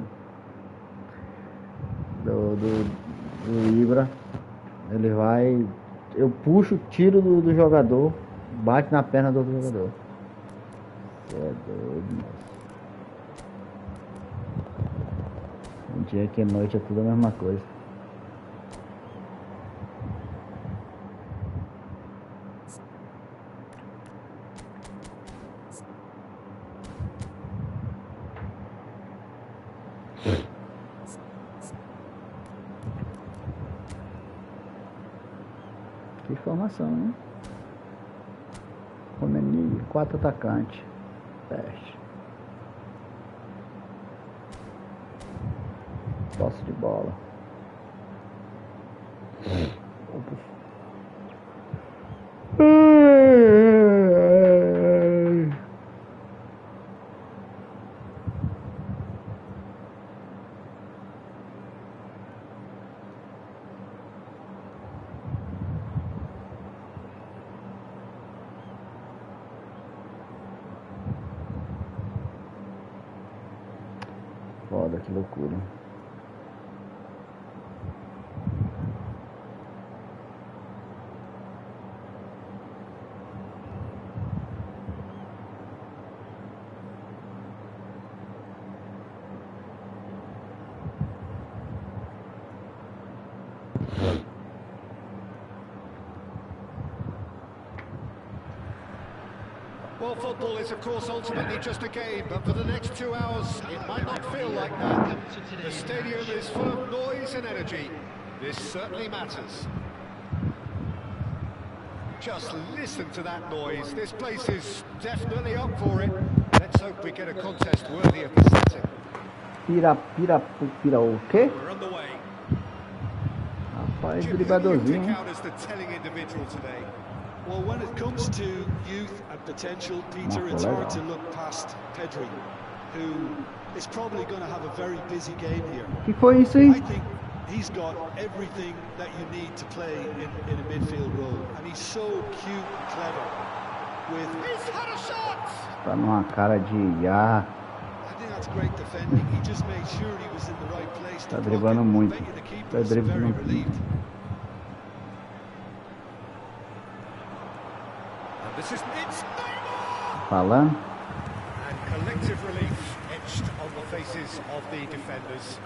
Ibra. Ele vai. Eu puxo, tiro do jogador, bate na perna do outro jogador. Você é doido, moço. Um dia que noite é tudo a mesma coisa. Que formação, hein? Romeni, 4 atacantes. Teste. Posse de bola. Foda, que loucura. Well, football is, of course, ultimately just a game, but for the next 2 hours, it might not feel like that. The stadium is full of noise and energy. This certainly matters. Just listen to that noise. This place is definitely up for it. Let's hope we get a contest worthy of the setting. Pira o quê? We're underway. Rapaz, Jim, who do you dribladorzinho, pick hein? out as the telling individual today? Well, when it comes to youth and potential, Peter, it's hard to look past Pedri, who is probably going to have a very busy game here. Que foi isso I aí? think he's got everything that you need to play in a midfield role, and he's so cute and clever. He's had a shot! Tá numa cara de I think that's great defending. He just made sure he was in the right place. Tá driblando muito. I bet you the keeper Tá is very driblando relieved. This is it's falando. and collective relief etched on the faces of the defenders.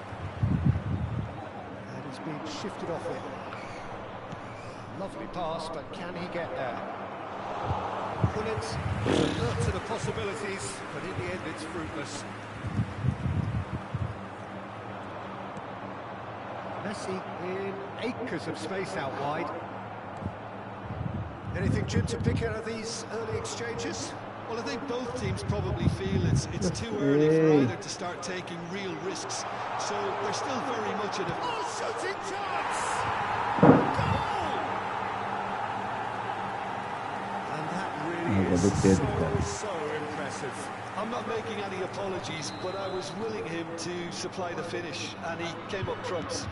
And he's been shifted off it. Lovely pass, but can he get there? Bullets alert to the possibilities, but in the end it's fruitless. Messi in acres of space out wide. Anything, Jim, to pick out of these early exchanges? Well, I think both teams probably feel it's too early for either to start taking real risks. So they're still very much at a... Oh, shooting chance! Goal! And that really is so impressive. I'm not making any apologies, but I was willing him to supply the finish, and he came up trumps.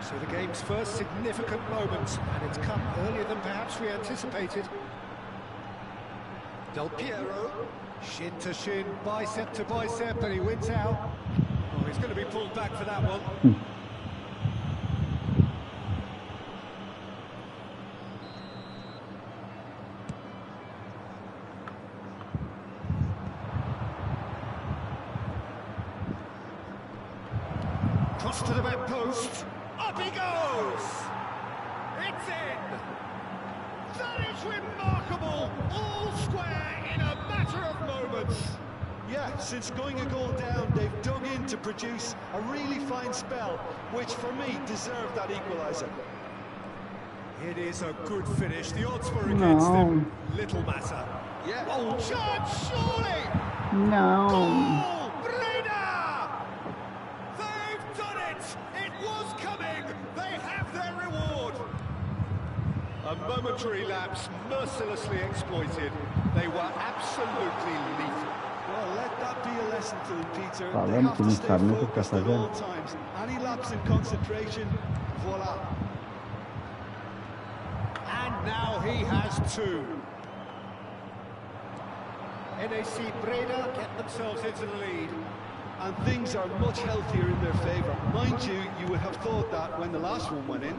So the game's first significant moment, and it's come earlier than perhaps we anticipated. Del Piero Shin to shin, bicep to bicep, and he wins out. Oh, he's going to be pulled back for that one. Cross to the back post. Up he goes! It's in! That is remarkable! All square in a matter of moments. Yeah, since going a goal down, they've dug in to produce a really fine spell, which for me deserved that equaliser. It is a good finish. The odds were against him. Little matter. Yeah. Oh, chance, surely! Não. Goal! Breda! They've done it! It was coming! They have their reward! A momentary lapse, mercilessly exploited. They were absolutely lethal. Well, let that be a lesson to them, Peter. They Falando have que to não stay sabe nem o que tá focused at all fazendo. times. Any lapse in concentration, voila. And now he has two. NAC Breda get themselves into the lead. And things are much healthier in their favour. Mind you, you would have thought that when the last one went in.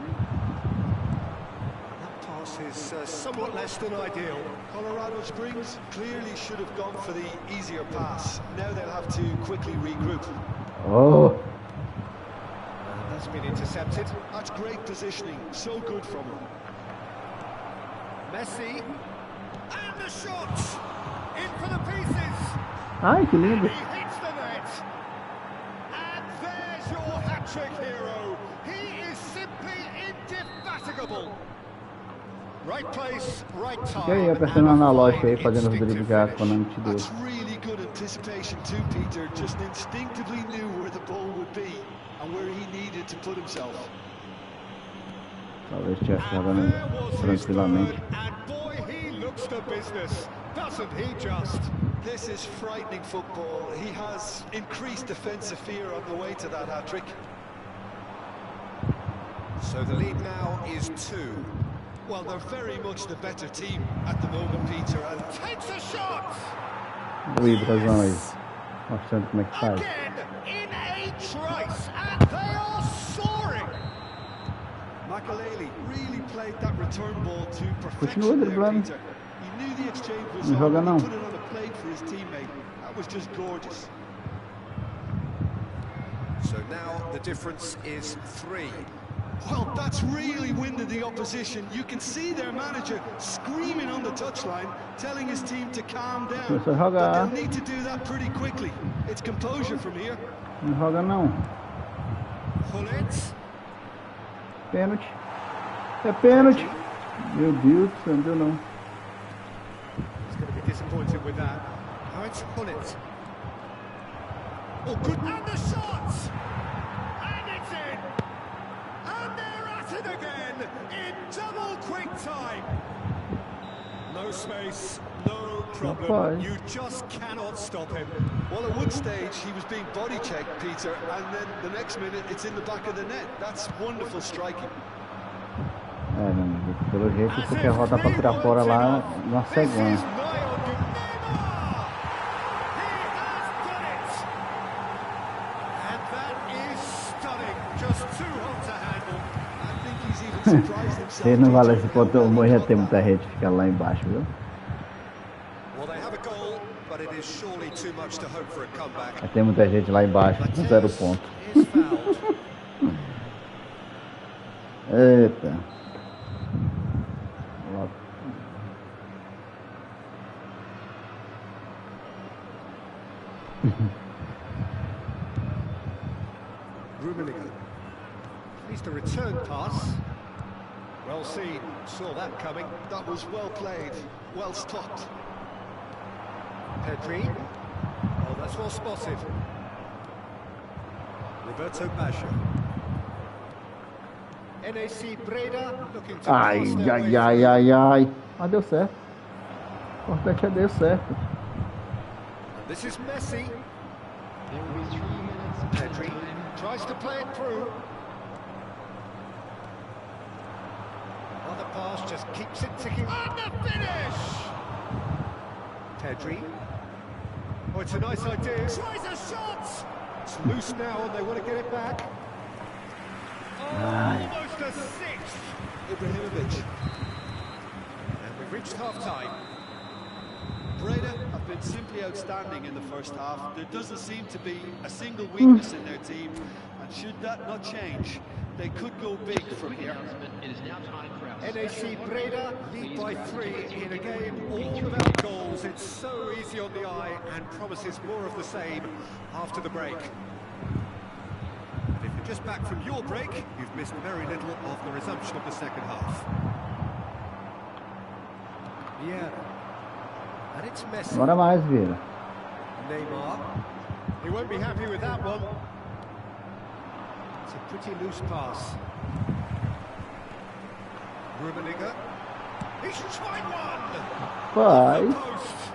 That pass is somewhat less than ideal. Colorado Springs clearly should have gone for the easier pass. Now they'll have to quickly regroup. Oh. That's been intercepted. That's great positioning. So good from him. Messi. And the shot! In for the pieces! Ai, que lindo. He hits the net! And there's your hat-trick hero! He is simply indefatigable! Right place, right time. E aí, apertando o analógico aí, fazendo os dribles que a Konami te deu. That's really good anticipation too, Peter. Just instinctively knew where the ball would be and where he needed to put himself. Talvez estivesse And jogando there was his tranquilamente. third, and boy, he looks the business, doesn't he just? This is frightening football. He has increased defensive fear on the way to that hat-trick. So the lead now is 2. Well, they're very much the better team at the moment, Peter, and Takes a shot! Ui, Brazão aí. Mostrando como é que faz. Again, in a trice, and they are soaring! Makaleli really played that return ball to Continua perfection there, driblando. Peter. He knew the exchange was Não on, joga and não. he put it on a plate for his teammate. That was just gorgeous. So now the difference is 3. Well, that's really winded the opposition. You can see their manager screaming on the touchline, telling his team to calm down. Começou a But jogar. they'll need to do that pretty quickly. It's composure from here. Não joga não. Hullet. Pênalti. É pênalti. Meu Deus, não deu não. He's going to be disappointed with that. Now it's Hullet. Oh, good. And the shot! And it's in! And they're at it again in double quick time. No space, no problem. Rapaz. You just cannot stop him. Well, at one stage, he was being body checked, Peter, and then the next minute, it's in the back of the net. That's wonderful striking. É, meu amigo, pelo jeito isso quer rodar pra tirar fora lá numa This is cegonha. Neymar! He has done it! And that is stunning. Just too hot to handle. I think he's even surprised himself. Se não valesse Peter, ponto, how o well he ia got ter that. muita gente ficar lá embaixo, viu? Well, they have a goal, but it is surely too much to hope for a comeback. Vai ter muita gente lá embaixo com 0 ponto. Is fouled. Eita. Rummenigge. At least a return pass. Well seen. Saw that coming. That was well played, well stopped. Pedri. Oh, that's well spotted. Roberto Baggio. NAC Breda looking to Ai, pass their ai, way ai, through. ai, ai. Mas deu certo. O importante é deu certo. This is Messi. There will be 3 minutes of Pedri time. tries to play it through. Other pass just keeps it ticking. And the finish! Pedri. Oh, it's a nice idea. Tries a shot! It's loose now and they want to get it back. Oh, almost a sixth! Ibrahimovic. And we've reached half-time. Breda have been simply outstanding in the first half. There doesn't seem to be a single weakness in their team, and should that not change, they could go big from here. It is now time for our NAC Breda lead by 3 in a game all about goals. It's so easy on the eye and promises more of the same after the break. And if you're just back from your break, you've missed very little of the resumption of the second half. Yeah. And it's Messi. Agora mais, Vira. Neymar. He won't be happy with that one. It's a pretty loose pass. Rummenigge. He's tried one! Rapaz, Post.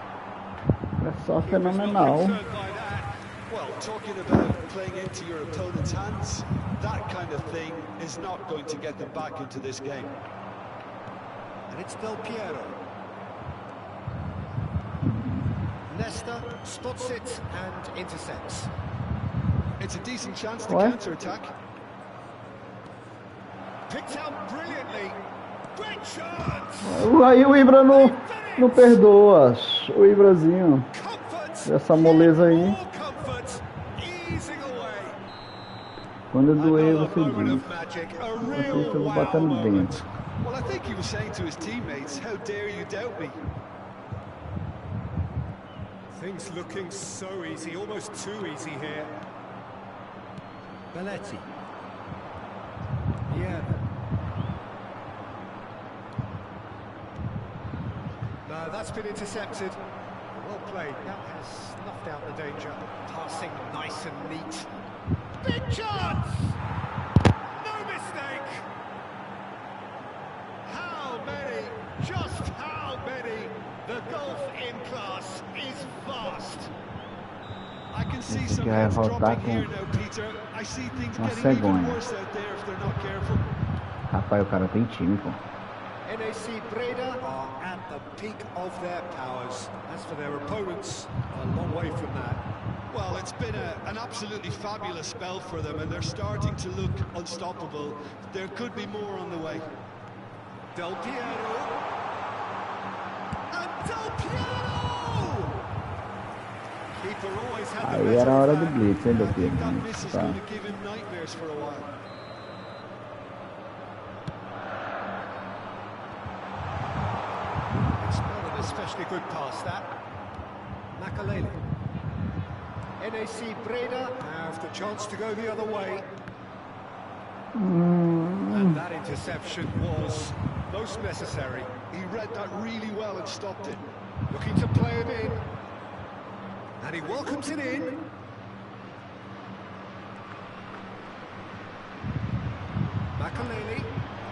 é só He was not fenomenal. concerned by that. Well, talking about playing into your opponent's hands, that kind of thing is not going to get them back into this game. And it's Del Piero. Nesta spots it and intercepts. It's a decent chance to What? counter-attack. Picked out brilliantly. Great chance! Aí o Ibra não perdoa. O Ibrazinho. Comfort! Essa moleza aí. More comfort, easing away. Quando doer, Another você moment diz. of magic, a Eu real estou wow batendo moment. dentro. Well, I think he was saying to his teammates, how dare you doubt me? Things looking so easy, almost too easy here. Belletti. Yeah. No, that's been intercepted. Well played. That has snuffed out the danger. Passing nice and neat. Big chance! No mistake! How many? Just how many? The gulf in class is vast. I can see some vai heads voltar dropping com here now, Peter. I see things uma getting even cegonha. worse out there if they're not careful. Rapaz, o cara tem time, pô. NAC Breda are at the peak of their powers. As for their opponents, a long way from that. Well, it's been an absolutely fabulous spell for them, and they're starting to look unstoppable. There could be more on the way. Del Piero. And Del Piero! Keeper always had the Aí better era a hora of do that. blitz, hein, I Del think Piero? that miss is Tá. going to give him nightmares for a while. It's not an especially good pass, that. Makalele. NAC Breda have the chance to go the other way. And that interception was most necessary. He read that really well and stopped it. Looking to play him in. And he welcomes it in. Makalele.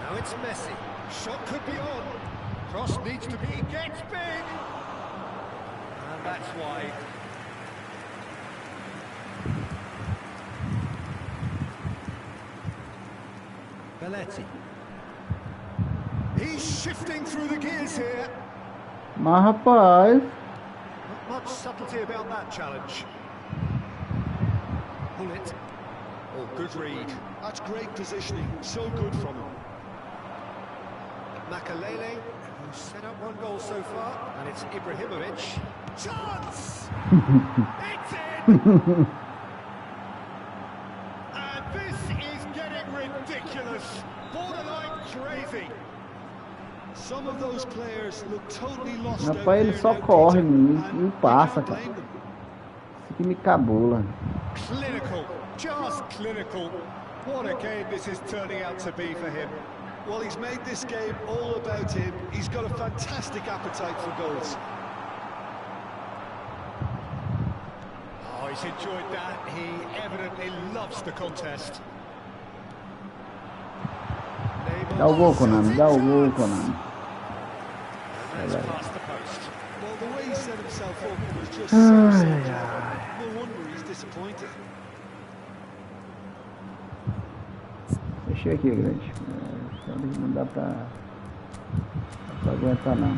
Now it's Messi. Shot could be on. Cross needs to be. He gets big. And that's wide. Belletti. He's shifting through the gears here. Mas, rapaz, Not much subtlety about that challenge. Pull it. Oh, good read. That's great positioning. So good from him. Makalele, who's set up one goal so far, and it's Ibrahimovic. Chance! It's in! And this is getting ridiculous. Borderline crazy. Some of those players look totally lost out rapaz, ele there só now, corre, Peter, não and you passa, can't cara. blame them. Isso aqui me cabula. Clinical. Just clinical. What a game this is turning out to be for him. Well, he's made this game all about him. He's got a fantastic appetite for goals. Oh, he's enjoyed that. He evidently loves the contest. Dá o gol, Konami, dá o gol, Konami. That's past the post. Well, the way he set himself up was just so clever. No wonder he's disappointed. Fechei aqui, grande. Não dá pra aguentar, não.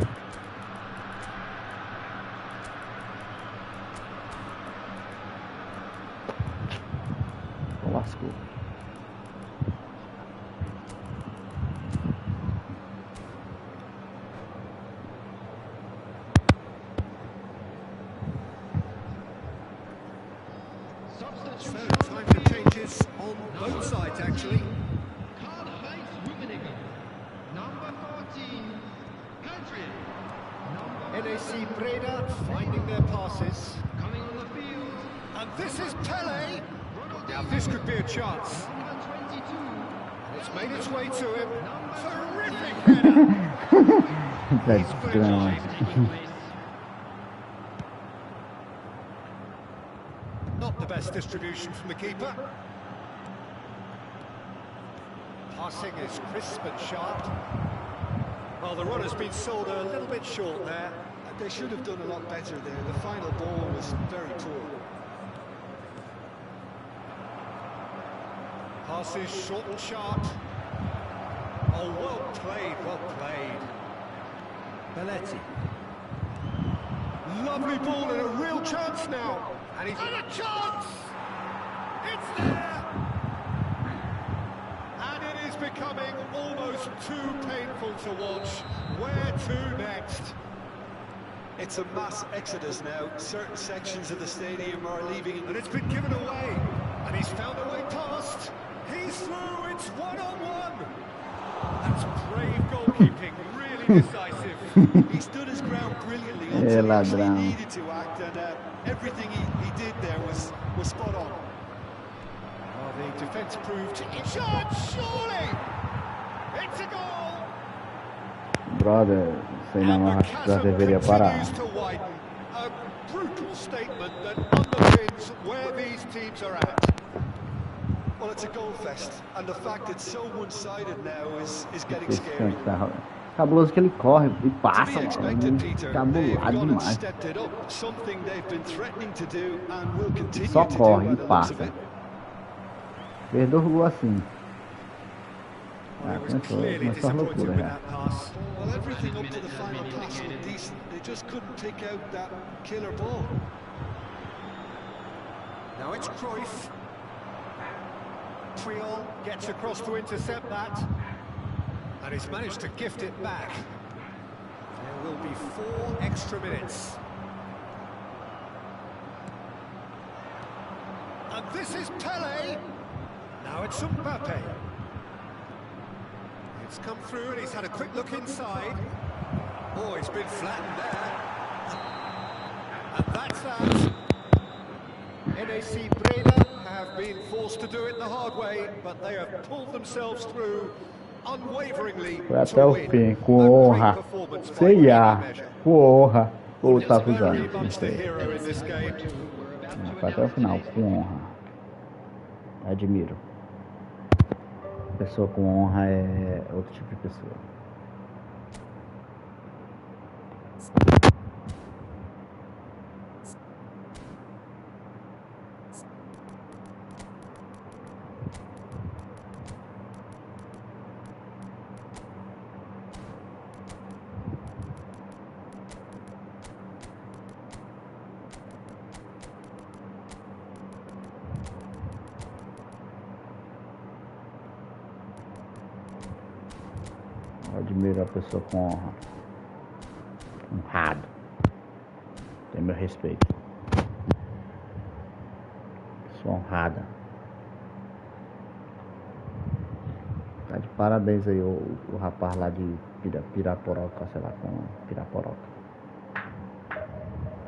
NAC Breda finding their passes. Coming on the field, And this is Pele. Now this could be a chance. number 22. It's made its way to him. Terrific header. That's grande. Not the best distribution from the keeper. Passing is crisp and sharp. Well, the run has been sold a little bit short there. They should have done a lot better there. The final ball was very poor. Passes short and sharp. Oh, well played, well played. Belletti. Lovely ball and a real chance now. And he's got a chance! It's there! And it is becoming almost too painful to watch. Where to next? It's a mass exodus now. Certain sections of the stadium are leaving. And it's been given away. And he's found a way past. He's through, it's one-on-one. That's brave goalkeeping, really decisive. He stood his ground brilliantly É, until he actually ladrão. needed to act, and everything he did there was spot on. Well, the defence proved in charge, surely! It's a goal! Brother, sei não, And mas the já chasm deveria parar. continues to widen. A brutal statement that underpins where these teams are at. Well, it's a goal fest, and the fact it's so one-sided now is getting Esse scary. canto tá cabuloso que ele corre e To be passa, expected, mano. Peter. They've Cabulado gone and demais. stepped it up, something they've been threatening to do and will continue Só to do corre by e the looks of passa. it. Perdeu o gol assim. Well, Ah, it was começou clearly a disappointed loucura with já. that pass. Well, everything up to the final pass looked decent. They just couldn't pick out that killer ball. Now it's Cruyff. Puyol gets across to intercept that. And he's managed to gift it back. There will be 4 extra minutes. And this is Pele. Now it's Mbappe. It's come through and he's had a quick look inside. Oh, he's been flattened there. And that's that. NAC Breda have been forced to do it the hard way, but they have pulled themselves through unwaveringly Foi até to o win. fim, com A great honra. performance by C&A, any measure. com honra. Ou tá Very fusando. much the hero in this game. Foi até o final, com honra. Admiro. Pessoa com honra é outro tipo de pessoa. Eu admiro a pessoa com honra. Honrado. Tem meu respeito. Pessoa honrada. Tá de parabéns aí o rapaz lá de Piraporoca, sei lá, com Piraporoca.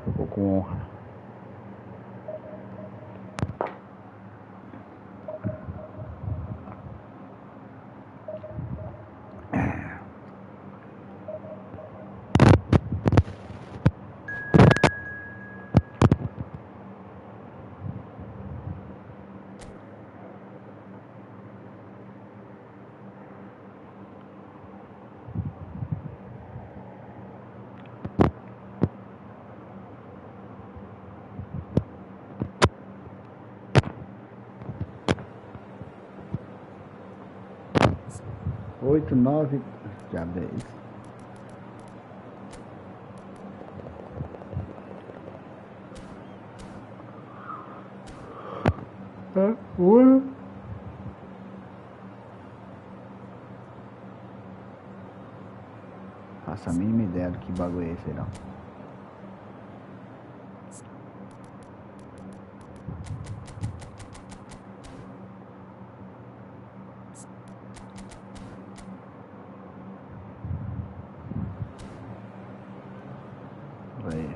Ficou com honra. Oito, 9, já 10. Faço a mínima ideia do que bagulho é esse aí, não.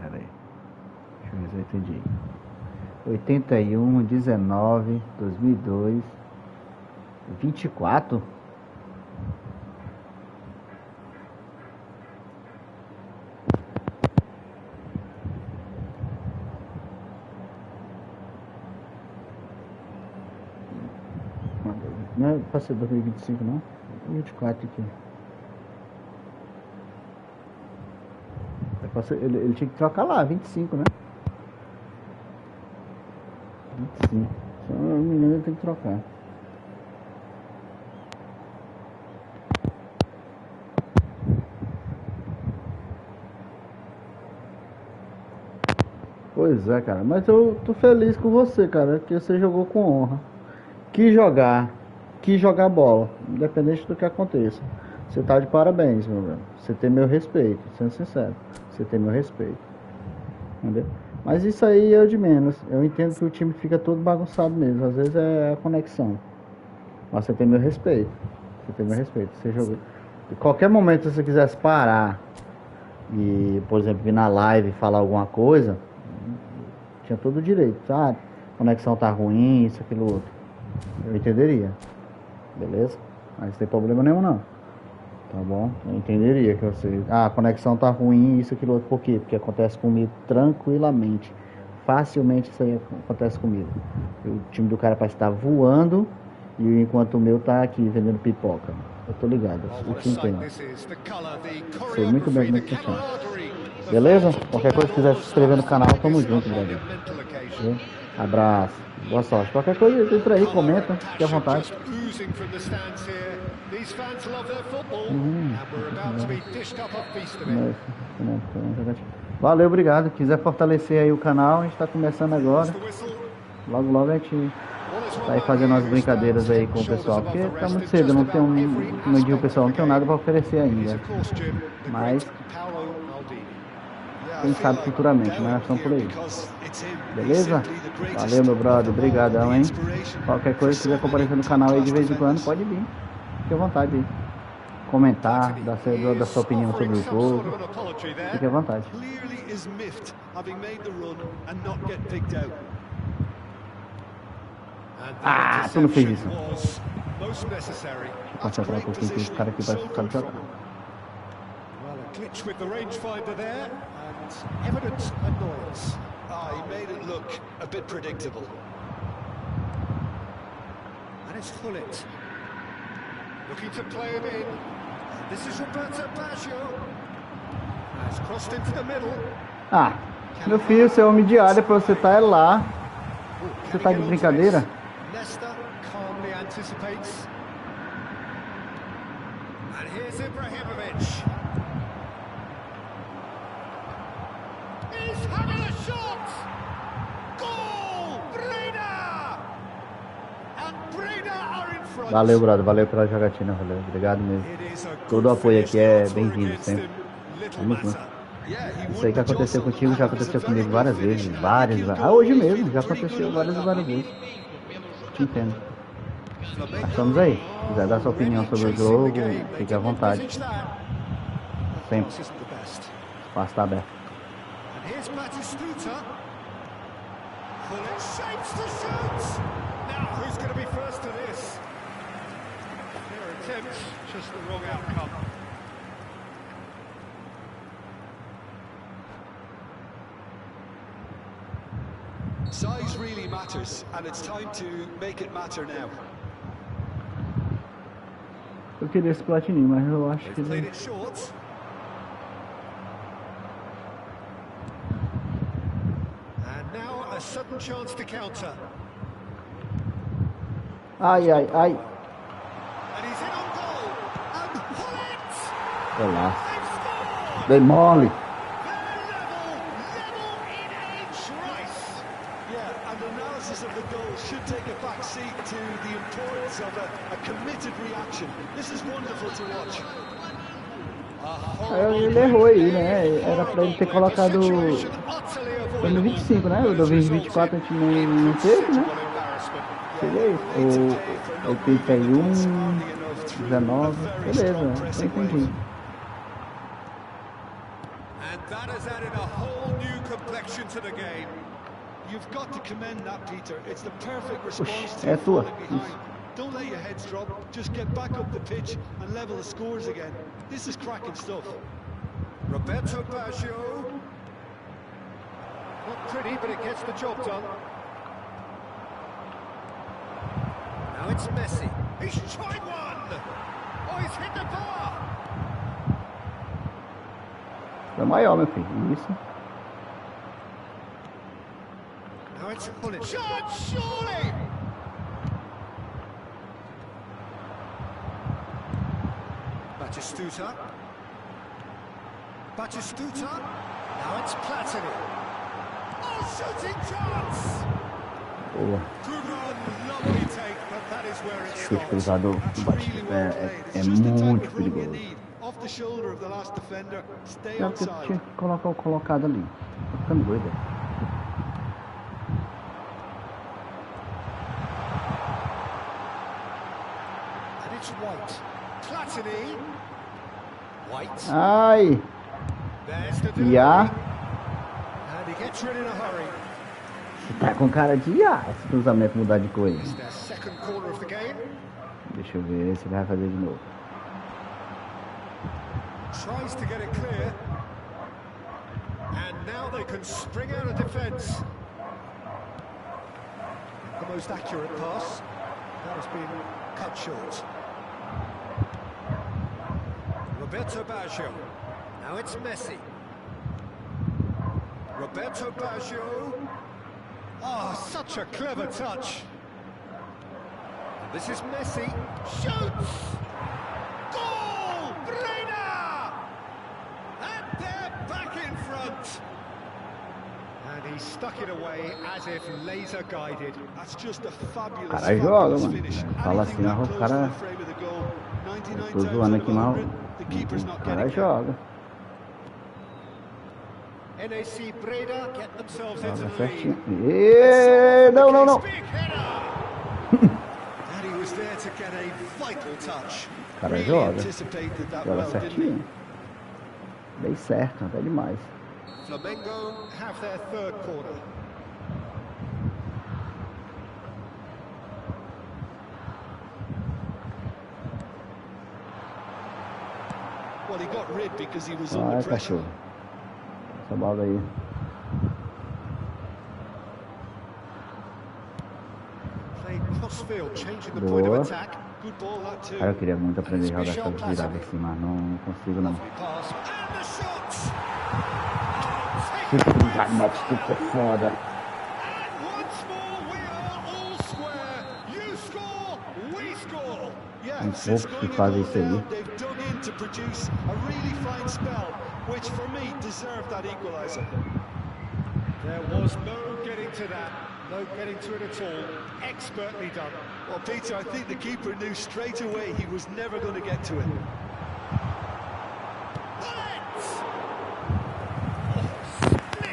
Peraí. Deixa eu ver se eu entendi. 81, 19, 2002, 24? Não é pra ser 2025 não? 24 aqui. Ele tinha que trocar lá, 25, né? 25. Se eu não me engano, ele tem que trocar. Pois é, cara. Mas eu tô feliz com você, cara, que você jogou com honra. Quis jogar bola, independente do que aconteça. Você tá de parabéns, meu velho. Você tem meu respeito, sendo sincero. Você tem meu respeito. Entendeu? Mas isso aí é o de menos. Eu entendo que o time fica todo bagunçado mesmo. Às vezes é a conexão. Mas você tem meu respeito. Você tem meu respeito. Você jogou. Em qualquer momento, se você quisesse parar e, por exemplo, vir na live e falar alguma coisa, tinha todo o direito. Ah, a conexão tá ruim, isso, aquilo, outro. Eu entenderia. Beleza? Mas não tem problema nenhum, não. Tá bom? Eu entenderia que você... Ah, a conexão tá ruim, isso, aquilo, outro. Por quê? Porque acontece comigo tranquilamente. Facilmente isso aí acontece comigo. O time do cara parece estar voando e enquanto o meu tá aqui vendendo pipoca. Eu tô ligado. Eu te entendo. Sei muito bem como é que funciona. Beleza? Qualquer coisa que quiser se inscrever no canal, tamo junto, galera. Abraço. Boa sorte. Qualquer coisa, entra aí, comenta. Fique à vontade. Valeu, obrigado. Quiser fortalecer aí o canal, a gente tá começando agora. Logo, logo a gente tá aí fazendo umas brincadeiras aí com o pessoal. Porque tá muito cedo, eu não tenho, como eu digo, o pessoal, não tenho nada pra oferecer ainda. Mas quem sabe futuramente, mas nós estamos por aí. Beleza? Valeu, meu brother. Obrigadão, hein? Qualquer coisa, se quiser comparecer no canal aí de vez em quando, pode vir. Fique à vontade aí. Comentar, dar sua opinião sobre o jogo. Fique à vontade. Ah, tu não fez isso. Deixa eu concentrar um pouquinho que esse cara aqui parece que sabe jogar. Glitch with the rangefinder there and evident annoyance. He made it look a bit predictable. And it's Hullet looking to play it in. This is Roberto Baggio. Has crossed into the middle. Ah, meu filho, você é homem de área pra você estar lá. Você tá de brincadeira? Nesta calmly anticipates. And here's Ibrahimovic. He's having a shot! Goal! Breda! And Breda are in front. Valeu, brother. Valeu pela jogatina, valeu. Obrigado mesmo. Todo o apoio aqui é bem-vindo sempre. Vamos junto. Isso aí que aconteceu contigo já aconteceu comigo várias vezes. Ah, hoje mesmo. Já aconteceu várias vezes. Te entendo. Mas estamos aí. Se quiser dar sua opinião sobre o jogo, fique à vontade. Sempre. O espaço está aberto. Here's Batistuta. Hullet shapes to shoot. Now, who's going to be first to this? Their attempt, just the wrong outcome. Size really matters, and it's time to make it matter now. Eu queria esse platininho, mas eu acho que Played não. it short. A sudden chance to counter. Ai, ai, ai. And he's in on goal. And Hullet! Olá. They've scored! Dei mole. They're level in H. Rice. Yeah, and analysis of the goal should take a back seat to the importance of a committed reaction. This is wonderful to watch. Ele errou aí, né? Era pra ele ter colocado. Foi no 25, né? O do 24 a gente não teve, né? Seria isso. O 81, 19. Beleza, eu entendi. And that has added a whole new into the game. You've got to commend that, Peter. It's the perfect response é to tua. falling behind. Don't let your heads drop. Just get back up the pitch and level the scores again. This is cracking stuff. Roberto Baggio. Not pretty, but it gets the job done. Now it's Messi. He's tried one. Oh, he's hit the bar. É maior, meu filho. Isso. Now it's Pullet. Shot, surely. Batistuta. Batistuta. Now it's Platini. Oh, shooting chance. Boa. Good run, lovely take, but that is where it Chute stops. cruzado do Batista é muito perigoso. Off the shoulder of the last defender. Stay Não, porque eu onside. tinha que colocar o colocado ali. Tô ficando doido. And it's White. Platini. White. Ai! There's the E a... delivery. And he gets rid in a hurry. Tá com cara de IA esse cruzamento mudar de coisa. It's their second corner of the game. Deixa eu ver se ele vai fazer de novo. Tries to get it clear. And now they can spring out of defence. The most accurate pass. That has been cut short. Roberto Baggio. Now it's Messi. Roberto Baggio. Ah, such a clever touch. This is Messi. Shoots! Goal! Breda! And they're back in front. And he stuck it away as if laser guided. That's just a fabulous, Cara joga, fabulous mano. finish. Fala Anything assim, that o close cara... to the frame of the goal. 99 Tô times zoando out aqui of mal. 100, the keeper's O not cara getting it. joga. NAC Breda get themselves into Joga the lead. certinho. E... Não, não, não. Big header. And he was there to get a vital touch. O cara Really joga. anticipated that Joga well, didn't he? certinho. Bem certo, até demais. Flamengo have their third corner. Well, he got rid because he was Vai, under pressure. cachorro. Essa bola aí. Played crossfield, changing the point Boa. of attack. Good ball, that too. Cara, eu queria muito aprender a jogar essas viradas assim, mas não consigo não. Lovely pass. And the shot! Chute cruzado, Batistuta é foda. And once more we are all square. You score, we score. Yeah, Tem since poucos que going fazem it isso all aí. down, they've dug in to produce a really fine spell, which for me deserved that equaliser. There was no getting to that. No getting to it at all. Expertly done. Well, Peter, I think the keeper knew straight away he was never going to get to it.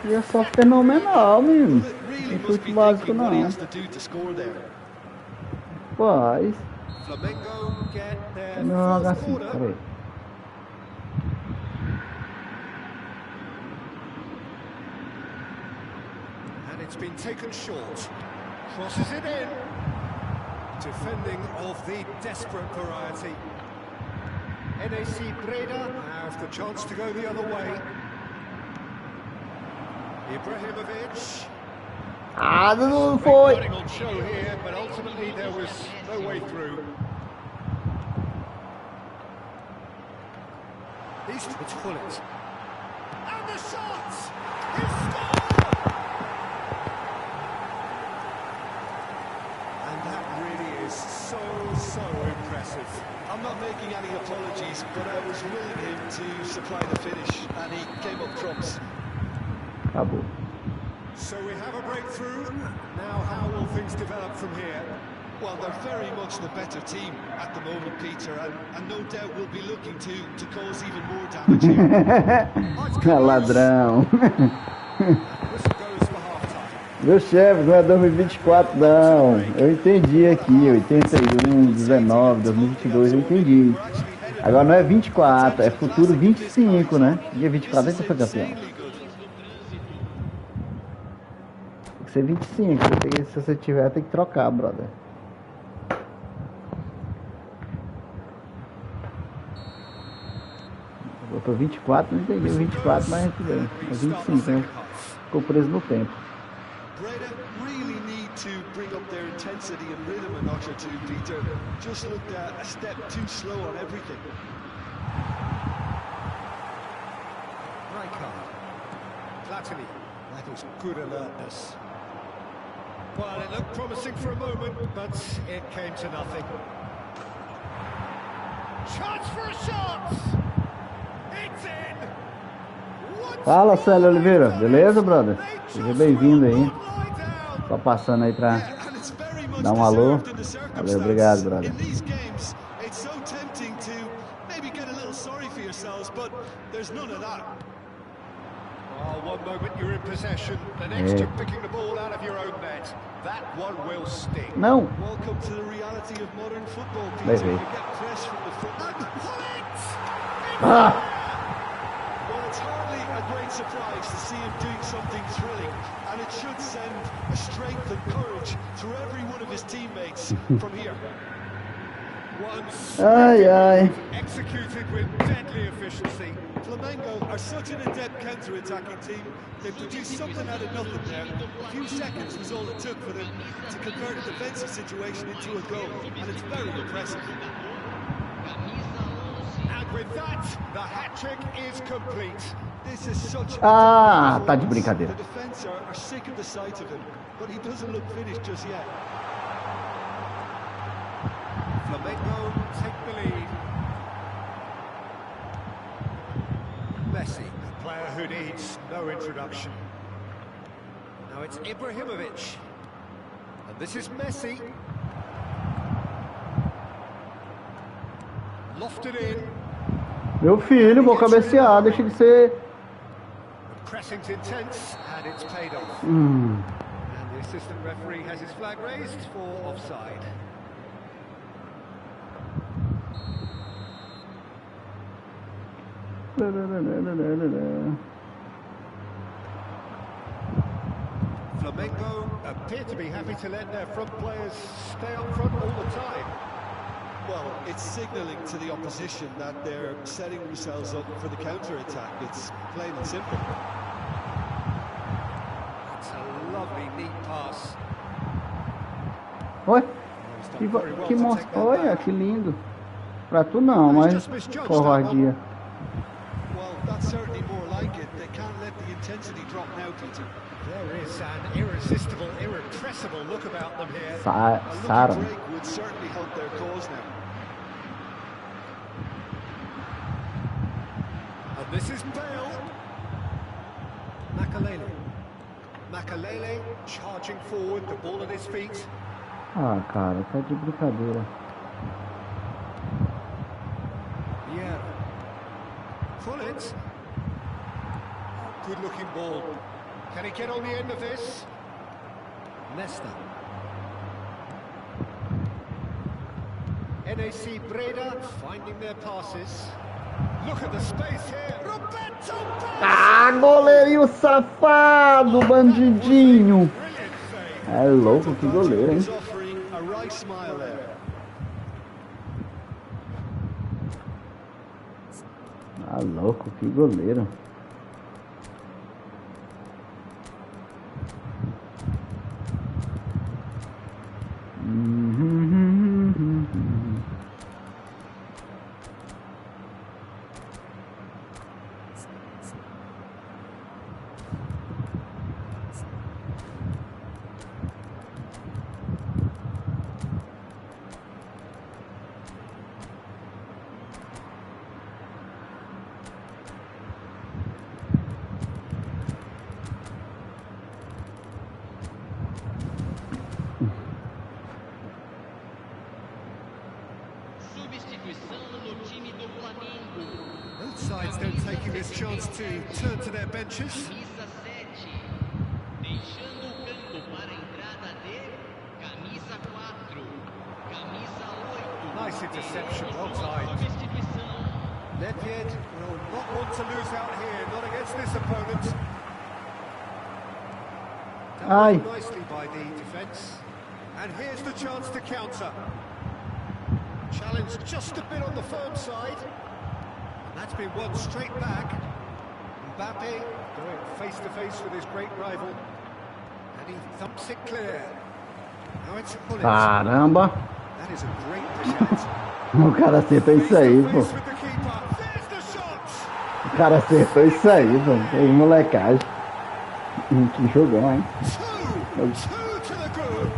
E é só fenomenal, menino. Well, it really Não must chute be básico thinking what he não. has to do to score there. Faz. Flamengo get their Não joga fourth assim, corner. peraí. And it's been taken short. Crosses it in. Defending of the desperate variety. NAC Breda have the chance to go the other way. Ibrahimovic. Ah, não foi. Running on show here, but ultimately there was no way through. It's Pullet. And the shot! He scored! And that really is so impressive. I'm not making any apologies, but I was willing him to supply the finish, and he came up trumps. Acabou. So we have a breakthrough. Now how will things develop from here? Well, they're very much the better team at the moment, Peter, and no doubt will be looking to cause even more damage here. Ladrão. Whistle goes for half-time. Meu chefe, não é 2024 não. Eu entendi aqui, 81, 19, 2022, eu entendi. Agora não é 24, é futuro 25, né? Dia 24 a gente foi campeão. ser 25. Se você tiver, tem que trocar, brother. Botou 24, não entendi o 24, mas tudo bem. É 25, né? Ficou preso no tempo. Breda really need to bring up their intensity and rhythm a notch or two, Peter. Just looked a step too slow on everything. Right card. Platini. That was good alertness. Well, it looked promising for a moment, but it came to nothing. Chance for a shot! It's in! Fala, Célio Oliveira. Beleza, brother? Seja bem-vindo aí. Só passando aí pra dar um alô. Valeu, obrigado, brother. One moment you're in possession, the next you're picking the ball out of your own net. That one will sting. Não. Welcome to the reality of modern football, Peter. You get press from the front. Well, it's hardly a great surprise to see him doing something thrilling, and it should send a strength and courage through every one of his teammates from here. Executed with deadly efficiency. Flamengo are such an adept counter-attacking team. They produced something out of nothing there. A few seconds was all it took for them to convert a defensive situation into a goal, and it's very impressive. And with that, the hat-trick is complete. This is such tá de brincadeira. The defense are sick of the sight of him, but he doesn't look finished just yet. Flamengo take the lead. Messi, a player who needs no introduction. Now it's Ibrahimovic. And this is Messi. Lofted in. Meu filho, vou cabecear, deixa de ser. The pressing's intense and it's paid off. And the assistant referee has his flag raised for offside. Flamengo appear to be happy to let their front players stay up front all the time. Well, it's signalling to the opposition that they're setting themselves up for the counter-attack. It's plain and simple. That's a lovely, neat pass. Oi, que monstro. Olha, que lindo. Pra tu não, mas covardia. Well, that's certainly more like it. They can't let the intensity drop now, Peter. There is an irresistible, irrepressible look about them here. A lucky break would certainly help their cause now. And this is Bale. Makalele charging forward, the ball at his feet. Ah, cara, tá de brincadeira. Yeah. Pull it. Good looking ball. Can he get on the end of this? Nesta. NAC Breda finding their passes. Look at the space here. Roberto! Ah, goleirinho safado, bandidinho. É louco, que goleiro, hein? Ah, louco, que goleiro. Both sides then taking this chance to turn to their benches. Camisa 7, deixando o campo para a entrada de camisa 4, camisa 8. Nice interception, well timed. Substituição. Nedved will not want to lose out here, not against this opponent. Ai. Nicely by the defence. And here's the chance to counter. Challenge just a bit on the firm side. And that's been won straight back. Mbappe going face to face with his great rival. And he thumps it clear. Now it's Hullet. Caramba! That is a great dish out. O cara acertou isso aí, pô. Face with the keeper. There's the shot. O cara acertou isso aí, pô. Foi molecagem. Que jogão, hein? Two to the good.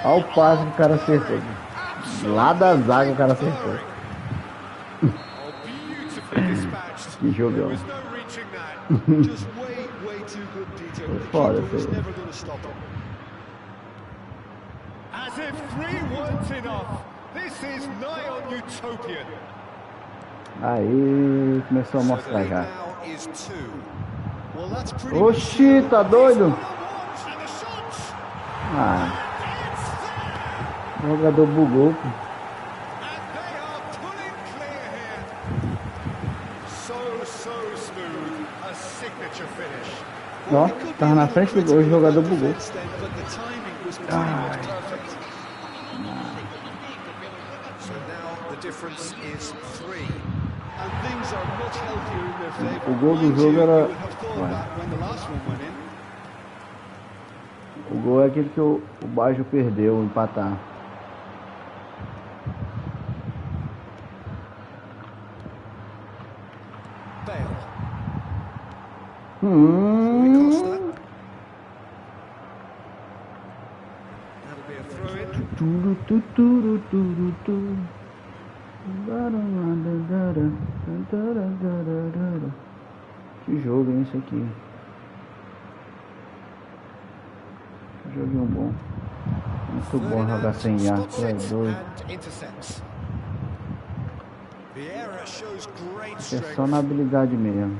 Olha o passe que o cara acertou. Lá da zaga o cara acertou. Oh, beautifully dispatched. Que jogão. There was no reaching that. Just way too good, Peter. The Foda, keeper was filho. never going to stop him. As if 3 weren't enough. This is nigh on utopian. Aí começou a So the mostrar lead já. now is 2. Well, that's pretty Oxi, tá doido? And the shot. Ah, It's there. o jogador bugou. Pô. And they are pulling clear here. So smooth. A signature finish. Ó, tava na frente do gol, o jogador bugou. defense then, but the timing was pretty much perfect. So now the difference is 3. And things are much healthier in their favour. O gol do Mind jogo you, era- you would have thought Ué. that when the last one went in. O gol é aquele que o Baggio perdeu, empatar. Bale. Rui Costa. That'll be a throw-in. Turu, tu, turu, turu, tu. Que jogo é esse aqui? Que joguinho bom. Muito bom jogar sem ar, tu é doido. And intercepts. The error shows great É strength. só na habilidade mesmo.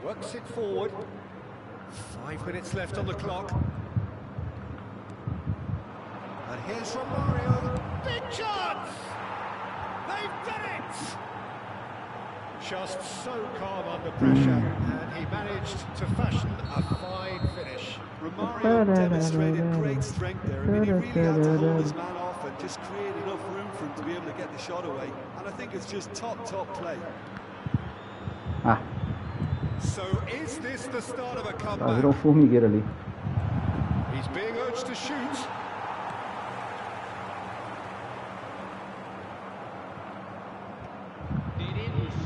Works it forward. 5 minutes left on the clock. And here's Romario. Big chance! They've done it! Just so calm under pressure, and he managed to fashion a fine finish. Romario demonstrated great strength there. I mean, he really had to hold his man off and just create enough room for him to be able to get the shot away. And I think it's just top play. Ah, So is this the start of a já comeback? virou um formigueiro ali. He's being urged to shoot.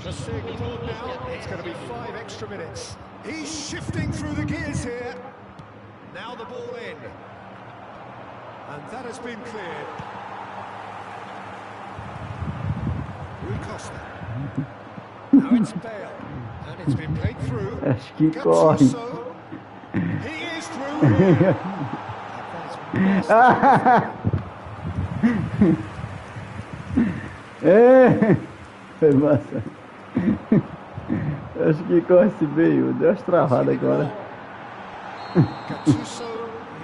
Just seeing the board now, it's going to be 5 extra minutes. He's shifting through the gears here. Now the ball in. And that has been cleared. Rui Costa. Now it's Bale. And it's been played through. Acho que corre. Gattuso. He is through here. É, foi massa. Acho que corre esse veio. Deu as travadas agora. Gattuso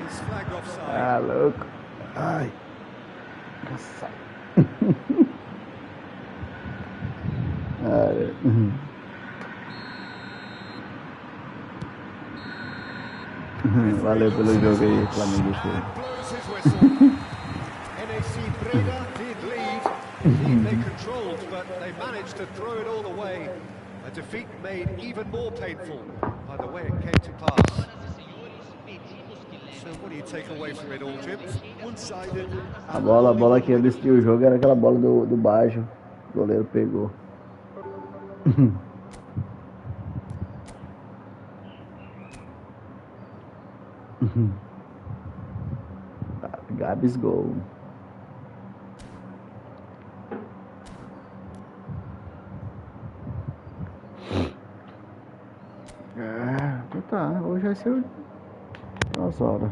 is flagged offside. Ah, louco. Ai. Nossa. Ai. Valeu pelo jogo aí, Flamengo. And blows his whistle. NAC Breda did lead. Indeed, they controlled, but they managed to throw it all away. A defeat made even more painful by the way it came to pass. So what do you take away from it all, Jim? One-sided. A bola que decidiu o jogo era aquela bola do Baggio. O goleiro pegou. Gabs gol. Tá, hoje vai ser umas horas.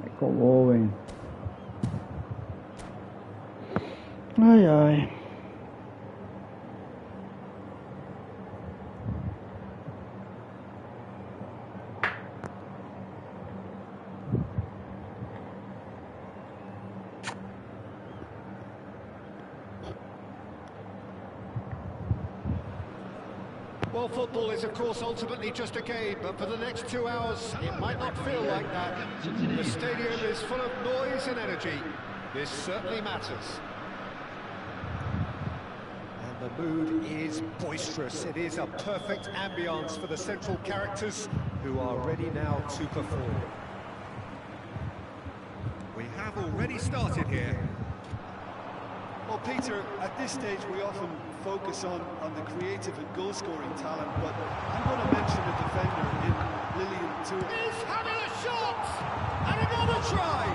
Michael Owen. Ai, ai. Well, football is, of course, ultimately just a game, but for the next 2 hours, it might not feel like that. The stadium is full of noise and energy. This certainly matters. And the mood is boisterous. It is a perfect ambience for the central characters who are ready now to perform. We have already started here. Well, Peter, at this stage we often focus on the creative and goal-scoring talent, but I'm going to mention a defender in Lillian Tour. He's having a shot! And another try!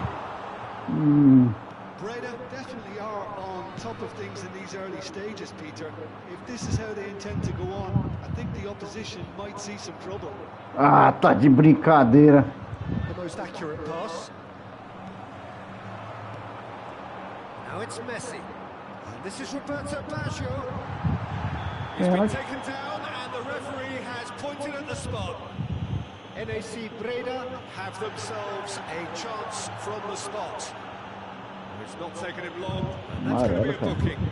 Breda definitely are on top of things in these early stages, Peter. If this is how they intend to go on, I think the opposition might see some trouble. Ah, tá de brincadeira. The most accurate pass. Now it's Messi. And this is Roberto Baggio. He's been taken down and the referee has pointed at the spot. NAC Breda have themselves a chance from the spot. It's not taken him long, and that's going to be a booking.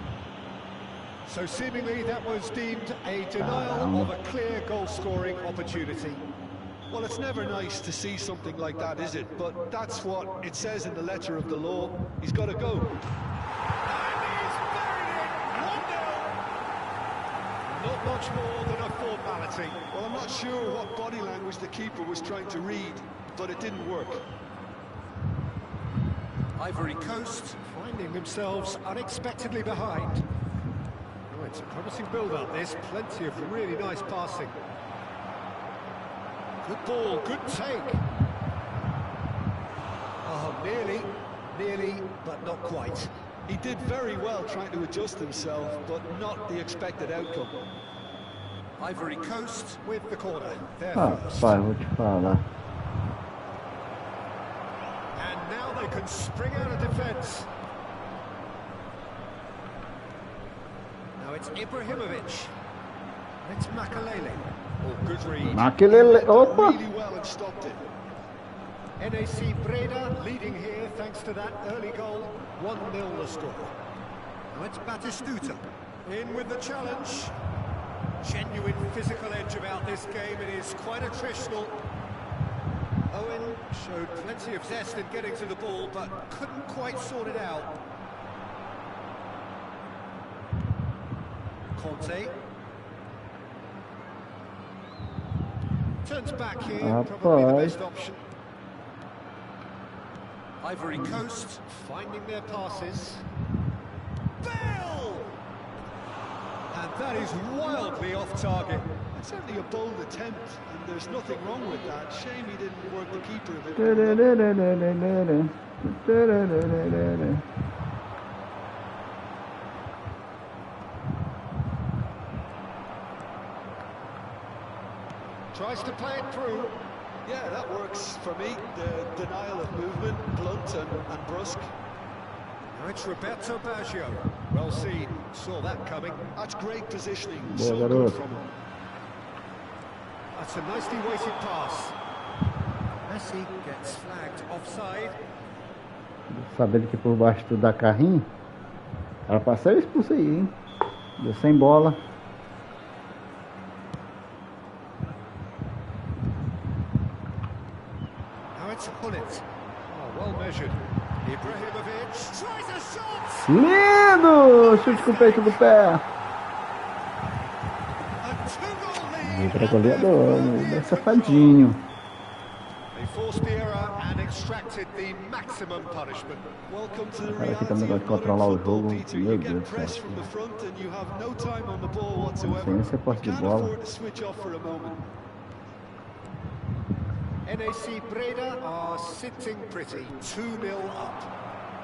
So seemingly that was deemed a denial of a clear goal-scoring opportunity. Well, it's never nice to see something like that, is it? But that's what it says in the letter of the law. He's got to go. Not much more than a formality. Well, I'm not sure what body language the keeper was trying to read, but it didn't work. Ivory Coast finding themselves unexpectedly behind. Oh, it's a promising build-up, this. Plenty of really nice passing. Good ball, good take. Oh, nearly, but not quite. He did very well trying to adjust himself, but not the expected outcome. Ivory Coast with the corner. There first. Pai, vou te falar. And now they can spring out of defence. Now it's Ibrahimovic. It's Makalele. Oh, good read. Makalele, opa! Really well and stopped it. NAC Breda leading here thanks to that early goal. 1-0 the score. Now it's Batistuta in with the challenge. Genuine physical edge about this game. It is quite attritional. Owen showed plenty of zest in getting to the ball, but couldn't quite sort it out. Conte turns back here, probably the best option. Ivory Coast finding their passes. Bell! And that is wildly off target. It's certainly a bold attempt, and there's nothing wrong with that. Shame he didn't work the keeper a bit. Tries to play it through. Yeah, that works for me. The denial of movement, blunt and brusque. Now it's Roberto Baggio. Well seen, saw that coming. That's great positioning. Boa, So garoto. good from him. That's a nicely weighted pass. Messi gets flagged offside. Sabendo que por baixo tu dá carrinho, ela passou e expulsa aí, hein? Deu sem bola. Now it's Hullet. Oh, well measured. Ibrahimovic tries a shot. Lindo! Chute com o peito do pé. A two-goal E lead. para goleador, é safadinho. They forced the error and extracted the maximum punishment. Welcome to the Cara, fica um reality negócio of de modern controlar o football, jogo. Peter. Meu You Deus get do press céu. from the front and you have no time on the ball whatsoever. Sem esse posse de Can't bola. afford to switch off for a moment. NAC Breda are sitting pretty, 2-0 up.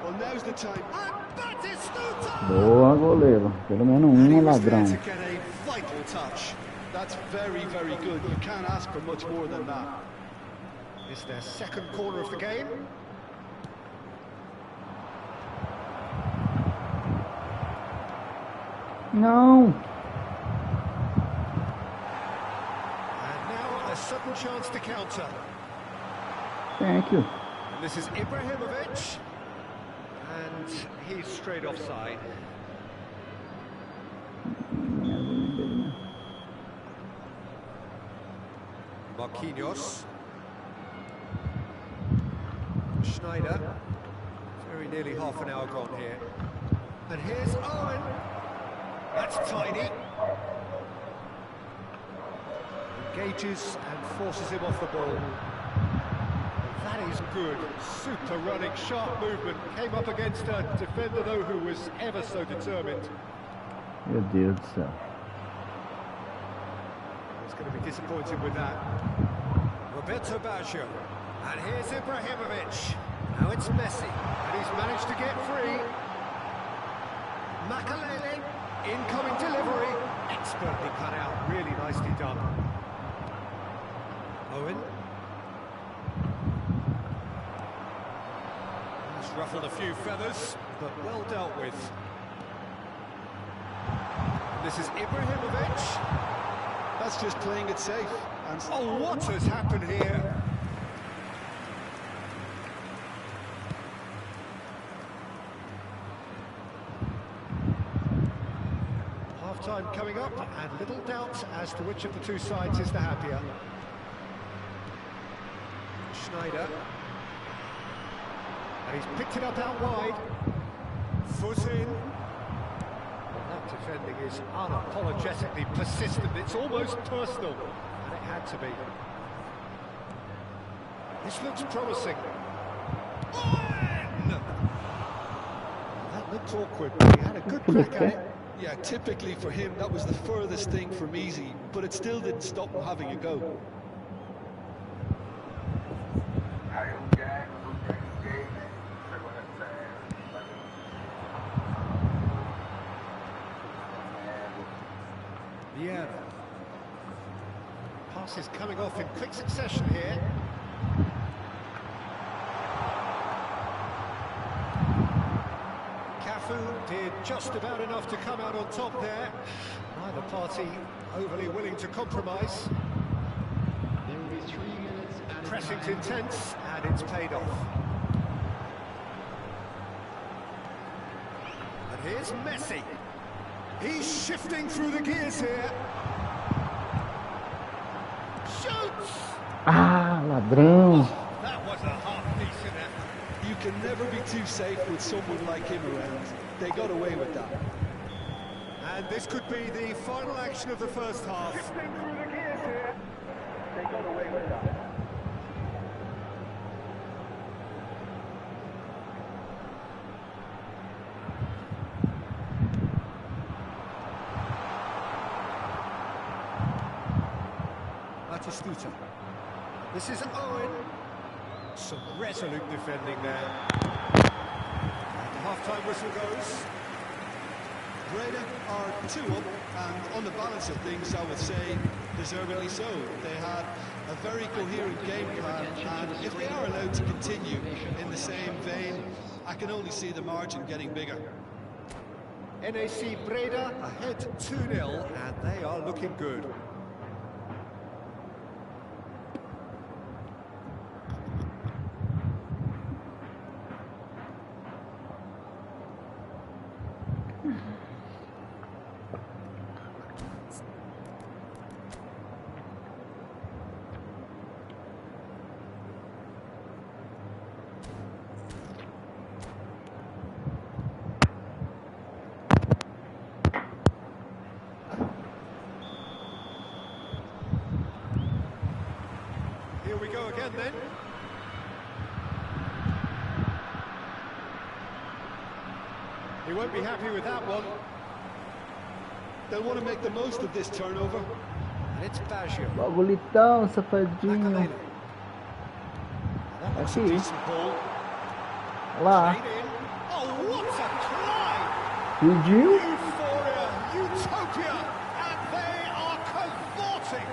Well, now's the time. And Batistuta! Boa, goleiro. Pelo menos And he um was there ladrão. to get a vital touch. That's very, very good. You can't ask for much more than that. It's their second corner of the game. Não. And now a sudden chance to counter. Thank you. And this is Ibrahimovic. And he's straight offside. Marquinhos. Schneider. Very nearly half an hour gone here. And here's Owen. That's tidy. Engages and forces him off the ball. That is good. Super running, sharp movement. Came up against a defender, though, who was ever so determined. Meu Deus do céu. He's going to be disappointed with that. Roberto Baggio. And here's Ibrahimovic. Now it's Messi. And he's managed to get free. Makalele. Incoming delivery. Expertly cut out. Really nicely done. Owen. He's ruffled a few feathers, but well dealt with. And this is Ibrahimovic. That's just playing it safe. And Oh, what has happened here? Half-time coming up, and little doubt as to which of the two sides is the happier. Schneider. And he's picked it up out wide. Foot in. Well, that defending is unapologetically persistent. It's almost personal. And it had to be. This looks promising. Owen! That looked awkward, but he had a good crack at it. yeah, typically for him, that was the furthest thing from easy, but it still didn't stop him having a go. Yeah. Passes coming off in quick succession here. Cafu did just about enough to come out on top there. Neither party overly willing to compromise. There will be 3 minutes added Pressing's time. intense, and it's paid off. And here's Messi. He's shifting through the gears here. Shoots! Ah, ladrão. That was a half-decent effort. You can never be too safe with someone like him around. They got away with that. And this could be the final action of the first half. Shifting through the gears here. They got away with that. Batistuta. This is Owen. Some resolute defending there. And the half-time whistle goes. Breda are 2 up, and on the balance of things, I would say deservedly so. They had a very coherent game plan, and if they are allowed to continue in the same vein, I can only see the margin getting bigger. NAC Breda ahead 2-0, and they are looking good. Here we go again then. He won't be happy with that one. They'll want to make the most of this turnover. And it's Baggio. Bonitão, safadinho. Makalele. That was a Aqui. decent ball. Lá. Played in. Oh, what a try! Pediu. Euphoria, utopia, and they are cavorting.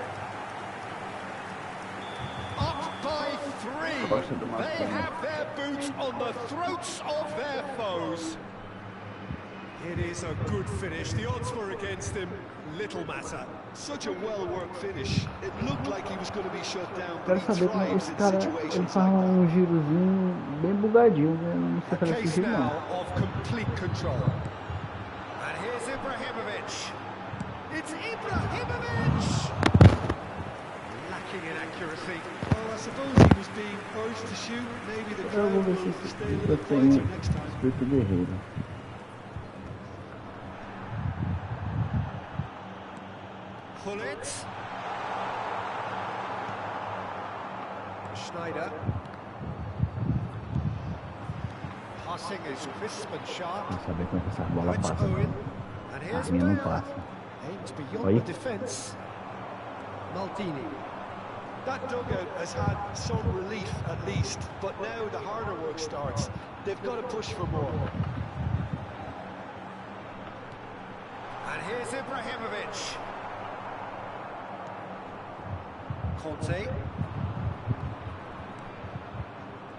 Up by 3. They have their boots on the throats of their foes. It is a good finish. The odds were against him. Little matter. Such a well-worked finish. It looked like he was going to be shut down, Quero but he saber como thrives esse in cara, ele situations faz like that. girozinho bem bugadinho, né? Eu não sei A fazer esse case giro não. now of complete control. And here's Ibrahimovic. It's Ibrahimovic! Lacking in accuracy. Well, I suppose he was being urged to shoot. Maybe the Eu crowd vou ver will se stay a eu little tenho quieter next time. espírito guerreiro. Pullet. Schneider. Passing is crisp and sharp. Vamos saber como é que essa bola Now it's passa. Owen. And A here's minha não Bale. passa. Aimed beyond Oi. the defence. Maldini. That dugout has had some relief at least, but now the harder work starts. They've got to push for more. And here's Ibrahimovic. Conte.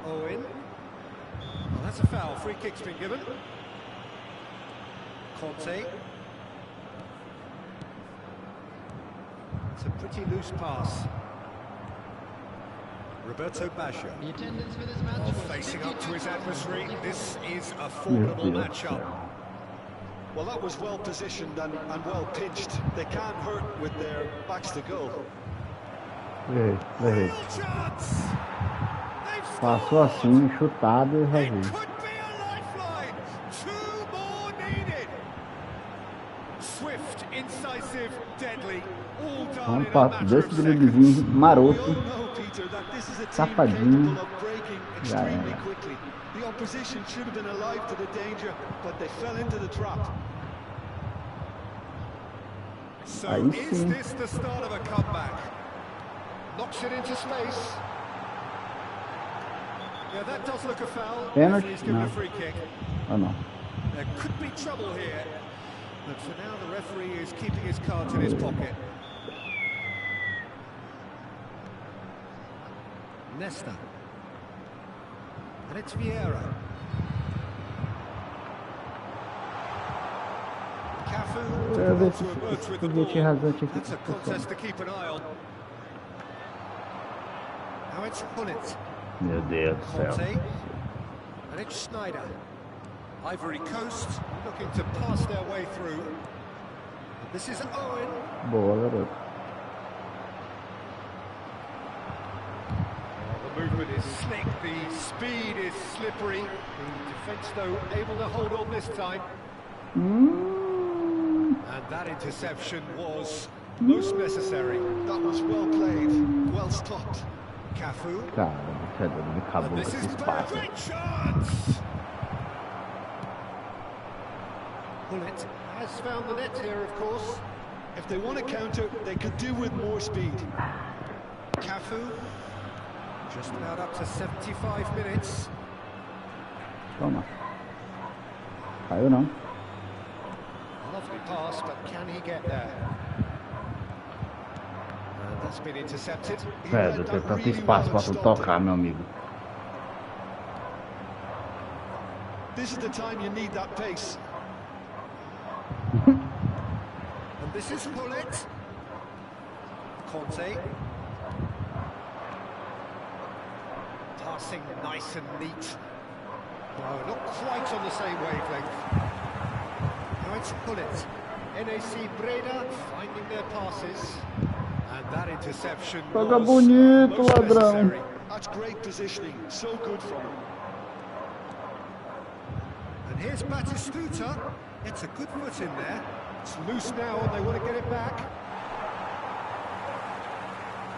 Owen. Well, that's a foul. Free kick's been given. Conte. It's a pretty loose pass. Roberto Baggio. The attendance for this match Well, was facing up to his 52,000. adversary, this is a Meu formidable Deus do matchup. céu. Well, that was well positioned and well pitched. They can't hurt with their backs to goal. Errei. Real chance! They've Passou scored! assim, chutado e It rasinho. could be a lifeline. Two more needed. Swift, incisive, deadly. All done in a Passo matter desse of seconds. driblezinho We maroto. all know, Peter, that this is a team Safadinho. capable of breaking Já extremely era. quickly. The opposition should have been alive to the danger, but they fell into the trap. So Aí is sim. this the start of a comeback? Knocks it into space. Yeah, that does look a foul. Pênalti? Referee's given Não. a free kick. Ah, não. There could be trouble here, but for now the referee is keeping his cards in his pocket. Nesta. And it's Vieira. Cafu to Eu go ver to se emerge with the eu ball. tinha razão, tinha que That's a contest to keep an eye on. Now it's Pullet. Meu Deus do céu. Conte. And it's Schneider. Ivory Coast looking to pass their way through. This is Owen. Boa, garoto. The movement is slick, the speed is slippery. The defence, though, able to hold on this time. And that interception was most necessary. That was well played, well stopped. Cafu. Cara, brincadeira, me acabou com This esse is espaço. great chance. Pullet has found the net here, of course. If they want to counter, they could do with more speed. Cafu, just about up to 75 minutes. Toma. Caiu não. Lovely pass, but can he get there? And that's been intercepted. He Velho, read tem that tanto really espaço well pra and tu stopped tocar, it. meu amigo. This is the time you need that pace. And this is Pullet. Conte. Passing nice and neat. No, not quite on the same wavelength. Now it's Pullet. NAC Breda finding their passes. And that interception Joga was bonito, most ladrão. necessary. That's great positioning, so good from him. And here's Batistuta. It's a good foot in there. It's loose now and they want to get it back.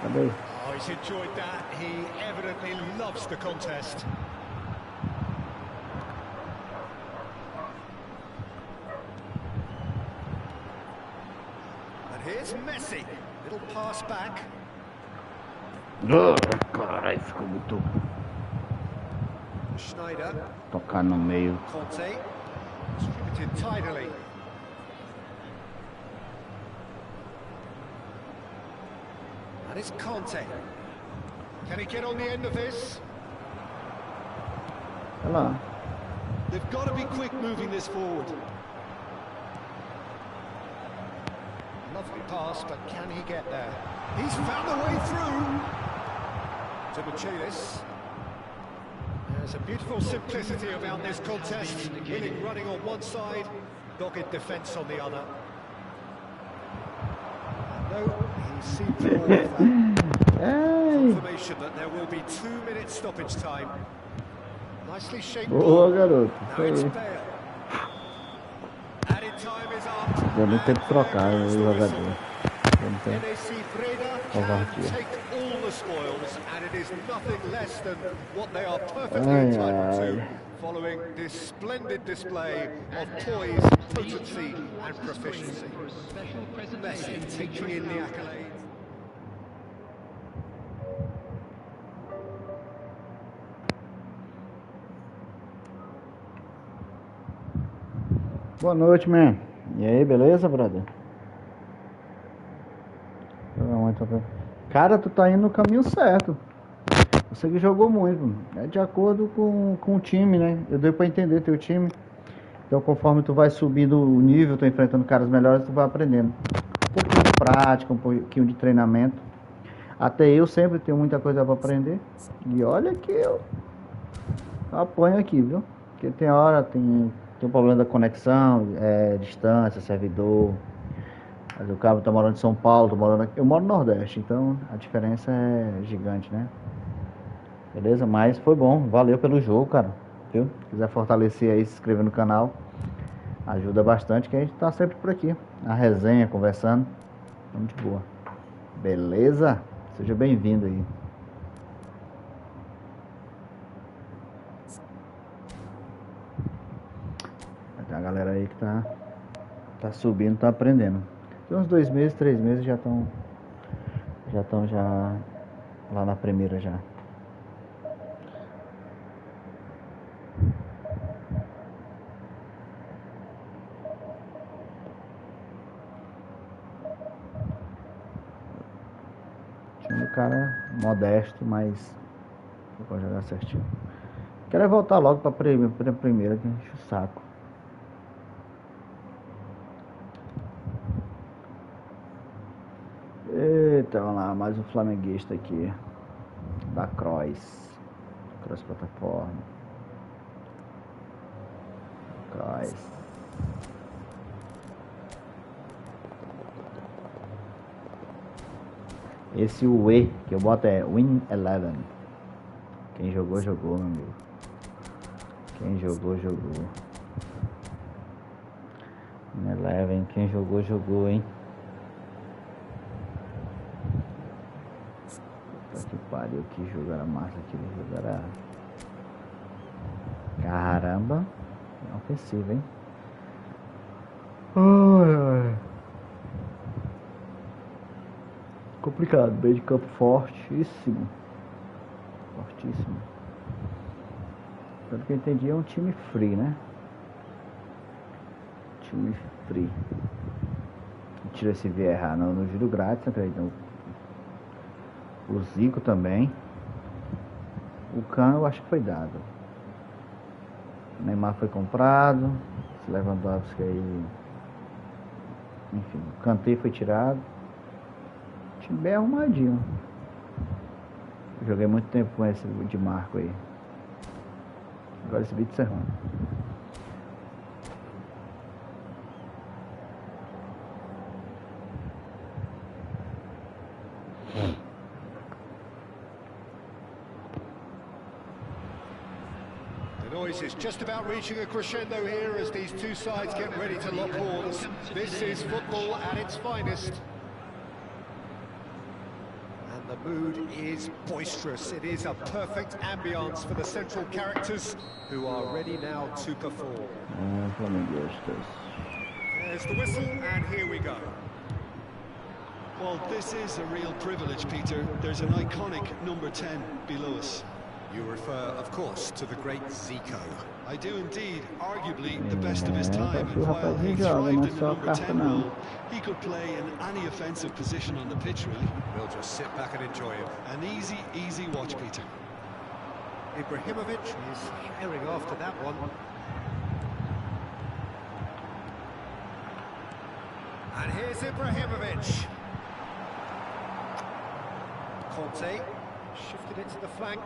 Cadê? Oh, he's enjoyed that. He evidently loves the contest. And here's Messi. Little pass back. Caralho, ficou muito. Schneider. Tocar no meio. Conte. Distributed tidily. And it's Conte. Can he get on the end of this? Olha lá. They've got to be quick moving this forward. Lovely pass, but can he get there? He's found a way through to Machelis. There's a beautiful simplicity about this contest. Willing running on one side, dogged defence on the other. No, he seemed to all of that. Confirmation that there will be 2 minutes stoppage time. Nicely shaped ball. Garoto. Now it's Bale. Added time is up. Deu nem tempo de trocar o jogador. NAC Breda can take all the spoils, and it is nothing less than what they are perfectly entitled to, following this splendid display of poise, potency and proficiency. Messi taking in the accolades. Boa noite, man. E aí, beleza, brother? Cara, tu tá indo no caminho certo. Você que jogou muito. É de acordo com o time, né? Eu dei pra entender teu time. Então, conforme tu vai subindo o nível, tu enfrentando caras melhores, tu vai aprendendo. Um pouquinho de prática, um pouquinho de treinamento. Até eu sempre tenho muita coisa pra aprender. E olha que eu apanho aqui, viu? Porque tem hora, tem um problema da conexão, distância, servidor. Mas o cara tá morando em São Paulo, eu moro no Nordeste, então a diferença é gigante, né? Beleza? Mas foi bom, valeu pelo jogo, cara. Viu? Se quiser fortalecer aí, se inscrever no canal, ajuda bastante, que a gente tá sempre por aqui, na resenha, conversando. Tamo de boa. Beleza? Seja bem-vindo aí. Tem a galera aí que tá subindo, tá aprendendo. Tem uns 2 meses, 3 meses já estão lá na primeira já. Time do cara modesto, mas pode jogar certinho. Quero voltar logo pra primeira, que enche o saco. Eita, vamos lá, mais um flamenguista aqui. Da Cross plataforma. Cross. Esse UE que eu boto é Win 11. Quem jogou, jogou, meu amigo. Quem jogou, jogou. Win 11, quem jogou, jogou, hein? Que pariu, que jogo era massa, aquele jogo era... Caramba, é ofensivo, hein? Complicado, meio de campo fortíssimo. Fortíssimo. Pelo que eu entendi, é um time free, né? Time free. Tira esse Vieira no giro grátis, acredito. O Zico também. O Canal eu acho que foi dado. O Neymar foi comprado. Esse Lewandowski aí. Enfim, o Kanté foi tirado. O time bem arrumadinho. Eu joguei muito tempo com esse de Marco aí. Agora esse vídeo serrando. Is just about reaching a crescendo here as these two sides get ready to lock horns. This is football at its finest. And the mood is boisterous. It is a perfect ambience for the central characters who are ready now to perform. There's the whistle, and here we go. Well, this is a real privilege, Peter. There's an iconic number 10 below us. You refer, of course, to the great Zico. I do indeed, arguably the best of his time, and while he thrived in the number 10 role, he could play in any offensive position on the pitch, really. We'll just sit back and enjoy him. An easy watch, Peter. Ibrahimovic is herring after that one. And here Here's Ibrahimovic. Conte shifted it to the flank.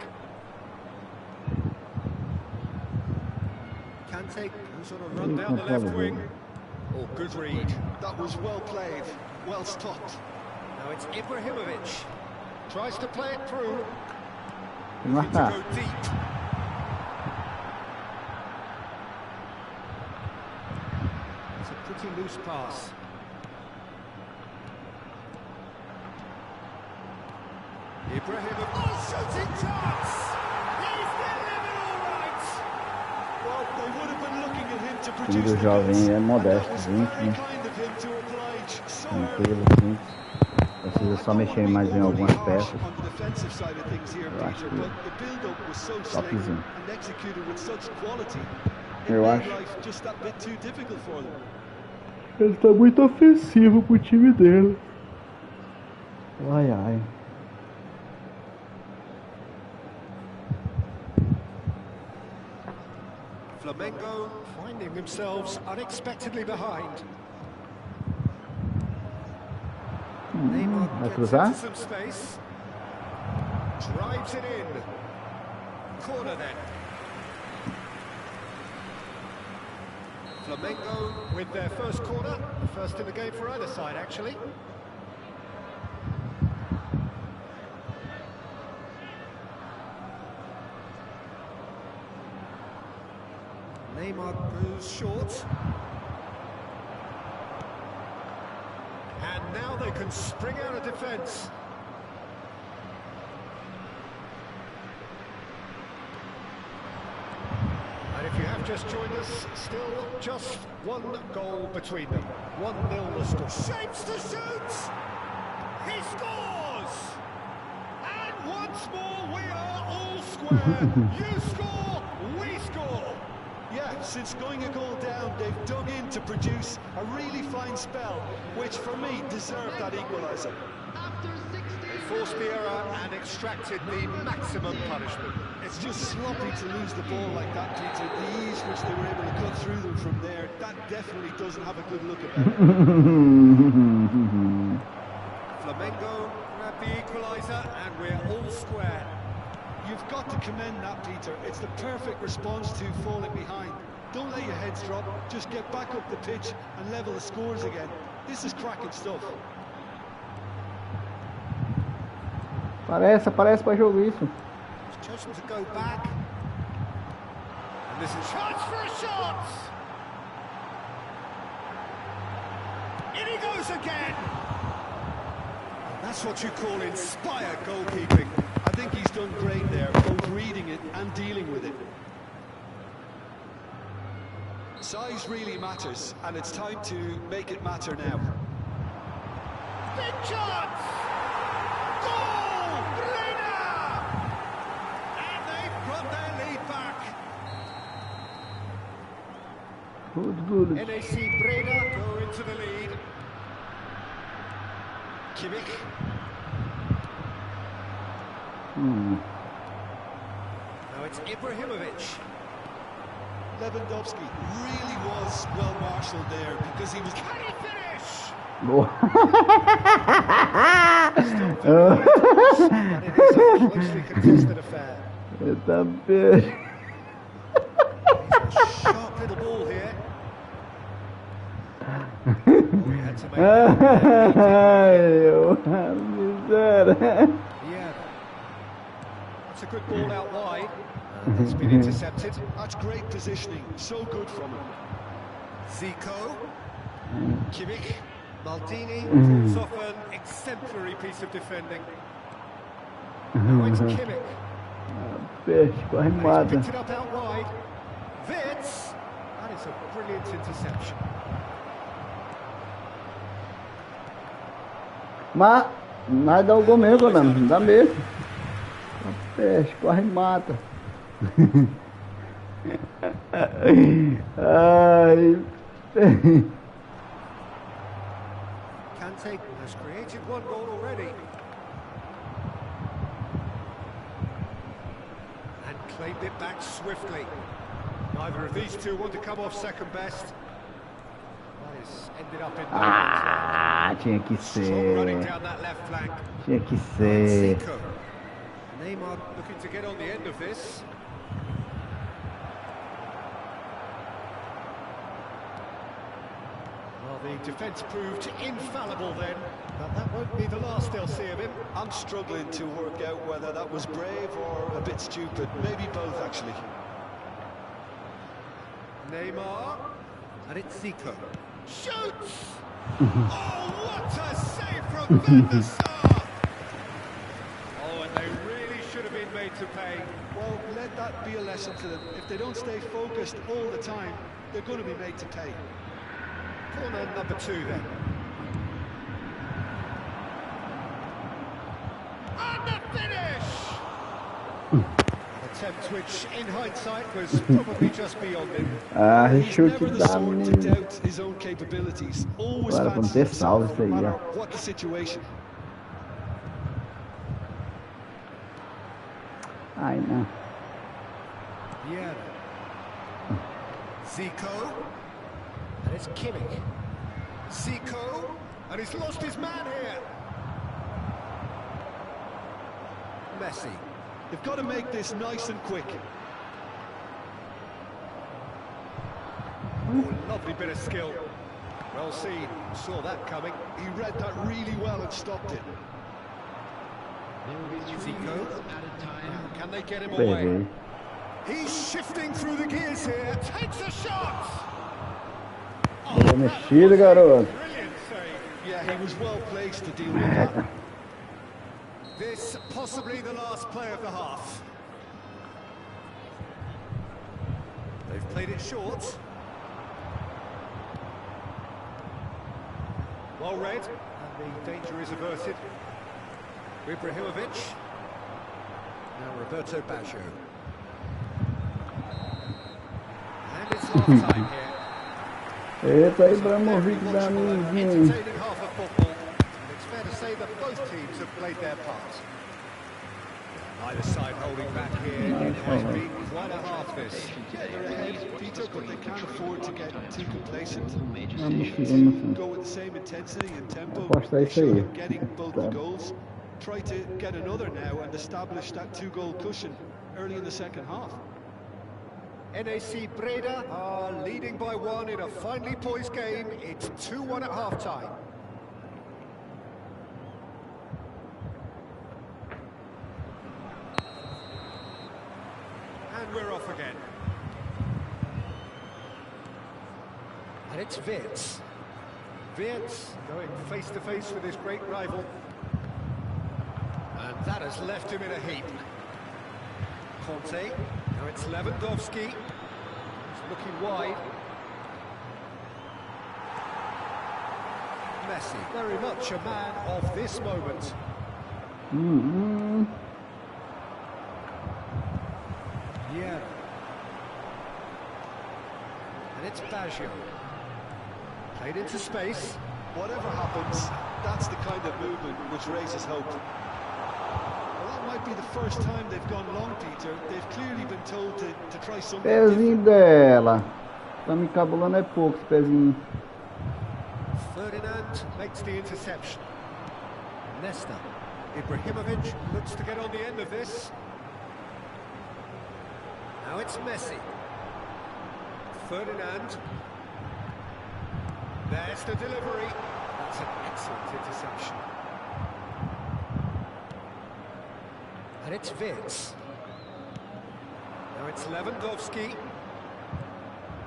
Kante goes on a run down the left wing. Oh, good read. That was well played, well stopped. Now it's Ibrahimovic. Tries to play it through. Looking To go deep. It's a pretty loose pass. Ibrahimovic. Oh, shooting chance! He's delivered all right! Well, they would have been looking at him to O time produce do the jovem goals, é and modesto, that was 20, very né? kind of him to oblige so Tranquilo, early. simples. Precisa só mexer mais em algumas peças. On the defensive side of things here, Eu acho Peter, que but the build-up was so slick topzinho. and executed with such quality. It Eu made acho. life just that bit too difficult for them. Ele tá muito ofensivo pro time dele. Ai, ai. Flamengo finding themselves unexpectedly behind. Neymar Vai gets cruzar? into some space. Drives it in. Corner then. Flamengo with their first corner. The first in the game for either side, actually. Neymar goes short. And now they can spring out of defence. And if you have just joined us, still just one goal between them. 1-0 the score. Shapes to shoot! He scores! And once more we are all square. You score, we score. Yeah, since going a goal down, they've dug in to produce a really fine spell, which for me deserved that equaliser. They forced the error and extracted the maximum punishment. It's just sloppy to lose the ball like that, Peter. The ease which they were able to cut through them from there, that definitely doesn't have a good look about it. Flamengo grab the equaliser and we're all square. You've got to commend that, Peter. It's the perfect response to falling behind. Don't let your heads drop, just get back up the pitch and level the scores again. This is cracking stuff. Parece pra jogo isso. He's chosen to go back. And there's a chance for a shot! In he goes again! That's what you call inspired goalkeeping. I think he's done great there, both reading it and dealing with it. Size really matters, and it's time to make it matter now. Big chance! Goal! Reina! And they've got their lead back. Good. NAC Breda go into the lead. Kimmich. Now it's Ibrahimovic. Lewandowski really was well marshalled there because he was... Can he finish? Boa. But it is a closely contested affair. Eita peixe. It's a sharp little ball here. We had to make Ai, miséria. Yeah. That's a good ball out wide. And it's been intercepted. That's great positioning, so good from him. Zico. Kimmich. Maldini pulls off an exemplary piece of defending. Now it's Kimmich. Peixe, corre And he's mata. picked it up out wide. Vitz. That is a brilliant interception. Mas dá o gol mesmo, mano. Dá mesmo. Peixe, corre e mata. Ai. Kante has created one goal already. And claimed it back swiftly. Neither of these two want to come off second best. That This ended up in Ah, tinha que strong running ser. down that left flank. Tinha que ser. Zico. Neymar looking to get on the end of this. Well, the defence proved infallible then, but that won't be the last they'll see of him. I'm struggling to work out whether that was brave or a bit stupid. Maybe both, actually. Neymar, and it's Zico. Shoots! Oh, what a save from Van der Sar! Oh, and they really should have been made to pay. Well, let that be a lesson to them. If they don't stay focused all the time, they're going to be made to pay. Corner number 2 then. And the finish! Attempt which, in hindsight, was probably just beyond him. Ah, He's chute never the da sort to minha. doubt his own capabilities. Always Agora vamos fancies ter himself, salvo isso no aí, matter ó. what the situation. Ai, não. Yeah. Zico. And it's Kimmich. Zico. And he's lost his man here. Messi. They've got to make this nice and quick. Oh, lovely bit of skill. Well seen. Saw that coming. He read that really well and stopped it. There will be 3 Zico. minutes added time. Can they get him Peguei. away? He's shifting through the gears here. Takes a shot. Boa mexida, garoto. Brilliant save. Yeah, he was well placed to deal with that. This possibly the last play of the half. They've played it short. Well read, and the danger is averted. Ibrahimovic. Now Roberto Baggio. And it's half-time here. Eita, It's a Ibrahimovic very da watchable and minha. entertaining half of football. And it's fair to say that both teams have played their part. Either side holding back here. It has been quite a half this. Yeah, they're ahead, Peter, but they can't afford to get too complacent. Vamos They seguindo. go with the same intensity and tempo. Aposto They isso aí. should getting both the Tá. goals. Try to get another now and establish that 2-goal cushion early in the second half. NAC Breda are leading by 1 in a finely poised game. It's 2-1 at half-time. And we're off again. And it's Wirtz. Wirtz going face-to-face with his great rival. And that has left him in a heap. Conte. Now it's Lewandowski. He's looking wide. Messi, very much a man of this moment. Yeah. And it's Baggio. Played into space. Whatever happens, that's the kind of movement which raises hope. Well, that might be the first time they've gone long, Peter. They've clearly been told to try something Pezinho different. dela. Tá me encabulando é pouco esse pezinho. Ferdinand makes the interception. Nesta. Ibrahimovic looks to get on the end of this. Now it's Messi. Ferdinand. There's the delivery. That's an excellent interception. And it's Wirtz. Now it's Lewandowski.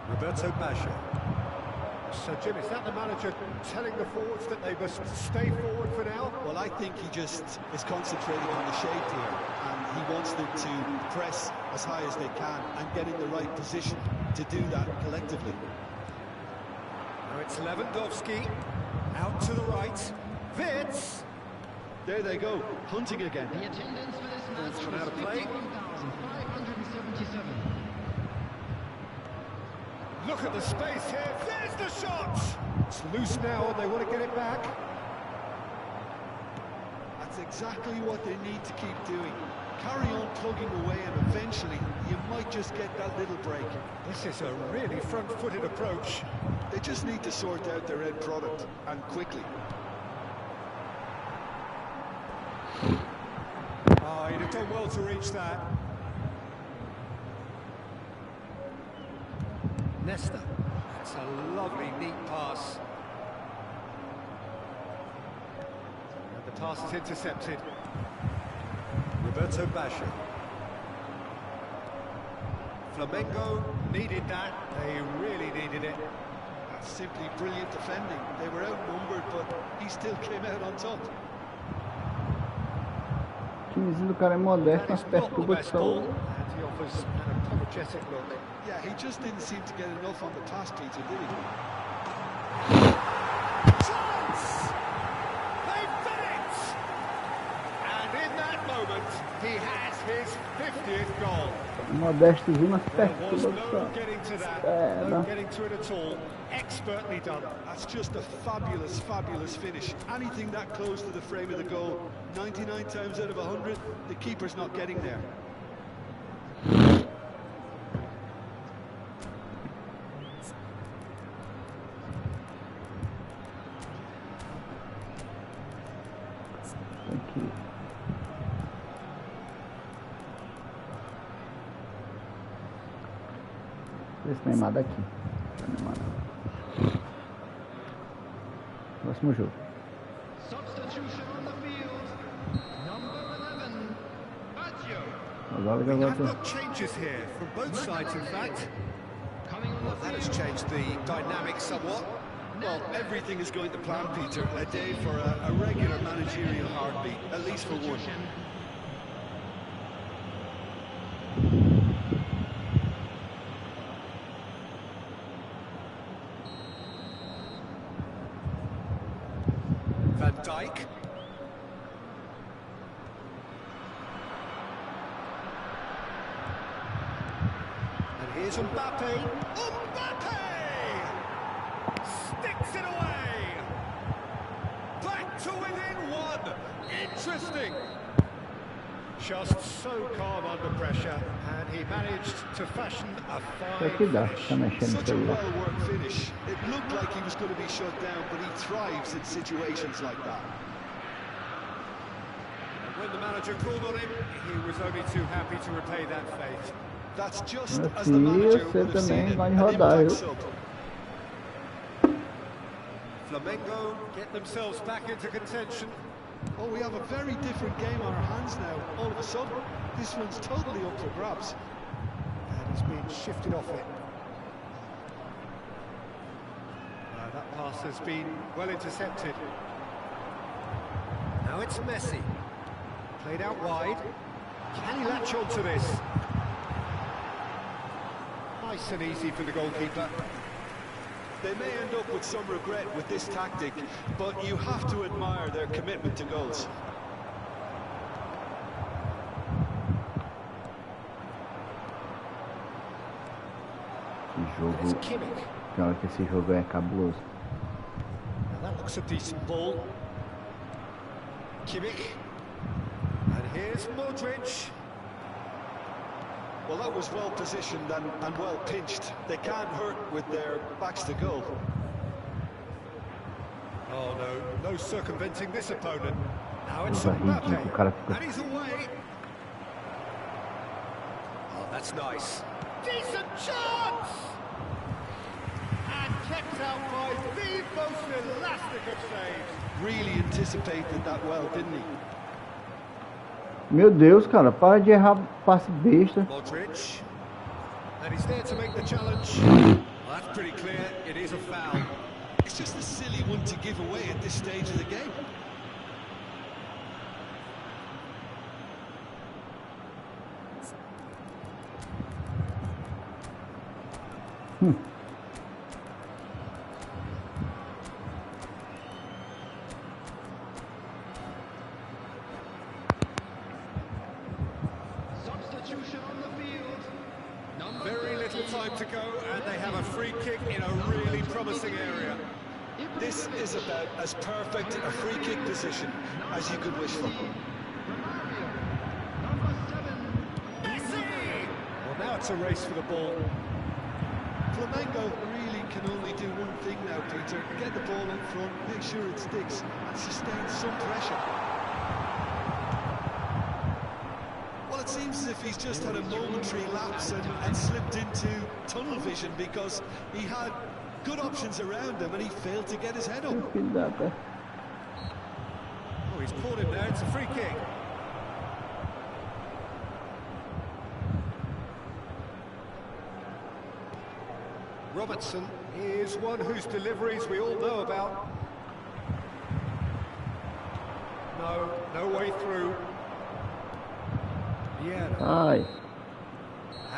Roberto Baggio. So, Jim, is that the manager telling the forwards that they must stay forward for now? Well, I think he just is concentrating on the shape here, and he wants them to press as high as they can and get in the right position to do that collectively. Now it's Lewandowski. Out to the right. Wirtz. There they go, hunting again. The attendance for this match Ball's gone out was of play. 51,577. Look at the space here. There's the shot. It's loose now and they want to get it back. That's exactly what they need to keep doing. Carry on plugging away and eventually you might might just get that little break. This is a really front-footed approach. They just need to sort out their end product, and quickly. Oh, he'd have done well to reach that. Nesta. That's a lovely, neat pass. And the pass is intercepted. Roberto Baggio. Flamengo needed that. They really needed it. That's simply brilliant defending. They were outnumbered, but he still came out on top. O timezinho do cara é modesto, mas perturba que só. And he offers an apologetic look. Yeah, he just didn't seem to get enough on the pass, Peter, did he? Chance! They've done it! And in that moment, he has his 50th goal. Modestozinho, mas There was perturba que no só. getting to that, É, no não. getting to it at all. Expertly done. That's just a fabulous, fabulous finish. Anything that close to the frame of the goal, 99 times out of 100, the keeper's not getting there. Aqui. Esse Neymar daqui. Neymar não. Próximo jogo. Substitution on the field. Number 11, Baggio. Agora We já have vai got changes here from both sides, in fact. Coming on Well, the that has field. changed the dynamic somewhat. Well, everything is going to plan, Peter. A day for a regular managerial heartbeat, at least for one. Van Dijk. And here's Mbappe. Mbappe! Sticks it away! Back to within one! Interesting! Just so calm under pressure, and he managed to fashion a Aqui fine dá, finish. tá mexendo Such a isso aí. well-worked finish. It looked like he was going to be shut down, but he thrives in situations like that. And when the manager called on him, he was only too happy to repay that faith. That's just Mas as the se manager você would have seen também it. vai An rodar, impact viu? sub. Flamengo get themselves back into contention. Oh, we have a very different game on our hands now. All of a sudden, this one's totally up for grabs. And he's been shifted off it. That pass has been well intercepted. Now it's Messi. Played out wide. Can he latch on to this? Nice and easy for the goalkeeper. They may end up with some regret with this tactic, but you have to admire their commitment to goals. Esse And it's jogo. Kimmich. Tem hora que esse jogo é cabuloso. Now that looks a decent ball. Kimmich. And here's Modric. Well, that was well positioned and well pinched. They can't hurt with their backs to goal. Oh no, no circumventing this opponent. Now it's Coisa ridícula, o cara Mbappe. fica. And he's away. Oh, that's nice. Decent chance! And kept out by the most elastic of saves. Really anticipated that well, didn't he? Meu Deus, cara, para de errar passe besta. Modric. And he's there to make the challenge. Well, that's pretty clear. It is a foul. It's just a silly one to give away at this stage of the game. Substitution on the field. Number Very little 13, time to go, and they have a free kick in a really promising area. This is about as perfect a free kick position as you could wish for. Romario. Number 7, Messi! Well, now a it's a race for the ball. Flamengo really can only do one thing now, Peter. Get the ball in front, make sure it sticks, and sustain some pressure. Well, it seems as if he's just had a momentary lapse and slipped into tunnel vision, because he had good options around him and he failed to get his head up. Oh, he's caught him there. It's a free kick. Robertson is one whose deliveries we all know about. No way through. Yeah. Ai.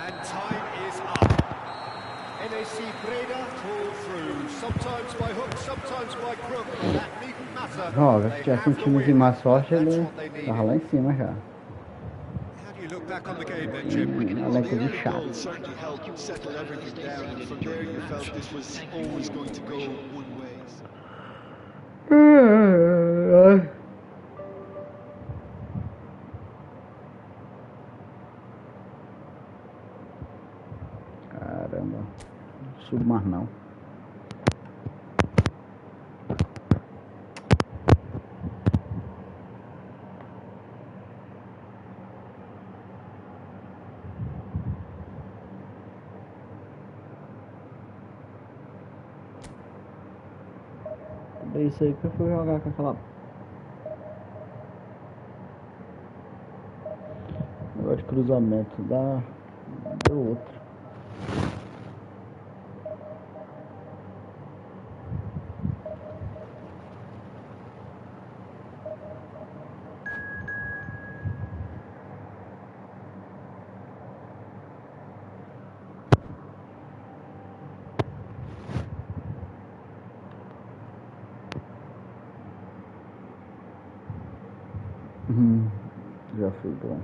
And time is up. NAC Breda pull through, sometimes by hook, sometimes by crook. That needn't matter. Ó, se tivesse um timezinho mais forte, ele tava lá em cima já. How do you look back on the game then, Jim? Elenco de Goal chato. certainly helped settle everything down, and from there you felt this was always going to go one way. Caramba, não subo mais não. É isso aí que eu fui jogar com aquela negócio de cruzamento do outro. Já foi bom.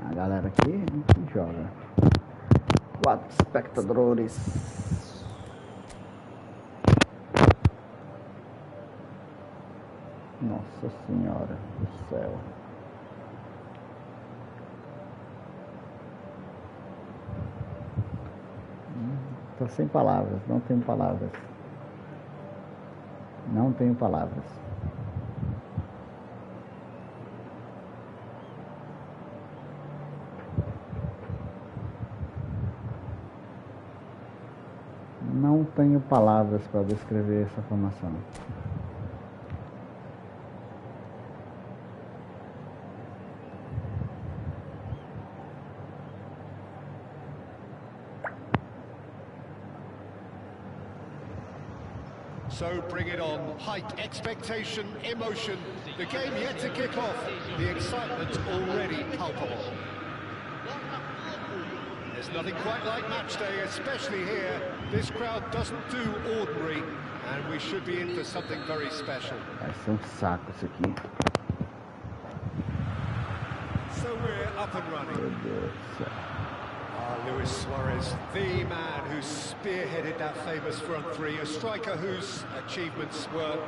A galera aqui joga. 4 espectadores. Nossa Senhora do céu. Tô sem palavras, não tenho palavras. Não tenho palavras. Não tenho palavras para descrever essa formação. So bring it on. Hype, expectation, emotion. The game yet to kick off. The excitement already palpable. There's nothing quite like match day, especially here. This crowd doesn't do ordinary, and we should be in for something very special. Vai ser saco isso aqui. So we're up and running. Meu Deus do céu. Luis Suarez, the man who spearheaded that famous front three, a striker whose achievements were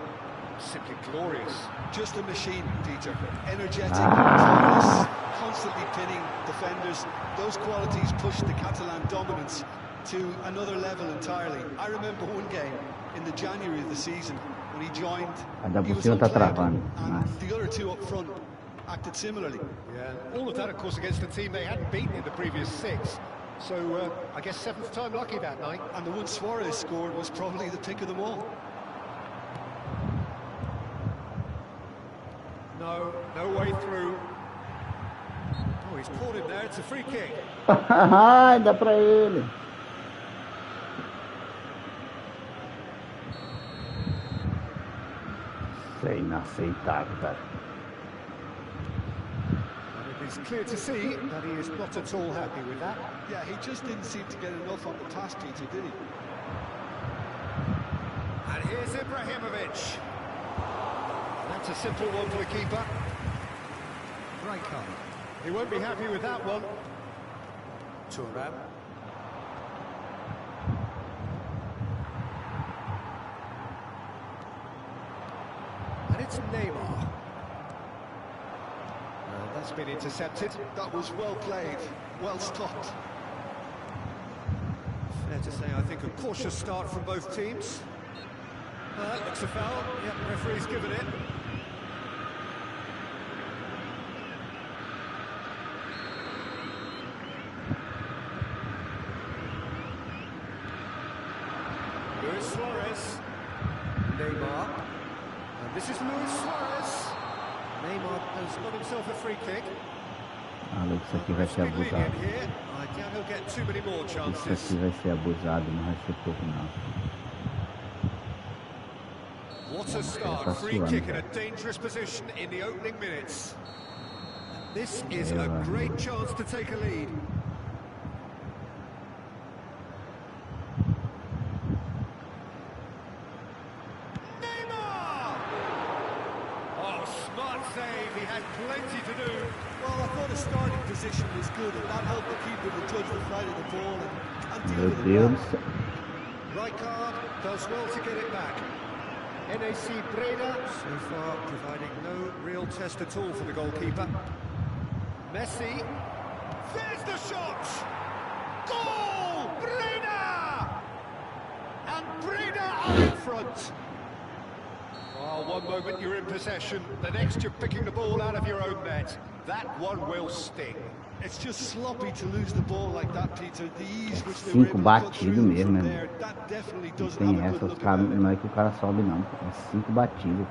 simply glorious. Just a machine, Peter. Energetic, tireless, constantly pinning defenders. Those qualities pushed the Catalan dominance to another level entirely. I remember one game in the January of the season when he joined. He was unplayable, and the other two up front acted similarly. Yeah, all of that, of course, against a team they hadn't beaten in the previous 6. So, I guess 7th time lucky that night. And the one Suarez scored was probably the pick of them all. No way through. Oh, he's caught him there. It's a free kick. Dá pra ele. Isso é inaceitável, cara. It's clear to see that he is not at all happy with that. Yeah, he just didn't seem to get enough on the pass, Peter, did he? And here's Ibrahimovic. That's a simple one for the keeper. Rijkaard. He won't be happy with that one. Thuram. And it's Neymar. And that's been intercepted. That was well played, well stopped. Fair to say, I think, a cautious start from both teams. That looks a foul. Yep, referee's given it. Luis Suarez. Neymar. And this is Luis Suarez. Neymar has got himself a free kick. Isso aqui vai ser abusado. I doubt he'll get too many more Isso chances. aqui vai ser abusado, não vai ser pouco não. What a start. Free kick in a dangerous position in the opening minutes. This is a great chance to take a lead. Neymar! Oh, smart save. He had plenty to do. Well, I thought his starting position was good, and that helped the keeper to judge the flight of the ball and deal Meu with it Deus well. do céu. Rijkaard does well to get it back. NAC Breda, so far providing no real test at all for the goalkeeper. Messi, there's the shot! Goal! Breda! And Breda are in front. Oh, one moment you're in possession, the next you're picking the ball out of your own net. That one will sting. It's just sloppy to lose the ball like that, Peter. The ease which they were Cinco able to cut batido through mesmo, from né? there, that definitely doesn't Tem have a essa, good os look caras, about it. não é que o cara sobe não, é 5 batidos.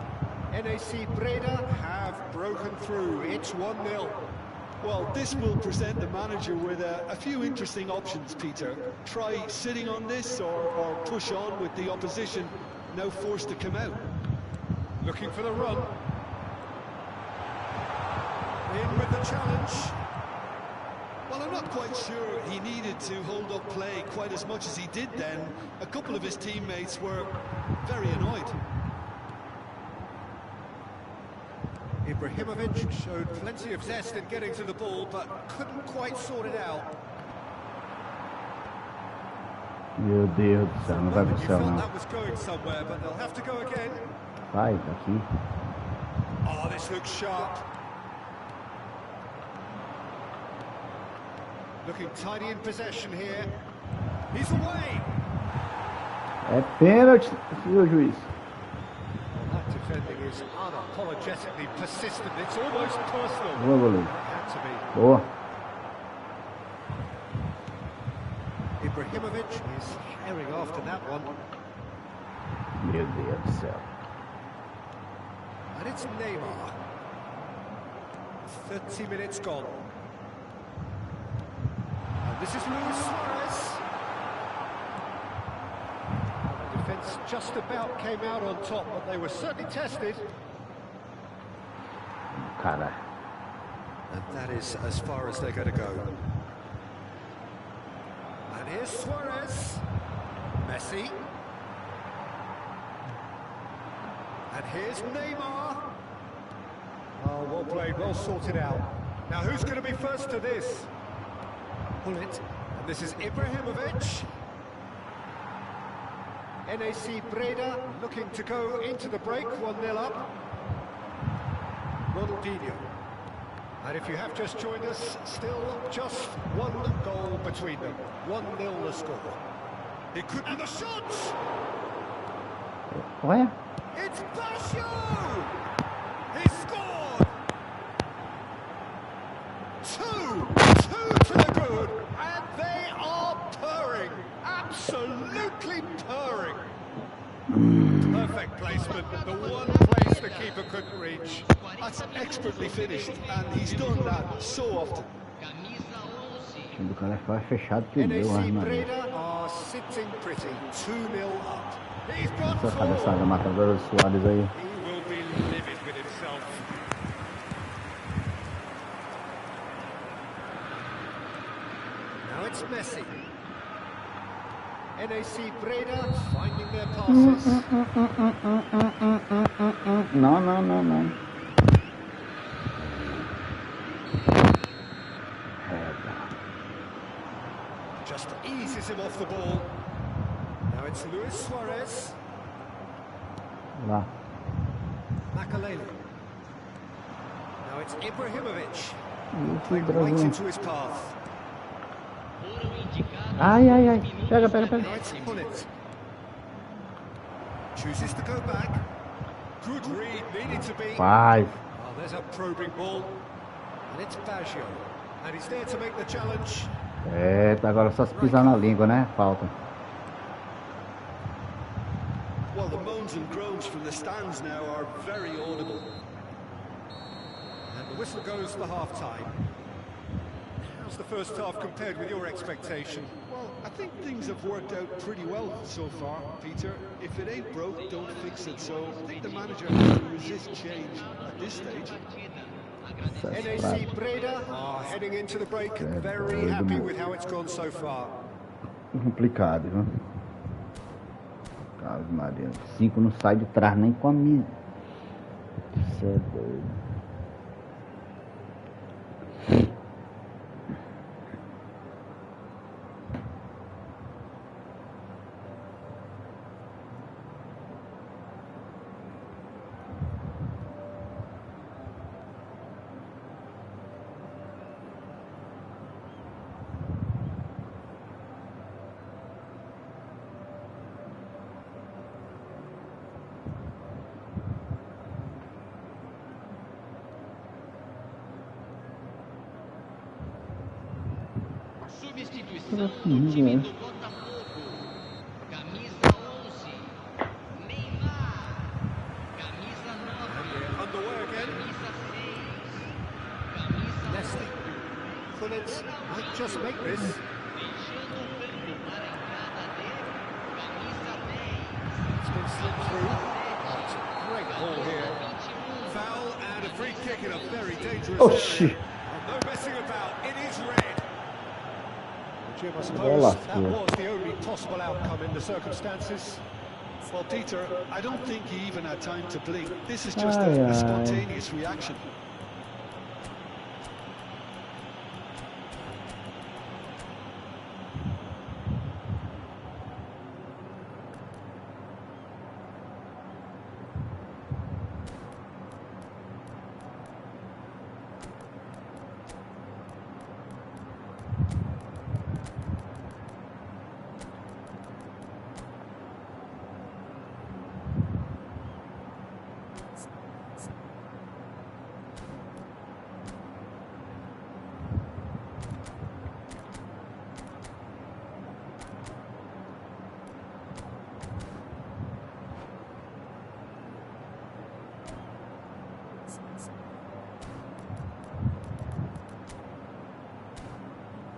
NAC Breda have broken through. It's 1-0. Well, this will present the manager with a few interesting options, Peter. Try sitting on this or push on with the opposition, now forced to come out. Looking for the run. In with the challenge. Well, I'm not quite sure he needed to hold up play quite as much as he did then. A couple of his teammates were very annoyed. Ibrahimovic showed plenty of zest in getting to the ball, but couldn't quite sort it out. Meu Deus do céu, não vai pro You céu felt não. that was going somewhere, but they'll have to go again. Vai, daqui. Oh, this looks sharp. Looking tidy in possession here. He's away. É pênalti, senhor juiz. Well, that defending is unapologetically persistent. It's almost personal. Boa, goleiro. Had to be. Boa. Ibrahimovic is herring after that one. Meu Deus do céu. And it's Neymar. 30 minutes gone. And this is Luis Suarez. The defence just about came out on top, but they were certainly tested. Cara. And that is as far as they're going to go. And here's Suarez. Messi. And here's Neymar. Oh, well played, well sorted out. Now who's going to be first to this? Pull it. And this is Ibrahimovic. NAC Breda looking to go into the break, 1-0 up. Ronaldinho. And if you have just joined us, still just one goal between them. 1-0 the score. It could be the shot! Ué? It's Basho! He scored! Two to the good, and they are purring. Absolutely purring. Perfect placement, the one place the keeper couldn't reach. That's expertly finished, and he's done that so often. O do cara é fechado que deu, NAC mano. Breda are sitting pretty, 2-0 up. He's brought Essa forward. cabeçada matadora do Suárez aí. He will be livid with himself. Now it's Messi. NAC Breda finding their passes. Não, não, não, não. Just eases him off the ball. Now it's Luis Suarez. Lá. Makalele. Now it's Ibrahimovic. Esse Playing right Brasil. into his path. Ai, ai, ai. Pega, pega, pega. Now it's Hullet. Chooses to go back. Good read, needed to be. Paz. Oh, there's a probing ball. And it's Baggio. And he's there to make the challenge. É, tá agora só se pisar na língua, né? Falta. Well, the moans and groans from the stands now are very audible. And the whistle goes for half-time. How's the first half compared with your expectation? Well, I think things have worked out pretty well so far, Peter. If it ain't broke, don't fix it. So I think the manager has to resist change at this stage. NAC Breda are heading into the break, very happy with how it's gone so far. Complicado, viu? Ave Maria. 5 não sai de trás nem com a minha. Isso é doido. Substituição no time do Botafogo. Camisa 11, Neymar. Camisa 9, Underway again. camisa 6, camisa Leslie. Hullet might just make this. deixando o campo para a entrada de camisa 10, It's been slipped through. Oh, it's a great ball here. 21. Foul and a free kick in a very dangerous Oxi. area. And no messing about, it is red. Jim, I Bola suppose that sua. was the only possible outcome in the circumstances. Well, Peter, I don't think he even had time to blink. This is just Aye, a aye. spontaneous reaction.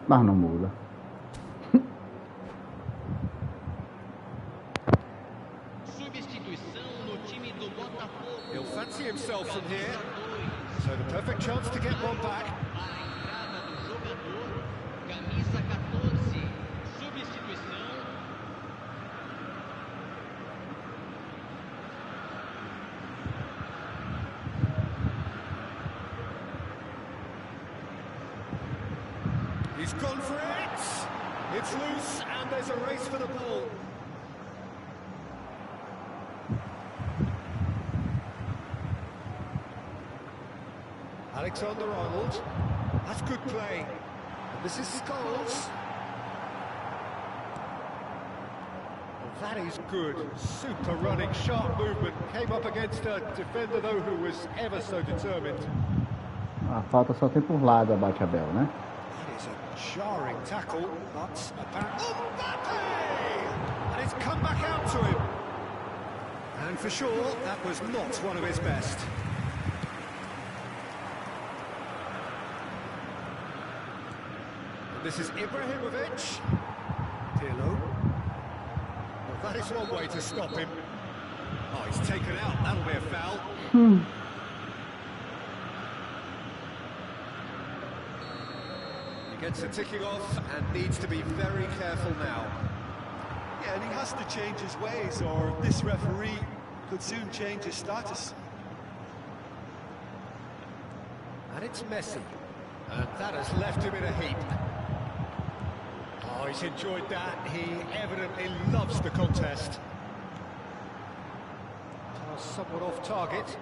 Mas não muda. Substituição no time do Botafogo. He'll fancy himself from here. So the perfect chance to get one back. Para a entrada do jogador, camisa 14. Substituição. He's gone for it. It's loose and there's a race for the ball. Alexander-Arnold. That's good play. And this is Scholes. Well, that is good. Super running, sharp movement. Came up against a defender, though, who was ever so determined. A falta só tem por lado a bate-abel, né? That is a jarring tackle, but apparently... Oh, Mbappe! And it's come back out to him. And for sure, that was not one of his best. This is Ibrahimovic. Pirlo. Well, that is one way to stop him. Oh, he's taken out. That'll be a foul. He gets a ticking off and needs to be very careful now. Yeah, and he has to change his ways, or this referee could soon change his status. And it's Messi. And that has left him in a heap. Oh, he's enjoyed that. He evidently loves the contest. Somewhat off target.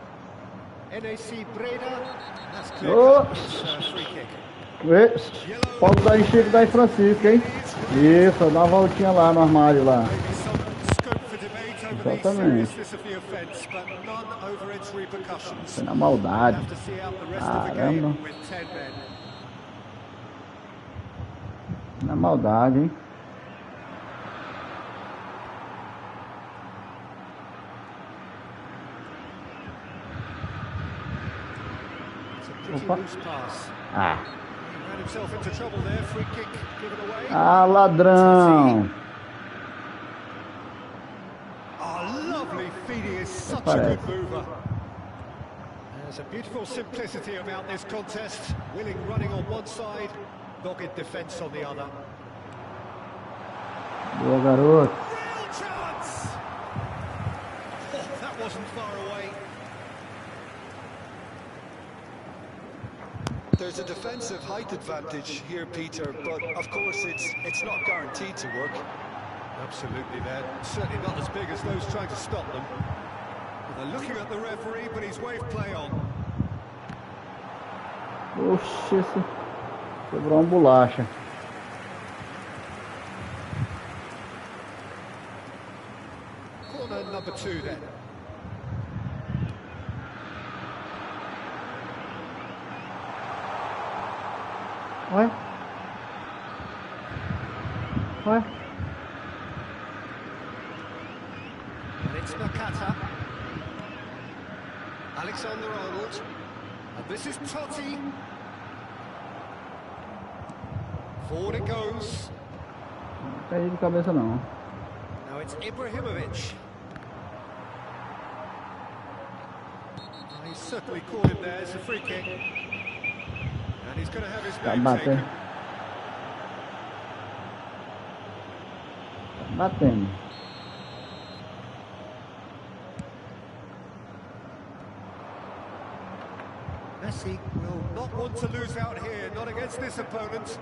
NAC Breda. That's clear. Oh. It's a free kick. Pode dar em Chico da Francisco, hein? Isso, dá uma voltinha lá no armário lá. Maybe some scope for debate over the seriousness of the offence, but none over its repercussions. Foi na maldade. Have to see out the rest of the game with 10 men. Na maldade, hein? Opa. Ah. Ah, ladrão. There's a beautiful simplicity about this contest. Willing running on one side, dogged defence on the other. Boa, garoto. Real chance! Oh, that wasn't far away. There's a defensive height advantage here, Peter, but of course it's not guaranteed to work. Absolutely, they're certainly not as big as those trying to stop them. Well, they're looking at the referee, but he's waved play on. Oxe, esse quebrou uma bolacha. Corner number 2 then. Ué? Ué? And it's Nakata. Alexander-Arnold. And this is Totti. Forward it goes. Não caí de cabeça não. Now it's Ibrahimovic. He's certainly caught him there. It's a free kick. And he's going to have his name taken. Batendo. Messi will not want to lose out here, not against this opponent.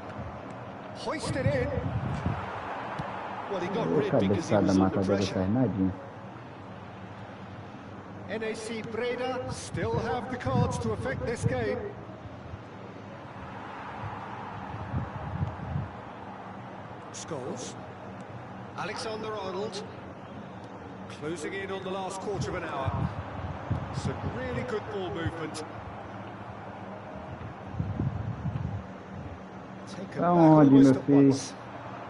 Hoisted in. Well, he got rid because he was under pressure. NAC Breda still have the cards to affect this game. Scholes. Alexander-Arnold. Closing in on the last quarter of an hour. Some really good ball movement. Taken back almost at once.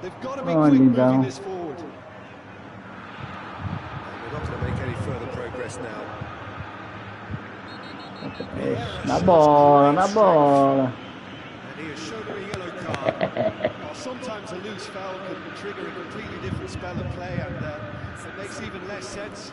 They've got to be quick moving this forward. And we're not going to make any further progress now. Na bola, na bola. And he has shown him a yellow card. Well, sometimes a loose foul can trigger a completely different spell of play, and it makes even less sense.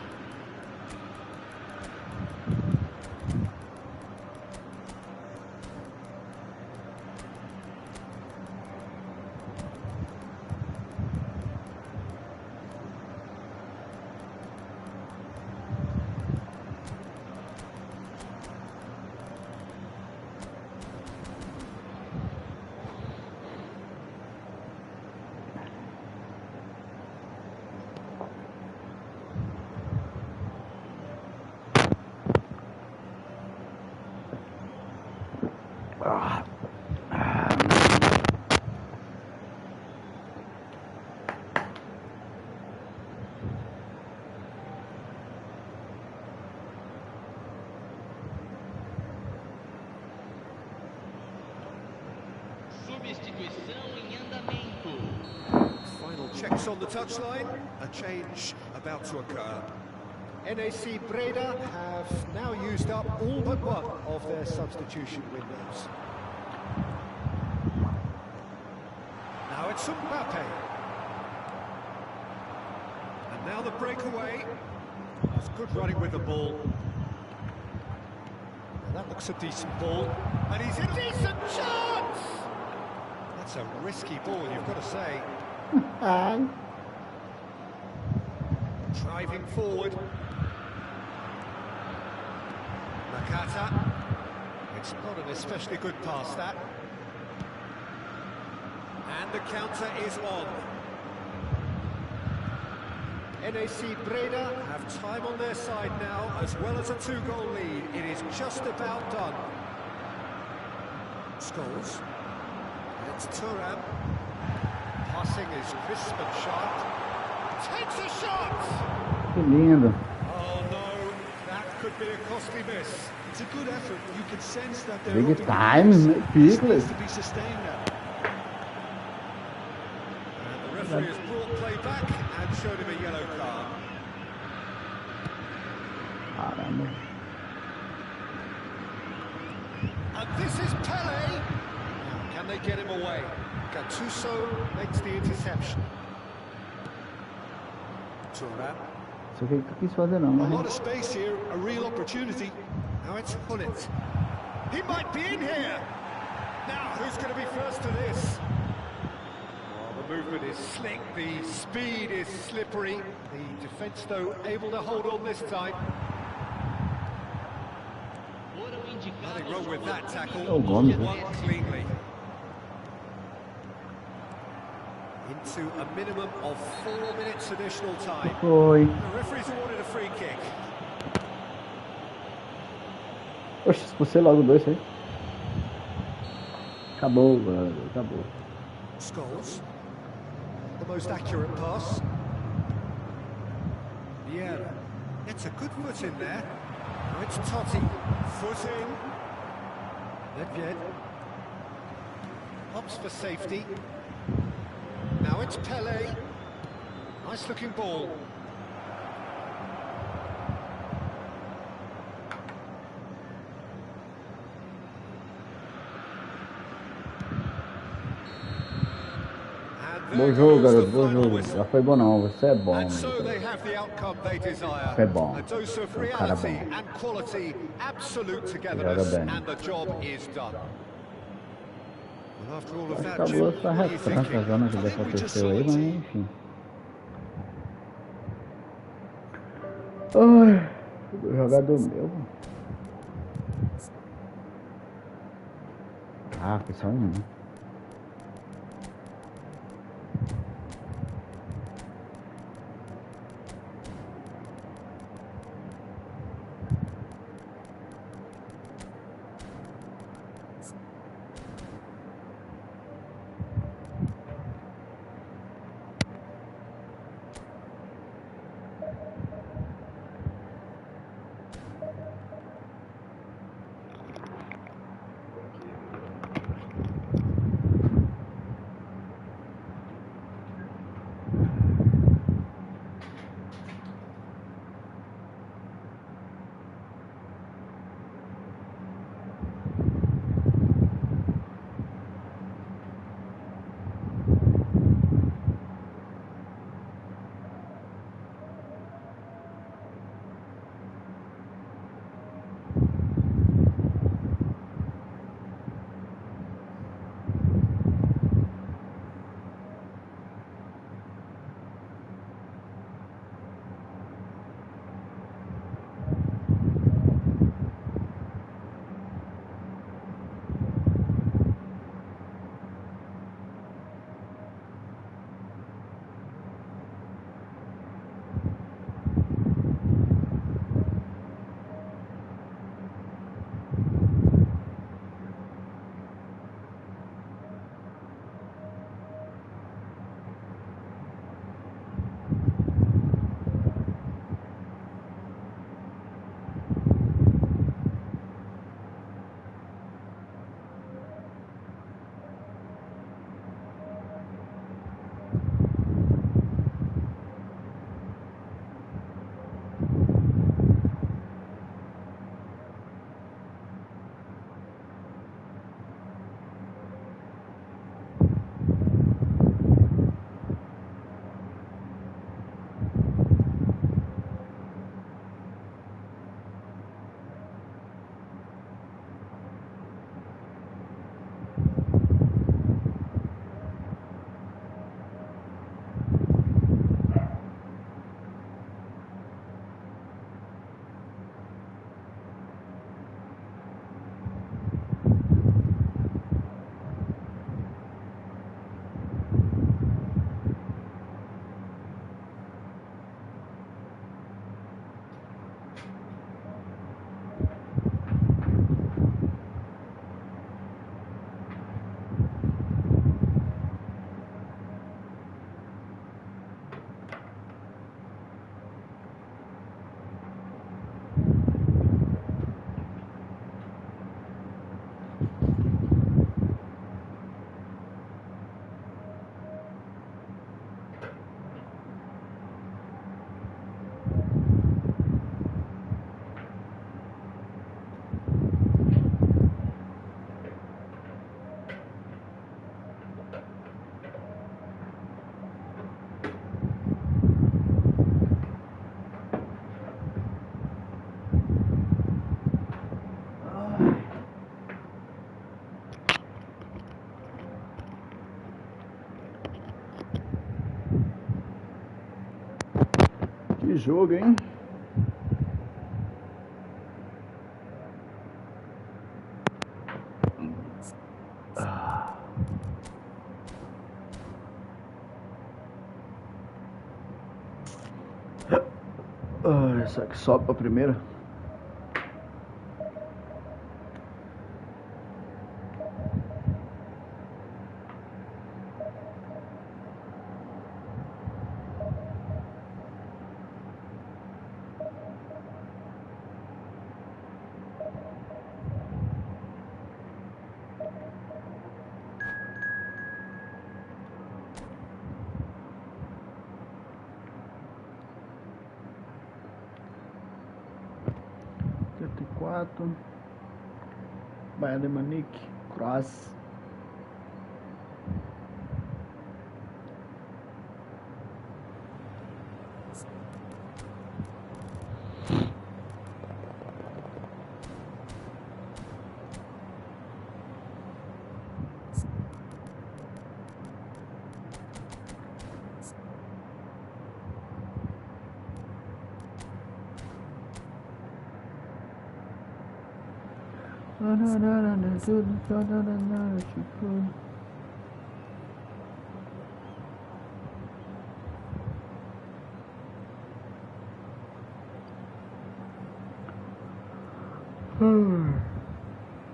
Final checks on the touchline. A change about to occur. NAC Breda have now used up all but one of their substitution windows. Now it's Mbappe. And now the breakaway. That's good running with the ball. Well, that looks a decent ball. And he's in a decent chance! That's a risky ball, you've got to say. Driving forward. Nakata. It's not an especially good pass, that. And the counter is on. NAC Breda have time on their side now, as well as a 2-goal lead. It is just about done. Scholes. It's Thuram. Passing is crisp and sharp. Takes a shot! Que lindo. Oh no, that could be a costly miss. It's a good effort. You can sense that they're Big up in time, the pace. This Pickles. needs to be sustained now. And the referee has brought play back and showed him a yellow card. Caramba. And this is Pele. Now, can they get him away? Gattuso makes the interception. Thuram. Isso aqui que eu quis fazer não, A mas... lot of space here, a real opportunity. Now it's Hullet. He might be in here. Now, who's going to be first to this? Well, the movement is slick, the speed is slippery. The defence, though, able to hold on this time. Nothing wrong with that tackle. Oh, Gomes. Won cleanly. Into a minimum of 4 minutes additional time. Foi. The referee's awarded a free kick. Oxe, expulsei logo dois aí. Acabou, mano. Acabou. Scholes. The most accurate pass. Vieira. It's a good foot in there. Now it's Totti. Foot in. Nedved. Opts for safety. Now it's Pele. Nice looking ball. Bom jogo, garoto. Bom jogo. Já foi bom não. Você é bom, And so mano. they have the outcome they desire. Foi bom. A dose of Foi um cara reality bom. and quality, absolute togetherness, bem. and the job is done. Well, after all of that, Acabou Jim, essa what are you retranca thinking? zona que aconteceu aí, mas enfim. Ai, o jogador meu. Ah, foi só um, né? Que jogo, hein? Será que sobe pra primeira? Bayern de Munique, Cross.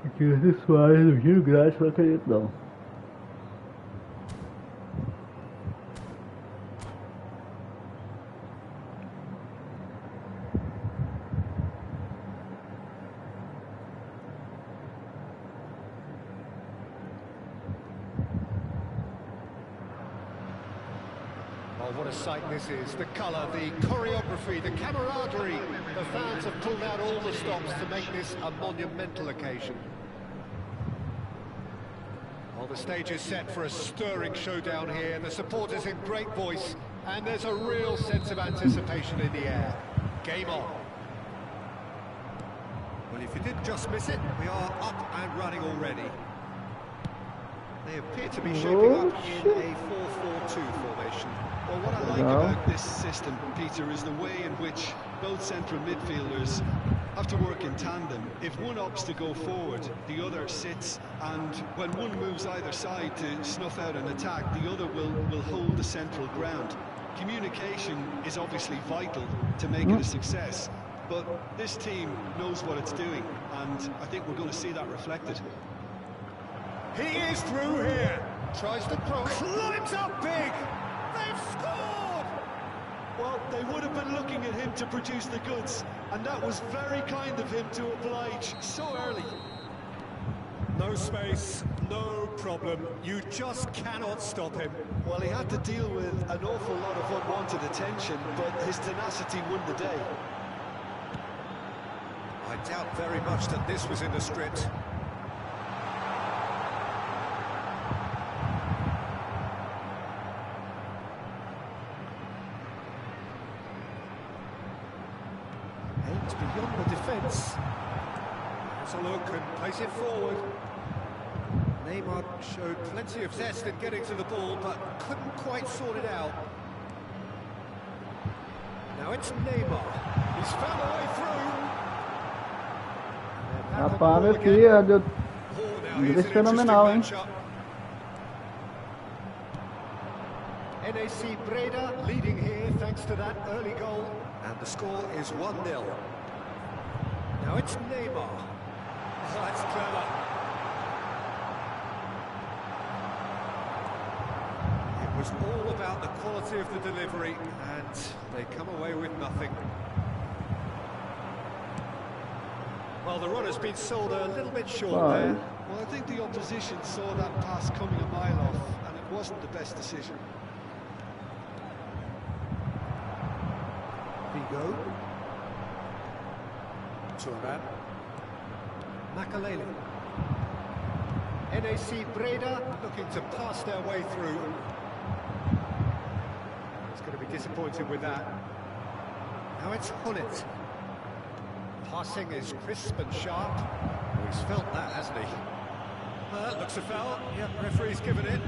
Aqui esse Soares no giro grátis, não acredito não. Oh, what a sight this is. The colour, the choreography, the camaraderie. The fans have pulled out all the stops to make this a monumental occasion. Well, the stage is set for a stirring showdown here. The supporters in great voice, and there's a real sense of anticipation in the air. Game on. Well, if you did just miss it, we are up and running already. They appear to be shaping up in a 4-4-2 formation. Well, what I like about this system, Peter, is the way in which both central midfielders have to work in tandem. If one opts to go forward, the other sits, and when one moves either side to snuff out an attack, the other will hold the central ground. Communication is obviously vital to make it a success, but this team knows what it's doing, and I think we're going to see that reflected. He is through here. Tries to cross. Climbs up big. They've scored! Well, they would have been looking at him to produce the goods, and that was very kind of him to oblige so early. No space, no problem. You just cannot stop him. Well, he had to deal with an awful lot of unwanted attention, but his tenacity won the day. I doubt very much that this was in the script. Aims beyond the defence. Has a look and plays it forward. Neymar showed plenty of zest in getting to the ball, but couldn't quite sort it out. Now it's Neymar. He's found a way through. Rapaz, meu filho, deu fenomenal, hein? NAC Breda leading here thanks to that early goal. And the score is 1-0. Now it's Neymar. Oh, that's clever. It was all about the quality of the delivery, and they come away with nothing. Well, the run has been sold a little bit short there. Well, I think the opposition saw that pass coming a mile off, and it wasn't the best decision. Vigo. Turan. Makalele. NAC Breda looking to pass their way through. It's going to be disappointed with that. Now it's Hullet. Passing is crisp and sharp. Oh, he's felt that, hasn't he? That looks a foul. Yep, referee's given it.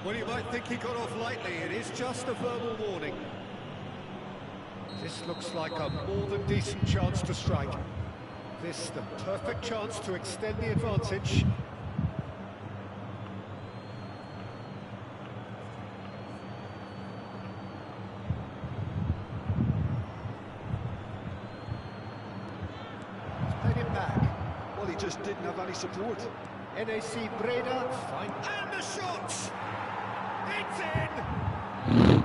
Well, you might think he got off lightly. It is just a verbal warning. This looks like a more than decent chance to strike. This the perfect chance to extend the advantage. He's played it back. Well, he just didn't have any support. NAC Breda, fine. And the shot! It's in!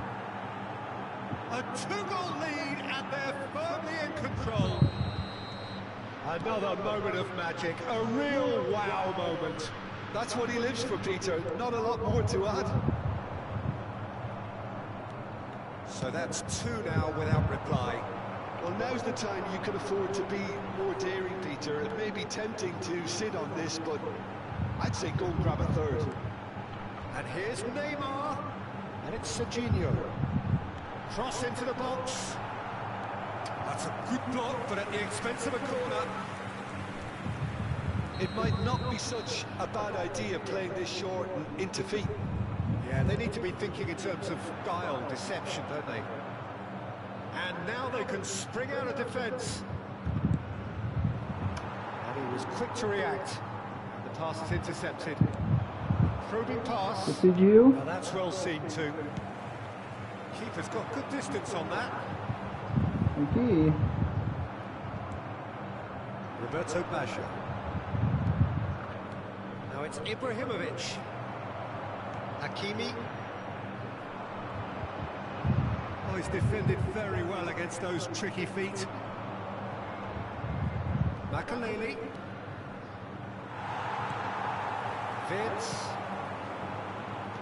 A 2-goal lead, and they're firmly in control. Another moment of magic, a real wow moment. That's what he lives for, Peter. Not a lot more to add. So that's 2 now without reply. Well, now's the time you can afford to be more daring, Peter. It may be tempting to sit on this, but I'd say go and grab a third. And here's Neymar, and it's Serginho. Cross into the box. That's a good block, but at the expense of a corner. It might not be such a bad idea playing this short and into feet. Yeah, they need to be thinking in terms of guile, deception, don't they? And now they can spring out of defence. And he was quick to react. The pass is intercepted. Probing pass. Well, that's well seen too. Keeper's got good distance on that. Aqui. Roberto Baggio. Now it's Ibrahimovic. Hakimi. Oh, he's defended very well against those tricky feet. Makaleli. Vince.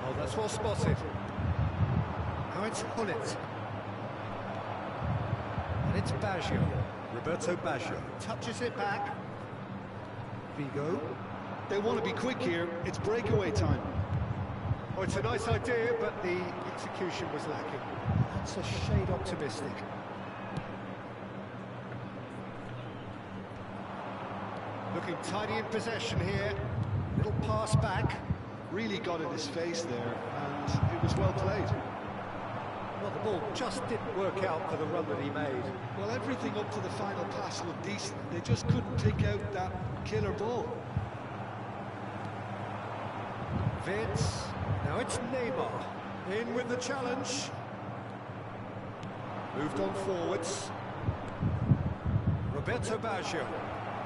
Oh, that's well spotted. Now it's Hullet. And it's Baggio. Roberto Baggio touches it back. Vigo. They want to be quick here. It's breakaway time. Oh, it's a nice idea, but the execution was lacking. That's a shade optimistic. Looking tidy in possession here. Little pass back. Really got in his face there, and it was well played. Well, the ball just didn't work out for the run that he made. Well, everything up to the final pass looked decent. They just couldn't pick out that killer ball. Vince. Now it's Neymar. In with the challenge. Moved on forwards. Roberto Baggio.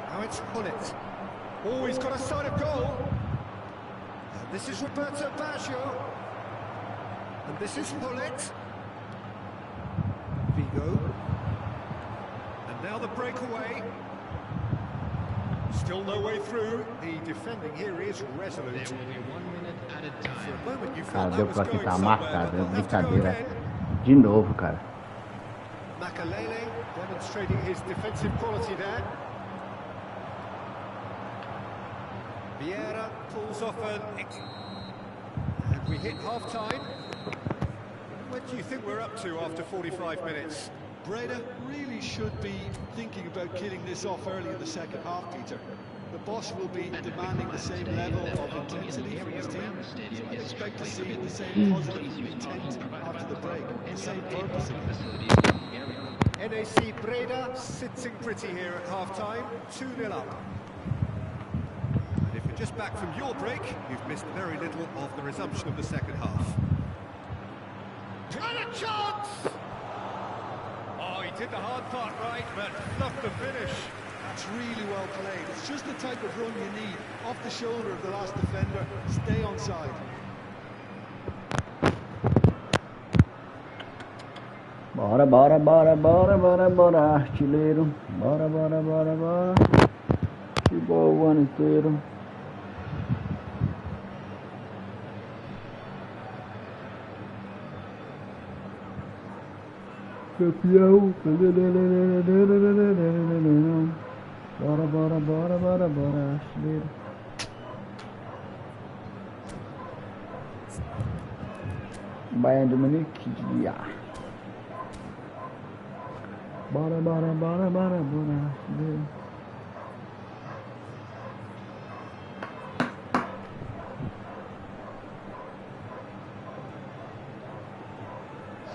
Now it's Hullet. Oh, he's got a side of goal. And this is Roberto Baggio. And this is Hullet. Vigo. And now the breakaway. Still no way through. The defending here is resolute. There will be 1 minute at a time. For a moment you Cara, felt deu that pra was quitar going a somewhere, marcada, but they'll have to go brincadeira. again. De novo, cara. Makaleli demonstrating his defensive quality there. Vieira pulls off and we hit half-time. What do you think we're up to after 45 minutes? Breda really should be thinking about killing this off early in the second half, Peter. The boss will be demanding the same level of intensity from his team. So I'd expect to see the same positive intent after the break, the same purpose. NAC Breda sitting pretty here at half-time, 2-0 up. And if you're just back from your break, you've missed very little of the resumption of the second half. And a chance! Oh, he did the hard part right, but fluffed the finish. That's really well played. It's just the type of run you need. Off the shoulder of the last defender, stay onside. Bora, bora, bora, bora, bora, bora, artilheiro. Bora, bora, bora, bora. Que boa o ano inteiro. Campeão. Bora, bora, bora, bora, bora, artilheiro. Bayern de Munique. Bora, bora, bora, bora, bora, artilheiro.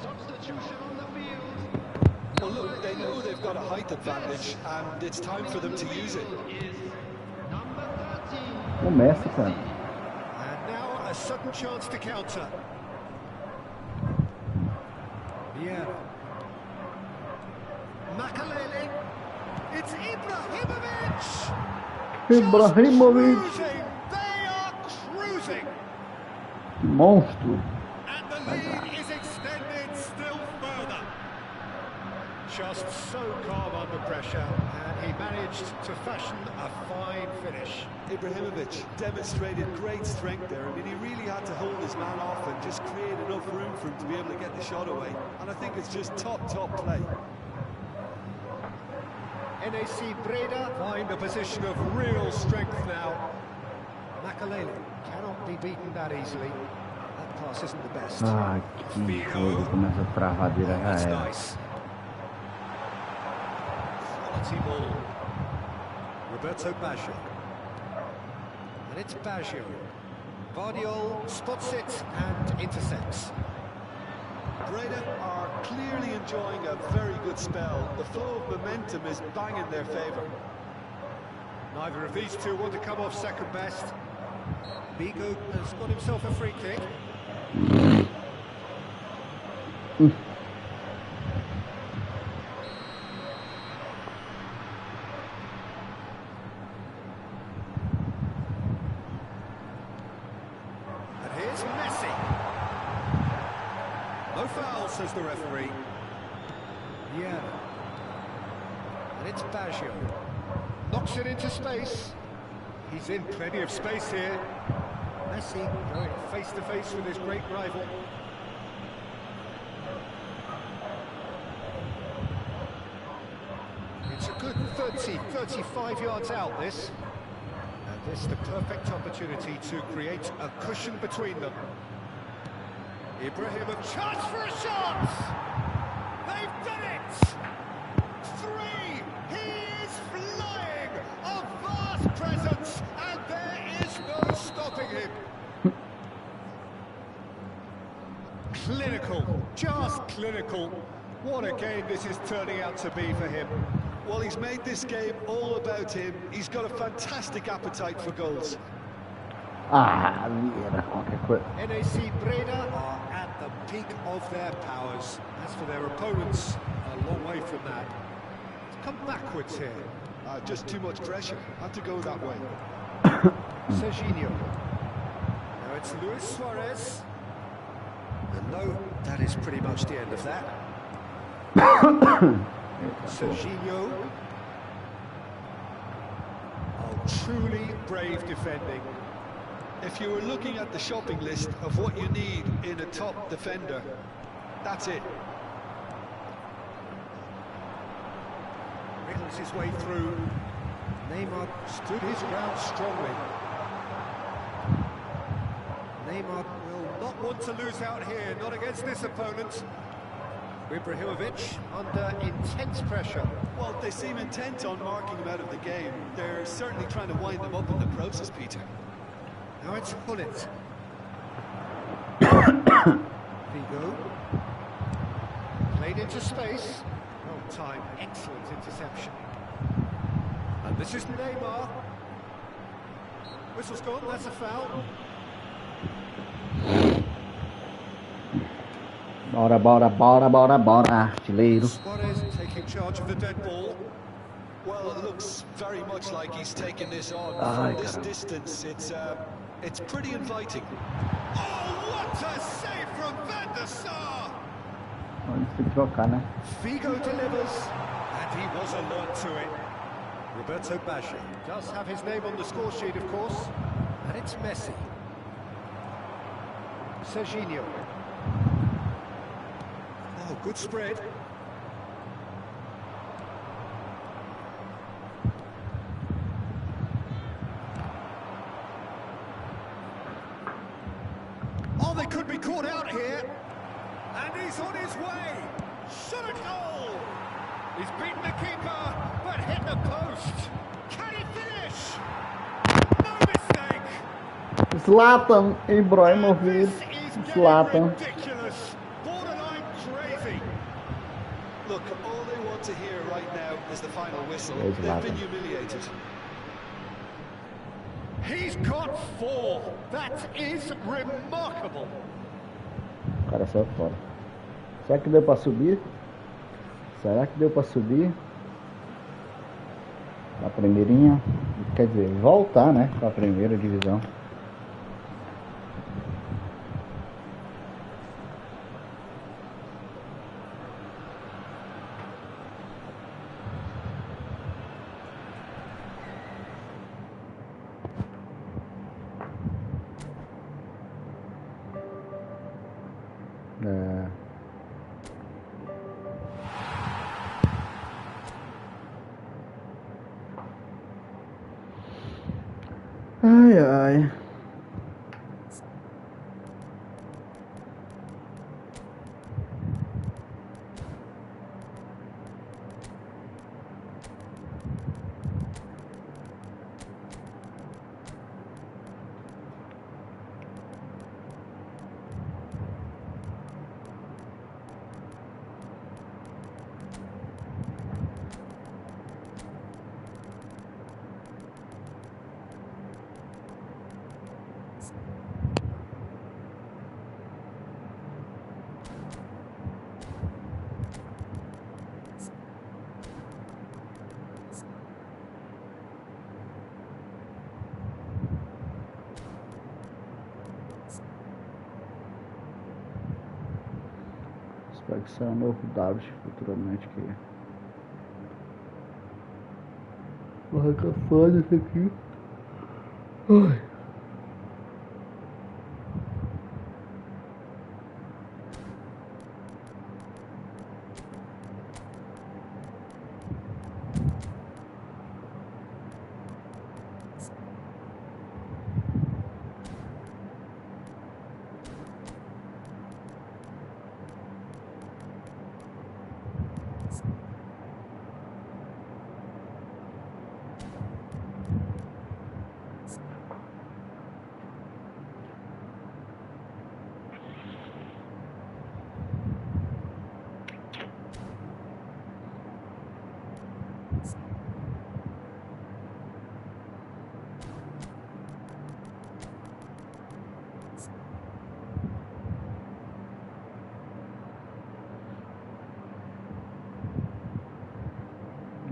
Substitution on the field. Well, look, they know they've got a height advantage, and it's time for them to use it. O Messi, cara. And now a sudden chance to counter. Yeah. Makalele. It's Ibrahimovic. Ibrahimovic. Just cruising. They are cruising. Monstro. And the lead is extended still further. Just so calm under pressure, and he managed to fashion a fine finish. Ibrahimovic demonstrated great strength there. I mean, he really had to hold his man off and just create enough room for him to be able to get the shot away. And I think it's just top play. NAC Breda find a position of real strength now. Makalele cannot be beaten that easily. That pass isn't the best. Ah, que jogo com essa travadeira já That's era. nice. Quality ball. Roberto Baggio. And it's Baggio. Vardiol spots it and intercepts. Breda are clearly enjoying a very good spell. The flow of momentum is bang in their favour. Neither of these two want to come off second best. Bigo has got himself a free kick. And here's Messi. No foul, says the referee. Yeah. And it's Baggio. Knocks it into space. He's in plenty of space here. Messi going face to face with his great rival. It's a good 35 yards out, this. And this the perfect opportunity to create a cushion between them. Ibrahimovic, chance for a shot! They've done it! 3! He is flying! A vast presence, and there is no stopping him. Clinical, just clinical. What a game this is turning out to be for him. Well, he's made this game all about him. He's got a fantastic appetite for goals. Ah, Vieira, qualquer coisa. NAC Breda are at the peak of their powers. As for their opponents, a long way from that. It's come backwards here. Just too much pressure. Had to go that way. Serginho. Now it's Luis Suarez. And no, that is pretty much the end of that. Serginho. Oh, truly brave defending. If you were looking at the shopping list of what you need in a top defender, that's it. Wriggles his way through. Neymar stood his ground strongly. Neymar will not want to lose out here, not against this opponent. Ibrahimovic under intense pressure. Well, they seem intent on marking him out of the game. They're certainly trying to wind them up in the process, Peter. Now it's Hullet. Figo. Played into space. Well timed, excellent interception. And this is Neymar. Whistle's gone, that's a foul. Bora, artilheiro. Suarez taking charge of the dead ball. Well, it looks very much like he's taken this on from this distance. It's pretty inviting. Oh, what a save from Van der Sar! Onde se trocar, né? Figo delivers, and he was alert to it. Roberto Baggio does have his name on the score sheet, of course, and it's Messi. Serginho. Oh, good spread. Oh, they could be caught out here. And he's on his way. Shot a goal. He's beaten the keeper, but hit the post. Can he finish? No mistake. Zlatan Ibrahimovic. This is Zlatan. ridiculous. Borderline crazy. Look, all they is the final whistle. There's They've been Latin. humiliated. He's got 4. That is remarkable. O cara saiu fora. Será que deu pra subir? Será que deu pra subir? A primeirinha, quer dizer, voltar, né, para a primeira divisão. É. Ai, ai. Espero que saia um novo W futuramente que vou arrancar foda isso aqui. Ai.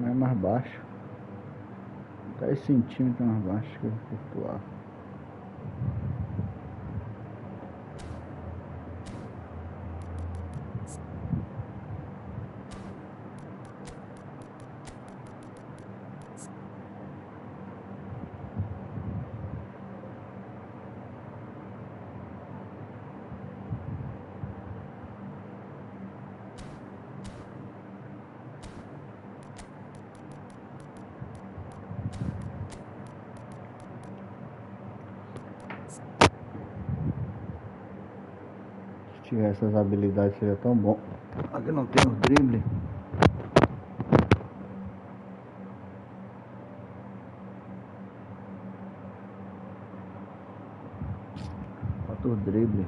É mais baixo, 10 centímetros mais baixo que o virtual. Se tivesse essas habilidades seria tão bom. Aqui não tem o drible. Falta o drible.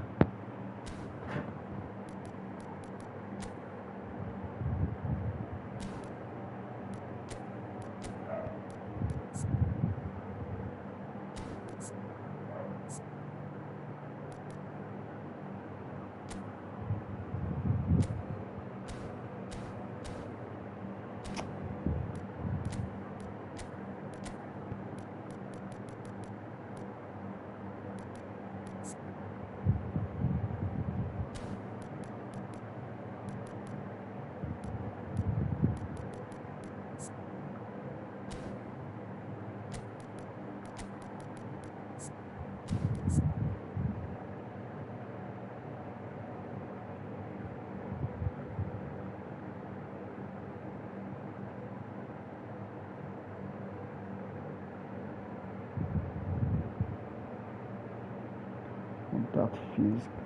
Contato físico.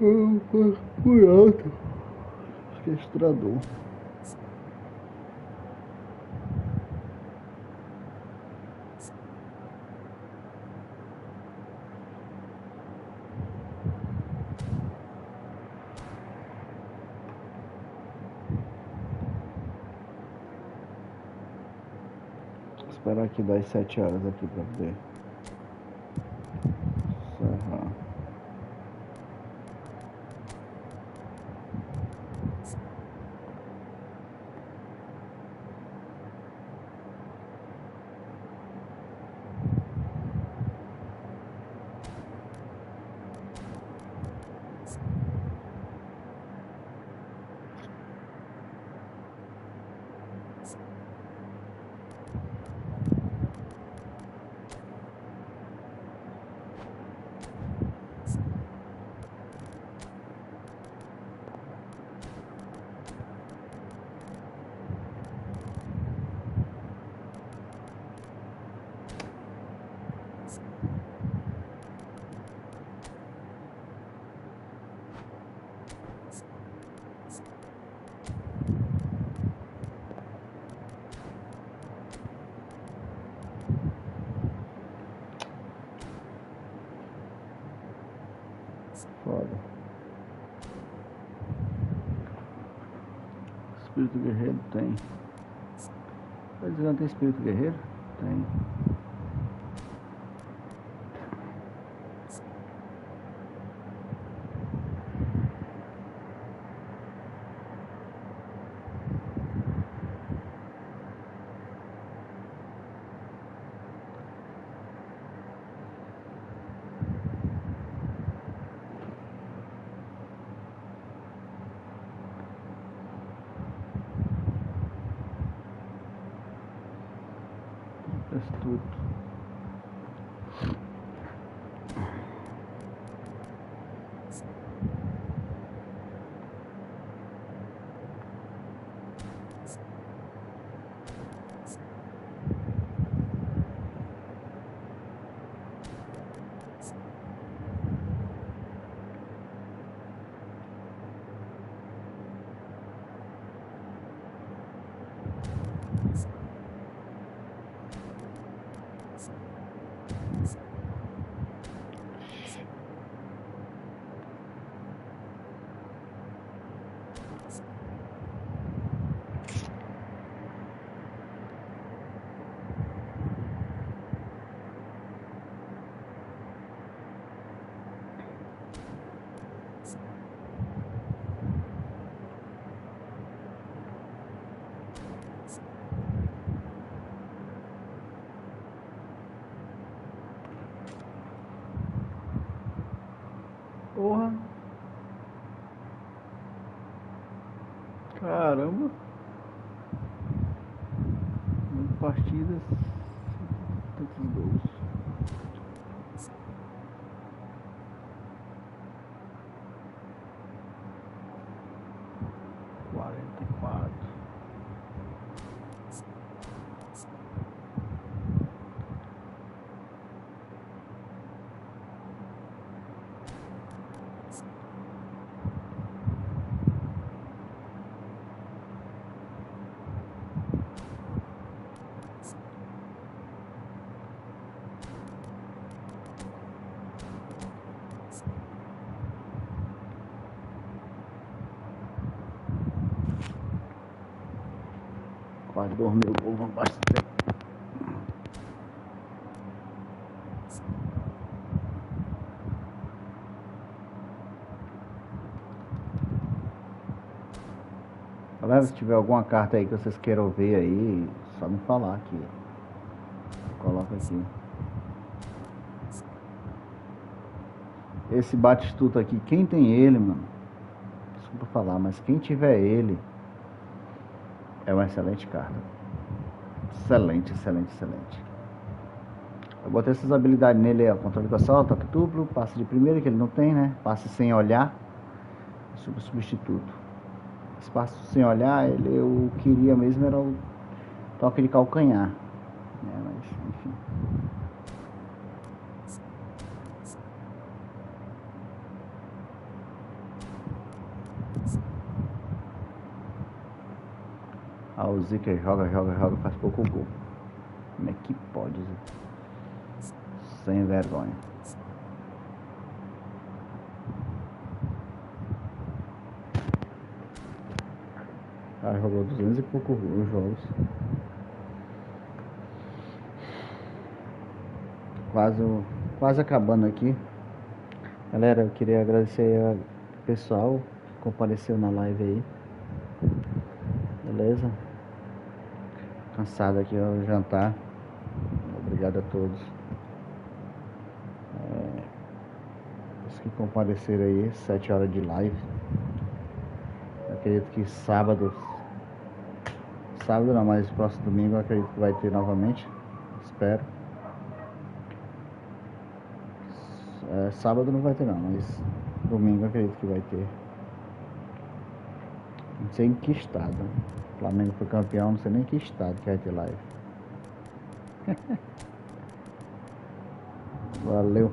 Por alto. Acho que é estrador. Esperar aqui das 7 horas aqui pra poder encerrar. Foda. Espírito guerreiro tem. Mas não tem espírito guerreiro? Tem. Tudo. Porra. Caramba. 8 partidas. Tantos gols. Quase dormiu, vamos bastante. Galera, se tiver alguma carta aí que vocês queiram ver aí, só me falar aqui. Coloca aqui. Esse Batistuta aqui, quem tem ele, mano? Desculpa falar, mas quem tiver ele é uma excelente carta. Excelente, excelente, excelente. Eu botei essas habilidades nele, ó. Controle com assalto, toque duplo, passe de primeira, que ele não tem, né? Passe sem olhar. Substituto. Esse passe sem olhar, ele, eu queria mesmo era o toque de calcanhar. Mas, enfim. Ah, o Zica joga, faz pouco gol. Como é que pode, Zica? Sem vergonha. Ah, jogou 200 e poucos jogos. Quase acabando aqui. Galera, eu queria agradecer ao pessoal que compareceu na live aí. Beleza? Cansado aqui ao jantar. Obrigado a todos. Os que compareceram aí, 7 horas de live. Eu acredito que sábado não, mas próximo domingo eu acredito que vai ter novamente. Espero. Sábado não vai ter não, mas domingo eu acredito que vai ter. Não sei em que estado. O Flamengo foi campeão, não sei nem em que estado que vai ter live. Valeu.